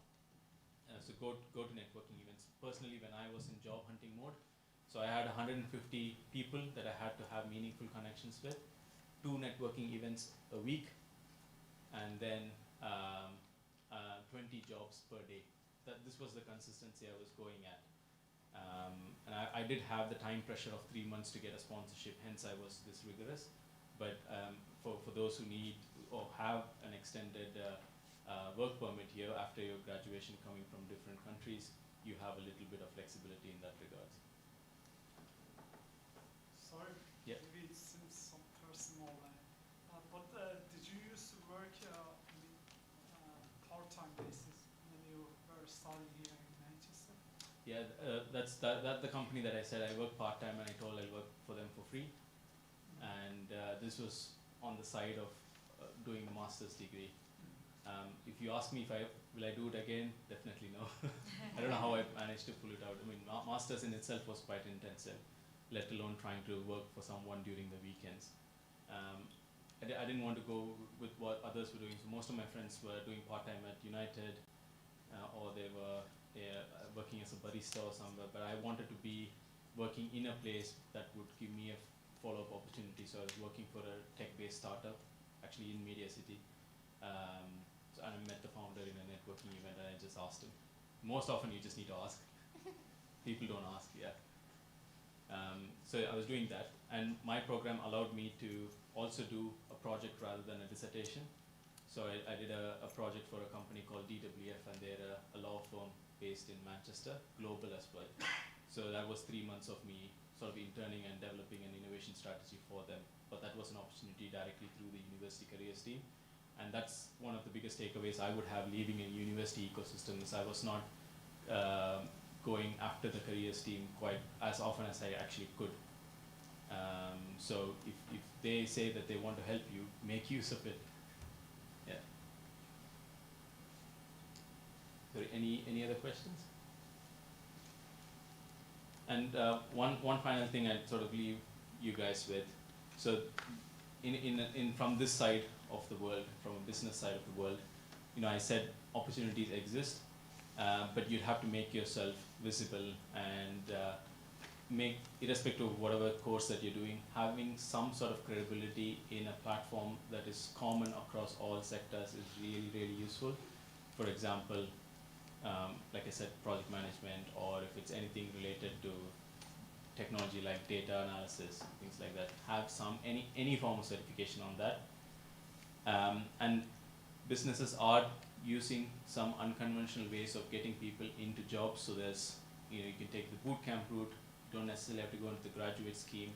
So go to networking events. Personally, when I was in job hunting mode, so I had 150 people that I had to have meaningful connections with, 2 networking events a week, and then jobs per day. This was the consistency I was going at. And I did have the time pressure of 3 months to get a sponsorship, hence I was this rigorous. But for those who need or have an extended work permit here after your graduation coming from different countries, you have a little bit of flexibility in that regard. Sorry, Yeah. maybe it seems some personal, but did you used to work on a part-time basis when you were studying here in Manchester? Yeah, that's the company that I said I work part-time, and I told I'll work for them for free. And this was on the side of doing a master's degree. If you ask me if will I do it again, definitely no. I don't know how I managed to pull it out. I mean, master's in itself was quite intensive, let alone trying to work for someone during the weekends. I didn't want to go with what others were doing. So most of my friends were doing part-time at United, or they were working as a barista or somewhere. But I wanted to be working in a place that would give me a follow-up opportunity. So I was working for a tech-based startup, actually in Media City. And I met the founder in a networking event, and I just asked him. Most often you just need to ask. People don't ask, yeah. So I was doing that, and my program allowed me to also do a project rather than a dissertation. So I did a project for a company called DWF, and they're a law firm based in Manchester, global as well. So that was 3 months of me sort of interning and developing an innovation strategy for them. But that was an opportunity directly through the university careers team. And that's one of the biggest takeaways I would have leaving a university ecosystem, is I was not going after the careers team quite as often as I actually could. So if they say that they want to help you, make use of it. Yeah. Sorry, any other questions? And one final thing I'd sort of leave you guys with. So in from this side of the world, from a business side of the world, I said opportunities exist, but you'd have to make yourself visible, and make, irrespective of whatever course that you're doing, having some sort of credibility in a platform that is common across all sectors is really, really useful. For example, like I said, project management, or if it's anything related to technology like data analysis, things like that, have any form of certification on that. And businesses are using some unconventional ways of getting people into jobs. So there's, you can take the bootcamp route. You don't necessarily have to go into the graduate scheme.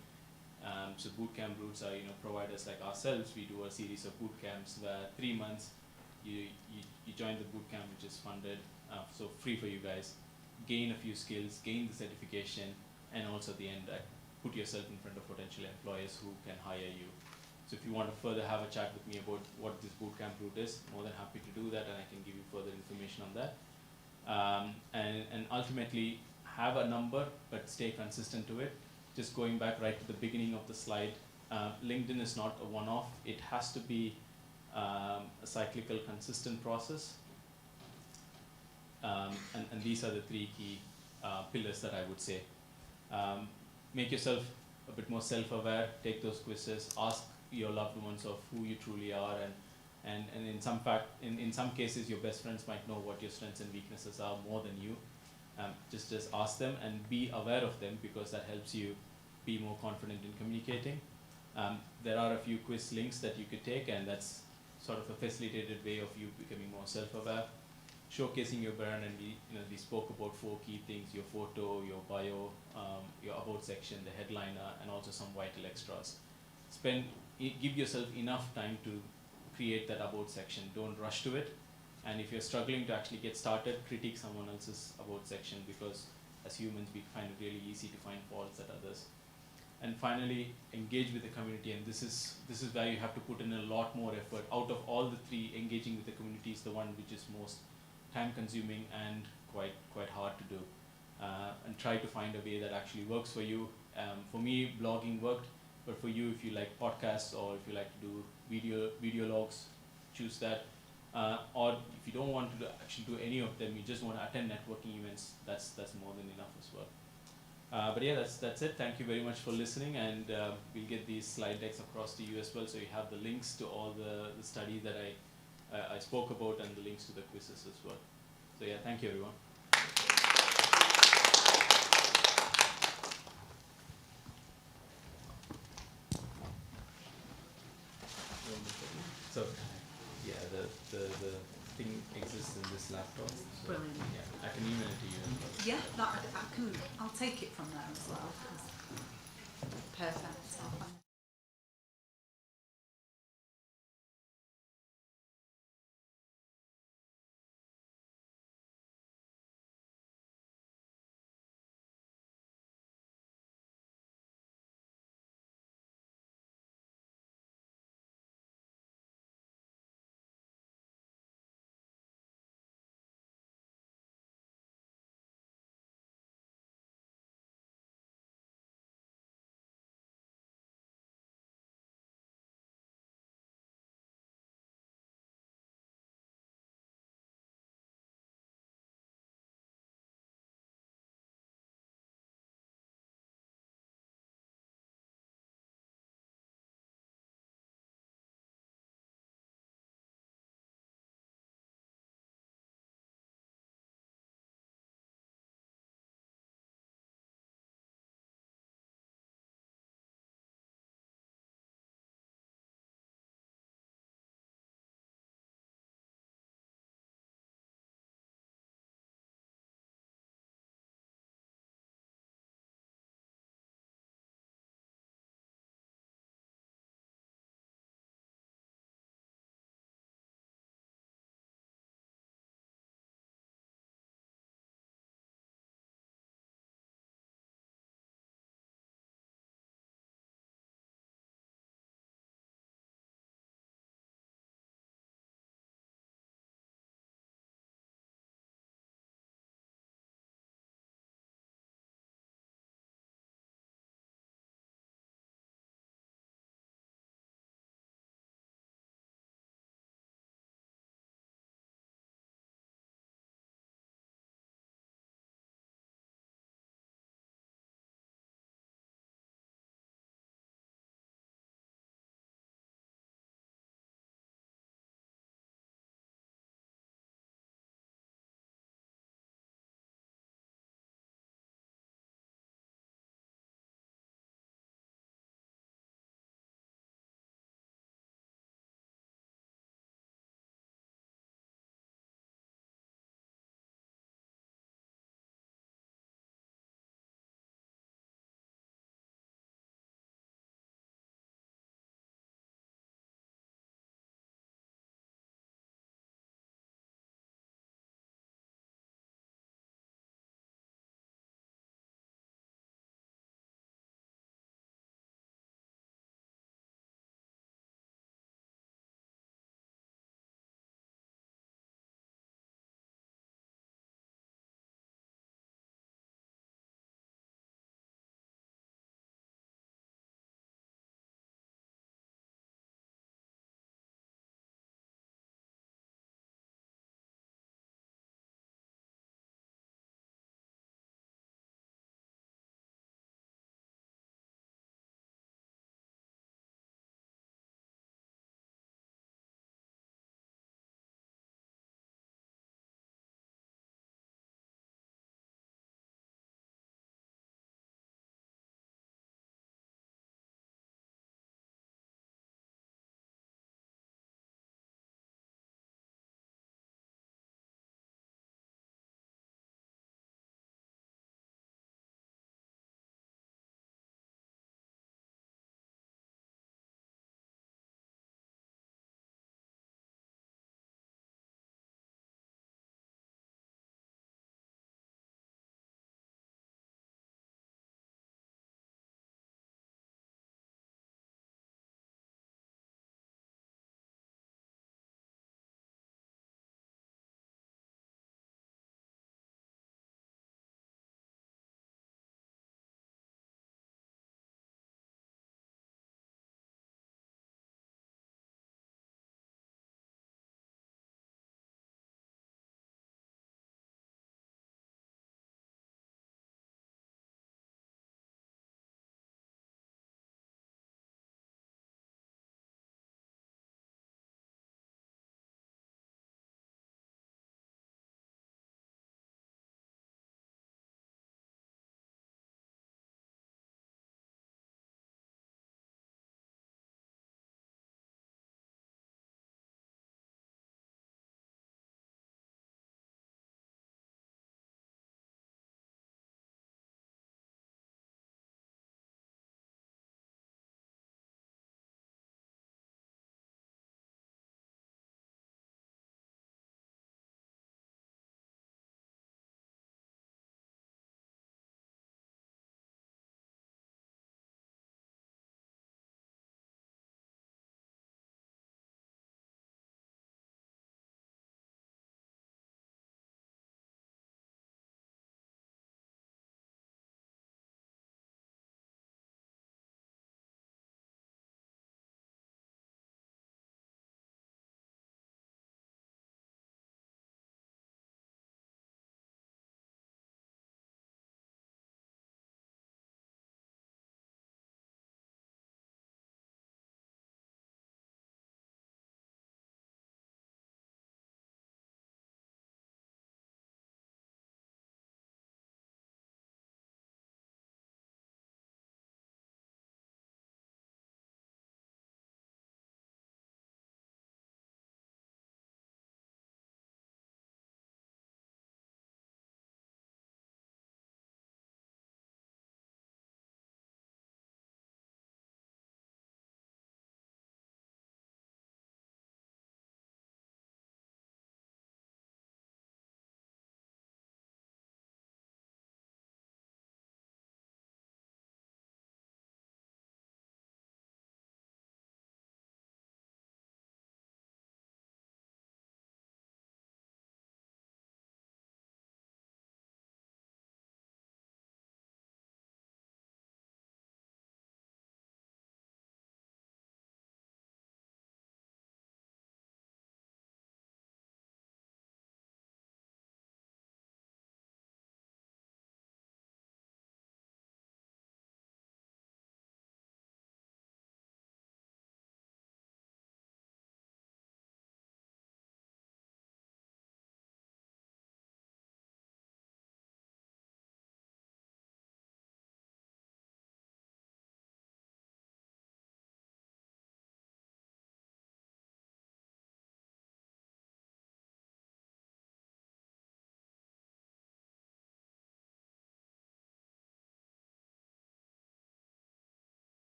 So bootcamp routes are, providers like ourselves. We do a series of bootcamps where 3 months you join the bootcamp, which is funded, so free for you guys. Gain a few skills, gain the certification, and also at the end, put yourself in front of potential employers who can hire you. So if you want to further have a chat with me about what this bootcamp route is, more than happy to do that, and I can give you further information on that. And ultimately, have a number, but stay consistent to it. Just going back right to the beginning of the slide, LinkedIn is not a one-off. It has to be a cyclical, consistent process. And these are the 3 key pillars that I would say. Make yourself a bit more self-aware, take those quizzes, ask your loved ones of who you truly are, and in some cases your best friends might know what your strengths and weaknesses are more than you. Just ask them and be aware of them, because that helps you be more confident in communicating. There are a few quiz links that you could take, and that's sort of a facilitated way of you becoming more self-aware. Showcasing your brand, and we spoke about 4 key things: your photo, your bio, your about section, the headliner, and also some vital extras. Give yourself enough time to create that about section. Don't rush to it. And if you're struggling to actually get started, critique someone else's about section, because as humans we find it really easy to find faults at others. And finally, engage with the community, and this is where you have to put in a lot more effort. Out of all the 3, engaging with the community is the one which is most time consuming and quite hard to do. And try to find a way that actually works for you. For me, blogging worked, but for you, if you like podcasts, or if you like to do video logs, choose that. Or if you don't want to actually do any of them, you just want to attend networking events, that's more than enough as well. But yeah, that's it. Thank you very much for listening, and we'll get these slide decks across to you as well, so you have the links to all the studies that I spoke about, and the links to the quizzes as well. So yeah, thank you everyone. So yeah, the thing exists in this laptop. So, Brilliant. yeah, I can email it to you as well. Yeah, that I can. I'll take it from there as well. Perfect.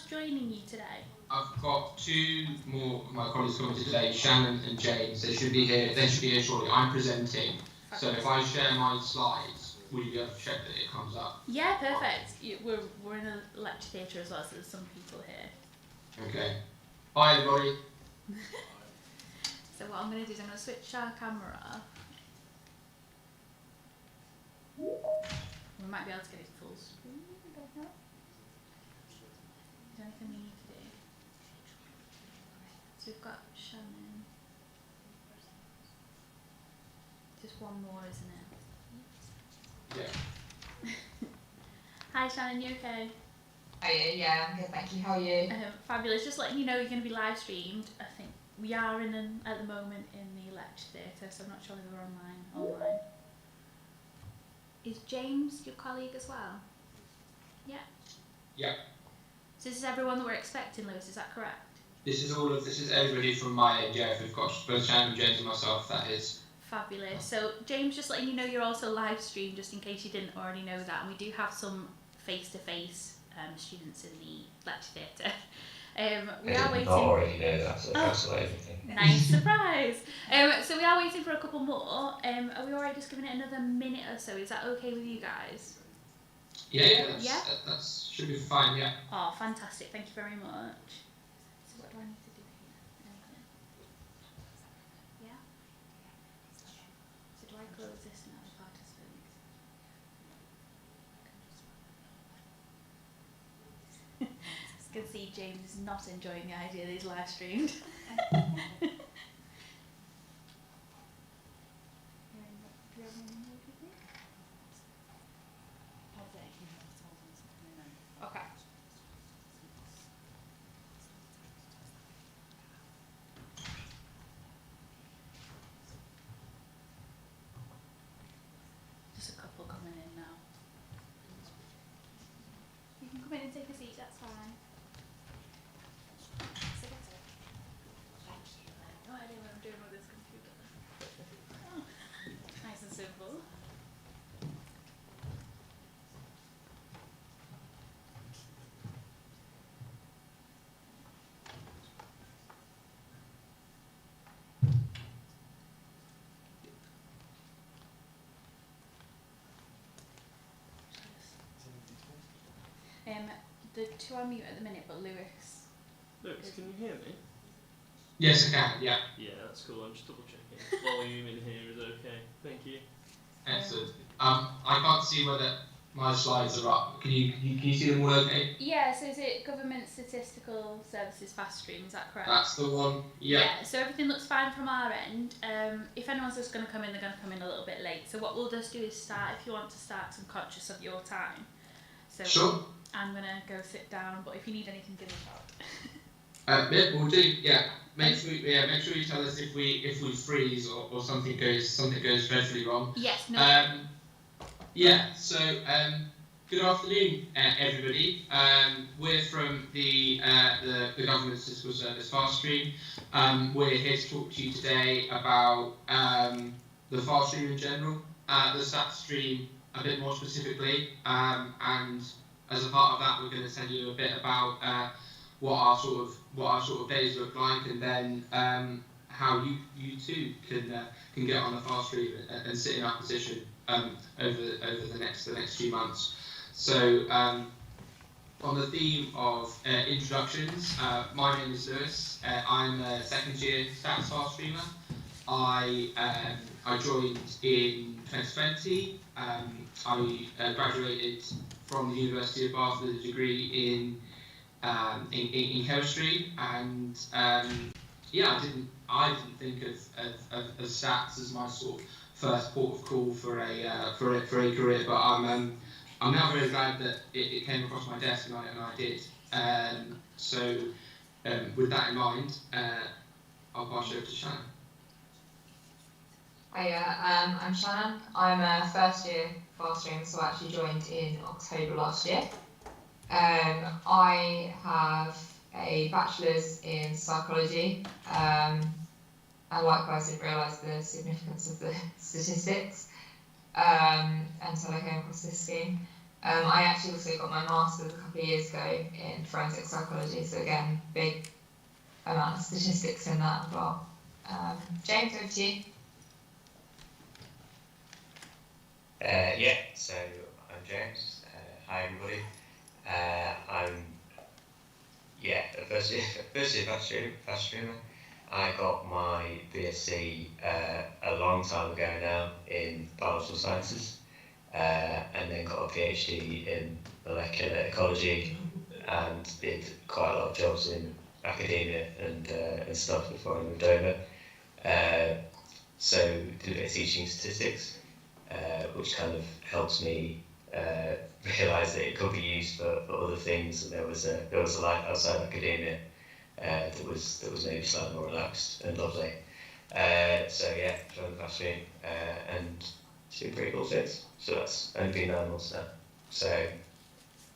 else joining you today? I've got two more of my colleagues coming today, Shannon and James. They should be here. They should be here shortly. I'm presenting, so if I share my slides, will you be able to check that it comes up? Yeah, perfect. We're in a lecture theatre as well, so there's some people here. Okay. Bye, everybody. So what I'm going to do is I'm going to switch our camera. We might be able to get it full screen. I don't know. Is there anything we need to do? So we've got Shannon. Just one more, isn't it? Yeah. Hi Shannon, you okay? Yeah, I'm good, thank you. How are you? Fabulous. Just letting you know you're going to be live streamed. I think we are at the moment in the lecture theatre, so I'm not sure if we're online. Is James your colleague as well? Yeah. Yeah. So this is everyone that we're expecting, Lewis, is that correct? This is everybody from my end. Yeah, if we've got both Shannon, James, and myself, that is. Fabulous. So James, just letting you know you're also live streamed, just in case you didn't already know that, and we do have some face-to-face students in the lecture theatre. We are waiting. I already know that, so that's everything. Nice surprise. So we are waiting for a couple more. Are we alright just giving it another minute or so? Is that okay with you guys? Yeah, that should be fine, yeah. Oh, fantastic. Thank you very much. So what do I need to do here? Yeah? So do I close this now, participants? You can see James is not enjoying the idea that he's live streamed. Okay. Just a couple coming in now. You can come in and take a seat, that's fine. No idea what I'm doing with this computer. Oh, nice and simple. The two on mute at the minute, but Lewis. Lewis, can you hear me? Yes, I can, yeah. Yeah, that's cool. I'm just double checking. Volume in here is okay. Thank you. Excellent. I can't see whether my slides are up. Can you see them all okay? Yeah, so is it Government Statistical Services Fast Stream, is that correct? That's the one, yeah. So everything looks fine from our end. If anyone's just going to come in, they're going to come in a little bit late. So what we'll just do is start, if you want to start, 'cause I'm conscious of your time. So sure. I'm going to go sit down, but if you need anything, give me a shout. Yeah, we'll do. Yeah, make sure you tell us if we freeze or something goes dreadfully wrong. Yes. No. Yeah. So good afternoon, everybody. We're from the Government Statistical Service Fast Stream. We're here to talk to you today about the Fast Stream in general, the Stat Stream a bit more specifically, and as a part of that, we're going to tell you a bit about what our sort of days look like, and then how you too can get on the Fast Stream and sit in our position over the next few months. So on the theme of introductions, my name is Lewis. I'm a second year Stats Fast Streamer. I joined in 2020. I graduated from the University of Bath with a degree in chemistry, and yeah, I didn't think of stats as my sort of first port of call for a career, but I'm now very glad that it came across my desk and I did. So with that in mind, I'll pass you over to Shannon. Hiya, I'm Shannon. I'm a first year Fast Streamer, so I actually joined in October last year. I have a bachelor's in psychology, and likewise didn't realise the significance of the statistics until I came across this scheme. I actually also got my master's a couple of years ago in forensic psychology, so again, big amount of statistics in that as well. James, over to you. Yeah, so I'm James. Hi everybody. I'm a first year fast streamer. I got my BSc a long time ago now in biological sciences, and then got a PhD in molecular ecology, and did quite a lot of jobs in academia and stuff before I moved over. So did a bit of teaching statistics, which kind of helps me realise that it could be used for other things. And there was a life outside academia that was maybe slightly more relaxed and lovely. So yeah, joined the fast stream and it's been pretty cool since. So that's only been 9 months now. So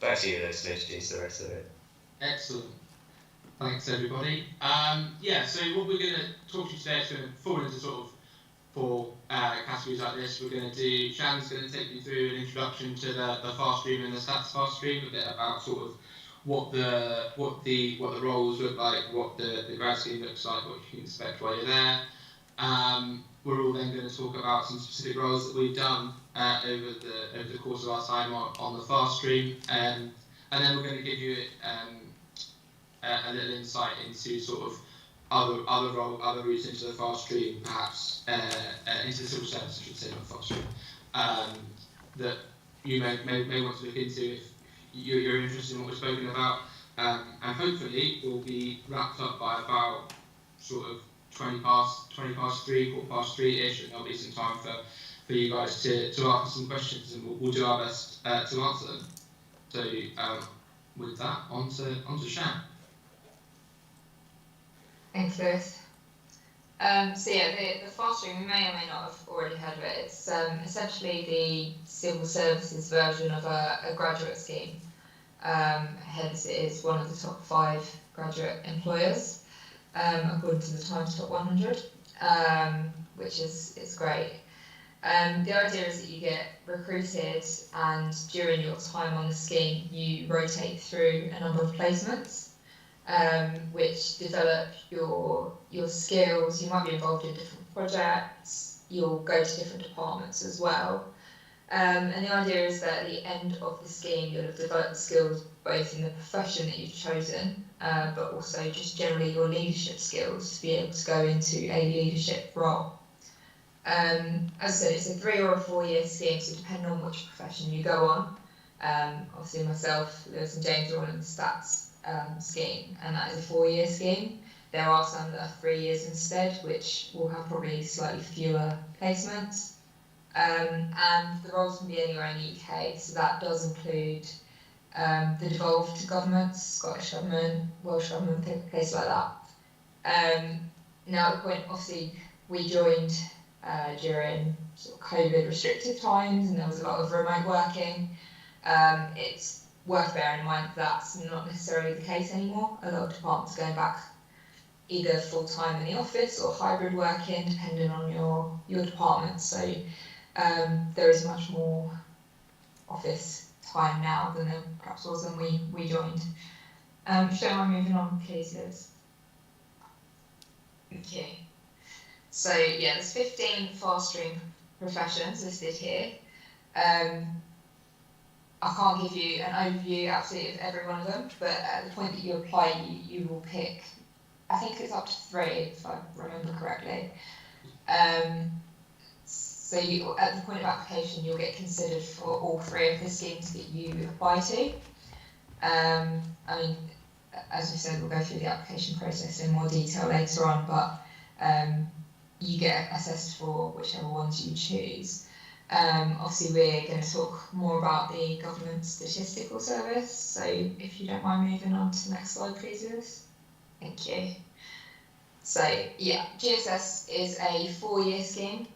back to you, Lewis, to introduce the rest of it. Excellent. Thanks, everybody. So what we're going to talk to you today is going to fall into sort of 4 categories like this. We're going to do, Shan's going to take you through an introduction to the fast stream and the stats fast stream, a bit about sort of what the roles look like, what the grad scheme looks like, what you can expect while you're there. We're all then going to talk about some specific roles that we've done over the course of our time on the fast stream, and then we're going to give you a little insight into sort of other routes into the fast stream, perhaps into the civil service, I should say, not fast stream, that you may want to look into if you're interested in what we've spoken about, and hopefully we'll be wrapped up by about sort of 20 past 3, 3:15-ish, and there'll be some time for you guys to ask some questions, and we'll do our best to answer them. So with that, on to Shan. Thanks, Lewis. The fast stream, you may or may not have already heard of it. It's essentially the civil services version of a graduate scheme. Hence, it is one of the top 5 graduate employers, according to the Times Top 100, which is great. The idea is that you get recruited, and during your time on the scheme, you rotate through a number of placements, which develop your skills. You might be involved in different projects. You'll go to different departments as well. And the idea is that at the end of the scheme, you'll have developed skills both in the profession that you've chosen, but also just generally your leadership skills to be able to go into a leadership role. As I said, it's a 3 or a 4 year scheme, so depending on which profession you go on. Obviously myself, Lewis and James are all in the stats scheme, and that is a 4 year scheme. There are some that are 3 years instead, which will have probably slightly fewer placements. And the roles can be anywhere in the UK, so that does include the devolved governments, Scottish Government, Welsh Government, places like that. Now, at the point, obviously, we joined during sort of COVID restrictive times, and there was a lot of remote working. It's worth bearing in mind that's not necessarily the case anymore. A lot of departments are going back either full-time in the office or hybrid working, depending on your department. So there is much more office time now than there perhaps was when we joined. Should I moving on, please, Liz? Okay. So yeah, there's 15 fast stream professions listed here. I can't give you an overview absolutely of every one of them, but at the point that you apply, you will pick, I think it's up to 3, if I remember correctly. So at the point of application, you'll get considered for all 3 of the schemes that you apply to. I mean, as we said, we'll go through the application process in more detail later on, but you get assessed for whichever ones you choose. Obviously, we're going to talk more about the Government Statistical Service, so if you don't mind moving on to the next slide, please, Lewis. Thank you. So, yeah, GSS is a 4-year scheme.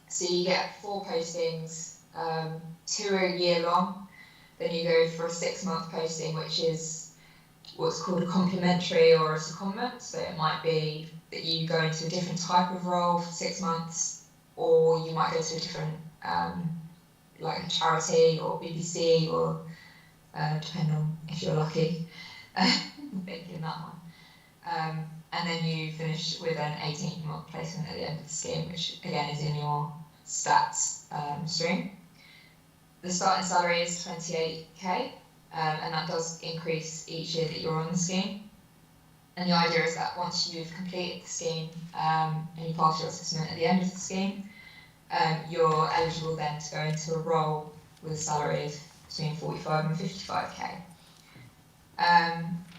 So you get 4 postings, 2 are a year long. Then you go for a 6-month posting, which is what's called a complementary or a secondment. So it might be that you go into a different type of role for 6 months, or you might go to a different like a charity or BBC or depending on if you're lucky, thinking that one. And then you finish with an 18-month placement at the end of the scheme, which again is in your stats stream. The starting salary is 28k, and that does increase each year that you're on the scheme. And the idea is that once you've completed the scheme and you pass your assessment at the end of the scheme, you're eligible then to go into a role with a salary of between 45 and 55k.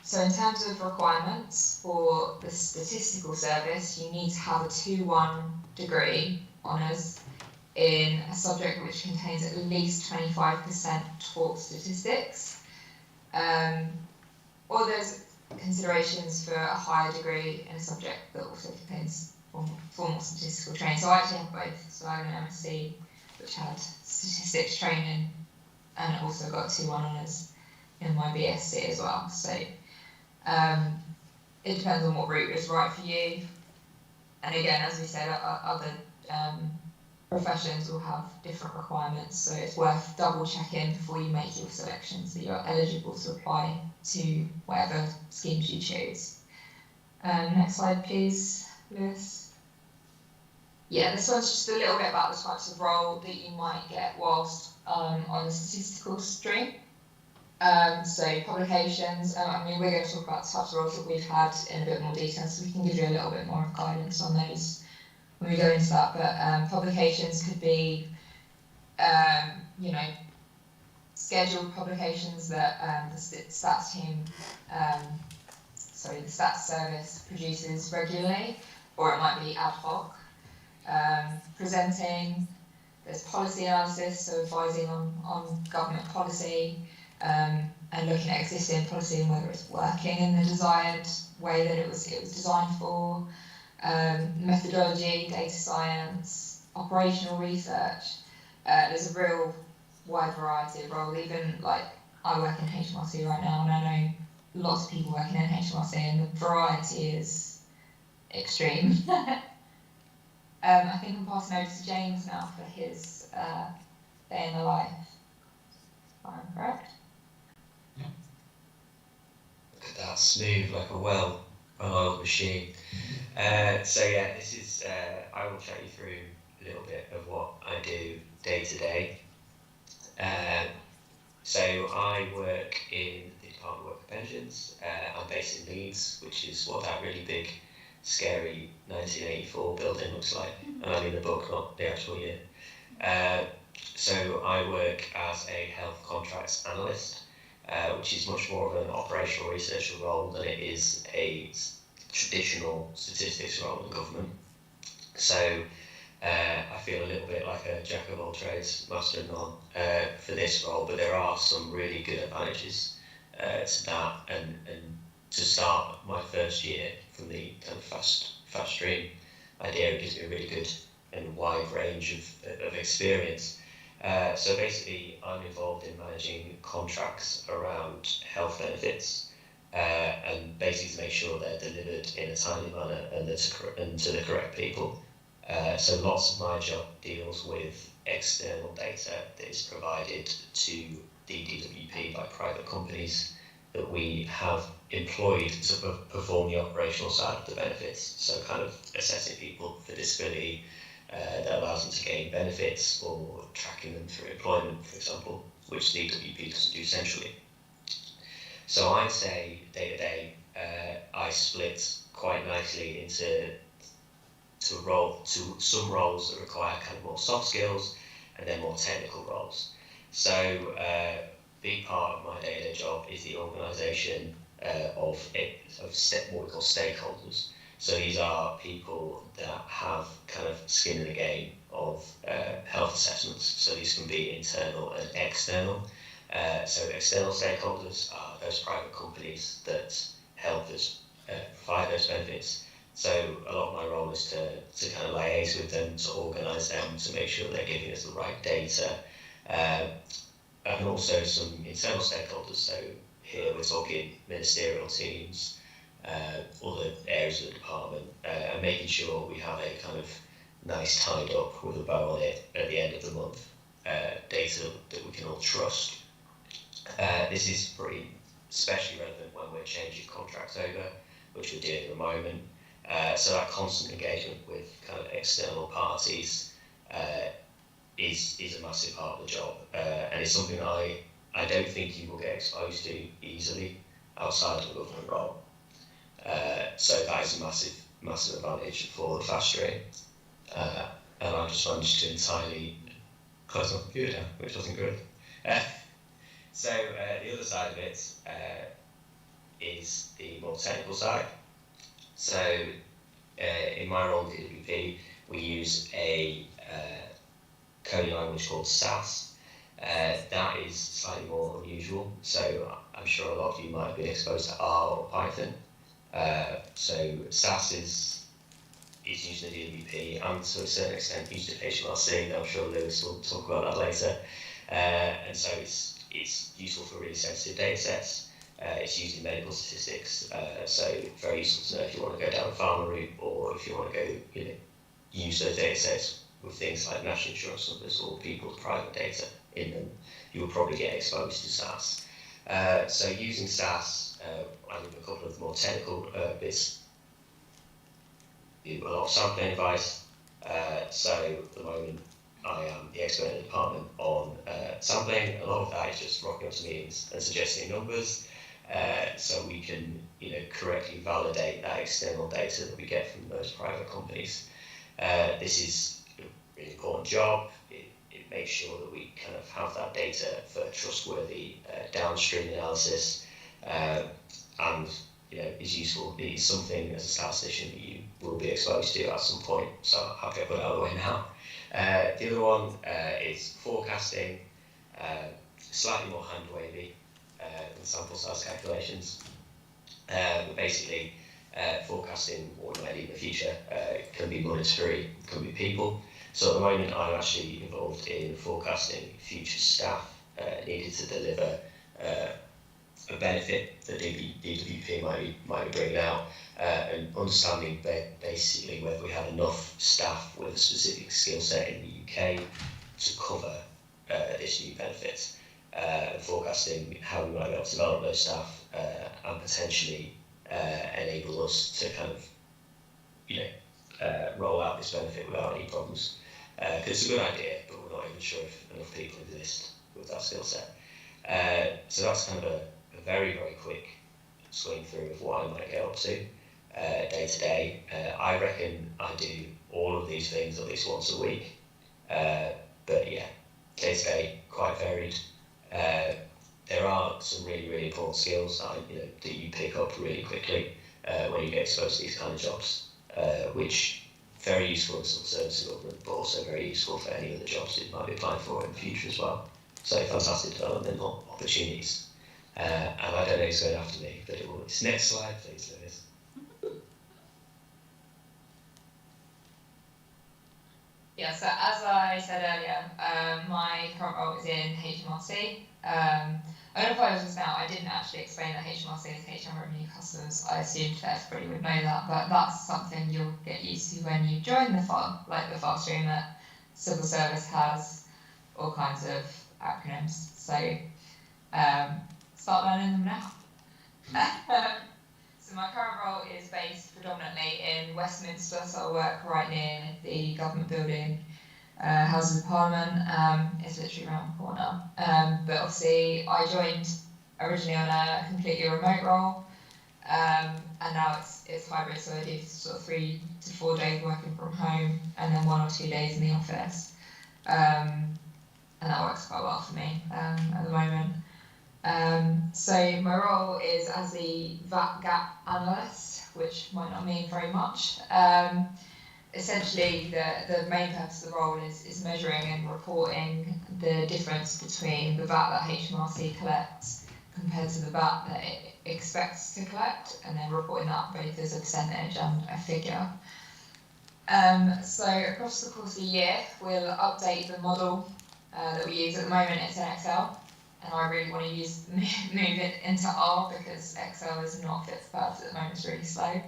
So in terms of requirements for the statistical service, you need to have a 2-1 degree honours in a subject which contains at least 25% taught statistics. Or there's considerations for a higher degree in a subject that also contains formal statistical training. So I actually have both. So I have an MSc which had statistics training, and it also got 2-1 honours in my BSc as well. So it depends on what route is right for you. And again, as we said, other professions will have different requirements, so it's worth double checking before you make your selections that you're eligible to apply to whatever schemes you choose. Next slide, please, Lewis. Yeah, this one's just a little bit about the types of role that you might get whilst on the statistical stream. So publications, I mean, we're going to talk about the types of roles that we've had in a bit more detail, so we can give you a little bit more guidance on those when we go into that. But publications could be, you know, scheduled publications that the stats team, the stats service produces regularly, or it might be ad hoc. Presenting, there's policy analysis, so advising on government policy, and looking at existing policy and whether it's working in the desired way that it was designed for. Methodology, data science, operational research. There's a real wide variety of roles. Even like I work in HMRC right now, and I know lots of people working in HMRC, and the variety is extreme. I think I'm passing over to James now for his day in the life. If I'm correct. Look at that, smooth like a well-oiled machine. So yeah, this is, I will chat you through a little bit of what I do day to day. So I work in the Department of Work and Pensions. I'm based in Leeds, which is what that really big, scary 1984 building looks like. And I mean the book, not the actual year. So I work as a health contracts analyst, which is much more of an operational researcher role than it is a traditional statistics role in government. So I feel a little bit like a jack of all trades, master of none for this role, but there are some really good advantages to that, and to start my first year from the kind of fast stream idea, it gives me a really good and wide range of experience. So basically, I'm involved in managing contracts around health benefits, and basically to make sure they're delivered in a timely manner and to the correct people. So lots of my job deals with external data that is provided to the DWP by private companies that we have employed to perform the operational side of the benefits. So kind of assessing people for disability that allows them to gain benefits, or tracking them through employment, for example, which the DWP doesn't do centrally. So I'd say day to day, I split quite nicely into some roles that require kind of more soft skills, and then more technical roles. So a big part of my day-to-day job is the organisation of what we call stakeholders. So these are people that have kind of skin in the game of health assessments. So these can be internal and external. So external stakeholders are those private companies that help us provide those benefits. So a lot of my role is to kind of liaise with them, to organise them, to make sure they're giving us the right data. And also some internal stakeholders. So here we're talking ministerial teams, other areas of the department, and making sure we have a kind of nice tied up with a bow on it at the end of the month. data that we can all trust. This is pretty especially relevant when we're changing contracts over, which we're doing at the moment. So that constant engagement with kind of external parties is a massive part of the job, and it's something that I don't think you will get exposed to easily outside of the government role. So that is a massive advantage for the fast stream. And I just managed to entirely close my computer down, which wasn't good. So the other side of it is the more technical side. So in my role at DWP, we use a coding language called SAS. That is slightly more unusual, so I'm sure a lot of you might have been exposed to R or Python. So SAS is used in the DWP and to a certain extent used in HMRC. I'm sure Lewis will talk about that later. And so it's useful for really sensitive data sets. It's used in medical statistics, so very useful to know if you want to go down a pharma route or if you want to go, use those data sets with things like national insurance numbers or people's private data in them. You will probably get exposed to SAS. So using SAS, I give a couple of more technical bits. A lot of sampling advice. So at the moment, I am the expert in the department on sampling. A lot of that is just rocking up to meetings and suggesting numbers, so we can, correctly validate that external data that we get from those private companies. This is a really important job. It makes sure that we kind of have that data for trustworthy downstream analysis, and is useful. It is something as a statistician that you will be exposed to at some point. So I'm happy I put it out of the way now. The other one is forecasting, slightly more hand wavy than sample size calculations. But basically, forecasting what we might need in the future can be monetary, can be people. So at the moment, I'm actually involved in forecasting future staff needed to deliver a benefit that DWP might be bringing out, and understanding basically whether we have enough staff with a specific skill set in the UK to cover this new benefit, and forecasting how we might be able to develop those staff and potentially enable us to kind of, roll out this benefit without any problems. Because it's a good idea, but we're not even sure if enough people exist with that skill set. So that's kind of a very, very quick swing through of what I might get up to day to day. I reckon I do all of these things at least once a week. But yeah, day to day, quite varied. There are some really, really important skills that you pick up really quickly when you get exposed to these kind of jobs, which very useful in civil service and government, but also very useful for any other jobs that you might be applying for in the future as well. So fantastic developmental opportunities. And I don't know who's going after me, but it will. It's next slide, please, Lewis. Yeah, so as I said earlier, my current role is in HMRC. I don't know if I was just now, I didn't actually explain that HMRC is HM Revenue Customs. I assumed that everybody would know that, but that's something you'll get used to when you join the farm, like the fast stream that civil service has all kinds of acronyms. So start learning them now. So my current role is based predominantly in Westminster, so I work right near the government building, Houses of Parliament. It's literally around the corner. But obviously I joined originally on a completely remote role, and now it's hybrid, so I do sort of 3 to 4 days working from home and then 1 or 2 days in the office. And that works quite well for me at the moment. So my role is as the VAT gap analyst, which might not mean very much. Essentially, the main purpose of the role is measuring and reporting the difference between the VAT that HMRC collects compared to the VAT that it expects to collect, and then reporting that both as a percentage and a figure. So across the course of the year, we'll update the model that we use. At the moment, it's in Excel, and I really want to move it into R because Excel is not fit for purpose at the moment. It's really slow.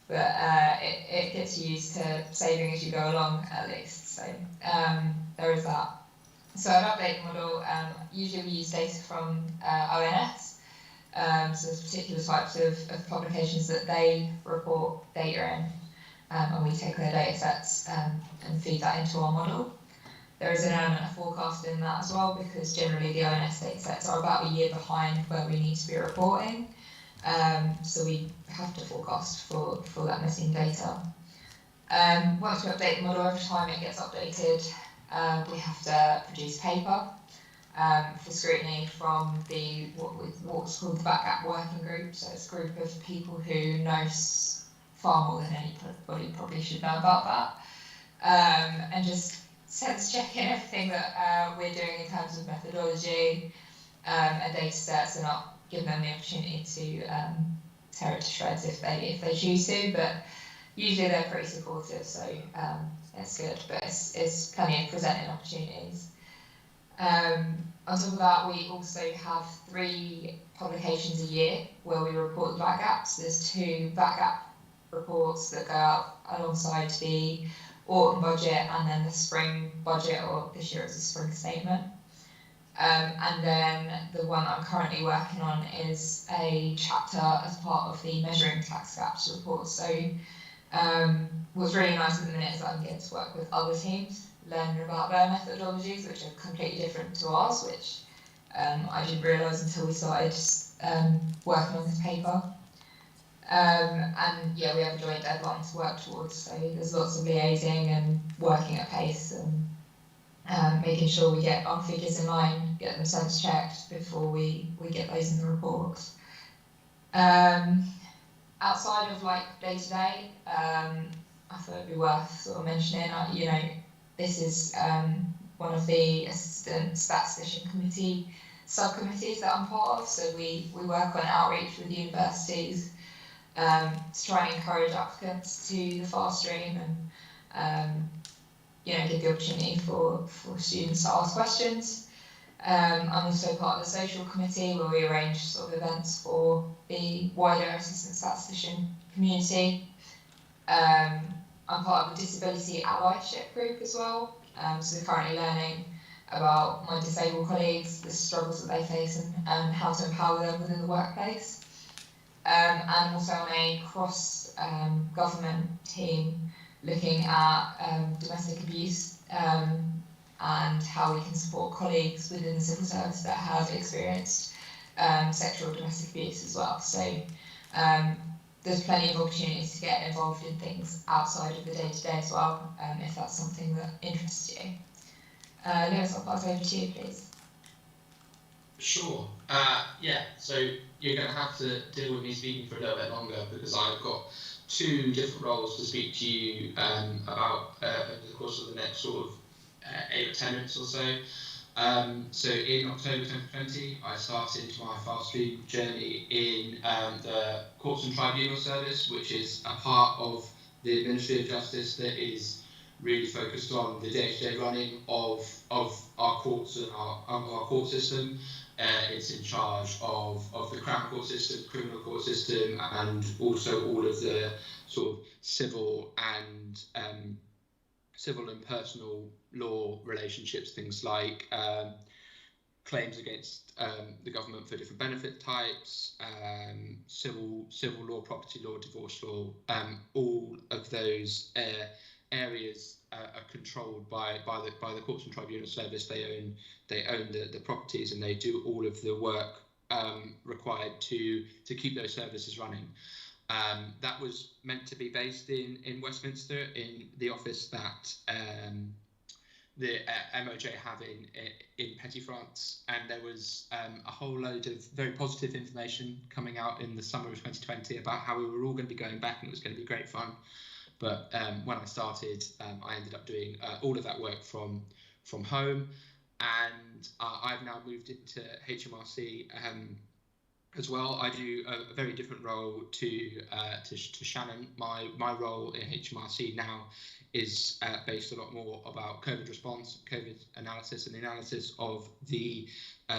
But it gets used to saving as you go along, at least. So there is that. So I'd update the model. Usually we use data from ONS. So there's particular types of publications that they report data in, and we take their data sets and feed that into our model. There is an element of forecast in that as well, because generally the ONS data sets are about a year behind where we need to be reporting. So we have to forecast for that missing data. Once we update the model, every time it gets updated, we have to produce paper for scrutiny from what's called the Back Gap Working Group. So it's a group of people who know far more than anybody probably should know about that, and just sense checking everything that we're doing in terms of methodology and data sets, and not giving them the opportunity to tear it to shreds if they choose to. But usually they're pretty supportive, so it's good. But it's plenty of presenting opportunities. On top of that, we also have 3 publications a year where we report the back gaps. There's 2 back gap reports that go out alongside the autumn budget and then the spring budget, or this year it's a spring statement. And then the one that I'm currently working on is a chapter as part of the Measuring Tax Gaps report. So what's really nice at the minute is that I'm getting to work with other teams, learning about their methodologies, which are completely different to ours, which I didn't realise until we started working on this paper. And yeah, we have a joint deadline to work towards, so there's lots of liaising and working at pace and making sure we get our figures in line, get them sense checked before we get those in the report. Outside of like day to day, I thought it'd be worth sort of mentioning, you know, this is one of the assistant statistician committee subcommittees that I'm part of. So we work on outreach with universities to try and encourage applicants to the FAST stream and you know, give the opportunity for students to ask questions. I'm also part of the social committee where we arrange sort of events for the wider assistant statistician community. I'm part of a disability allyship group as well. So we're currently learning about my disabled colleagues, the struggles that they face, and how to empower them within the workplace. And also on a cross government team looking at domestic abuse and how we can support colleagues within the civil service that have experienced sexual or domestic abuse as well. So there's plenty of opportunities to get involved in things outside of the day-to-day as well, if that's something that interests you. Lewis, I'll pass over to you, please. Sure. Yeah, so you're going to have to deal with me speaking for a little bit longer because I've got 2 different roles to speak to you about over the course of the next sort of 8 or 10 minutes or so. So in October 2020, I started my fast stream journey in the Courts and Tribunal Service, which is a part of the Ministry of Justice that is really focused on the day-to-day running of our courts and our court system. It's in charge of the Crown Court system, criminal court system, and also all of the sort of civil and personal law relationships, things like claims against the government for different benefit types, civil law, property law, divorce law. All of those areas are controlled by the Courts and Tribunal Service. They own the properties, and they do all of the work required to keep those services running. That was meant to be based in Westminster, in the office that the MOJ have in Petty France, and there was a whole load of very positive information coming out in the summer of 2020 about how we were all going to be going back and it was going to be great fun. But when I started, I ended up doing all of that work from home, and I've now moved into HMRC as well. I do a very different role to Shannon. My role in HMRC now is based a lot more about COVID response, COVID analysis, and the analysis of the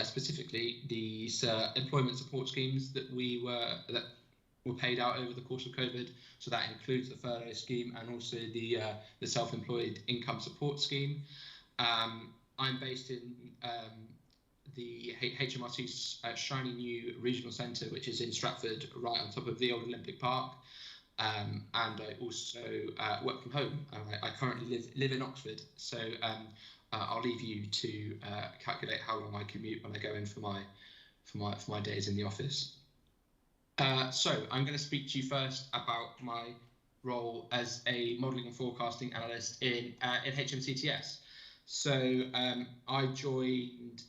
specifically these employment support schemes that were paid out over the course of COVID. So that includes the furlough scheme and also the self-employed income support scheme. I'm based in the HMRC's shiny new regional centre, which is in Stratford, right on top of the old Olympic Park. And I also work from home. I currently live in Oxford, so I'll leave you to calculate how long I commute when I go in for my days in the office. So I'm going to speak to you first about my role as a modelling and forecasting analyst in HMCTS. So I joined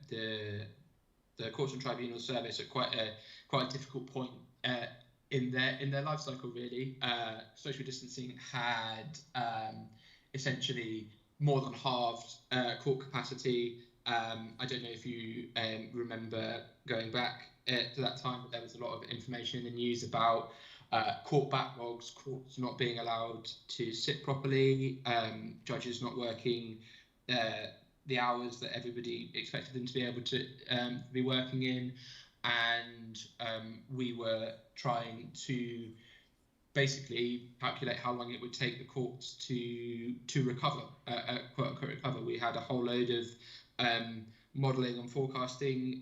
the Courts and Tribunal Service at quite a difficult point in their life cycle, really. Social distancing had essentially more than halved court capacity. I don't know if you remember going back to that time, but there was a lot of information in the news about court backlogs, courts not being allowed to sit properly, judges not working the hours that everybody expected them to be able to be working in, and we were trying to basically calculate how long it would take the courts to recover, quote unquote recover. We had a whole load of modelling and forecasting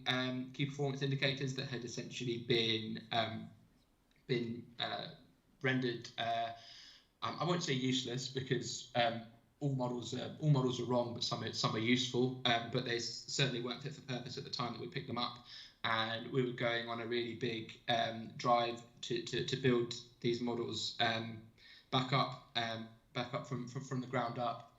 key performance indicators that had essentially been rendered. I won't say useless, because all models are wrong, but some are useful. But they certainly weren't fit for purpose at the time that we picked them up, and we were going on a really big drive to build these models back up from the ground up.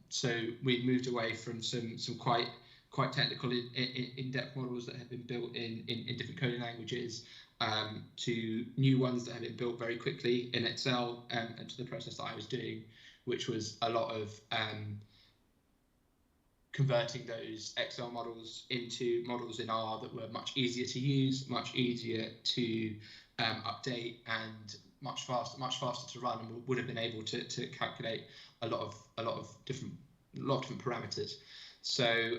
So we moved away from some quite technical in-depth models that had been built in different coding languages to new ones that had been built very quickly in Excel, and to the process that I was doing, which was a lot of converting those Excel models into models in R that were much easier to use, much easier to update, and much faster to run, and would have been able to calculate a lot of different parameters. So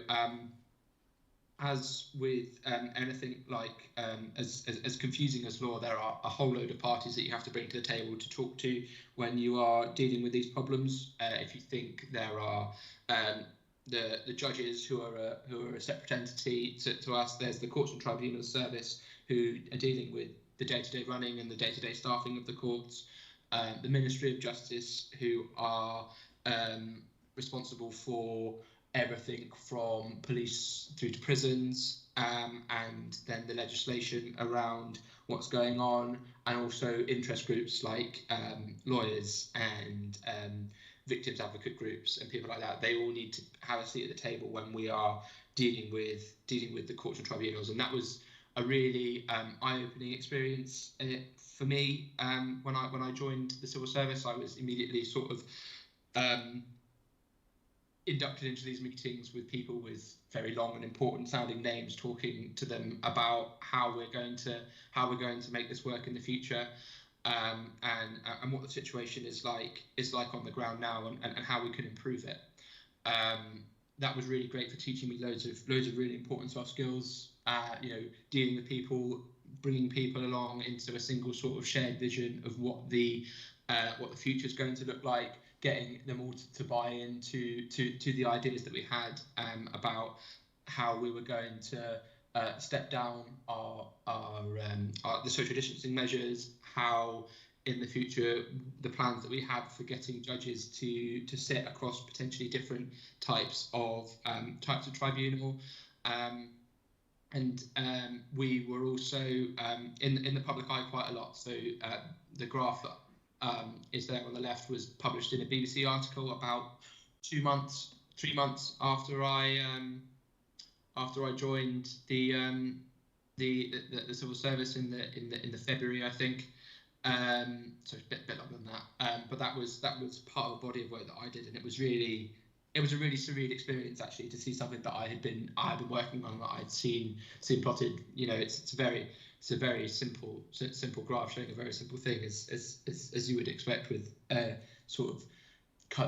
as with anything like as confusing as law, there are a whole load of parties that you have to bring to the table to talk to when you are dealing with these problems. If you think there are the judges who are a separate entity to us, there's the Courts and Tribunals Service, who are dealing with the day-to-day running and the day-to-day staffing of the courts, the Ministry of Justice, who are responsible for everything from police through to prisons, and then the legislation around what's going on, and also interest groups like lawyers and victims advocate groups and people like that. They all need to have a seat at the table when we are dealing with the courts and tribunals, and that was a really eye-opening experience for me. When I joined the civil service, I was immediately sort of inducted into these meetings with people with very long and important sounding names, talking to them about how we're going to make this work in the future, and what the situation is like on the ground now, and how we can improve it. That was really great for teaching me loads of really important soft skills. Dealing with people, bringing people along into a single sort of shared vision of what the future is going to look like, getting them all to buy into the ideas that we had about how we were going to step down the social distancing measures, how in the future the plans that we had for getting judges to sit across potentially different types of tribunal. And we were also in the public eye quite a lot. So the graph is there on the left, was published in a BBC article about 3 months after I joined the civil service in the February, I think. So a bit longer than that. But that was part of a body of work that I did, and it was a really surreal experience actually to see something that I had been working on, that I'd seen plotted. It's a very simple graph showing a very simple thing, as you would expect with sort of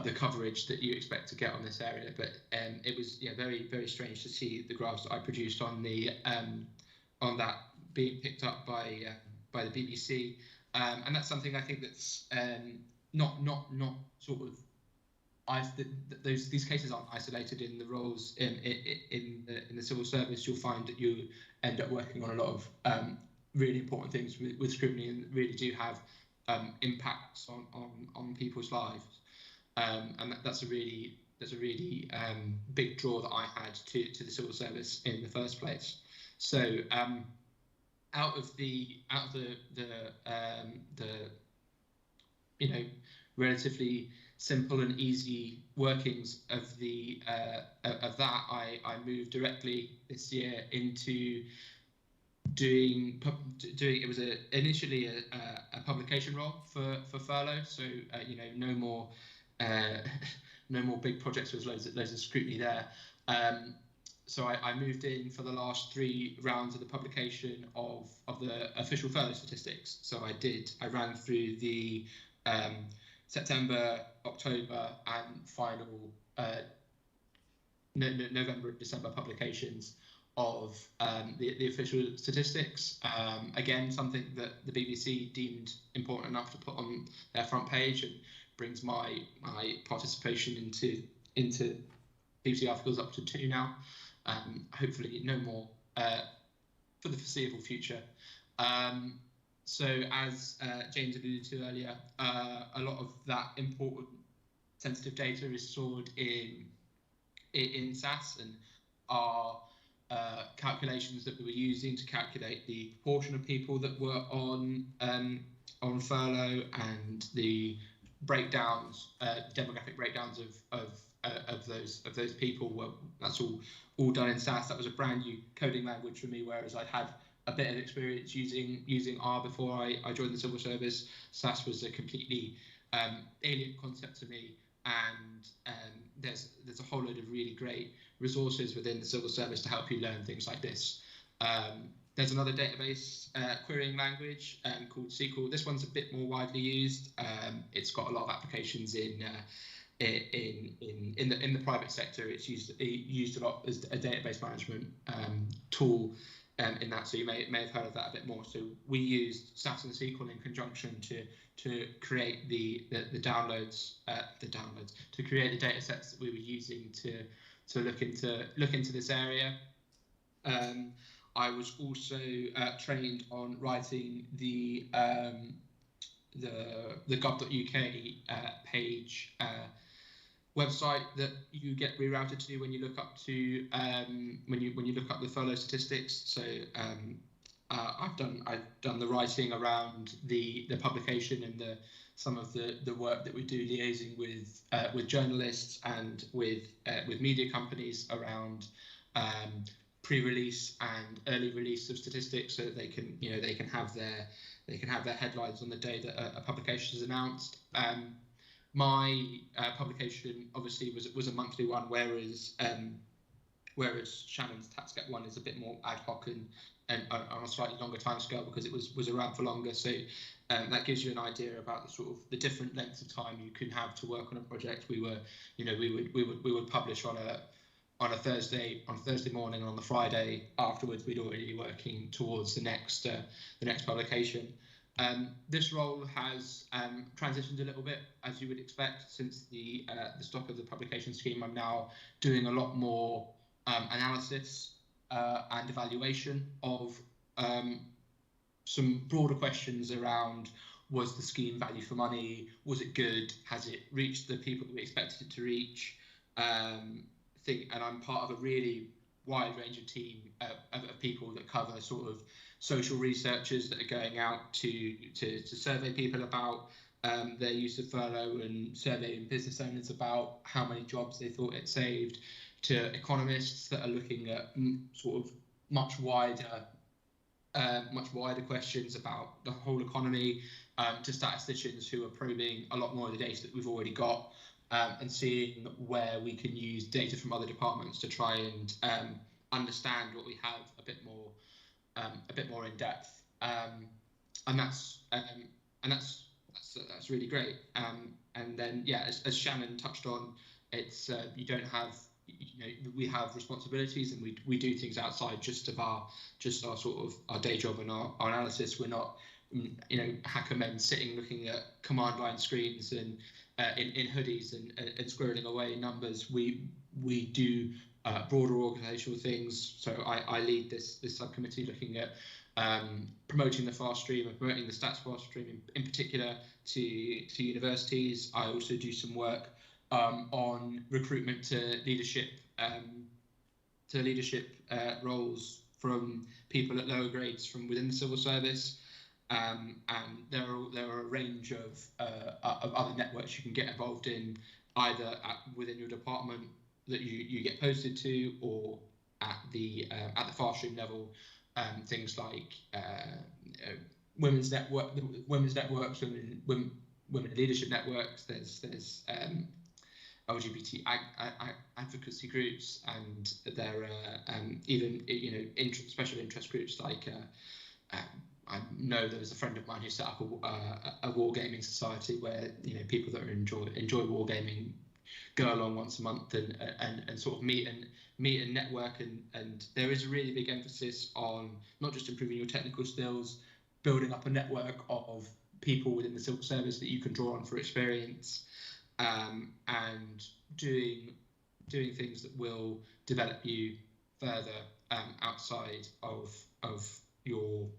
the coverage that you expect to get on this area. But it was very, very strange to see the graphs that I produced on that being picked up by the BBC, and that's something I think that's not sort of these cases aren't isolated in the roles in the civil service. You'll find that you end up working on a lot of really important things with scrutiny, and really do have impacts on people's lives, and that's a really big draw that I had to the civil service in the first place. So out of the you know, relatively simple and easy workings of that, I moved directly this year into doing it was initially a publication role for furlough. So you know, no more big projects with loads of scrutiny there. So I moved in for the last 3 rounds of the publication of the official furlough statistics. So I ran through the September, October, and final November and December publications of the official statistics. Again, something that the BBC deemed important enough to put on their front page, and brings my participation into BBC articles up to 2 now. Hopefully no more for the foreseeable future. So as James alluded to earlier, a lot of that important sensitive data is stored in SAS, and our calculations that we were using to calculate the proportion of people that were on furlough, and the breakdowns, demographic breakdowns of those people, that's all done in SAS. That was a brand new coding language for me, whereas I'd had a bit of experience using R before I joined the civil service. SAS was a completely alien concept to me, and there's a whole load of really great resources within the civil service to help you learn things like this. There's another database querying language called SQL. This one's a bit more widely used. It's got a lot of applications in the private sector. It's used a lot as a database management tool in that, so you may have heard of that a bit more. So we used SAS and SQL in conjunction to create the downloads, to create the data sets that we were using to look into this area. I was also trained on writing the gov.uk page website that you get rerouted to when you look up when you look up the furlough statistics. So I've done the writing around the publication, and some of the work that we do liaising with journalists and with media companies around pre-release and early release of statistics, so that they can have their headlines on the day that a publication is announced. My publication obviously was a monthly one, whereas Shannon's TaxGap one is a bit more ad hoc and on a slightly longer timescale, because it was around for longer. So that gives you an idea about the different lengths of time you can have to work on a project. We would publish on a Thursday morning, and on the Friday afterwards we'd already be working towards the next publication. This role has transitioned a little bit, as you would expect, since the stop of the publication scheme. I'm now doing a lot more analysis and evaluation of some broader questions around: was the scheme value for money? Was it good? Has it reached the people that we expected it to reach? And I'm part of a really wide range of team of people that cover sort of social researchers that are going out to survey people about their use of furlough, and surveying business owners about how many jobs they thought it saved, to economists that are looking at sort of much wider questions about the whole economy, to statisticians who are probing a lot more of the data that we've already got, and seeing where we can use data from other departments to try and understand what we have a bit more in depth, and that's really great. And then as Shannon touched on, it's you don't have, we have responsibilities, and we do things outside just our sort of our day job and our analysis. hacker men sitting looking at command line screens and in hoodies and squirreling away numbers. We do broader organisational things. So I lead this subcommittee looking at promoting the fast stream and promoting the stats fast stream in particular to universities. I also do some work on recruitment to leadership roles from people at lower grades from within the civil service. And there are a range of other networks you can get involved in, either within your department that you get posted to, or at the fast stream level. Things like women's networks, women leadership networks. There's LGBT advocacy groups, and there are even special interest groups like I know there was a friend of mine who set up a wargaming society where people that enjoy wargaming go along once a month and sort of meet and network, and there is a really big emphasis on not just improving your technical skills, building up a network of people within the civil service that you can draw on for experience, and doing things that will develop you further outside of your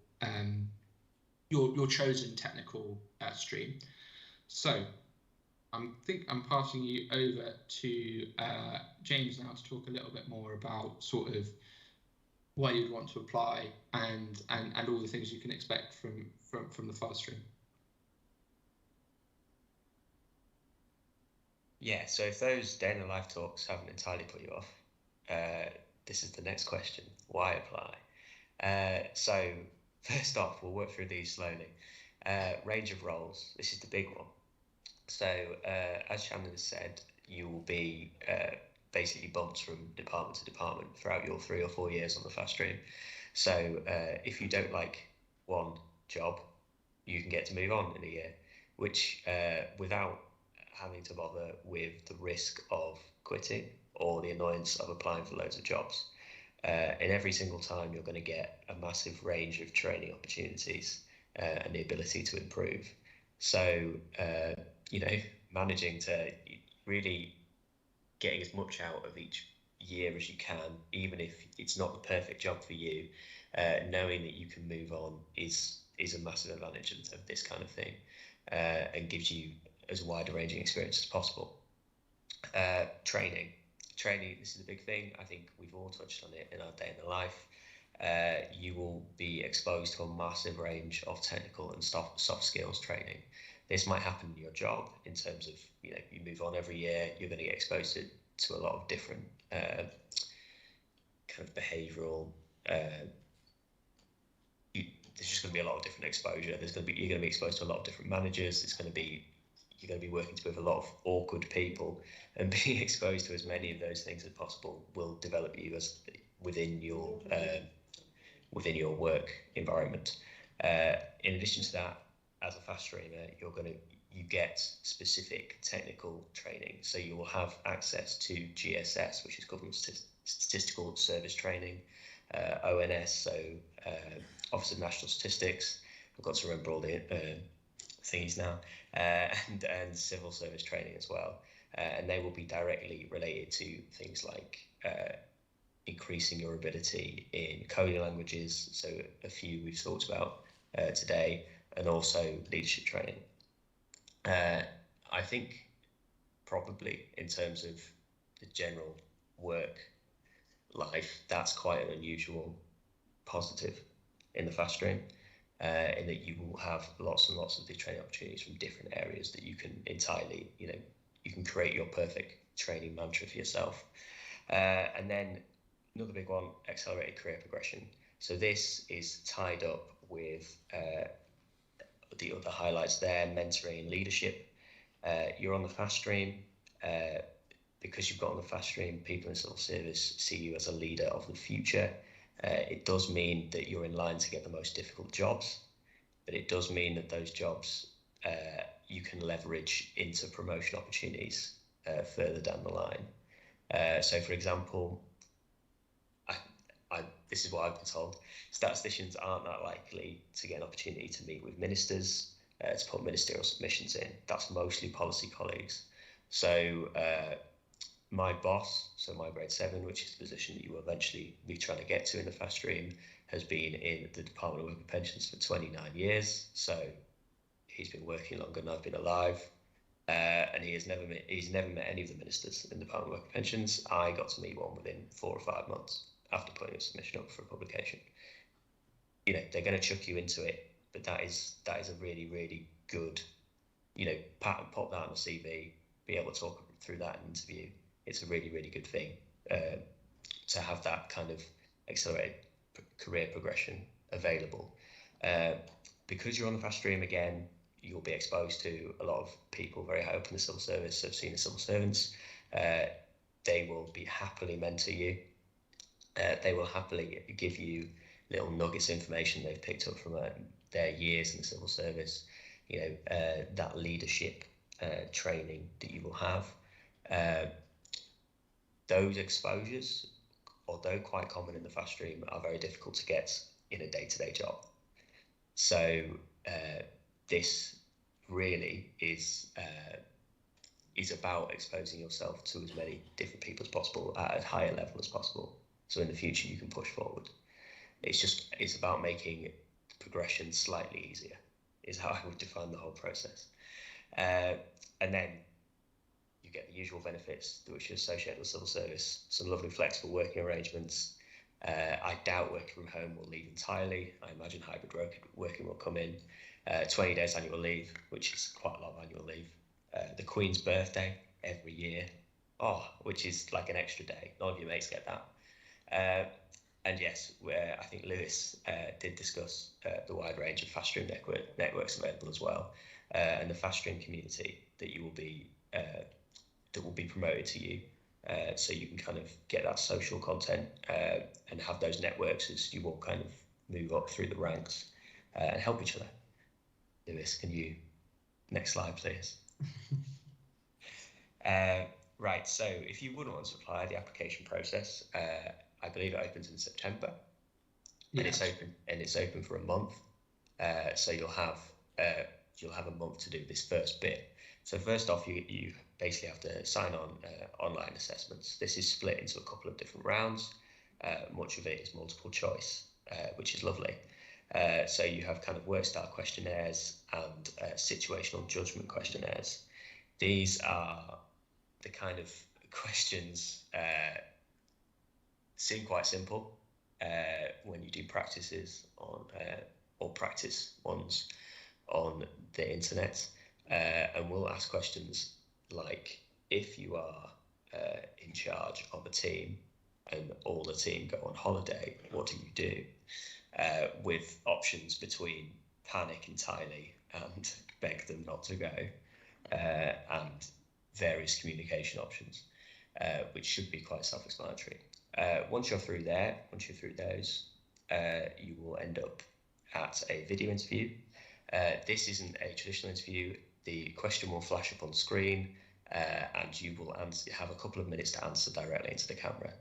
chosen technical stream. So I'm passing you over to James now to talk a little bit more about sort of why you'd want to apply and all the things you can expect from the fast stream. Yeah, so if those day in the life talks haven't entirely put you off, this is the next question: why apply? So first off, we'll work through these slowly. Range of roles. This is the big one. So as Shannon has said, you will be basically bumped from department to department throughout your 3 or 4 years on the fast stream. So if you don't like one job, you can get to move on in a year, which without having to bother with the risk of quitting or the annoyance of applying for loads of jobs. And every single time you're going to get a massive range of training opportunities and the ability to improve. So, managing to really getting as much out of each year as you can, even if it's not the perfect job for you, knowing that you can move on is a massive advantage of this kind of thing, and gives you as wide a ranging experience as possible. Training, this is a big thing. I think we've all touched on it in our day in the life. You will be exposed to a massive range of technical and soft skills training. This might happen in your job in terms of, you move on every year, you're going to get exposed to a lot of different kind of behavioural, there's just going to be a lot of different exposure. You're going to be exposed to a lot of different managers. You're going to be working with a lot of awkward people, and being exposed to as many of those things as possible will develop you as within your work environment. In addition to that, as a fast streamer, you get specific technical training. So you will have access to GSS, which is Government Statistical Service Training, ONS, so Office of National Statistics. I've got to remember all the thingies now, and civil service training as well. And they will be directly related to things like increasing your ability in coding languages, so a few we've talked about today, and also leadership training. I think probably in terms of the general work life, that's quite an unusual positive in the fast stream, in that you will have lots and lots of the training opportunities from different areas that you can entirely, you can create your perfect training mantra for yourself. And then another big one, accelerated career progression. So this is tied up with the other highlights there, mentoring and leadership. You're on the fast stream. Because you've got on the fast stream, people in civil service see you as a leader of the future. It does mean that you're in line to get the most difficult jobs, but it does mean that those jobs you can leverage into promotion opportunities further down the line. So, for example, this is what I've been told, statisticians aren't that likely to get an opportunity to meet with ministers, to put ministerial submissions in. That's mostly policy colleagues. So my boss, so my grade 7, which is the position that you will eventually be trying to get to in the fast stream, has been in the Department of Work and Pensions for 29 years. So he's been working longer than I've been alive. And he's never met any of the ministers in the Department of Work and Pensions. I got to meet one within 4 or 5 months after putting a submission up for a publication. You know, they're going to chuck you into it, but that is a really, really good, you know, pop that on the CV, be able to talk through that in an interview. It's a really, really good thing to have that kind of accelerated career progression available. Because you're on the fast stream again, you'll be exposed to a lot of people very high up in the civil service, so senior civil servants. They will be happily mentor you. They will happily give you little nuggets of information they've picked up from their years in the civil service. You know, that leadership training that you will have. Those exposures, although quite common in the fast stream, are very difficult to get in a day-to-day job. So this really is about exposing yourself to as many different people as possible at a higher level as possible. So in the future you can push forward. It's about making progression slightly easier, is how I would define the whole process. And then you get the usual benefits which are associated with civil service, some lovely flexible working arrangements. I doubt working from home will leave entirely. I imagine hybrid working will come in. 20 days annual leave, which is quite a lot of annual leave. The Queen's birthday every year, which is like an extra day. None of your mates get that. And yes, I think Lewis did discuss the wide range of fast stream networks available as well, and the fast stream community that you will be that will be promoted to you, so you can kind of get that social content and have those networks as you will kind of move up through the ranks and help each other. Lewis, can you next slide, please? Right, so if you would want to apply, the application process, I believe it opens in September, and it's open for a month. So you'll have a month to do this first bit. So first off, you basically have to sign on online assessments. This is split into a couple of different rounds. Much of it is multiple choice, which is lovely. So you have kind of work style questionnaires and situational judgment questionnaires. These are the kind of questions seem quite simple when you do practices on or practice ones on the internet, and we'll ask questions like, if you are in charge of a team and all the team go on holiday, what do you do? With options between panic entirely and beg them not to go, and various communication options, which should be quite self-explanatory. Once you're through those, you will end up at a video interview. This isn't a traditional interview. The question will flash up on screen, and you will have a couple of minutes to answer directly into the camera.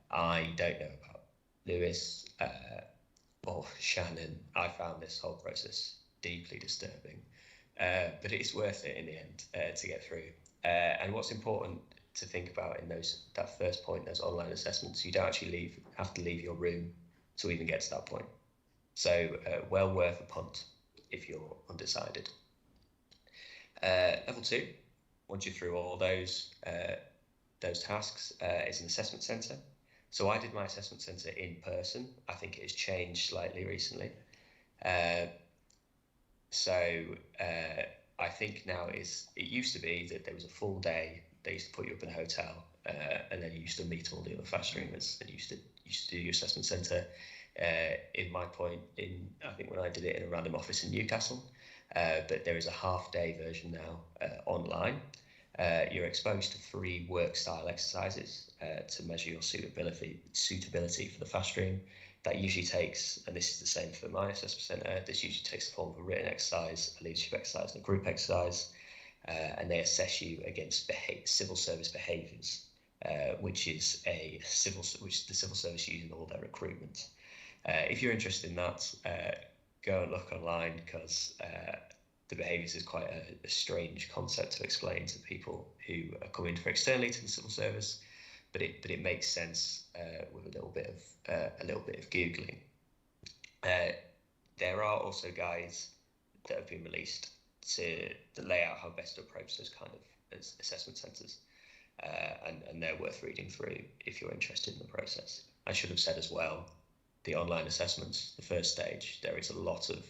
I don't know about Lewis or Shannon. I found this whole process deeply disturbing, but it's worth it in the end to get through. And what's important to think about in that first point, those online assessments, you don't actually have to leave your room to even get to that point. So well worth a punt if you're undecided. Level 2, once you're through all those tasks, is an assessment centre. So I did my assessment centre in person. I think it has changed slightly recently. I think now it used to be that there was a full day. They used to put you up in a hotel, and then you used to meet all the other fast streamers, and you used to do your assessment centre. In my point, I think when I did it in a random office in Newcastle, but there is a half-day version now online. You're exposed to 3 work style exercises to measure your suitability for the fast stream. That usually takes, and this is the same for my assessment centre, this usually takes the form of a written exercise, a leadership exercise, and a group exercise, and they assess you against civil service behaviours. which is which the civil service use in all their recruitment. If you're interested in that, go and look online, because the behaviours is quite a strange concept to explain to people who are coming for externally to the civil service, but it makes sense with a little bit of googling. There are also guides that have been released to lay out how best to approach those kind of assessment centres, and they're worth reading through if you're interested in the process. I should have said as well, the online assessments, the first stage, there is a lot of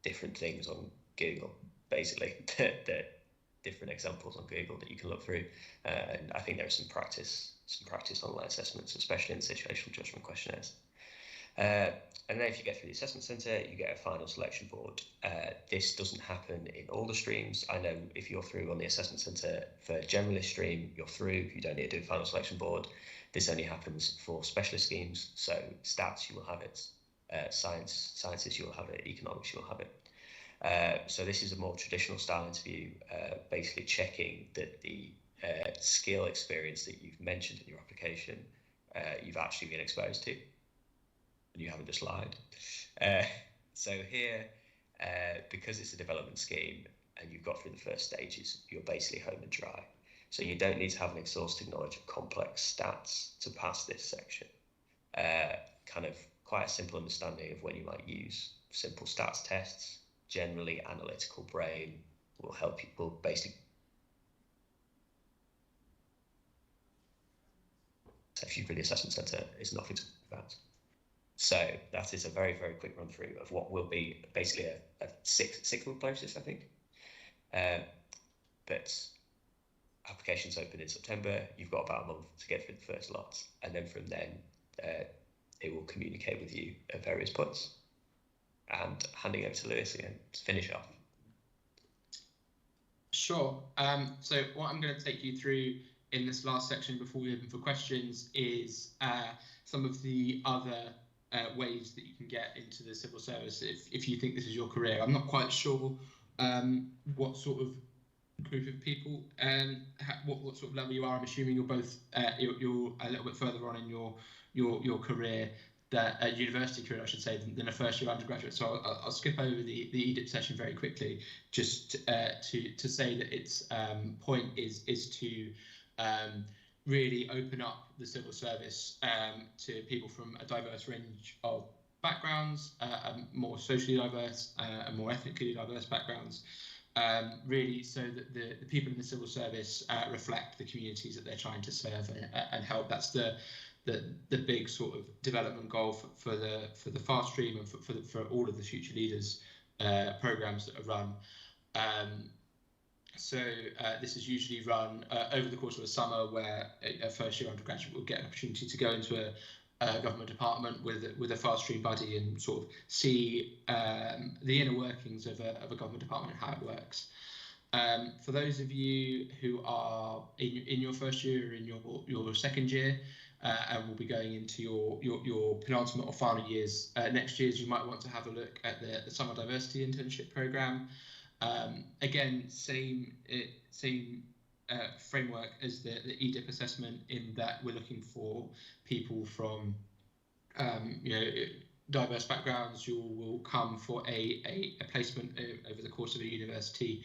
different things on Google, basically, different examples on Google that you can look through, and I think there are some practice online assessments, especially in the situational judgment questionnaires. And then if you get through the assessment centre, you get a final selection board. This doesn't happen in all the streams. I know if you're through on the assessment centre for generalist stream, you're through, you don't need to do a final selection board. This only happens for specialist schemes, so stats, you will have it. Sciences, you'll have it. Economics, you'll have it. So this is a more traditional style interview, basically checking that the skill experience that you've mentioned in your application, you've actually been exposed to, and you haven't just lied. So here, because it's a development scheme and you've got through the first stages, you're basically home and dry. So you don't need to have an exhaustive knowledge of complex stats to pass this section. Kind of quite a simple understanding of when you might use simple stats tests. Generally, analytical brain will help you, will basically. So if you've been the assessment centre, it's nothing to talk about. So that is a very, very quick run through of what will be basically a six-month process, I think. But applications open in September. You've got about a month to get through the first lot, and then from then it will communicate with you at various points. And handing over to Lewis again to finish off. Sure. So what I'm going to take you through in this last section before we open for questions is some of the other ways that you can get into the civil service if you think this is your career. I'm not quite sure what sort of group of people what sort of level you are. I'm assuming you're both you're a little bit further on in your career, that university career, I should say, than a first year undergraduate. So I'll skip over the EDIP session very quickly, just to say that its point is to really open up the civil service to people from a diverse range of backgrounds, more socially diverse and more ethnically diverse backgrounds, really so that the people in the civil service reflect the communities that they're trying to serve and help. That's the big sort of development goal for the fast stream and for all of the Future Leaders programs that are run. So this is usually run over the course of a summer, where a first year undergraduate will get an opportunity to go into a government department with a fast stream buddy and sort of see the inner workings of a government department and how it works. For those of you who are in your first year or in your second year, and will be going into your penultimate or final years next year, you might want to have a look at the Summer Diversity Internship Programme. Again, same framework as the EDIP assessment, in that we're looking for people from diverse backgrounds. You will come for a placement over the course of a university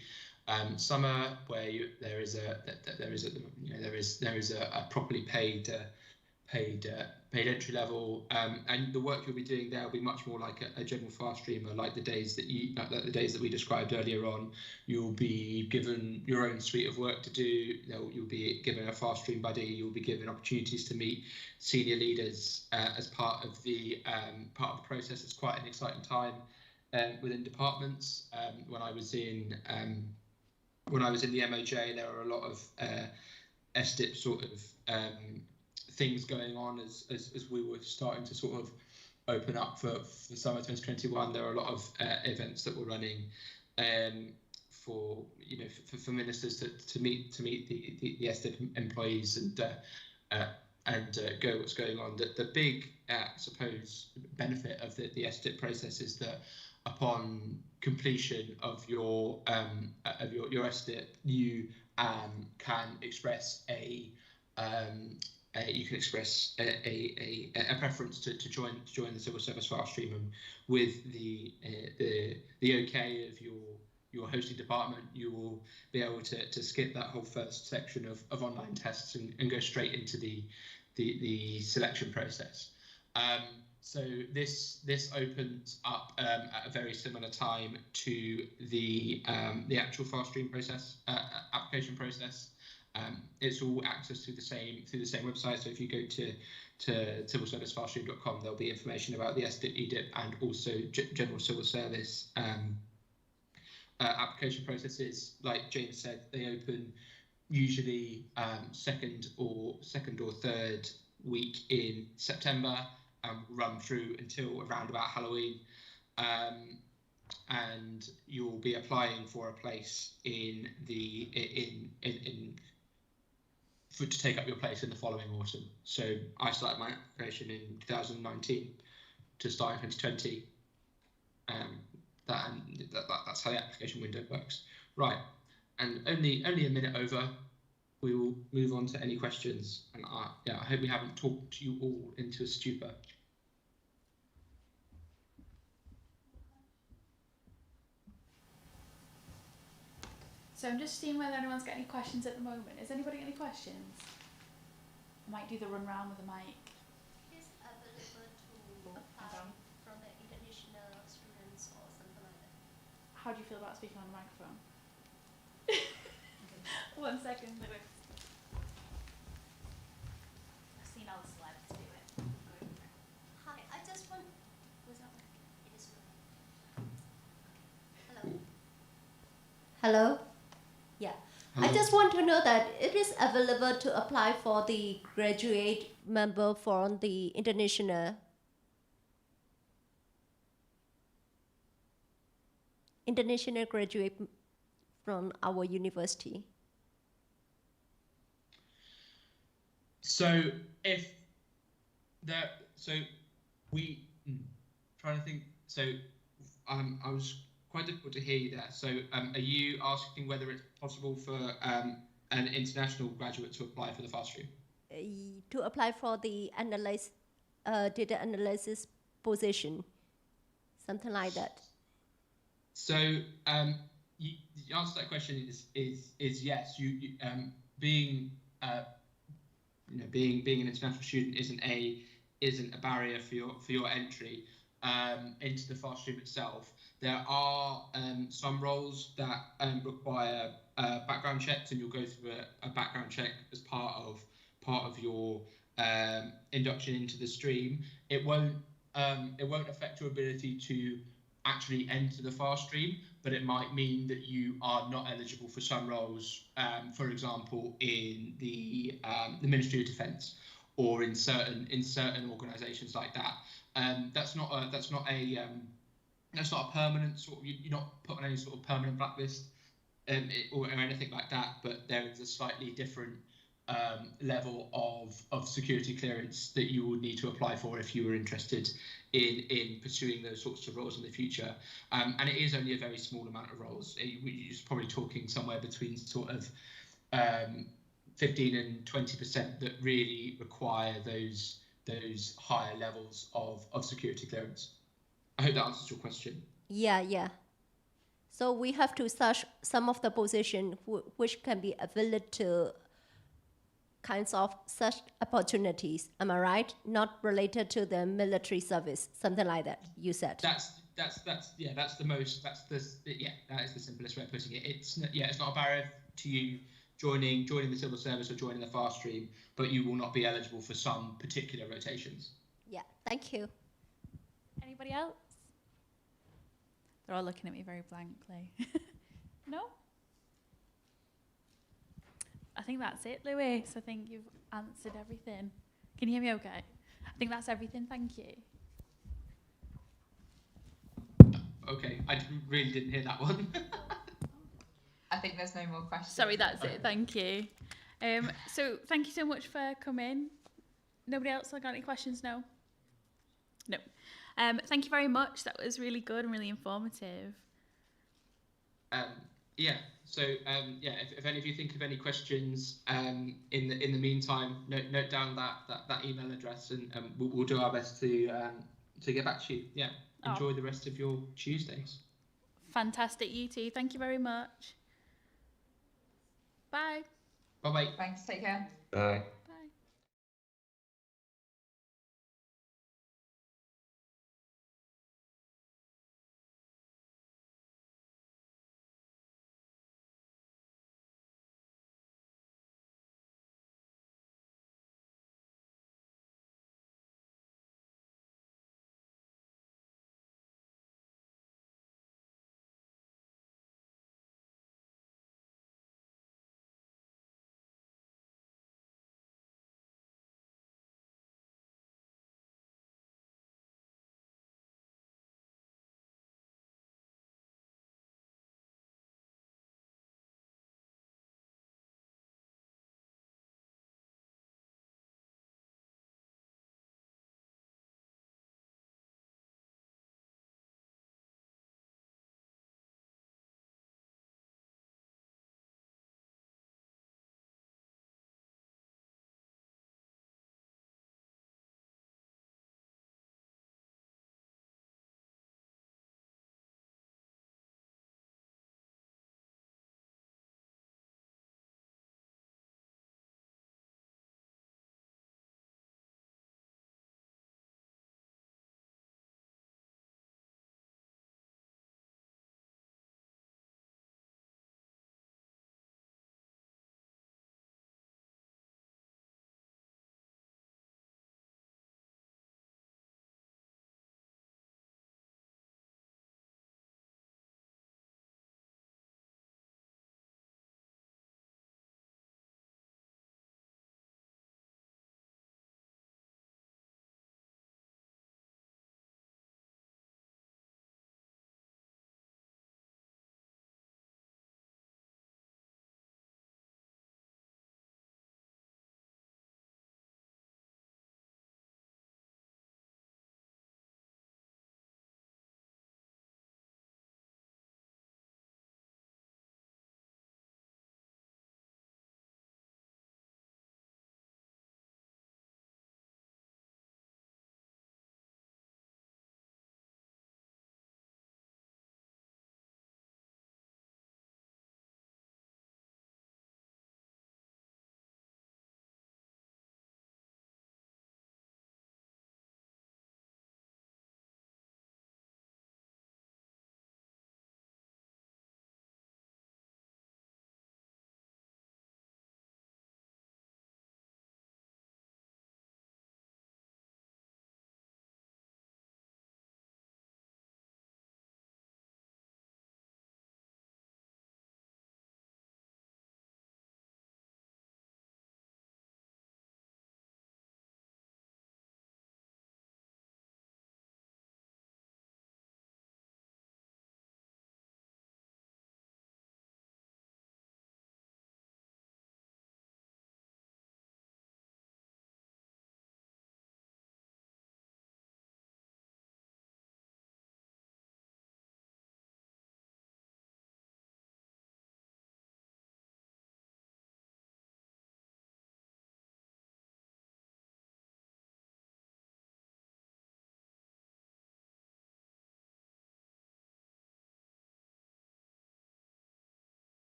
summer, where there is a properly paid entry level, and the work you'll be doing there will be much more like a general fast streamer, like the days that we described earlier on. You'll be given your own suite of work to do. You'll be given a fast stream buddy. You'll be given opportunities to meet senior leaders as part of the process. It's quite an exciting time within departments. When I was in the MOJ, there were a lot of SDIP sort of things going on as we were starting to sort of open up for summer 2021. There were a lot of events that were running for ministers to meet the SDIP employees and go what's going on. The big I suppose benefit of the SDIP process is that upon completion of your SDIP, you can express a preference to join the civil service fast stream, and with the okay of your hosting department, you will be able to skip that whole first section of online tests and go straight into the selection process. So this opens up at a very similar time to the actual fast stream process, application process. It's all accessed through the same website. So if you go to civilservicefaststream.com, there'll be information about the SDIP, EDIP, and also general civil service application processes. Like James said, they open usually second or third week in September and run through until around about Halloween. And you'll be applying for a place to take up your place in the following autumn. So I started my application in 2019 to start in 2020. That's how the application window works. Right, and only a minute over. We will move on to any questions. And I hope we haven't talked you all into a stupor. So I'm just seeing whether anyone's got any questions at the moment. Has anybody got any questions? I might do the run round with the mic. Is available to apply from the international students or something like that? How do you feel about speaking on the microphone? 1 second, Lewis. I've seen all the celebs do it. Hi, I just want. Was that working? It is working. Hello. Yeah. Hello. I just want to know that it is available to apply for the graduate member from the international graduate from our university. So trying to think. So I was quite difficult to hear you there. So are you asking whether it's possible for an international graduate to apply for the fast stream? To apply for the data analysis position, something like that. So the answer to that question is yes. Being an international student isn't a barrier for your entry into the fast stream itself. There are some roles that require background checks, and you'll go through a background check as part of your induction into the stream. It won't affect your ability to actually enter the fast stream, but it might mean that you are not eligible for some roles, for example, in the Ministry of Defence or in certain organisations like that. That's not a permanent sort of. You're not put on any sort of permanent blacklist or anything like that. But there is a slightly different level of security clearance that you would need to apply for if you were interested in pursuing those sorts of roles in the future. And it is only a very small amount of roles. You're probably talking somewhere between sort of 15 and 20% that really require those higher levels of security clearance. I hope that answers your question. Yeah. So we have to search some of the position which can be available to kinds of such opportunities. Am I right? Not related to the military service, something like that. You said. That is the simplest way of putting it. It's not a barrier to you joining the civil service or joining the fast stream, but you will not be eligible for some particular rotations. Yeah. Thank you. Anybody else? They're all looking at me very blankly. No? I think that's it, Louis. I think you've answered everything. Can you hear me okay? I think that's everything. Thank you. Okay, I really didn't hear that one. I think there's no more questions. Sorry, that's it. Thank you. So thank you so much for coming. Nobody else got any questions? No? No. Thank you very much. That was really good and really informative. Yeah. So if any of you think of any questions in the meantime, note down that email address, and we'll do our best to get back to you. Yeah. Enjoy the rest of your Tuesdays. Fantastic, you too. Thank you very much. Bye. Bye bye. Thanks. Take care. Bye.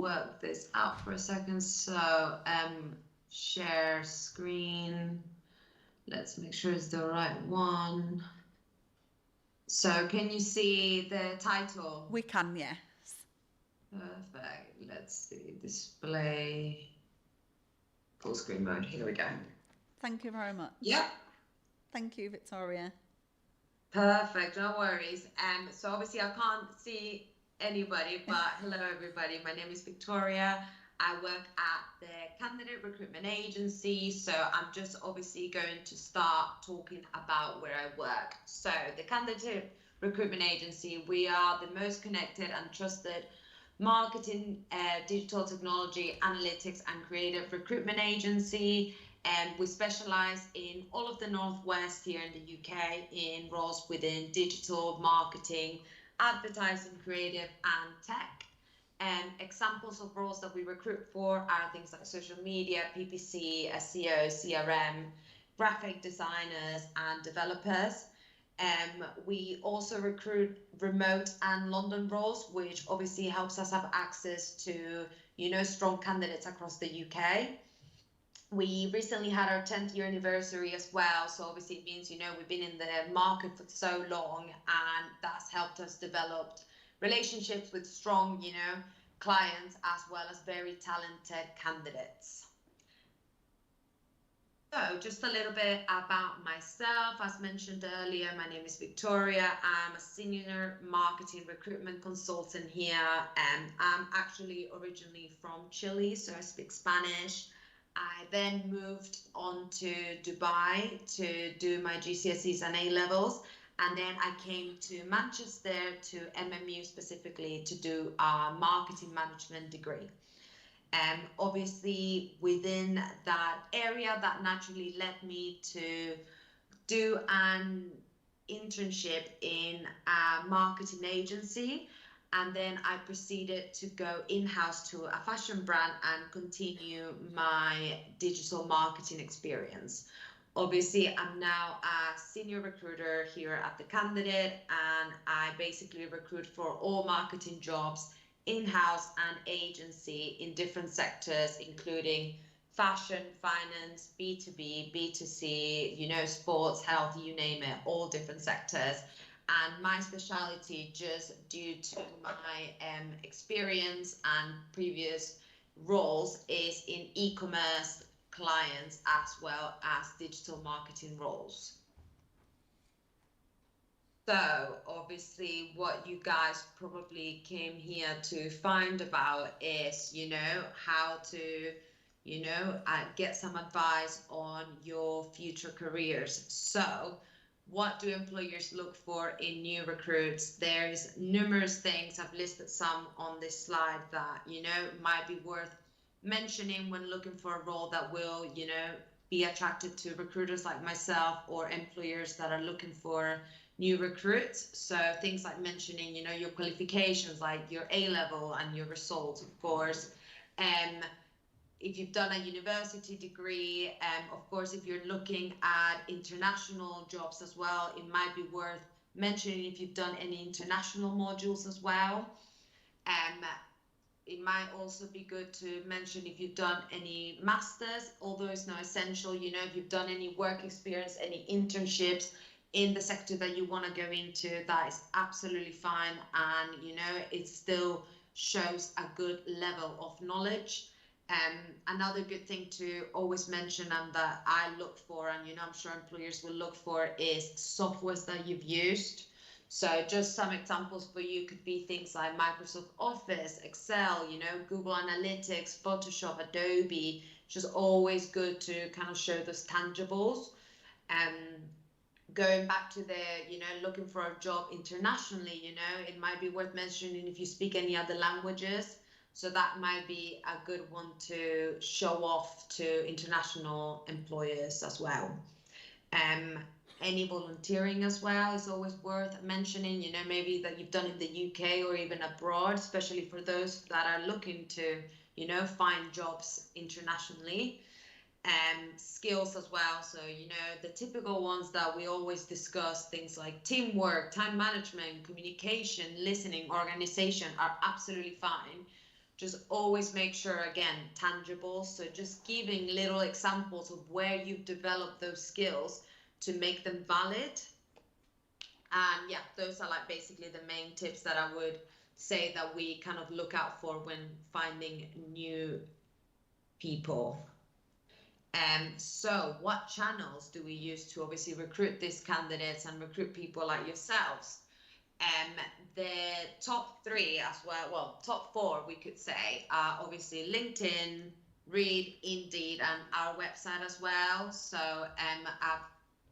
work this out for a second. So share screen. Let's make sure it's the right one. So can you see the title? We can, yes. Perfect. Let's see, display, full screen mode. Here we go. Thank you very much. Yep. Thank you, Victoria. Perfect, no worries. So obviously I can't see anybody, but hello everybody. My name is Victoria. I work at the Candidate Recruitment Agency, so I'm just obviously going to start talking about where I work. So the Candidate Recruitment Agency, we are the most connected and trusted marketing, digital technology, analytics and creative recruitment agency. And we specialize in all of the Northwest here in the UK in roles within digital marketing, advertising, creative and tech. Examples of roles that we recruit for are things like social media, PPC, SEO, CRM, graphic designers and developers. We also recruit remote and London roles, which obviously helps us have access to, strong candidates across the UK. We recently had our 10th year anniversary as well. So obviously it means, we've been in the market for so long, and that's helped us develop relationships with strong, clients as well as very talented candidates. So just a little bit about myself. As mentioned earlier, my name is Victoria. I'm a senior marketing recruitment consultant here, and I'm actually originally from Chile, so I speak Spanish. I then moved on to Dubai to do my GCSEs and A-levels. And then I came to Manchester to MMU specifically to do a marketing management degree. Obviously within that area, that naturally led me to do an internship in a marketing agency. And then I proceeded to go in-house to a fashion brand and continue my digital marketing experience. Obviously, I'm now a senior recruiter here at the Candidate, and I basically recruit for all marketing jobs in-house and agency in different sectors, including fashion, finance, B2B, B2C, sports, health, you name it, all different sectors. And my specialty, just due to my experience and previous roles, is in e-commerce clients as well as digital marketing roles. So obviously what you guys probably came here to find about is, how to, get some advice on your future careers. So what do employers look for in new recruits? There's numerous things. I've listed some on this slide that, might be worth mentioning when looking for a role that will, be attractive to recruiters like myself or employers that are looking for new recruits. So things like mentioning, your qualifications, like your A-level and your results, of course. If you've done a university degree, of course, if you're looking at international jobs as well, it might be worth mentioning if you've done any international modules as well. It might also be good to mention if you've done any masters, although it's not essential, if you've done any work experience, any internships in the sector that you want to go into, that is absolutely fine. And, it still shows a good level of knowledge. Another good thing to always mention and that I look for, and I'm sure employers will look for, is softwares that you've used. So just some examples for you could be things like Microsoft Office, Excel, Google Analytics, Photoshop, Adobe. Just always good to kind of show those tangibles. Going back to the, looking for a job internationally, it might be worth mentioning if you speak any other languages. So that might be a good one to show off to international employers as well. Any volunteering as well is always worth mentioning, maybe that you've done in the UK or even abroad, especially for those that are looking to, find jobs internationally. Skills as well. So, the typical ones that we always discuss, things like teamwork, time management, communication, listening, organization, are absolutely fine. just always make sure, again, tangible. So just giving little examples of where you've developed those skills to make them valid. And yeah, those are like basically the main tips that I would say that we kind of look out for when finding new people. So what channels do we use to obviously recruit these candidates and recruit people like yourselves? The top three as well, top four we could say, are obviously LinkedIn, Reed, Indeed, and our website as well. So I've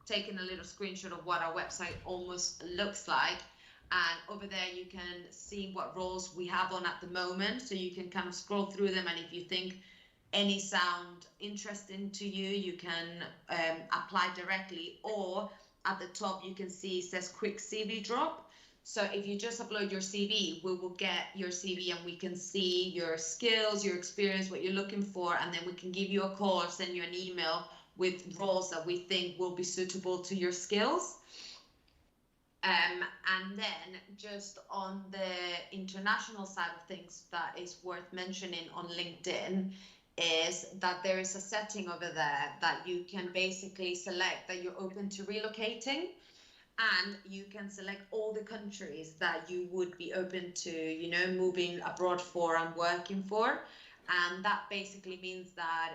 taken a little screenshot of what our website almost looks like. And over there you can see what roles we have on at the moment. So you can kind of scroll through them, and if you think any sound interesting to you, you can apply directly, or at the top you can see it says quick CV drop. So if you just upload your CV, we will get your CV and we can see your skills, your experience, what you're looking for, and then we can give you a call or send you an email with roles that we think will be suitable to your skills. And then just on the international side of things that is worth mentioning on LinkedIn is that there is a setting over there that you can basically select that you're open to relocating, and you can select all the countries that you would be open to, you know, moving abroad for and working for. And that basically means that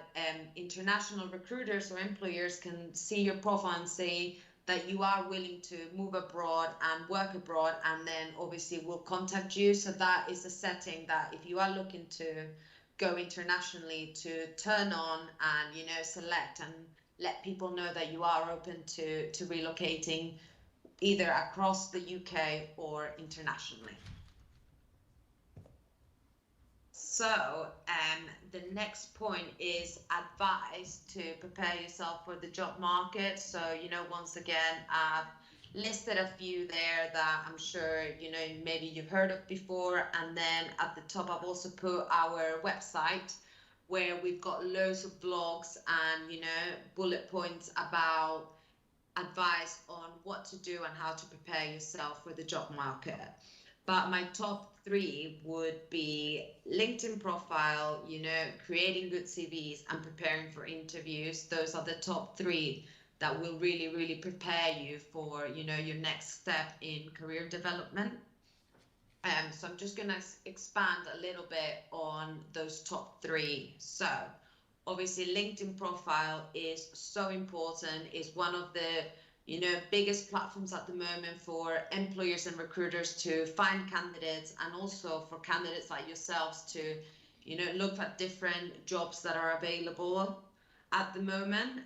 international recruiters or employers can see your profile and say that you are willing to move abroad and work abroad, and then obviously we'll contact you. So that is a setting that if you are looking to go internationally, to turn on and, you know, select and let people know that you are open to relocating either across the UK or internationally. So the next point is advice to prepare yourself for the job market. So, you know, once again, I've listed a few there that I'm sure, you know, maybe you've heard of before. And then at the top, I've also put our website where we've got loads of blogs and, you know, bullet points about advice on what to do and how to prepare yourself for the job market. But my top three would be LinkedIn profile, you know, creating good CVs and preparing for interviews. Those are the top three that will really, really prepare you for, you know, your next step in career development. So I'm just going to expand a little bit on those top three. So obviously LinkedIn profile is so important. It's one of the, you know, biggest platforms at the moment for employers and recruiters to find candidates, and also for candidates like yourselves to, you know, look at different jobs that are available at the moment.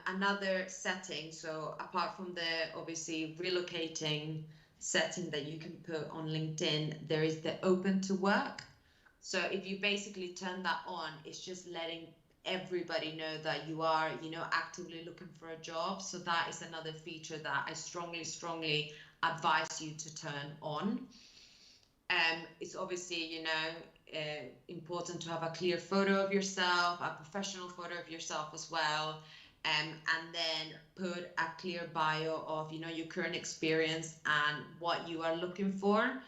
Another setting, so apart from the obviously relocating setting that you can put on LinkedIn, there is the open to work. So if you basically turn that on, it's just letting everybody know that you are, you know, actively looking for a job. So that is another feature that I strongly advise you to turn on. It's obviously, you know, important to have a clear photo of yourself, a professional photo of yourself as well, and then put a clear bio of, you know, your current experience and what you are looking for.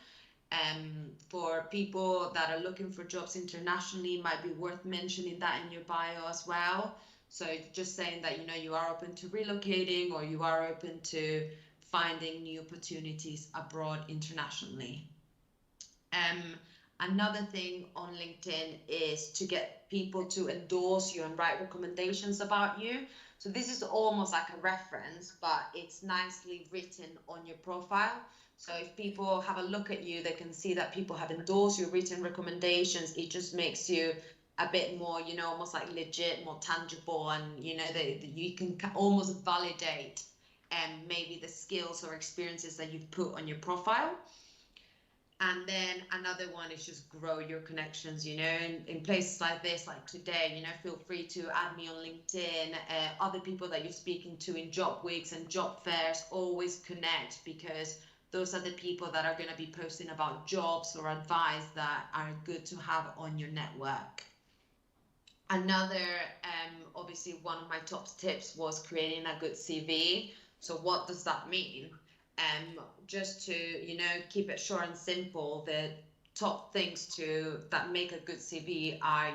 For people that are looking for jobs internationally, might be worth mentioning that in your bio as well. So just saying that, you know, you are open to relocating, or you are open to finding new opportunities abroad internationally. Another thing on LinkedIn is to get people to endorse you and write recommendations about you. So this is almost like a reference, but it's nicely written on your profile. So if people have a look at you, they can see that people have endorsed your written recommendations. It just makes you a bit more, you know, almost like legit, more tangible, and, you know, you can almost validate maybe the skills or experiences that you've put on your profile. And then another one is just grow your connections, you know, in places like this, like today, you know, feel free to add me on LinkedIn, other people that you're speaking to in job weeks and job fairs, always connect, because those are the people that are going to be posting about jobs or advice that are good to have on your network. Another, obviously one of my top tips was creating a good CV. So what does that mean? Just to, you know, keep it short and simple, the top things that make a good CV are,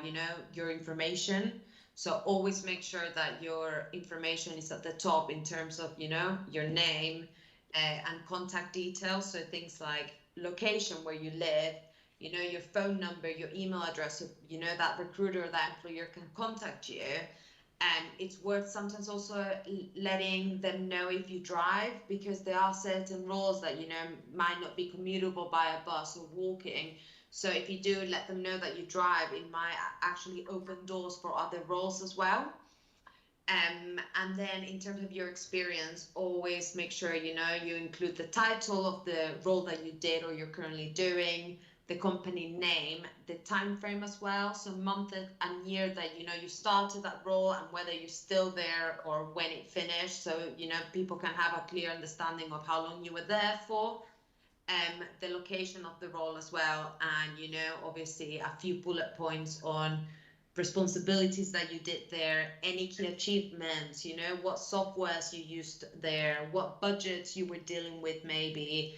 your information. So always make sure that your information is at the top in terms of, your name and contact details. So things like location where you live, your phone number, your email address, so, that recruiter or that employer can contact you. And it's worth sometimes also letting them know if you drive, because there are certain roles that, might not be commutable by a bus or walking. So if you do let them know that you drive, it might actually open doors for other roles as well. And then in terms of your experience, always make sure, you include the title of the role that you did or you're currently doing, the company name, the time frame as well, so month and year that you started that role and whether you're still there or when it finished, so people can have a clear understanding of how long you were there for. The location of the role as well, and obviously a few bullet points on responsibilities that you did there, any key achievements, what softwares you used there, what budgets you were dealing with maybe,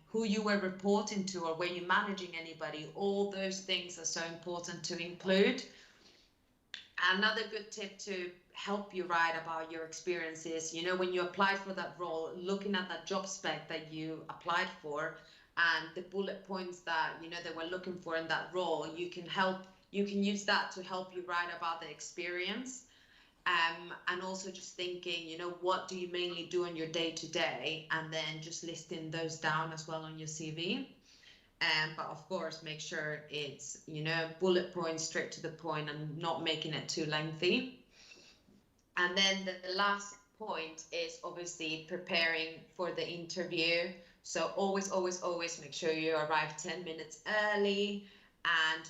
who you were reporting to, or were you managing anybody. All those things are so important to include. Another good tip to help you write about your experiences, when you applied for that role, looking at that job spec that you applied for and the bullet points that they were looking for in that role, you can use that to help you write about the experience. And also just thinking, what do you mainly do in your day-to-day, and then just listing those down as well on your CV. But of course, make sure it's, bullet points, straight to the point, and not making it too lengthy. And then the last point is obviously preparing for the interview. So always make sure you arrive 10 minutes early. And,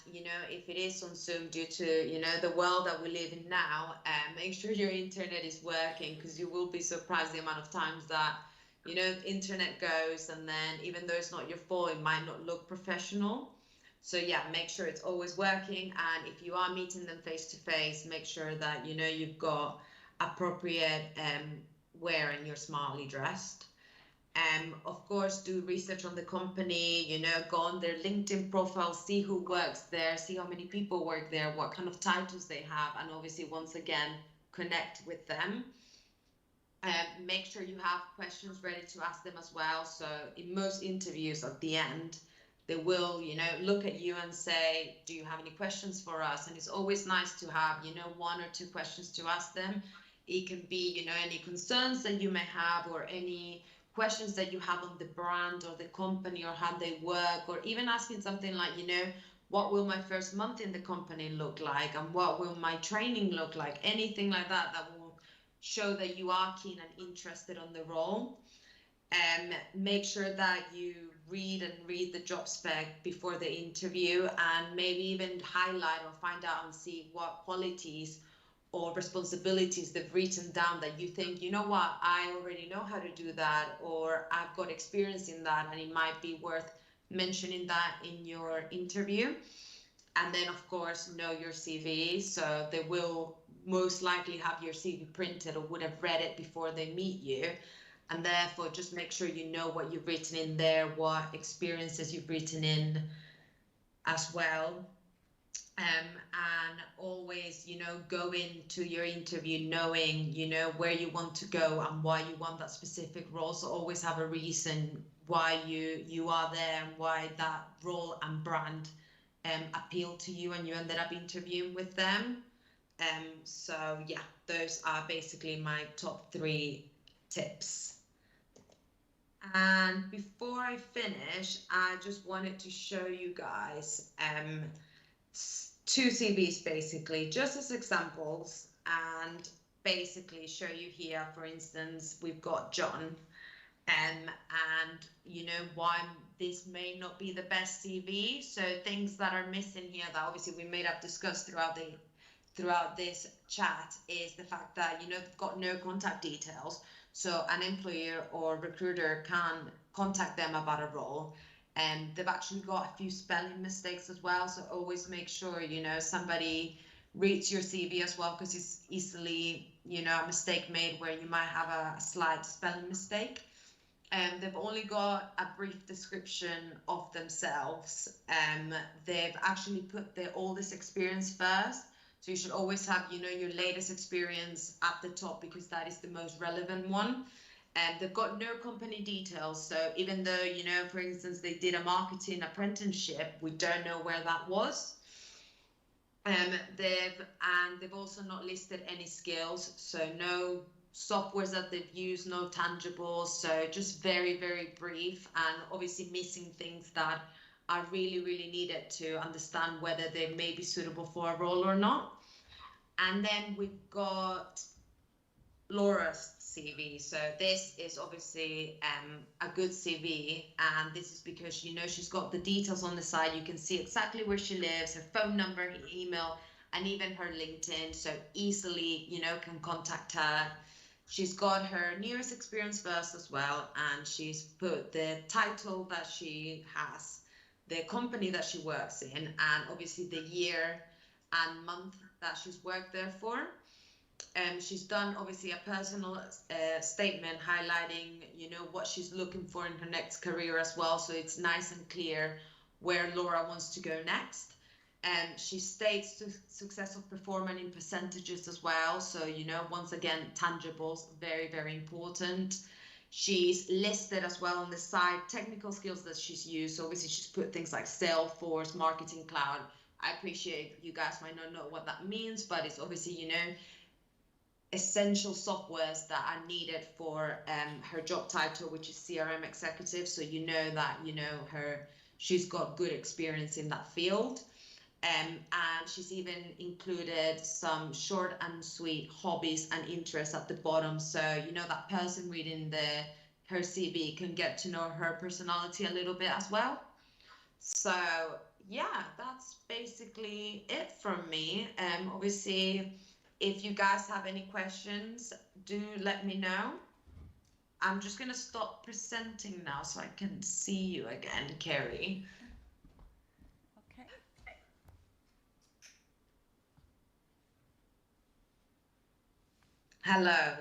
if it is on Zoom, due to, the world that we live in now, make sure your internet is working, because you will be surprised the amount of times that, internet goes, and then even though it's not your fault, it might not look professional. So yeah, make sure it's always working. And if you are meeting them face to face, make sure that, you've got appropriate wear and you're smartly dressed. Of course, do research on the company, go on their LinkedIn profile, see who works there, see how many people work there, what kind of titles they have, and obviously, once again, connect with them. Make sure you have questions ready to ask them as well. So in most interviews at the end, they will, look at you and say, do you have any questions for us? And it's always nice to have, one or two questions to ask them. It can be, any concerns that you may have, or any questions that you have on the brand or the company or how they work, or even asking something like, what will my first month in the company look like, and what will my training look like? Anything like that will show that you are keen and interested on the role. Make sure that you read the job spec before the interview, and maybe even highlight or find out and see what qualities or responsibilities they've written down that you think, I already know how to do that, or I've got experience in that, and it might be worth mentioning that in your interview. And then, of course, know your CV. So they will most likely have your CV printed or would have read it before they meet you. And therefore, just make sure you know what you've written in there, what experiences you've written in as well. And always, go into your interview knowing, where you want to go and why you want that specific role. So always have a reason why you are there and why that role and brand appeal to you and you ended up interviewing with them. So yeah, those are basically my top 3 tips. And before I finish, I just wanted to show you guys 2 CVs basically, just as examples, and basically show you here, for instance, we've got John, and why this may not be the best CV. So things that are missing here that obviously we may have discussed throughout this chat is the fact that they've got no contact details, so an employer or recruiter can contact them about a role. And they've actually got a few spelling mistakes as well, so always make sure somebody reads your CV as well, because it's easily a mistake made where you might have a slight spelling mistake. They've only got a brief description of themselves. They've actually put their oldest experience first. So you should always have, you know, your latest experience at the top because that is the most relevant one. And they've got no company details. So even though, you know, for instance, they did a marketing apprenticeship, we don't know where that was. They've also not listed any skills. So no softwares that they've used, no tangibles. So just very, very brief, and obviously missing things that are really, really needed to understand whether they may be suitable for a role or not. And then we've got Laura's CV. So this is obviously a good CV, and this is because, you know, she's got the details on the side. You can see exactly where she lives, her phone number, her email, and even her LinkedIn. So easily, you know, can contact her. She's got her newest experience first as well, and she's put the title that she has, the company that she works in, and obviously the year and month that she's worked there for. She's done obviously a personal statement highlighting, you know, what she's looking for in her next career as well. So it's nice and clear where Laura wants to go next. She states the success of performance in percentages as well. So, you know, once again, tangibles, very, very important. She's listed as well on the side technical skills that she's used. So obviously she's put things like Salesforce, Marketing Cloud. I appreciate you guys might not know what that means, but it's obviously, you know, essential softwares that are needed for her job title, which is CRM executive. So you know that, you know, she's got good experience in that field. And she's even included some short and sweet hobbies and interests at the bottom. So, you know, that person reading her CV can get to know her personality a little bit as well. So yeah, that's basically it from me. Obviously, if you guys have any questions, do let me know. I'm just going to stop presenting now so I can see you again, Kerry. Okay. Hello.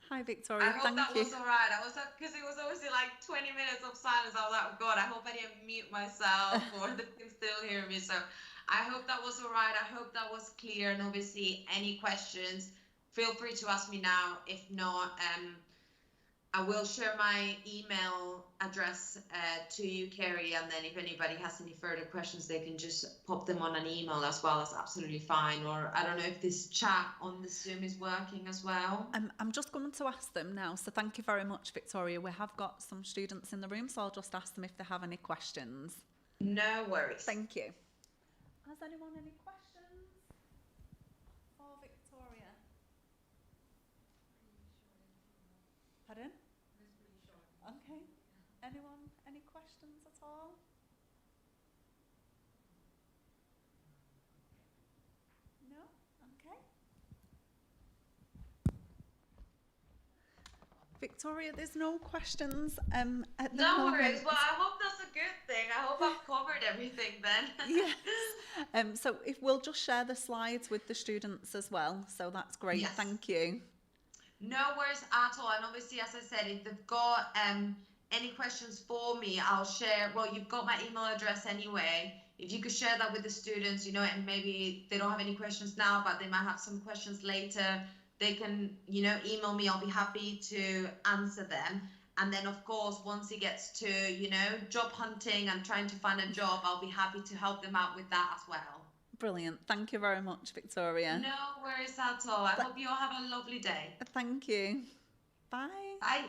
Hi, Victoria. I hope that was all right. Because it was obviously like 20 minutes of silence. I was like, oh God, I hope I didn't mute myself or they can still hear me. So I hope that was all right. I hope that was clear. And obviously, any questions, feel free to ask me now. If not, I will share my email address to you, Kerry, and then if anybody has any further questions, they can just pop them on an email as well. That's absolutely fine. Or I don't know if this chat on the Zoom is working as well. I'm just going to ask them now. So thank you very much, Victoria. We have got some students in the room, so I'll just ask them if they have any questions. No worries. Thank you. Has anyone any questions for Victoria? Pardon? Okay. Anyone, any questions at all? No? Okay. Victoria, there's no questions at the No moment. worries. Well, I hope that's a good thing. I hope I've covered everything then. Yes. So if we'll just share the slides with the students as well. So that's great. Yes. Thank you. No worries at all. And obviously, as I said, if they've got any questions for me, I'll share. Well, you've got my email address anyway. If you could share that with the students, you know, and maybe they don't have any questions now, but they might have some questions later, they can, you know, email me. I'll be happy to answer them. And then, of course, once it gets to, you know, job hunting and trying to find a job, I'll be happy to help them out with that as well. Brilliant. Thank you very much, Victoria. No worries at all. I hope you all have a lovely day. Thank you. Bye. Bye.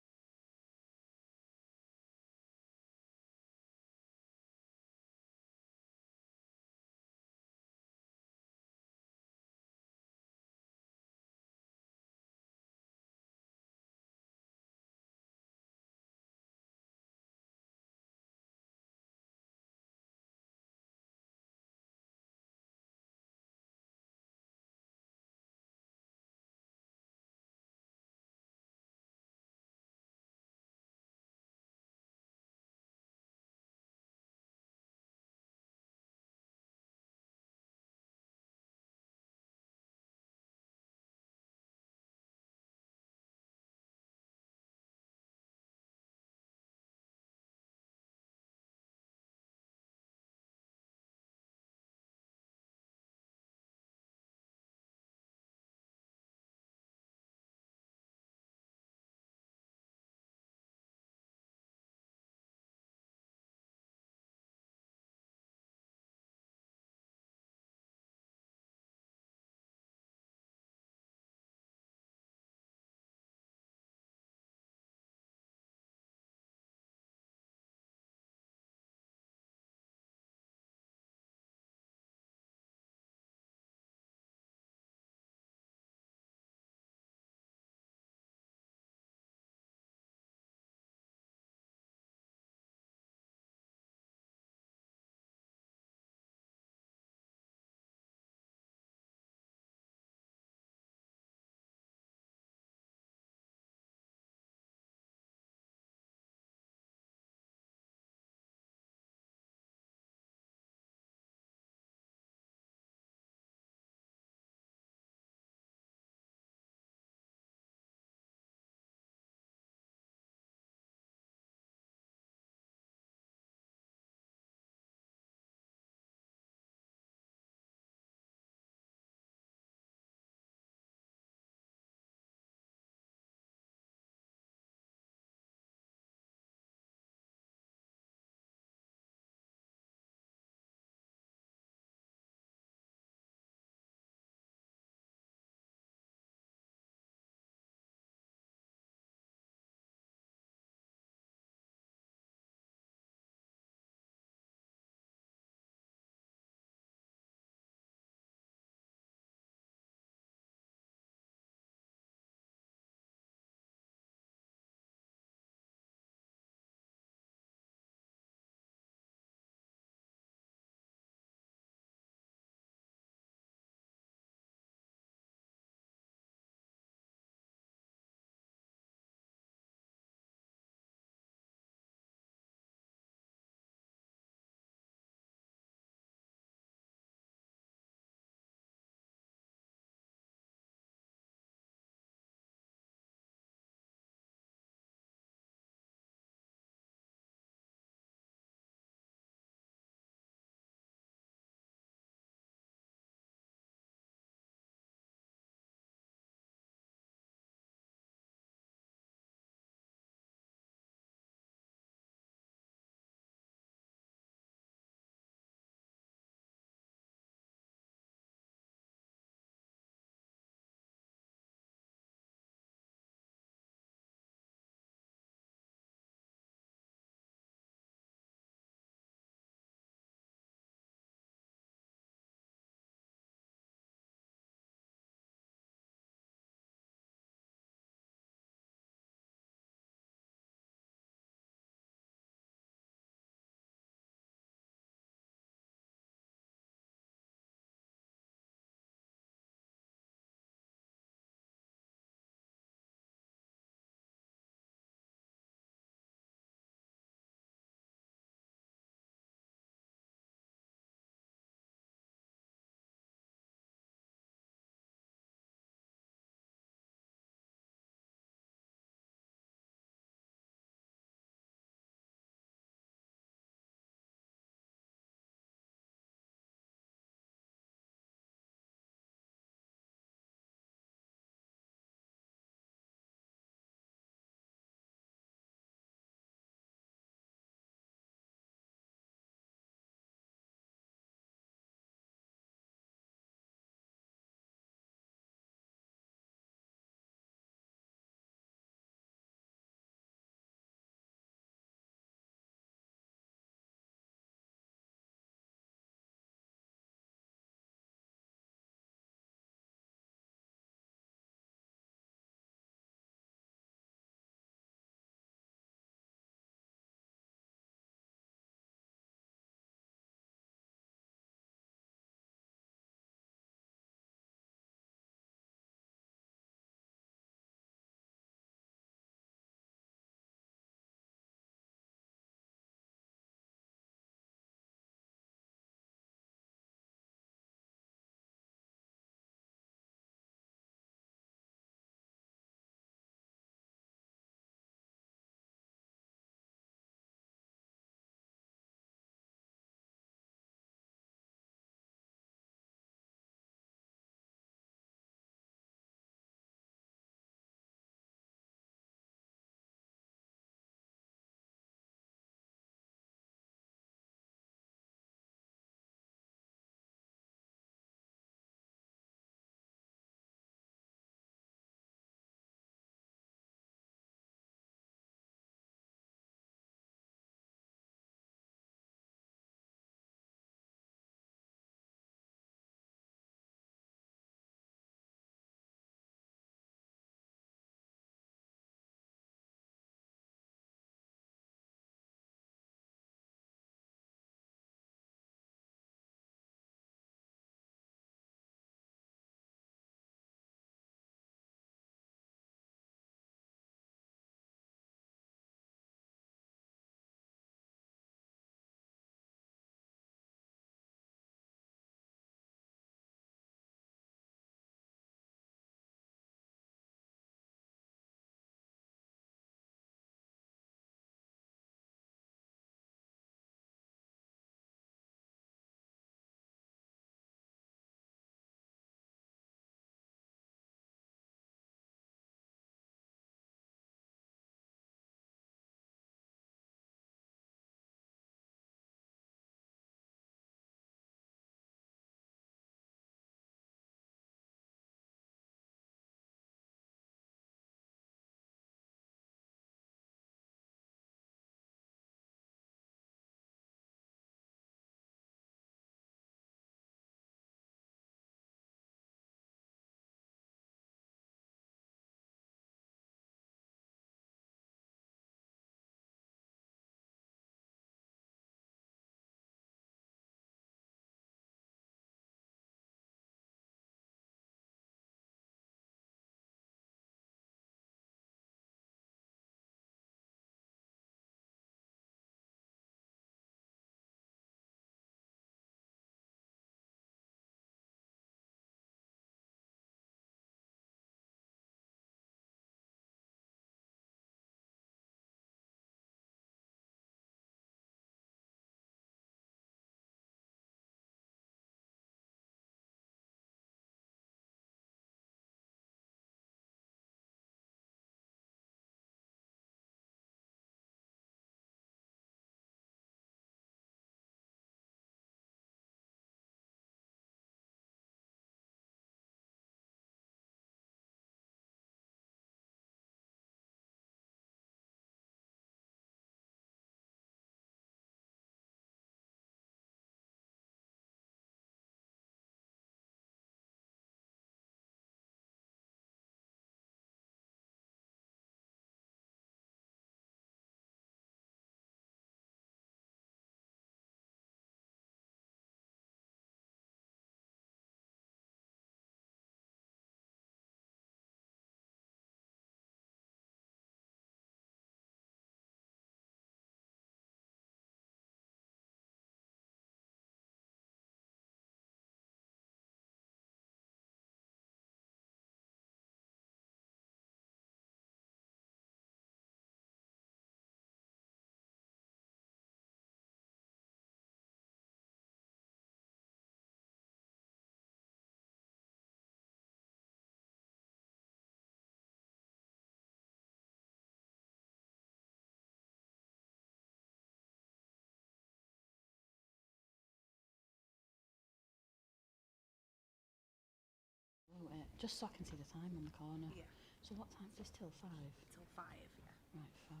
Just so I can see the time on the corner. Yeah. So what time's this till? 5? Till 5, yeah. Right, fab.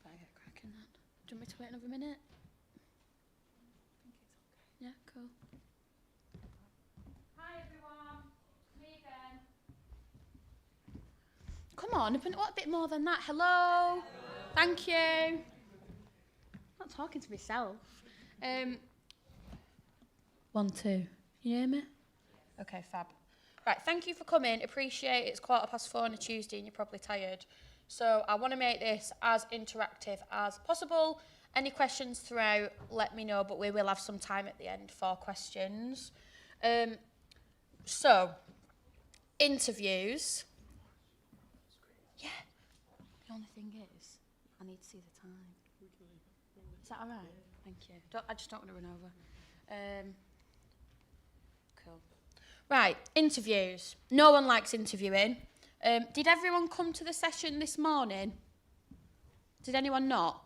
Better get cracking then. Do you want me to wait another minute? Yeah, cool. Hi everyone, me again. Come on, open it up a bit more than that. Hello. Thank you. I'm not talking to myself. 1, 2. You hear me? Okay, fab. Right, thank you for coming. Appreciate it's 4:15 on a Tuesday and you're probably tired. So I want to make this as interactive as possible. Any questions throughout, let me know, but we will have some time at the end for questions. So, interviews. Yeah. The only thing is, I need to see the time. Is that all right? Thank you. I just don't want to run over. Cool. Right, interviews. No one likes interviewing. Did everyone come to the session this morning? Did anyone not?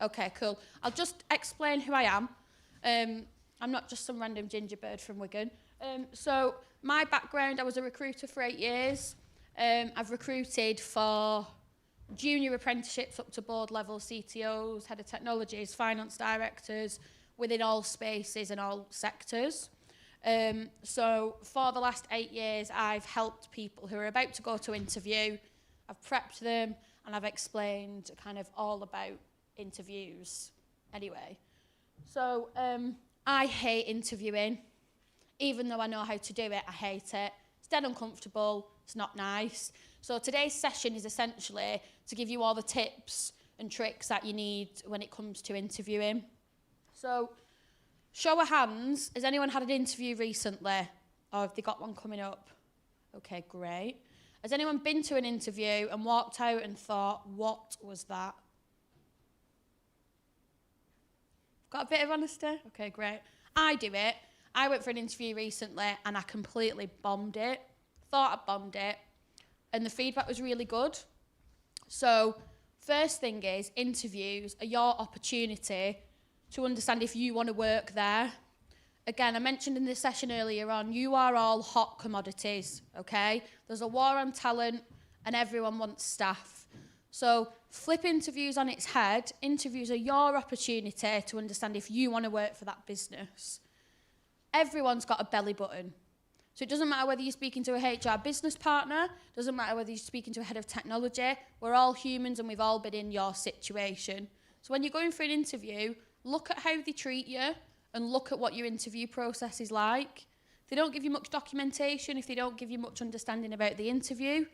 Okay, cool. I'll just explain who I am. I'm not just some random ginger bird from Wigan. So my background, I was a recruiter for 8 years. I've recruited for junior apprenticeships up to board level CTOs, head of technologies, finance directors, within all spaces and all sectors. So for the last 8 years, I've helped people who are about to go to interview. I've prepped them and I've explained kind of all about interviews anyway. So I hate interviewing. Even though I know how to do it, I hate it. It's dead uncomfortable. It's not nice. So today's session is essentially to give you all the tips and tricks that you need when it comes to interviewing. So show of hands, has anyone had an interview recently? Or have they got one coming up? Okay, great. Has anyone been to an interview and walked out and thought, what was that? Got a bit of honesty? Okay, great. I do it. I went for an interview recently and I completely bombed it. Thought I bombed it. And the feedback was really good. So, first thing is, interviews are your opportunity to understand if you want to work there. Again, I mentioned in this session earlier on, you are all hot commodities, okay? There's a war on talent and everyone wants staff. So flip interviews on its head. Interviews are your opportunity to understand if you want to work for that business. Everyone's got a belly button. So it doesn't matter whether you're speaking to a HR business partner, doesn't matter whether you're speaking to a head of technology, we're all humans and we've all been in your situation. So when you're going for an interview, look at how they treat you and look at what your interview process is like. If they don't give you much documentation, if they don't give you much understanding about the interview,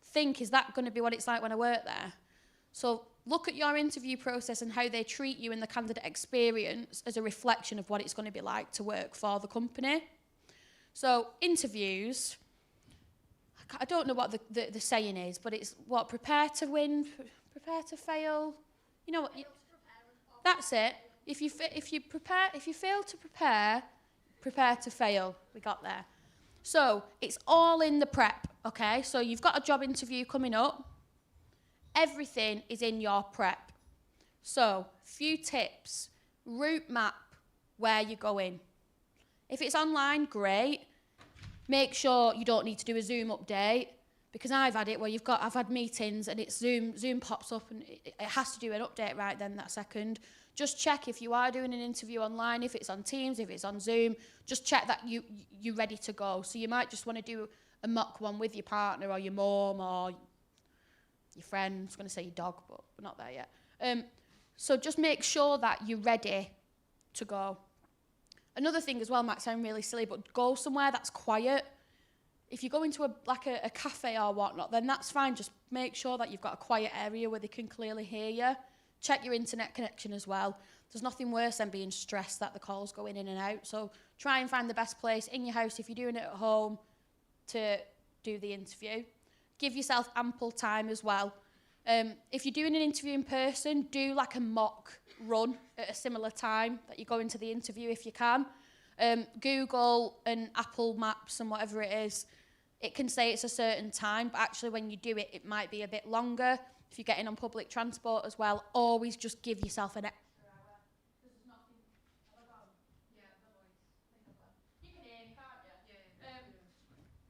think, is that going to be what it's like when I work there? So look at your interview process and how they treat you and the candidate experience as a reflection of what it's going to be like to work for the company. So interviews, I don't know what the saying is, but it's what, prepare to win, prepare to fail. You know what? That's it. If you fail to prepare, prepare to fail. We got there. So it's all in the prep, okay? So you've got a job interview coming up. Everything is in your prep. So, few tips. Route map where you're going. If it's online, great. Make sure you don't need to do a Zoom update, because I've had it where I've had meetings and it's Zoom pops up and it has to do an update right then that second. Just check if you are doing an interview online, if it's on Teams, if it's on Zoom, just check that you're ready to go. So you might just want to do a mock one with your partner or your mum or your friend. I was going to say your dog, but we're not there yet. So just make sure that you're ready to go. Another thing as well might sound really silly, but go somewhere that's quiet. If you go into a cafe or whatnot, then that's fine. Just make sure that you've got a quiet area where they can clearly hear you. Check your internet connection as well. There's nothing worse than being stressed that the calls going in and out. So try and find the best place in your house if you're doing it at home to do the interview. Give yourself ample time as well. If you're doing an interview in person, do like a mock run at a similar time that you go into the interview if you can. Google and Apple Maps and whatever it is, it can say it's a certain time, but actually when you do it, it might be a bit longer. If you're getting on public transport as well, always just give yourself an extra hour. There's nothing. Have I gone? Yeah, the voice. You can hear me, can't you? Yeah.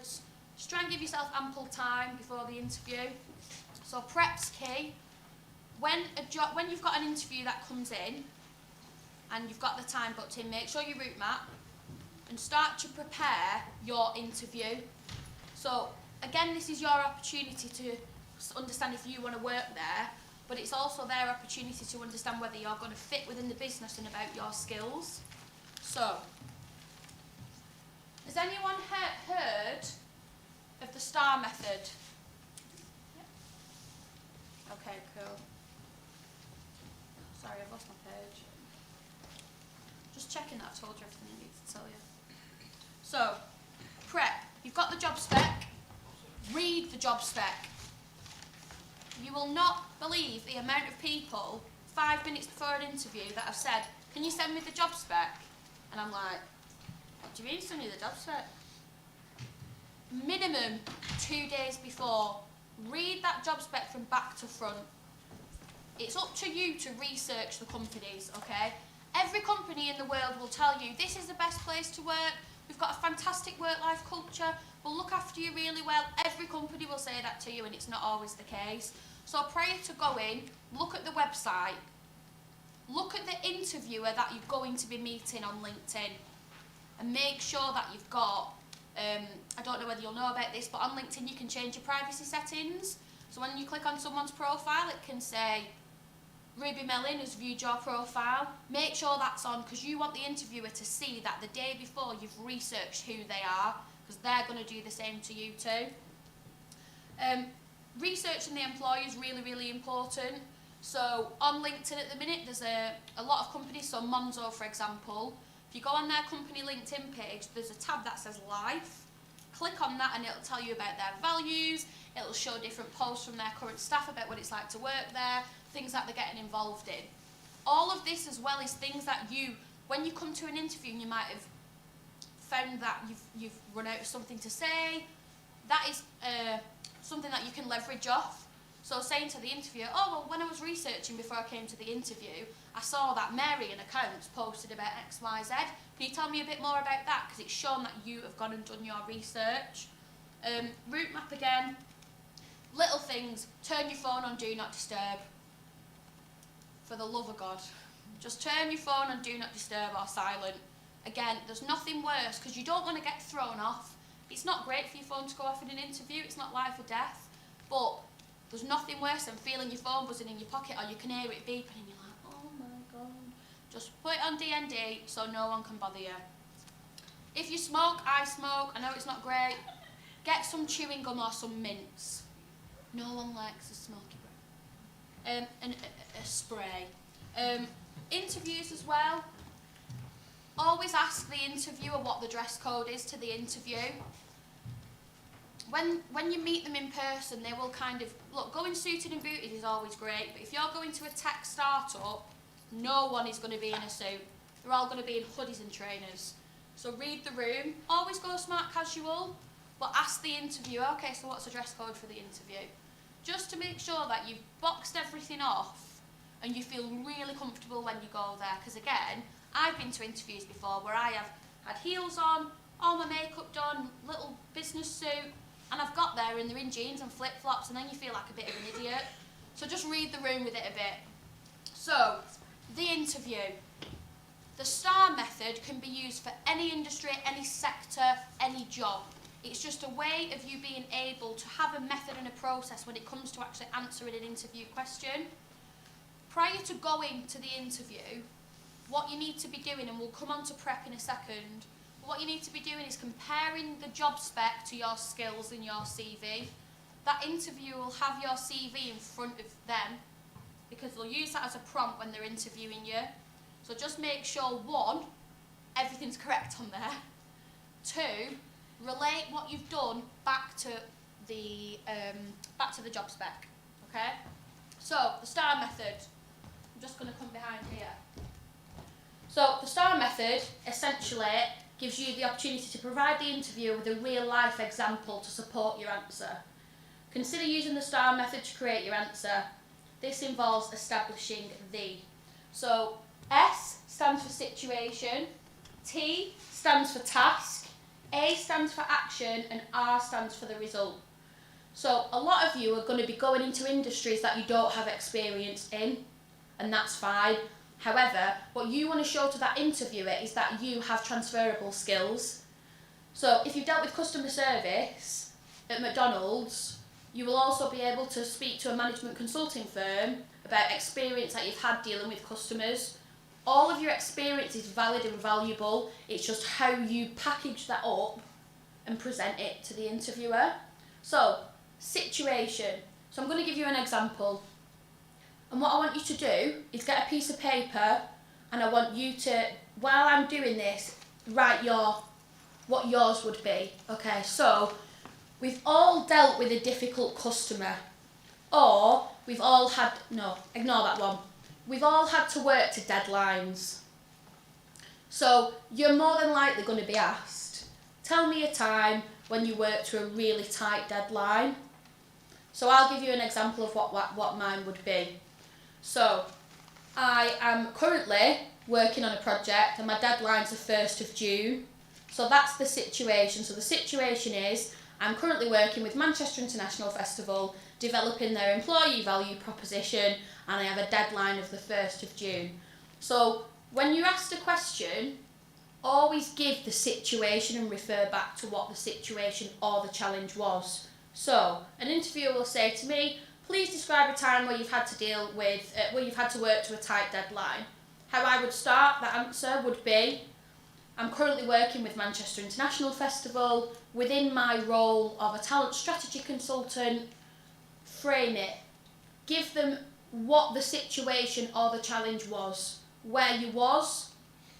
keywords. Just try and give yourself ample time before the interview. So prep's key. When you've got an interview that comes in and you've got the time booked in, make sure you route map and start to prepare your interview. So again, this is your opportunity to understand if you want to work there, but it's also their opportunity to understand whether you're going to fit within the business and about your skills. So, has anyone heard of the STAR method? Okay, cool. Sorry, I've lost my page. Just checking that I've told you everything I need to tell you. So, prep. You've got the job spec. Read the job spec. You will not believe the amount of people 5 minutes before an interview that have said, "Can you send me the job spec?" And I'm like, "What do you mean send me the job spec?" Minimum 2 days before. Read that job spec from back to front. It's up to you to research the companies, okay? Every company in the world will tell you, this is the best place to work, we've got a fantastic work-life culture, we'll look after you really well. Every company will say that to you, and it's not always the case. So prior to going, look at the website. Look at the interviewer that you're going to be meeting on LinkedIn. And make sure that you've got, I don't know whether you'll know about this, but on LinkedIn you can change your privacy settings. So when you click on someone's profile, it can say, Ruby Mellin has viewed your profile. Make sure that's on, because you want the interviewer to see that the day before you've researched who they are, because they're going to do the same to you too. Researching the employer is really, really important. So on LinkedIn at the minute, there's a lot of companies, so Monzo for example, if you go on their company LinkedIn page, there's a tab that says Life. Click on that and it'll tell you about their values, it'll show different posts from their current staff about what it's like to work there, things that they're getting involved in. All of this as well is things that you, when you come to an interview and you might have found that you've run out of something to say, that is something that you can leverage off. So saying to the interviewer, oh, well, when I was researching before I came to the interview, I saw that Mary in accounts posted about X, Y, Z. Can you tell me a bit more about that? Because it's shown that you have gone and done your research. Route map again. Little things. Turn your phone on Do Not Disturb. For the love of God. Just turn your phone on Do Not Disturb or silent. Again, there's nothing worse, because you don't want to get thrown off. It's not great for your phone to go off in an interview. It's not life or death. But there's nothing worse than feeling your phone buzzing in your pocket, or you can hear it beeping and you're like, oh my God. Just put it on DND so no one can bother you. If you smoke, I smoke. I know it's not great. Get some chewing gum or some mints. No one likes a smoky breath. And a spray. Interviews as well. Always ask the interviewer what the dress code is to the interview. When you meet them in person, they will kind of, look, going suited and booted is always great, but if you're going to a tech startup, no one is going to be in a suit. They're all going to be in hoodies and trainers. So read the room. Always go smart casual, but ask the interviewer, okay, so what's the dress code for the interview? Just to make sure that you've boxed everything off and you feel really comfortable when you go there. Because again, I've been to interviews before where I have had heels on, all my makeup done, little business suit, and I've got there and they're in jeans and flip-flops, and then you feel like a bit of an idiot. So just read the room with it a bit. So, the interview. The STAR method can be used for any industry, any sector, any job. It's just a way of you being able to have a method and a process when it comes to actually answering an interview question. Prior to going to the interview, what you need to be doing, and we'll come on to prep in a second, what you need to be doing is comparing the job spec to your skills in your CV. That interviewer will have your CV in front of them because they'll use that as a prompt when they're interviewing you. So just make sure, 1, everything's correct on there. 2, relate what you've done back to the job spec. Okay? So the STAR method. I'm just going to come behind here. So the STAR method essentially gives you the opportunity to provide the interviewer with a real-life example to support your answer. Consider using the STAR method to create your answer. This involves establishing the. So S stands for situation, T stands for task, A stands for action and R stands for the result. So a lot of you are going to be going into industries that you don't have experience in, and that's fine. However, what you want to show to that interviewer is that you have transferable skills. So if you've dealt with customer service at McDonald's, you will also be able to speak to a management consulting firm about experience that you've had dealing with customers. All of your experience is valid and valuable. It's just how you package that up and present it to the interviewer. So, situation. So I'm going to give you an example. And what I want you to do is get a piece of paper, and I want you to, while I'm doing this, write what yours would be. Okay, so we've all dealt with a difficult customer, or we've all had, no, ignore that one. We've all had to work to deadlines. So you're more than likely going to be asked, tell me a time when you worked to a really tight deadline. So I'll give you an example of what mine would be. So I am currently working on a project and my deadline's the 1st of June. So that's the situation. So the situation is I'm currently working with Manchester International Festival, developing their employee value proposition, and I have a deadline of the 1st of June. So when you're asked a question, always give the situation and refer back to what the situation or the challenge was. So an interviewer will say to me, please describe a time where you've had to deal with, where you've had to work to a tight deadline. How I would start that answer would be, I'm currently working with Manchester International Festival. Within my role of a talent strategy consultant, frame it. Give them what the situation or the challenge was, where you was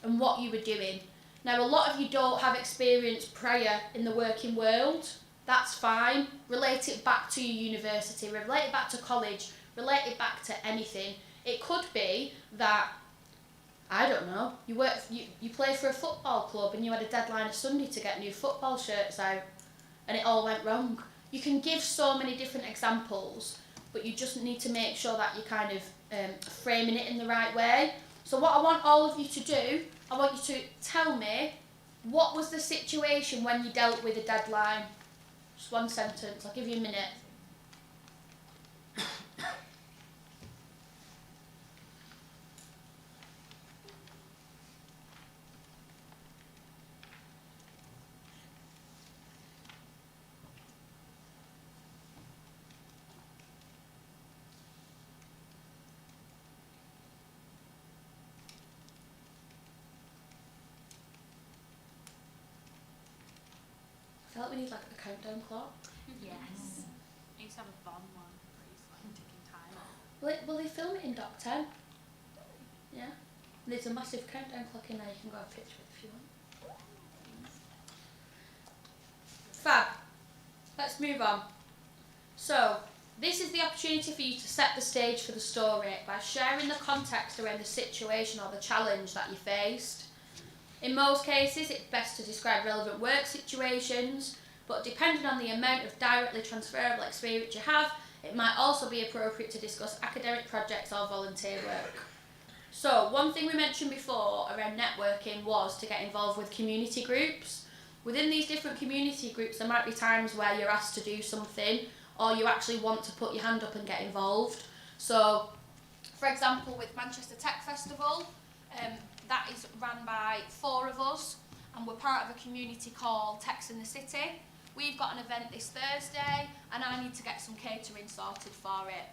and what you were doing. Now, a lot of you don't have experience prior in the working world. That's fine. Relate it back to your university, relate it back to college, relate it back to anything. It could be that, I don't know, you play for a football club and you had a deadline of Sunday to get new football shirts out and it all went wrong. You can give so many different examples, but you just need to make sure that you're kind of framing it in the right way. So what I want all of you to do, I want you to tell me, what was the situation when you dealt with a deadline? Just one sentence, I'll give you a minute. I feel like we need like a countdown clock. Yes. I used to have a fun one where it's like ticking time. Will they film it in Doc 10? Yeah. And there's a massive countdown clock in there you can go have a picture with if you want. Fab. Let's move on. So, this is the opportunity for you to set the stage for the story by sharing the context around the situation or the challenge that you faced. In most cases, it's best to describe relevant work situations, but depending on the amount of directly transferable experience you have, it might also be appropriate to discuss academic projects or volunteer work. So, one thing we mentioned before around networking was to get involved with community groups. Within these different community groups, there might be times where you're asked to do something, or you actually want to put your hand up and get involved. So, for example, with Manchester Tech Festival, that is run by 4 of us, and we're part of a community called Techs in the City. We've got an event this Thursday, and I need to get some catering sorted for it.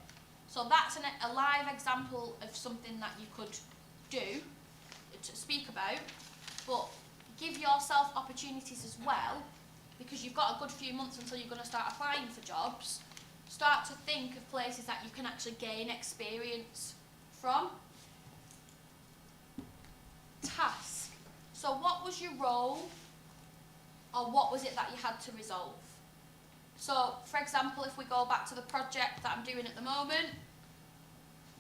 So that's a live example of something that you could do, to speak about, but give yourself opportunities as well, because you've got a good few months until you're going to start applying for jobs. Start to think of places that you can actually gain experience from. Task. So what was your role, or what was it that you had to resolve? So, for example, if we go back to the project that I'm doing at the moment,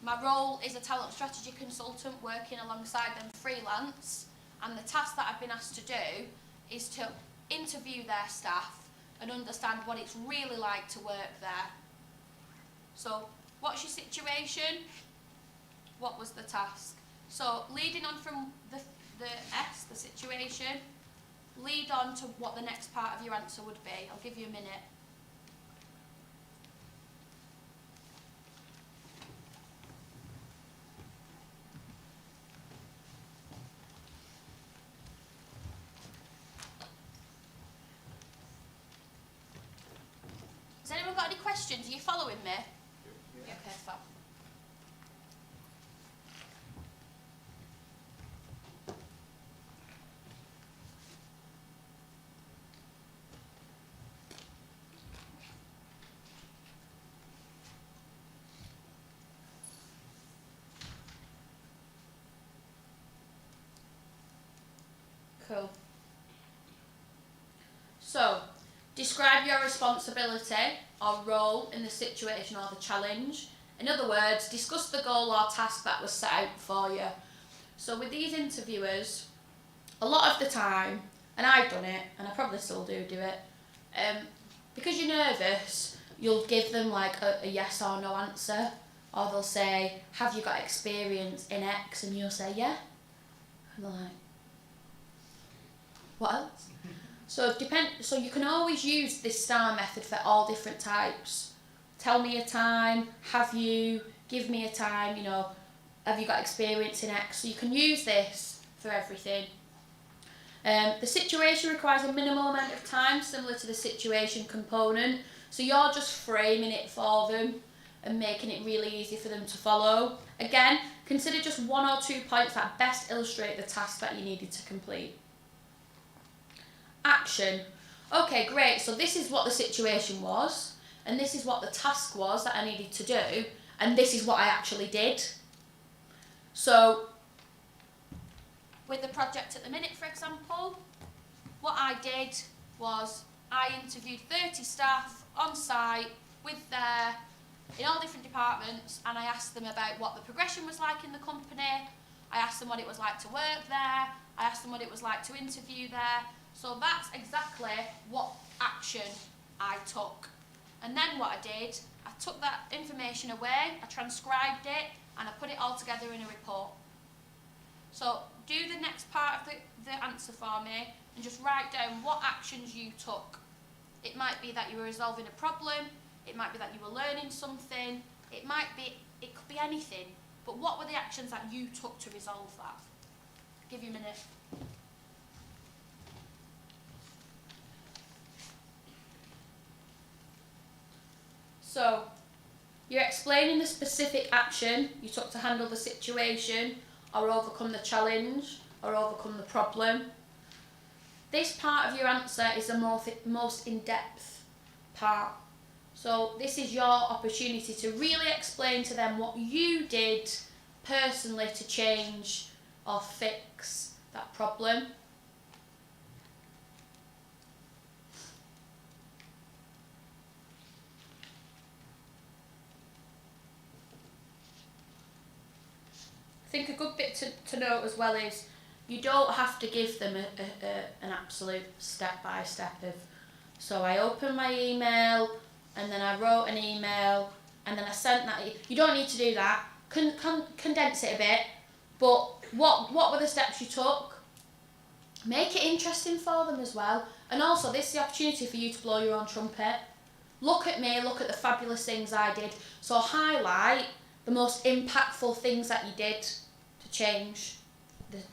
my role is a talent strategy consultant working alongside them freelance, and the task that I've been asked to do is to interview their staff and understand what it's really like to work there. So, what's your situation? What was the task? So, leading on from the S, the situation, lead on to what the next part of your answer would be. I'll give you a minute. Has anyone got any questions? Are you following me? Yeah. Okay, fab. Cool. So, describe your responsibility or role in the situation or the challenge. In other words, discuss the goal or task that was set out for you. So with these interviewers, a lot of the time, and I've done it, and I probably still do it, because you're nervous, you'll give them like a yes or no answer, or they'll say, have you got experience in X? And you'll say, yeah. And they're like, what else? So you can always use this STAR method for all different types. Tell me a time, have you, give me a time, you know, have you got experience in X? So you can use this for everything. The situation requires a minimal amount of time, similar to the situation component. So you're just framing it for them and making it really easy for them to follow. Again, consider just 1 or 2 points that best illustrate the task that you needed to complete. Action. Okay, great. So this is what the situation was, and this is what the task was that I needed to do, and this is what I actually did. So, with the project at the minute, for example, what I did was I interviewed 30 staff on site in all different departments, and I asked them about what the progression was like in the company. I asked them what it was like to work there. I asked them what it was like to interview there. So that's exactly what action I took. And then what I did, I took that information away, I transcribed it, and I put it all together in a report. So do the next part of the answer for me and just write down what actions you took. It might be that you were resolving a problem, it might be that you were learning something, it could be anything, but what were the actions that you took to resolve that? I'll give you a minute. So, you're explaining the specific action you took to handle the situation, or overcome the challenge, or overcome the problem. This part of your answer is the most in-depth part. So this is your opportunity to really explain to them what you did personally to change or fix that problem. I think a good bit to note as well is you don't have to give them an absolute step-by-step of, so I opened my email and then I wrote an email and then I sent that. You don't need to do that. Condense it a bit, but what were the steps you took? Make it interesting for them as well. And also, this is the opportunity for you to blow your own trumpet. Look at me, look at the fabulous things I did. So highlight the most impactful things that you did to change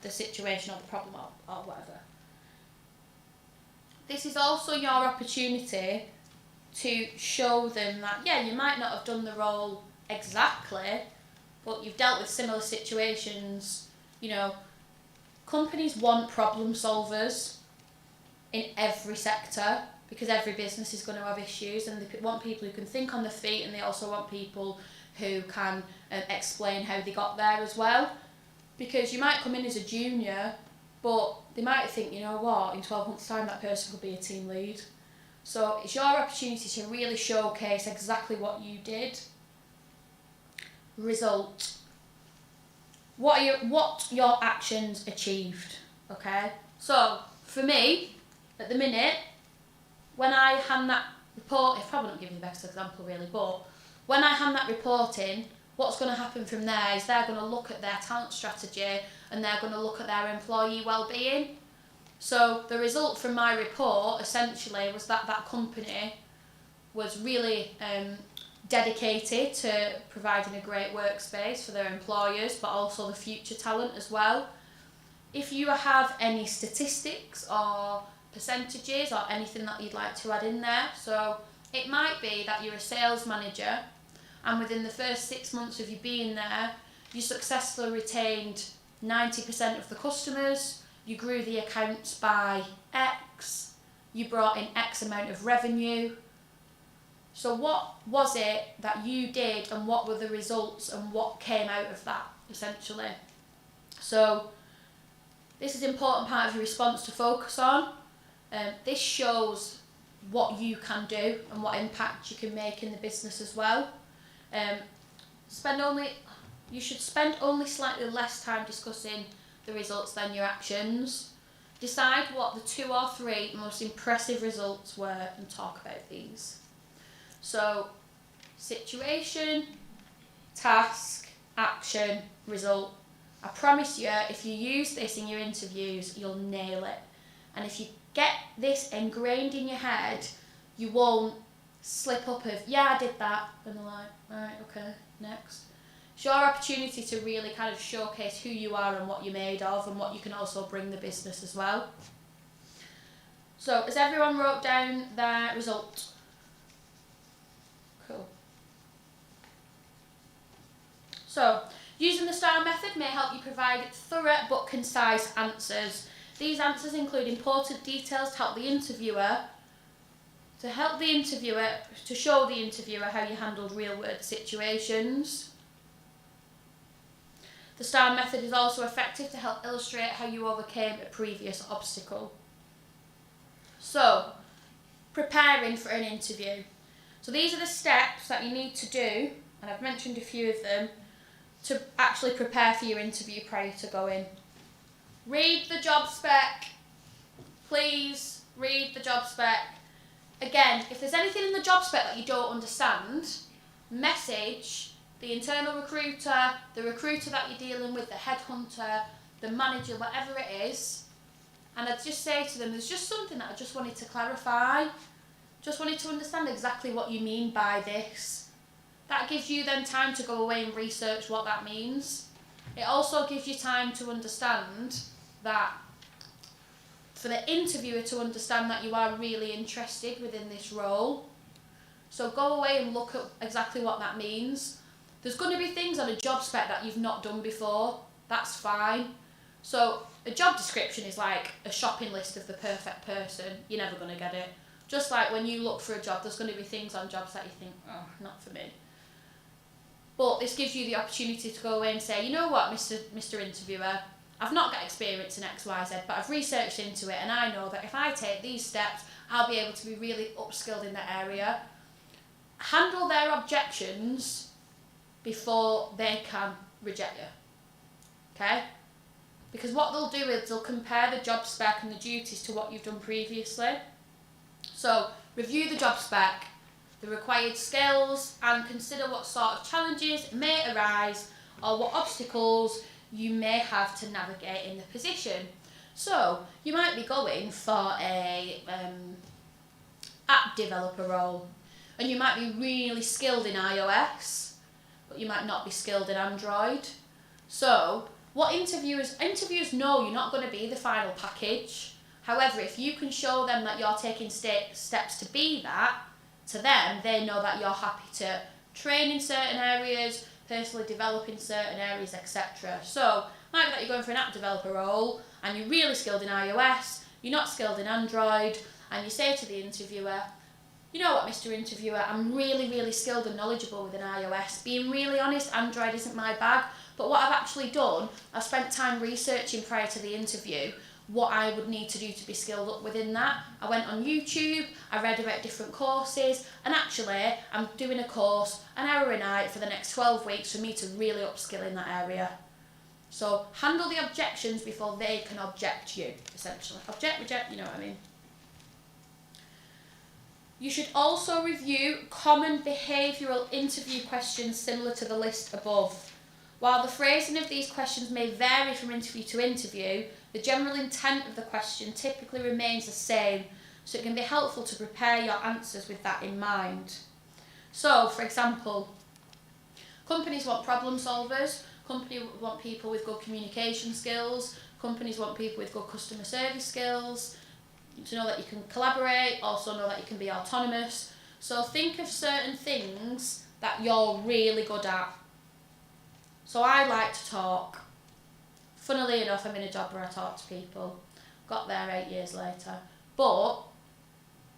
the situation or the problem or whatever. This is also your opportunity to show them that, yeah, you might not have done the role exactly, but you've dealt with similar situations. You know, companies want problem solvers in every sector because every business is going to have issues, and they want people who can think on their feet, and they also want people who can explain how they got there as well. Because you might come in as a junior, but they might think, you know what, in 12 months' time that person could be a team lead. So it's your opportunity to really showcase exactly what you did. Result. What your actions achieved, okay? So, for me, at the minute, when I hand that report, I've probably not given you the best example really, but when I hand that report in, what's going to happen from there is they're going to look at their talent strategy and they're going to look at their employee well-being. So the result from my report essentially was that that company was really dedicated to providing a great workspace for their employers, but also the future talent as well. If you have any statistics or percentages or anything that you'd like to add in there, so it might be that you're a sales manager and within the first 6 months of you being there, you successfully retained 90% of the customers, you grew the accounts by X, you brought in X amount of revenue. So what was it that you did and what were the results and what came out of that, essentially? So this is an important part of your response to focus on. This shows what you can do and what impact you can make in the business as well. You should spend only slightly less time discussing the results than your actions. Decide what the 2 or 3 most impressive results were and talk about these. So, situation, task, action, result. I promise you, if you use this in your interviews, you'll nail it. And if you get this ingrained in your head, you won't slip up of, yeah, I did that, and they're like, right, okay, next. It's your opportunity to really kind of showcase who you are and what you're made of and what you can also bring the business as well. So, has everyone wrote down their result? Cool. So, using the STAR method may help you provide thorough but concise answers. These answers include important details to help the interviewer, to show the interviewer how you handled real-world situations. The STAR method is also effective to help illustrate how you overcame a previous obstacle. So, preparing for an interview. So these are the steps that you need to do, and I've mentioned a few of them, to actually prepare for your interview prior to going. Read the job spec. Please read the job spec. Again, if there's anything in the job spec that you don't understand, message the internal recruiter, the recruiter that you're dealing with, the headhunter, the manager, whatever it is, and I'd just say to them, there's just something that I just wanted to clarify. Just wanted to understand exactly what you mean by this. That gives you then time to go away and research what that means. It also gives you time to understand that, for the interviewer to understand that you are really interested within this role. So go away and look at exactly what that means. There's going to be things on a job spec that you've not done before. That's fine. So a job description is like a shopping list of the perfect person. You're never going to get it. Just like when you look for a job, there's going to be things on jobs that you think, oh, not for me. But this gives you the opportunity to go away and say, you know what, Mr. Interviewer, I've not got experience in X, Y, Z, but I've researched into it and I know that if I take these steps, I'll be able to be really upskilled in that area. Handle their objections before they can reject you. Okay? Because what they'll do is they'll compare the job spec and the duties to what you've done previously. So, review the job spec, the required skills, and consider what sort of challenges may arise or what obstacles you may have to navigate in the position. So, you might be going for a app developer role, and you might be really skilled in iOS, but you might not be skilled in Android. So, what interviewers know you're not going to be the final package. However, if you can show them that you're taking steps to be that, to them, they know that you're happy to train in certain areas, personally develop in certain areas, etc. So, might be that you're going for an app developer role, and you're really skilled in iOS, you're not skilled in Android, and you say to the interviewer, you know what, Mr. Interviewer, I'm really, really skilled and knowledgeable within iOS. Being really honest, Android isn't my bag, but what I've actually done, I've spent time researching prior to the interview what I would need to do to be skilled up within that. I went on YouTube, I read about different courses, and actually I'm doing a course an hour a night for the next 12 weeks for me to really upskill in that area. So handle the objections before they can object you, essentially. Object, reject, you know what I mean. You should also review common behavioural interview questions similar to the list above. While the phrasing of these questions may vary from interview to interview, the general intent of the question typically remains the same, so it can be helpful to prepare your answers with that in mind. So, for example, companies want problem solvers, companies want people with good communication skills, companies want people with good customer service skills, to know that you can collaborate, also know that you can be autonomous. So think of certain things that you're really good at. So I like to talk. Funnily enough, I'm in a job where I talk to people. Got there 8 years later. But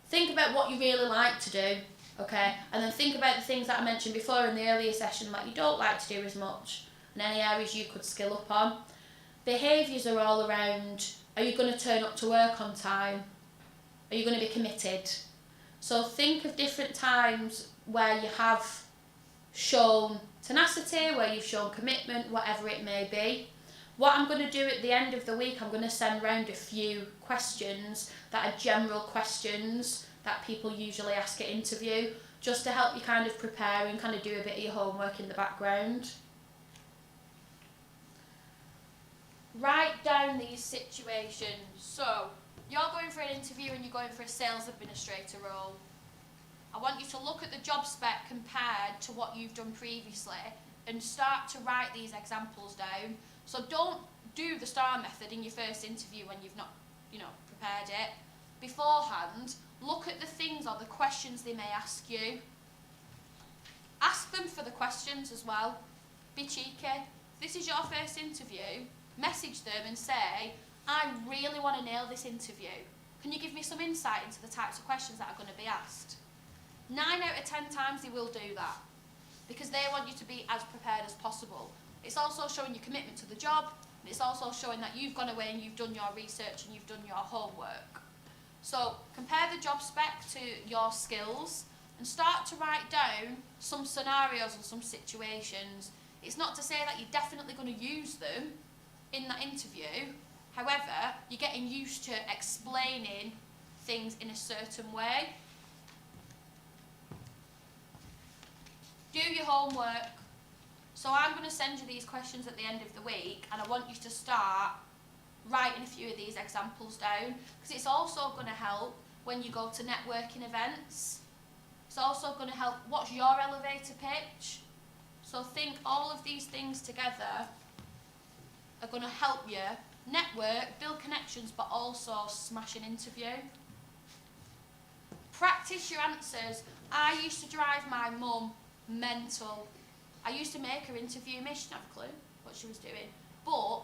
think about what you really like to do, okay? And then think about the things that I mentioned before in the earlier session that you don't like to do as much, and any areas you could skill up on. Behaviours are all around, are you going to turn up to work on time? Are you going to be committed? So think of different times where you have shown tenacity, where you've shown commitment, whatever it may be. What I'm going to do at the end of the week, I'm going to send round a few questions that are general questions that people usually ask at interview, just to help you kind of prepare and kind of do a bit of your homework in the background. Write down these situations. So, you're going for an interview and you're going for a sales administrator role. I want you to look at the job spec compared to what you've done previously and start to write these examples down. So don't do the STAR method in your first interview when you've not, prepared it. Beforehand, look at the things or the questions they may ask you. Ask them for the questions as well. Be cheeky. If this is your first interview, message them and say, I really want to nail this interview. Can you give me some insight into the types of questions that are going to be asked? 9 out of 10 times they will do that because they want you to be as prepared as possible. It's also showing your commitment to the job, and it's also showing that you've gone away and you've done your research and you've done your homework. So compare the job spec to your skills and start to write down some scenarios and some situations. It's not to say that you're definitely going to use them in that interview. However, you're getting used to explaining things in a certain way. Do your homework. So I'm going to send you these questions at the end of the week, and I want you to start writing a few of these examples down, because it's also going to help when you go to networking events. It's also going to help, what's your elevator pitch? So think all of these things together are going to help you network, build connections, but also smash an interview. Practice your answers. I used to drive my mum mental. I used to make her interview me, she didn't have a clue what she was doing. But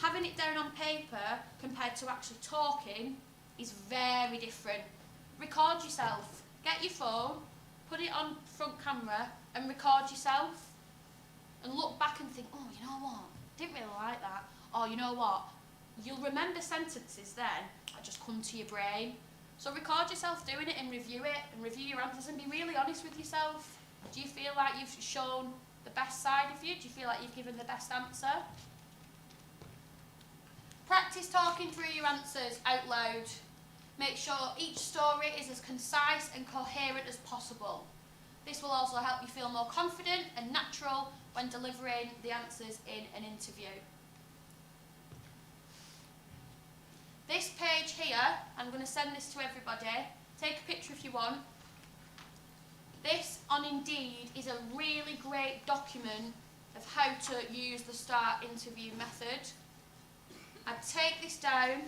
having it down on paper compared to actually talking is very different. Record yourself. Get your phone, put it on front camera and record yourself. And look back and think, oh, you know what? Didn't really like that. Or you know what? You'll remember sentences then that just come to your brain. So record yourself doing it and review your answers and be really honest with yourself. Do you feel like you've shown the best side of you? Do you feel like you've given the best answer? Practice talking through your answers out loud. Make sure each story is as concise and coherent as possible. This will also help you feel more confident and natural when delivering the answers in an interview. This page here, I'm going to send this to everybody. Take a picture if you want. This on Indeed is a really great document of how to use the STAR interview method. I'd take this down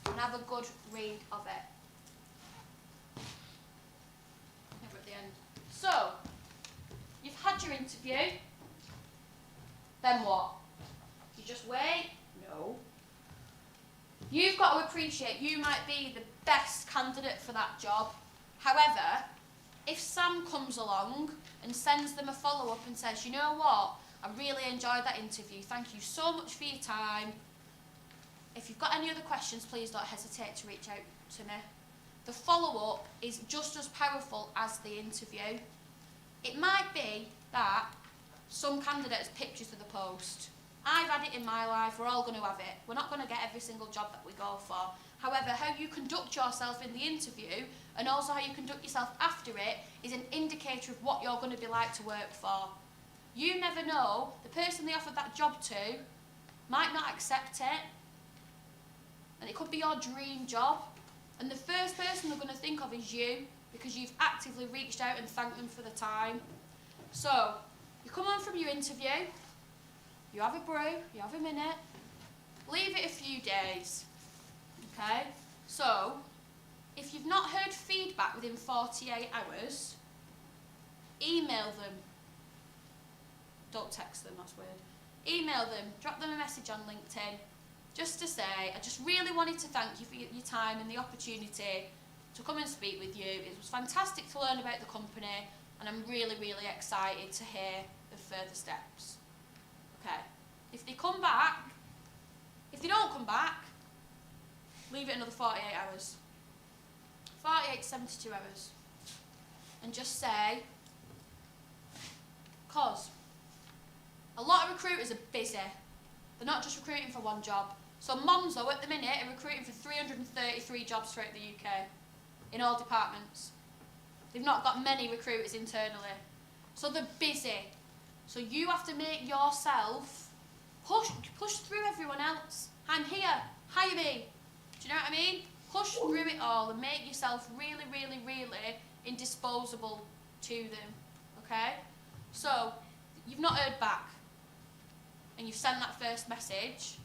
and have a good read of it. Over at the end. So, you've had your interview. Then what? You just wait? No. You've got to appreciate you might be the best candidate for that job. However, if Sam comes along and sends them a follow-up and says, you know what, I really enjoyed that interview, thank you so much for your time. If you've got any other questions, please don't hesitate to reach out to me. The follow-up is just as powerful as the interview. It might be that some candidates pitch you to the post. I've had it in my life, we're all going to have it. We're not going to get every single job that we go for. However, how you conduct yourself in the interview and also how you conduct yourself after it is an indicator of what you're going to be like to work for. You never know, the person they offered that job to might not accept it. And it could be your dream job. And the first person they're going to think of is you, because you've actively reached out and thanked them for the time. So, you come on from your interview, you have a brew, you have a minute, leave it a few days. Okay? So, if you've not heard feedback within 48 hours, email them. Don't text them, that's weird. Email them, drop them a message on LinkedIn, just to say, I just really wanted to thank you for your time and the opportunity to come and speak with you. It was fantastic to learn about the company, and I'm really, really excited to hear of further steps. Okay, if they come back, if they don't come back, leave it another 48 hours. 48 to 72 hours. And just say, cause a lot of recruiters are busy. They're not just recruiting for one job. So Monzo at the minute are recruiting for 333 jobs throughout the UK, in all departments. They've not got many recruiters internally. So they're busy. So you have to make yourself push through everyone else. I'm here, hire me. Do you know what I mean? Push through it all and make yourself really, really, really indisposable to them. Okay? So, you've not heard back. And you've sent that first message.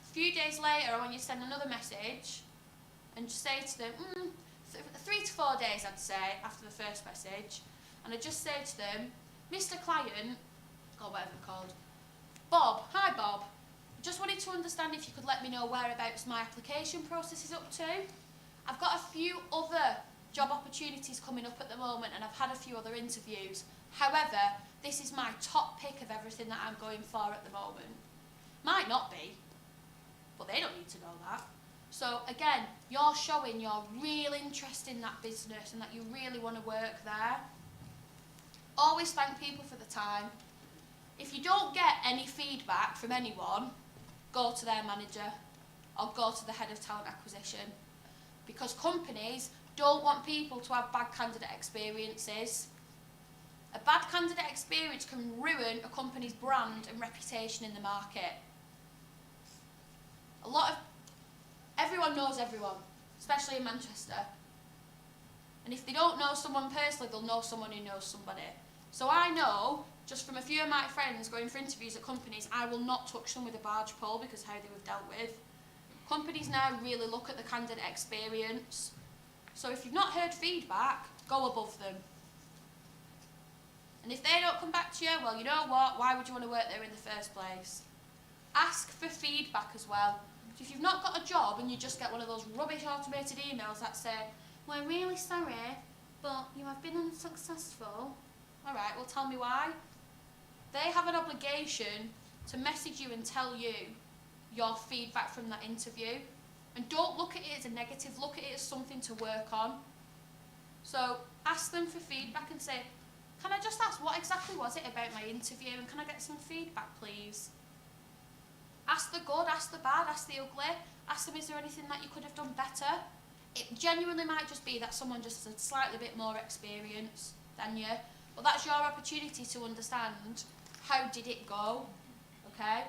A few days later, when you send another message, and just say to them, 3 to 4 days, I'd say, after the first message, and I'd just say to them, Mr. Client, or whatever they're called, Bob, hi Bob, just wanted to understand if you could let me know whereabouts my application process is up to. I've got a few other job opportunities coming up at the moment, and I've had a few other interviews. However, this is my top pick of everything that I'm going for at the moment. Might not be, but they don't need to know that. So again, you're showing you're real interested in that business and that you really want to work there. Always thank people for the time. If you don't get any feedback from anyone, go to their manager or go to the head of talent acquisition, because companies don't want people to have bad candidate experiences. A bad candidate experience can ruin a company's brand and reputation in the market. Everyone knows everyone, especially in Manchester. And if they don't know someone personally, they'll know someone who knows somebody. So I know, just from a few of my friends going for interviews at companies, I will not touch them with a barge pole because how they were dealt with. Companies now really look at the candidate experience. So if you've not heard feedback, go above them. And if they don't come back to you, well, you know what? Why would you want to work there in the first place? Ask for feedback as well. If you've not got a job and you just get one of those rubbish automated emails that say, we're really sorry, but you have been unsuccessful. All right, well, tell me why. They have an obligation to message you and tell you your feedback from that interview. And don't look at it as a negative, look at it as something to work on. So ask them for feedback and say, can I just ask, what exactly was it about my interview, and can I get some feedback, please? Ask the good, ask the bad, ask the ugly. Ask them, is there anything that you could have done better? It genuinely might just be that someone just has a slightly bit more experience than you, but that's your opportunity to understand how did it go, okay?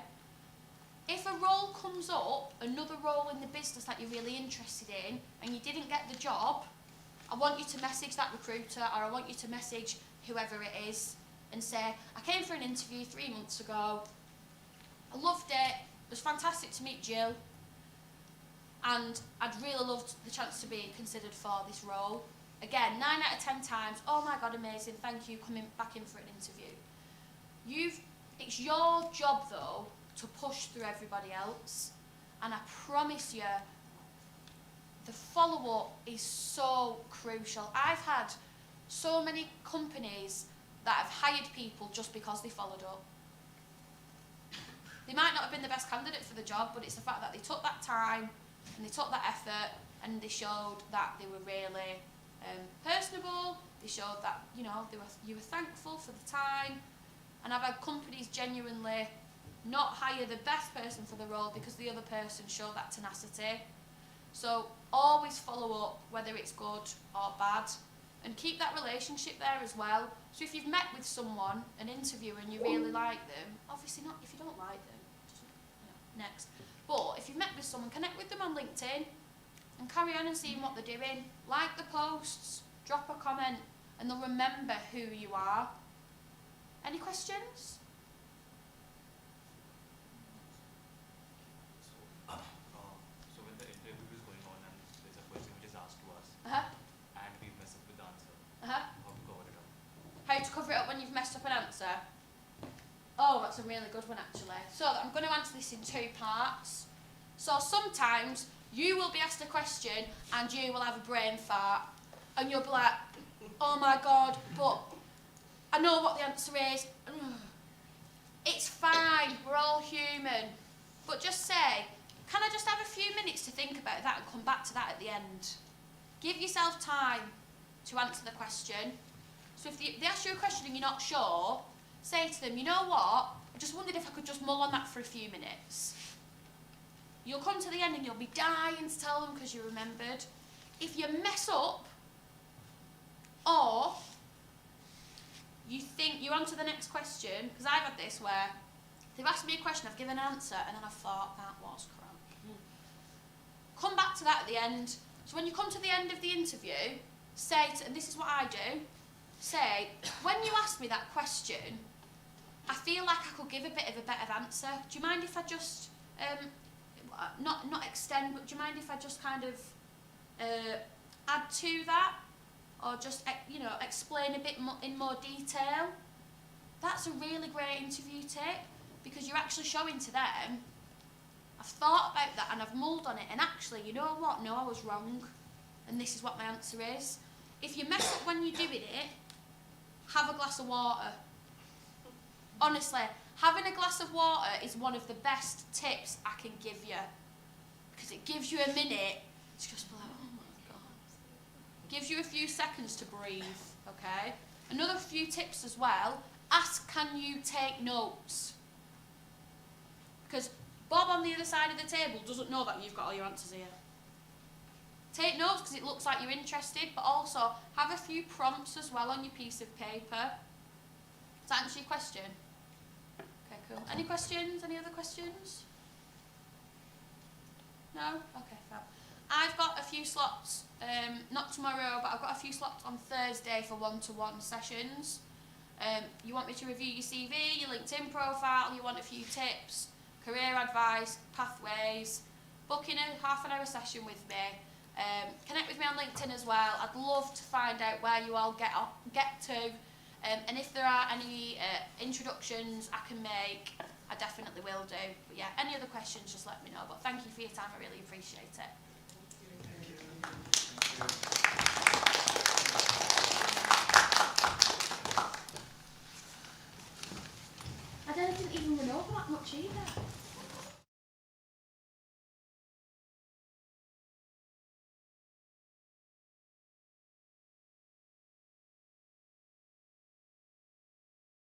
If a role comes up, another role in the business that you're really interested in, and you didn't get the job, I want you to message that recruiter, or I want you to message whoever it is and say, I came for an interview 3 months ago, I loved it, it was fantastic to meet Jill, and I'd really loved the chance to be considered for this role. Again, 9 out of 10 times, oh my god, amazing, thank you, coming back in for an interview. It's your job though to push through everybody else, and I promise you, the follow-up is so crucial. I've had so many companies that have hired people just because they followed up. They might not have been the best candidate for the job, but it's the fact that they took that time and they took that effort and they showed that they were really personable. They showed that you were thankful for the time. And I've had companies genuinely not hire the best person for the role because the other person showed that tenacity. So always follow up, whether it's good or bad. and keep that relationship there as well. So if you've met with someone, an interviewer, and you really like them, obviously not if you don't like them, next. But if you've met with someone, connect with them on LinkedIn and carry on and seeing what they're doing. Like the posts, drop a comment, and they'll remember who you are. Any questions? So when the interview is going on and there's a question which is asked to us, and we mess up with the answer, how to cover it up? How to cover it up when you've messed up an answer? Oh, that's a really good one actually. So I'm going to answer this in 2 parts. So sometimes you will be asked a question and you will have a brain fart and you'll be like, oh my god, but I know what the answer is. It's fine, we're all human. But just say, can I just have a few minutes to think about that and come back to that at the end? Give yourself time to answer the question. So if they ask you a question and you're not sure, say to them, you know what, I just wondered if I could just mull on that for a few minutes. You'll come to the end and you'll be dying to tell them because you remembered. If you mess up, or you think you're on to the next question, because I've had this where they've asked me a question, I've given an answer, and then I've thought, that was crap. Come back to that at the end. So when you come to the end of the interview, say, and this is what I do, say, when you asked me that question, I feel like I could give a bit of a better answer. Do you mind if I just, not extend, but do you mind if I just kind of add to that? Or just, explain a bit more in more detail? That's a really great interview tip, because you're actually showing to them, I've thought about that and I've mulled on it, and actually, you know what, no, I was wrong, and this is what my answer is. If you mess up when you're doing it, have a glass of water. Honestly, having a glass of water is one of the best tips I can give you, because it gives you a minute to just be like, oh my god. Gives you a few seconds to breathe, okay? Another few tips as well, ask, can you take notes? Because Bob on the other side of the table doesn't know that you've got all your answers here. Take notes because it looks like you're interested, but also have a few prompts as well on your piece of paper. Does that answer your question? Okay, cool. Any questions? Any other questions? No? Okay, fab. I've got a few slots, not tomorrow, but I've got a few slots on Thursday for one-to-one sessions. You want me to review your CV, your LinkedIn profile, you want a few tips, career advice, pathways, book in a half-an-hour session with me. Connect with me on LinkedIn as well. I'd love to find out where you all get to, and if there are any introductions I can make, I definitely will do. But yeah, any other questions, just let me know. But thank you for your time, I really appreciate it. I didn't even run over that much either.